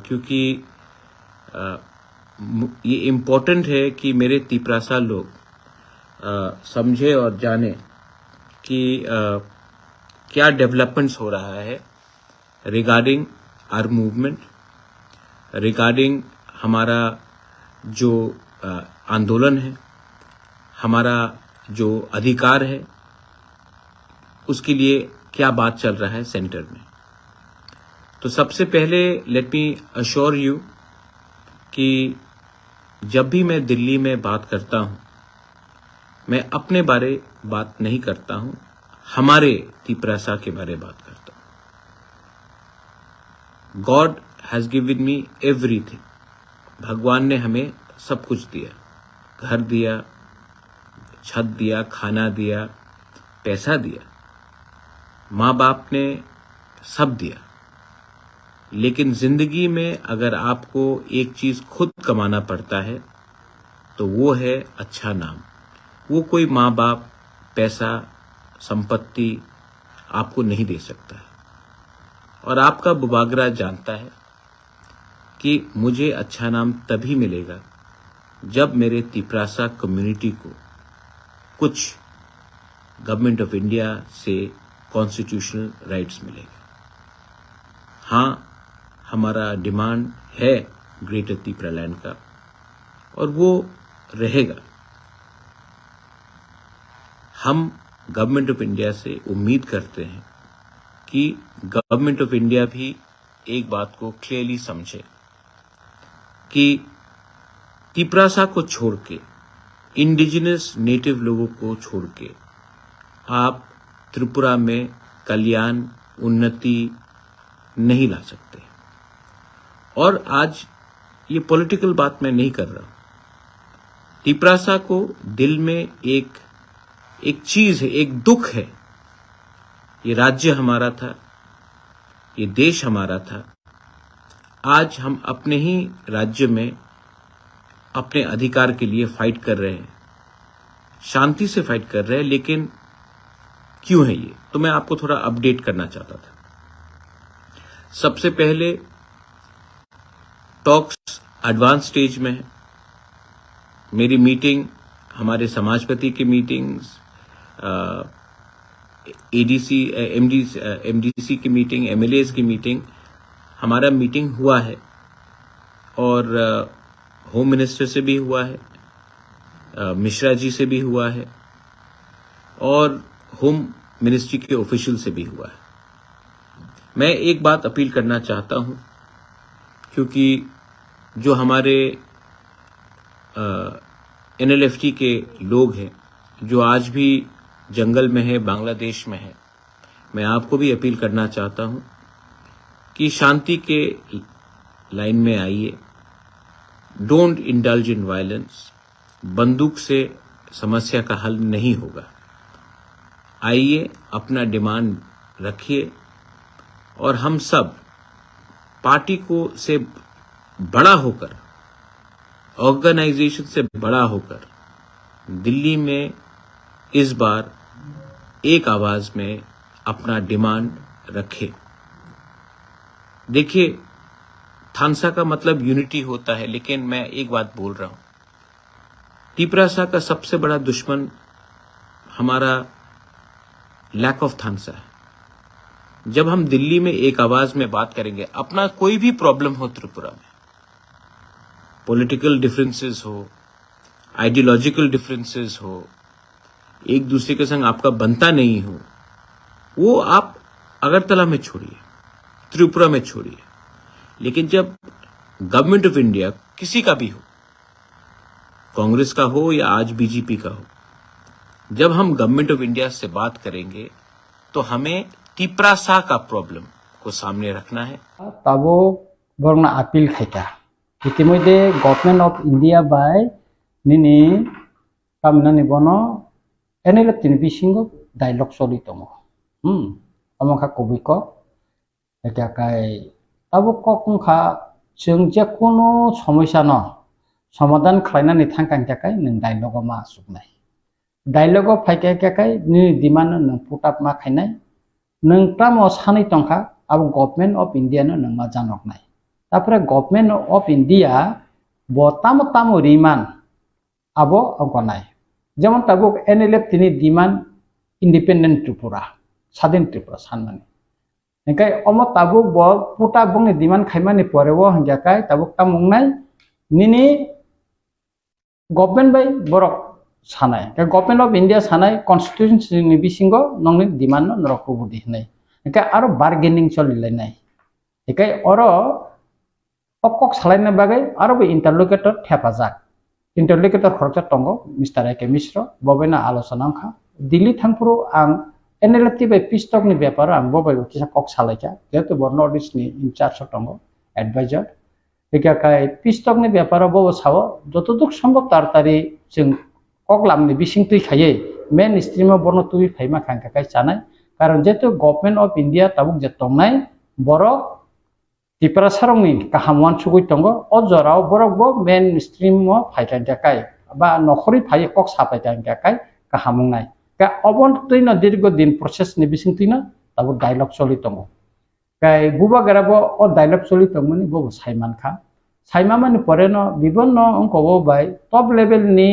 क्योंकि ये इम्पोर्टेंट है कि मेरे तिपरासा लोग समझे और जाने कि क्या डेवलपमेंट्स हो रहा है रिगार्डिंग आवर मूवमेंट रिगार्डिंग हमारा जो आंदोलन है हमारा जो अधिकार है उसके लिए क्या बात चल रहा है सेंटर में। तो सबसे पहले लेट मी अश्योर यू कि जब भी मैं दिल्ली में बात करता हूं मैं अपने बारे बात नहीं करता हूं हमारे तिपरासा के बारे बात करता हूं। God has given me everything भगवान ने हमें सब कुछ दिया घर दिया छत दिया खाना दिया पैसा दिया माँ बाप ने सब दिया लेकिन जिंदगी में अगर आपको एक चीज खुद कमाना पड़ता है तो वो है अच्छा नाम। वो कोई माँ बाप पैसा संपत्ति आपको नहीं दे सकता है और आपका बुबागरा जानता है कि मुझे अच्छा नाम तभी मिलेगा जब मेरे तिपरासा कम्युनिटी को कुछ गवर्नमेंट ऑफ इंडिया से कॉन्स्टिट्यूशनल राइट्स मिलेगा। हाँ हमारा डिमांड है ग्रेटर तिपरा लैंड का और वो रहेगा। हम गवर्नमेंट ऑफ इंडिया से उम्मीद करते हैं कि गवर्नमेंट ऑफ इंडिया भी एक बात को क्लियरली समझे कि तिपरासा को छोड़ के इंडिजिनस नेटिव लोगों को छोड़ के आप त्रिपुरा में कल्याण उन्नति नहीं ला सकते। और आज ये पॉलिटिकल बात मैं नहीं कर रहा। तिपरासा को दिल में एक चीज है एक दुख है। ये राज्य हमारा था ये देश हमारा था आज हम अपने ही राज्य में अपने अधिकार के लिए फाइट कर रहे हैं शांति से फाइट कर रहे हैं लेकिन क्यों है ये तो मैं आपको थोड़ा अपडेट करना चाहता था। सबसे पहले टॉक्स एडवांस स्टेज में है। मेरी मीटिंग हमारे समाजपति की मीटिंग्स एडीसी एमडीसी की मीटिंग एमएलएस की मीटिंग हमारा मीटिंग हुआ है और होम मिनिस्टर से भी हुआ है मिश्रा जी से भी हुआ है और होम मिनिस्ट्री के ऑफिशियल से भी हुआ है। मैं एक बात अपील करना चाहता हूं, क्योंकि जो हमारे NLFT के लोग हैं जो आज भी जंगल में है, बांग्लादेश में है, मैं आपको भी अपील करना चाहता हूं कि शांति के लाइन में आइए। Don't indulge in violence. बंदूक से समस्या का हल नहीं होगा। आइए, अपना डिमांड रखिए और हम सब पार्टी को से बड़ा होकर, ऑर्गेनाइजेशन से बड़ा होकर दिल्ली में इस बार एक आवाज में अपना डिमांड रखे। देखिए, थानसा का मतलब यूनिटी होता है, लेकिन मैं एक बात बोल रहा हूं, टिपरासा का सबसे बड़ा दुश्मन हमारा लैक ऑफ थानसा है। जब हम दिल्ली में एक आवाज में बात करेंगे, अपना कोई भी प्रॉब्लम हो त्रिपुरा में, पॉलिटिकल डिफरेंसेस हो, आइडियोलॉजिकल डिफरेंसेस हो, एक दूसरे के संग आपका बनता नहीं हो, वो आप अगरतला में छोड़िए, त्रिपुरा में छोड़िए। लेकिन जब गवर्नमेंट ऑफ इंडिया किसी का भी हो, कांग्रेस का हो या आज बीजेपी का हो, जब हम गवर्नमेंट ऑफ इंडिया से बात करेंगे तो हमें टिपरासा का प्रॉब्लम को सामने रखना है। ताबो बरना अपील खाइता इतिमध्ये गवर्नमेंट ऑफ इंडिया बाय निनी कामनानि बनो NLFT बिसिंगो डायलॉग सलि दङ। अमखा कबिको एकाकाय ताबो कखा जों जेखुनु समस्या न समाधान खालायनानै थांखांनि थाखाय नों डायलॉग मा सुकनाय डायलॉग फायखाय नि डिमान्ड नों पुटाप मा खायनाय नों तामो सानै टंखा अब गवर्नमेंट ऑफ इंडिया नों मा जानकनाय तापरे गवर्नमेंट ऑफ इंडिया तामो रिमान आबो अंकनाय जेमन ताबो NLFT नि डिमान्ड इंडिपेंडेंट त्रिपुरा स्वाधीन त्रिपुरा सानमाने नंखाय अमो ताबो पुटा बंगनि डिमान्ड खायमानि परेवो हंगाकाय ताबो तामंनाय निनि गवर्नमेंट बाय बरक सानाय गवर्नमेंट ऑफ इंडिया सानाय कॉन्स्टिट्यूशन नि बिसिंगो नंनि डिमान्ड नरकु बुदि हनाय नंखाय आरो बार्गेनिंग चलिलायनाय नंखाय अरो पक्क सालायनो बागै आरो इंटरलोकेटर हेफाजाब इंटरलोकेटर खरचा टंगो मिस्टर AK मिश्र बबेना आलोचना खा दिल्ली थांपुरो आं NLFT बाय पिस्टक नि व्यापार आं बबाय किसा कक सालायका जेहेतु नॉर्थ ईस्ट नि इंचार्ज टंगो एडवाइजर एकाकाय पिस्टक नि व्यापार बबो सावो जतदुक सम्भव तारतारि जों कगलामनि बिसिं तुइ खायै मेन स्ट्रीम बर्न तुइ फाइमा खांकाय जानाय कारण जेहेतु गवर्नमेंट ऑफ इंडिया ताबुक जे तंनाय बर टिपरा सारंनि काहामवान सुगै टंगो अजराव बरकबो मेन स्ट्रीम फाइखाय जाकाय बा नखरि फाइ कक साफाय जाकाय काहामंनाय का अबन तुइना दीर्घ दिन प्रोसेस नि बिसिं तुइना ताबो डायलॉग चलि टंगो काय बुबा गराबो अ डायलॉग चलि टंगमनि बबो साइमानखा साइमामानि परेनो विभिन्न अंकबो बाय टॉप लेवल नि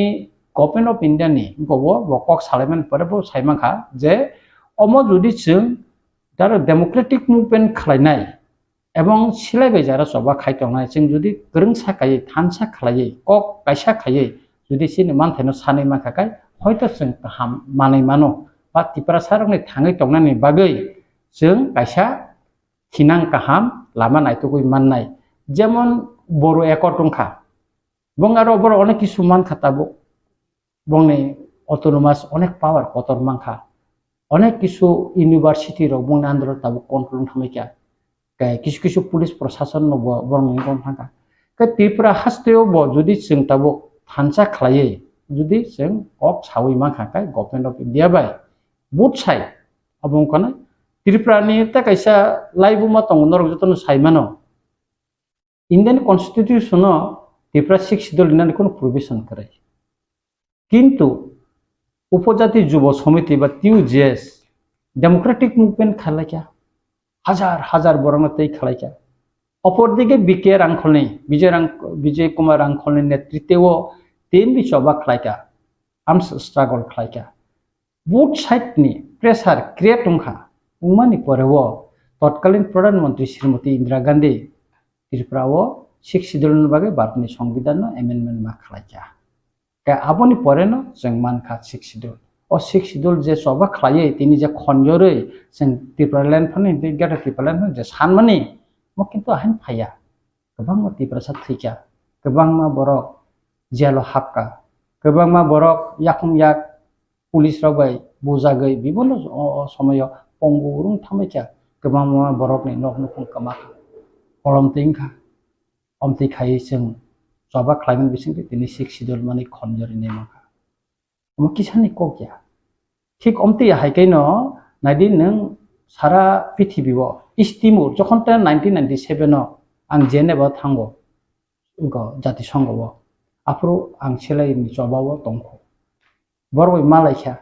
गवर्नमेंट ऑफ इंडिया नि अंकबो बकक सालायमान परेबो साइमाखा जे अमो जुदि जों दारो डेमोक्रेटिक मुभमेंट खालायनाय एवं सिलायबाय जारा सबा खायटंनाय जों जुदि गोरों साखायै थानसा खालायै कक कायसा खायै जुदि सिनि मानथायनो सानै माखाखाय हयतो जों गाहाम मानै मानो बा टिपरा सारंनि थाङै टंनायनि बागै जों कायसा थिनां गाहाम लामा नायतगै माननाय जेमन बरो एकट दंखा बंगारो बर अनेक किसु मान खाताबो बंनि ऑटोनोमास अनेक पावर कतर मानखा अनेक किसु यूनिवर्सिटी रो बंनि आंदोलन ताबो कंट्रोल थामैका काय किसु किसु पुलिस प्रशासन नो बरनि गम थांका के त्रिपुरा हास्तेओ ब जुदि जों ताबो थानसा खालायै जुदि जों कक सावै माखाखाय गवर्नमेंट ऑफ इंडिया बाय बुट साइड अबं कना त्रिपुरानि ताकायसा लाइबुमा तंग नरक जतन साइमानो इंडियन कॉन्स्टिट्यूशन त्रिपुरा 6 शेड्यूल लिनानै कोनो प्रोविजन करे किंतु उपजाति युव समिति बा TUJS डेमोक्रेटिक मुभमेंट खालायका हजार हजार बरंग तै खालायका अपरदिके BK रांखलनि विजय कुमार रांखलनि नेतृत्व तीन बिसबा खालायका आर्म्स स्ट्रगल खालायका बुट साइड नि प्रेसार क्रिएट उंखा उमानि परेवो तत्कालीन प्रधानमंत्री श्रीमती इंदिरा गांधी त्रिपुराओ 6 शेड्यूल बागै भारतनि संविधान एमेंडमेंट मा खालायका का आबोनि परेनो जों मानखा 6 schedule o six sidul je soba khlai tini je khonjore sen Tripuraland phani de gata Tripuraland je sanmani mo kintu ahin phaya kebang ma Tripura sa thika kebang ma borok jelo hapka kebang ma borok yakung yak police রাবাই বুজাগৈ বিভিন্ন সময় পঙ্গুরুং থামাইকা গোबां बरकनि नख नखुं कामा कलम तिंखा अमति खायै जों जबा climate बिसिंनि दिनै सिक्स शिड्यूल माने खनजरि नेमाखा अम किसाननि कगिया ठीक अमति हाइकैनो नाइदि नों सारा पृथिबीआव इस्तिमु जखन 1997 आं जेनेबा थांगो जातिसंघआव आफ्रो आं सेलायनि जबाव दंखो बरबो मालायखा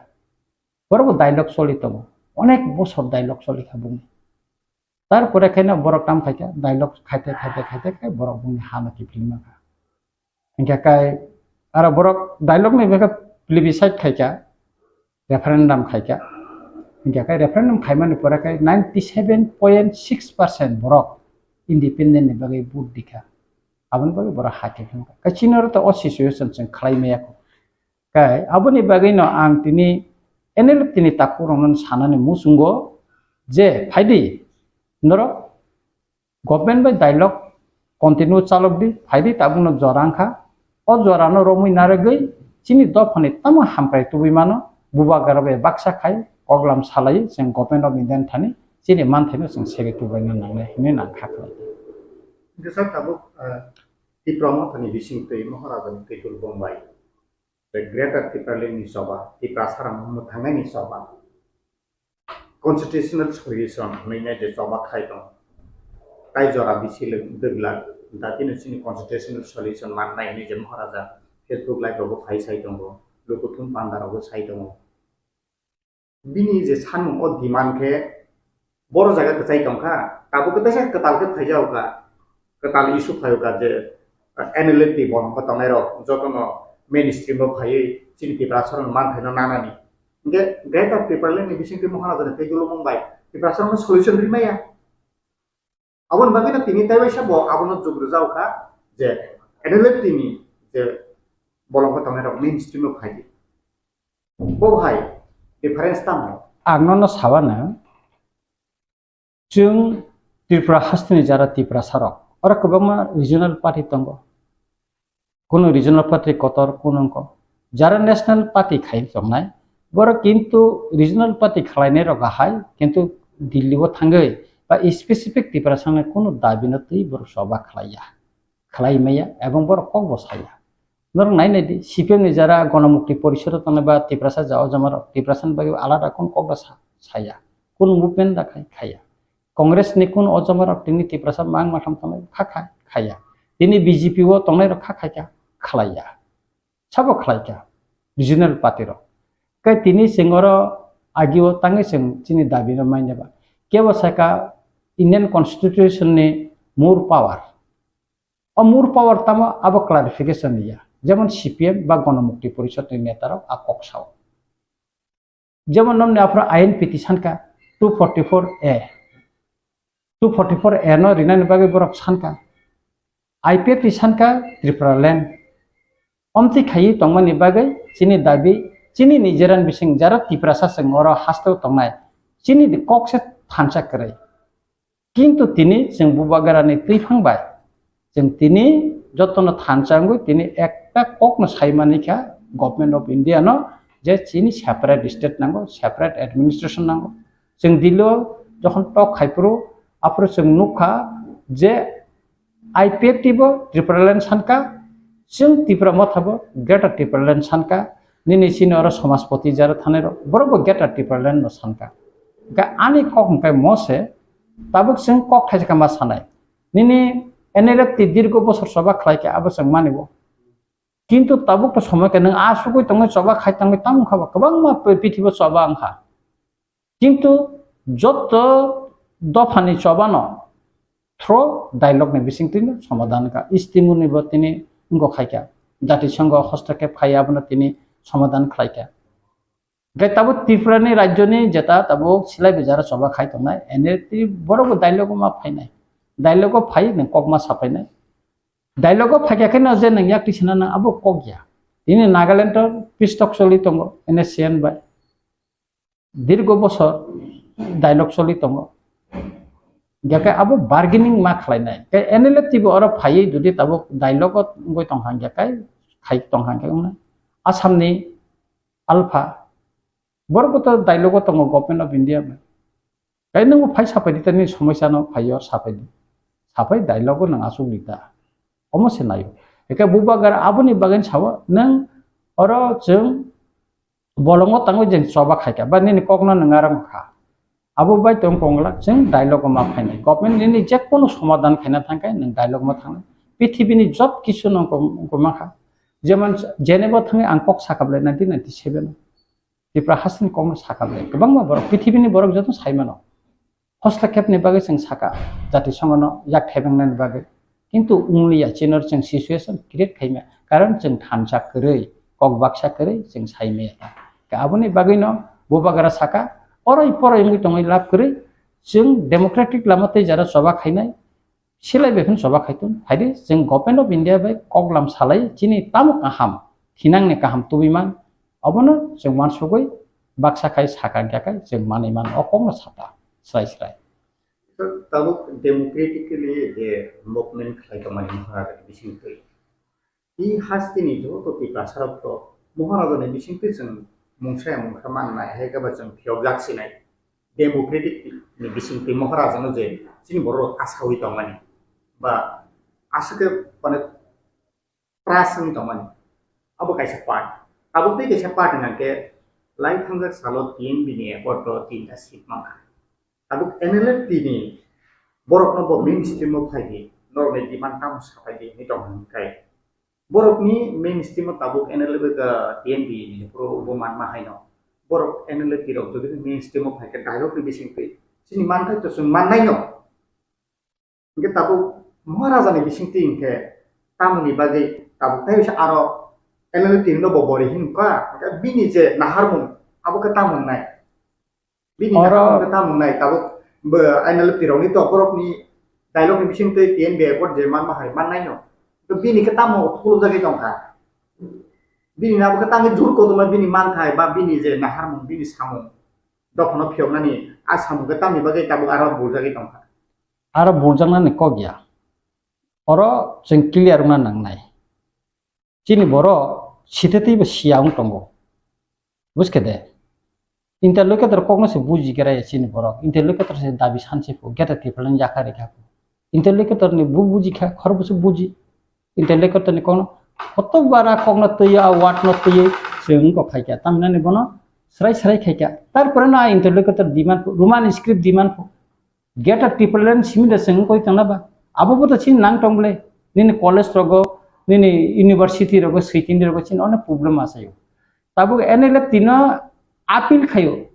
बरबो डायलग सलितब अनेक बছর डायलग सलिखा बुङो तारपरे खायनो बरक काम खायका डायलग खायते बरक बुङो हाना किफ्लिमाखा इनका काय आरो बरक डायलग नि बेका प्लेबिसाइड खायका रेफरेंडम खायका इनका काय रेफरेंडम खायमानि परे काय 97.6% बरक इंडिपेंडेंट नि बागै बुट दिखा आबन बागै बरक हाके खायका काचिनर त अ सिचुएशन जों खालायमायाखौ काय आबनि बागैनो आं तिनि एनेल तिनि ताकु रंगन सानानि मुसुंगो जे फाइदि नरो गवर्नमेंट बाय डायलग कंटिन्यू चालबदि फाइदि ताबुनो जरांखा अ जरानो रमै नारगै चिनि दफानि तम हामप्राय तुबिमानो बुबा गरबे बाक्सा खाय कगलाम सालाय जों गवर्नमेंट अफ इंडिया थानि चिनि मानथायनो जों सेक्रेटरि बायनो नांनाय हिने नांखाखलाय गोसा ताबुक दिप्ल'माफोरनि बिसिंतै महाराजानि दैथुल बुंबाय the Greater Tripuraland Sabha, Tripura Muthangani Sabha, Constitutional Solution, Mina de Sabha Kaiton, Kaijora Bisil, Dugla, that in a Constitutional Solution, Man Nine Maharaja, Facebook like over High Saitongo, Lukutun Panda over Saitongo. Bini is a son of Dimanke, Borozaga Saitonka, Abukata Katalka Pajauka, Katal issue Payoka, the analytic one, Patamero, Jotono. Mainstream of high city people man and nanani. Get Greater Tripuraland Division to Mohana the Tegulo Mumbai. The person solution remaya. I want Bagana Tinita Shabo, Abano Zuguzauka, the Edeletini, the Bolopatamer of mainstream of high. Bow high, difference tammo. Agnono Savana Jung Tripura Hastini Jara Tripura Sarok, or a Kobama regional party tongo. কোনো regional party কতর কোনঙ্ক যারা national party খাই জমনাই বড় কিন্তু regional party খালাইনে রগাহাই কিন্তু দিল্লিও থাঙ্গৈ বা specific ত্রিপুরাসানে কোনো দাবিনতই বড় সভা খালাইমাইয়া এবং বড় কক বসাইয়া ধরুন নাইনাইদি সিপিএম नि যারা গণমুক্তি পরিষদ তনে বা ত্রিপুরাসা যাও জমার ত্রিপুরাসান বাকি আলাদা কোন কক সাইয়া কোন মুভমেন্ট দেখাই খাইয়া কংগ্রেস नि কোন অজমার তিনি ত্রিপুরাসা মাং মাথাম তনে খাইয়া তিনি বিজেপি ও তনে রখা খাইয়া খালাইয়া সাবো খালাইয়া রিজনাল পার্টির কাই তিনি সিংহর আগিও তাঙ্গে সিং চিনি দাবি মাইনেবা কেবল সাকা ইন্ডিয়ান কনস্টিটিউশন नि मूर पावर तामो आबो क्लारिफिकेशन दिया जेमन सीपीएम बा गणमुक्ति परिषद नि नेतार आकसाव जेमन नमने आफ्रा आईन पिटिशन का 244A नो रिनानि बागे बरक सानका आईपीएफ सानका त्रिपुरालैंड अमति खाई तंगमानि बागै चिनि दाबी चिनि निजेरान बिसिं जारा त्रिपुरासा संगर हास्ताव तंगनाय चिनि ककसे थानसा करे किन्तु तिनि जों बुबागारानि तैफांबाय जों तिनि जतन थानसांगो तिनि एकटा ककनो सायमानिखा गवर्नमेंट अफ इंडिया नो जे चिनि सेपारेट स्टेट नांगो सेपारेट एडमिनिस्ट्रेशन नांगो जों दिल्लीआव जखन टक खायफ्रो आफ्रो जों नुखा जे आईपीएफ टिबो त्रिपुरालैंड सानका जों त्रिपुरा मथाबो ग्रेटर त्रिपुरालैंड सानका निनि सिनर समाजपति जारा थानेर बरबो ग्रेटर त्रिपुरालैंड न सानका गा आनि ककमकाय मसे ताबुक जों कक थाइका मा सानाय निनि एनेरेप दीर्घ बছর सभा खालायके आबो जों मानिबो किन्तु ताबुक तो समय के नों आसुगै तंगै सभा खाय तंगै ताम खाबा गोबां मा पृथ्वीआव सभा आंखा किन्तु जत दफानि सभानो थ्रो डायलग ने बिसिंतिनो समाधान का इस्तिमुनि बतिनि उंगो खायका जातिसंघ हस्तक्षेप खायाबनो तिनि समाधान खायका गैताबो त्रिपुरानि राज्यनि जेता ताबो सिलाय बिजारा सभा खाय तंनाय एने बरबो डायलग मा फायनाय डायलग फाय न ककमा साफायनाय डायलग फायखायनो जे नों याक्टिसना ना आबो कगिया तिनि नागालैंड पिस्टक सलि तंगो एनएससीएन बाय দীর্ঘ বছর ডায়লগ চলি দङ গেকে আবো বার্গেনিং मा खालायनाय एनएलएफ टिबो आरो फायै जुदि ताबो डायलगत गय दंहां गेकाय खाय दंहां गेउना आसामनि आलफा बरगत डायलगत दङ गभर्नमेन्ट अफ इंडिया गाय नंगो फाय साफायदि तनि समस्या न फायो साफायदि साफाय डायलग नङा सुबिदा अमसे नायो एके बुबागार आबोनि बागैन साव नों अरो जों बलंग तांगो जों सबा खायका बा नि ककना नङा रंखा आबो बाय तम कंगला जों डायलग मा फायनाय गभर्नमेन्ट नि जे कोनो समाधान खायना थांकाय नों डायलग मा थांनाय पृथ्वीनि जब किसु नंग गमाखा जेमन जेनेबा थाङै आं कक साकाबले 1997 दिप्रा हासन कम साकाबले गोबां मा बरक पृथ्वीनि बरक जतो सायमानो हस्तक्षेपनि बागै जों साका जाति संगनो याक थेबेंनानि बागै किन्तु उंलिया चिनर जों सिचुएशन क्रिएट खायमा कारण जों थानसा करै कक बाक्सा करै जों सायमे आबोनि बागैनो बुबागारा साका अराय पराय मुइ दङै लाभ करै जों डेमोक्रेटिक लामाते जारा सभा खायनाय सिलाय बेखौनो सभा खायतुन फायदे जों गभर्नमेन्ट अफ इंडिया बाय कगलाम सालाय चिनि तामु काहाम थिनांने काहाम तुबिमान अबनो जों मानसुगै बाक्सा खाय साका ग्याखाय जों मानैमान अकमनो साता स्राय स्राय ताबुक डेमोक्रेटिकली जे मुभमेंट खालायखामानि महाराजा बिसिंखै इ हास्तिनि जत पिपासारत महाराजानि बिसिंखै जों मुंसाया मुंखा माननाय हेगाबा जों फियाव जाक्सिनाय डेमोक्रेटिक नि बिसिंखै महाराजानो जे जोंनि बर' आसावि दंमानि बा आसके माने प्रासनि दंमानि अब कैसे पार्ट अब बे कैसे पार्ट नके लाइ थांगा सालो 3 बिनि एकट 3 सीट मांखा अब एनएलएफ नि बरफनो ब मेन स्ट्रीम फायदि नर्मे डिमान्ड ताम साफायदि नि दंखाय बरफनि मेन स्ट्रीम ताबुक एनएलएफ गा टीएनबी नि प्रो बो मान माहायनो बरफ एनएलएफ गिरो जदि मेन स्ट्रीम फायके डायलग नि बिसिंखै सिनि मानथाय तो जों माननायनो इनके ताबुक महाराजानि बिसिंथि इनके तामुनि बागै ताबुक थायसे आरो एनएलएफ नि ब बरि हिनका बिनि जे नाहारमुन आबुक तामुननाय बिनि नाहारमुन तामुननाय ताबुक बो एनएलएफ तिरावनि तो बरफनि डायलग नि बिसिंथि टीएनबी एकट जे मान माहाय माननायनो तो बिनि के तामो थुल जागे दंखा बिनि नाबो के तांगे जुर को दमा बिनि मानथाय बा बिनि जे नाहारमुन बिनि सामु दखनो फियवनानि आसाम के तामनि बागै ताबुक आरो बुजागे दंखा आरो बुजांनानि क गया अरो जों क्लियर ना नांनाय चिनि बर सिथेतिबो सियाव दंगो बुझके दे इंटरलोकेटर कखनो से बुजि गेराय चिनि बर इंटरलोकेटर से दाबि सानसे फो गेटा टिपलन जाखा रेखा इंटरलोकेटर नि बुजि खा खरबसु बुजि इंटरलोकेटर नि कोनो कत बारा कखनो तैया वाट न तैयै जों को खायका तामनानि बनो स्राय स्राय खायका तारपर ना interlocutor demand Roman script demand गेटा टिपलन सिमिदा जों कोइ तंनाबा आबो तो चिन नांग टंगले निनि कॉलेज रगो निनि यूनिवर्सिटी रगो सैतिन रगो चिन अने प्रॉब्लम आसायो ताबो एनएलएफ तिनो apil kayo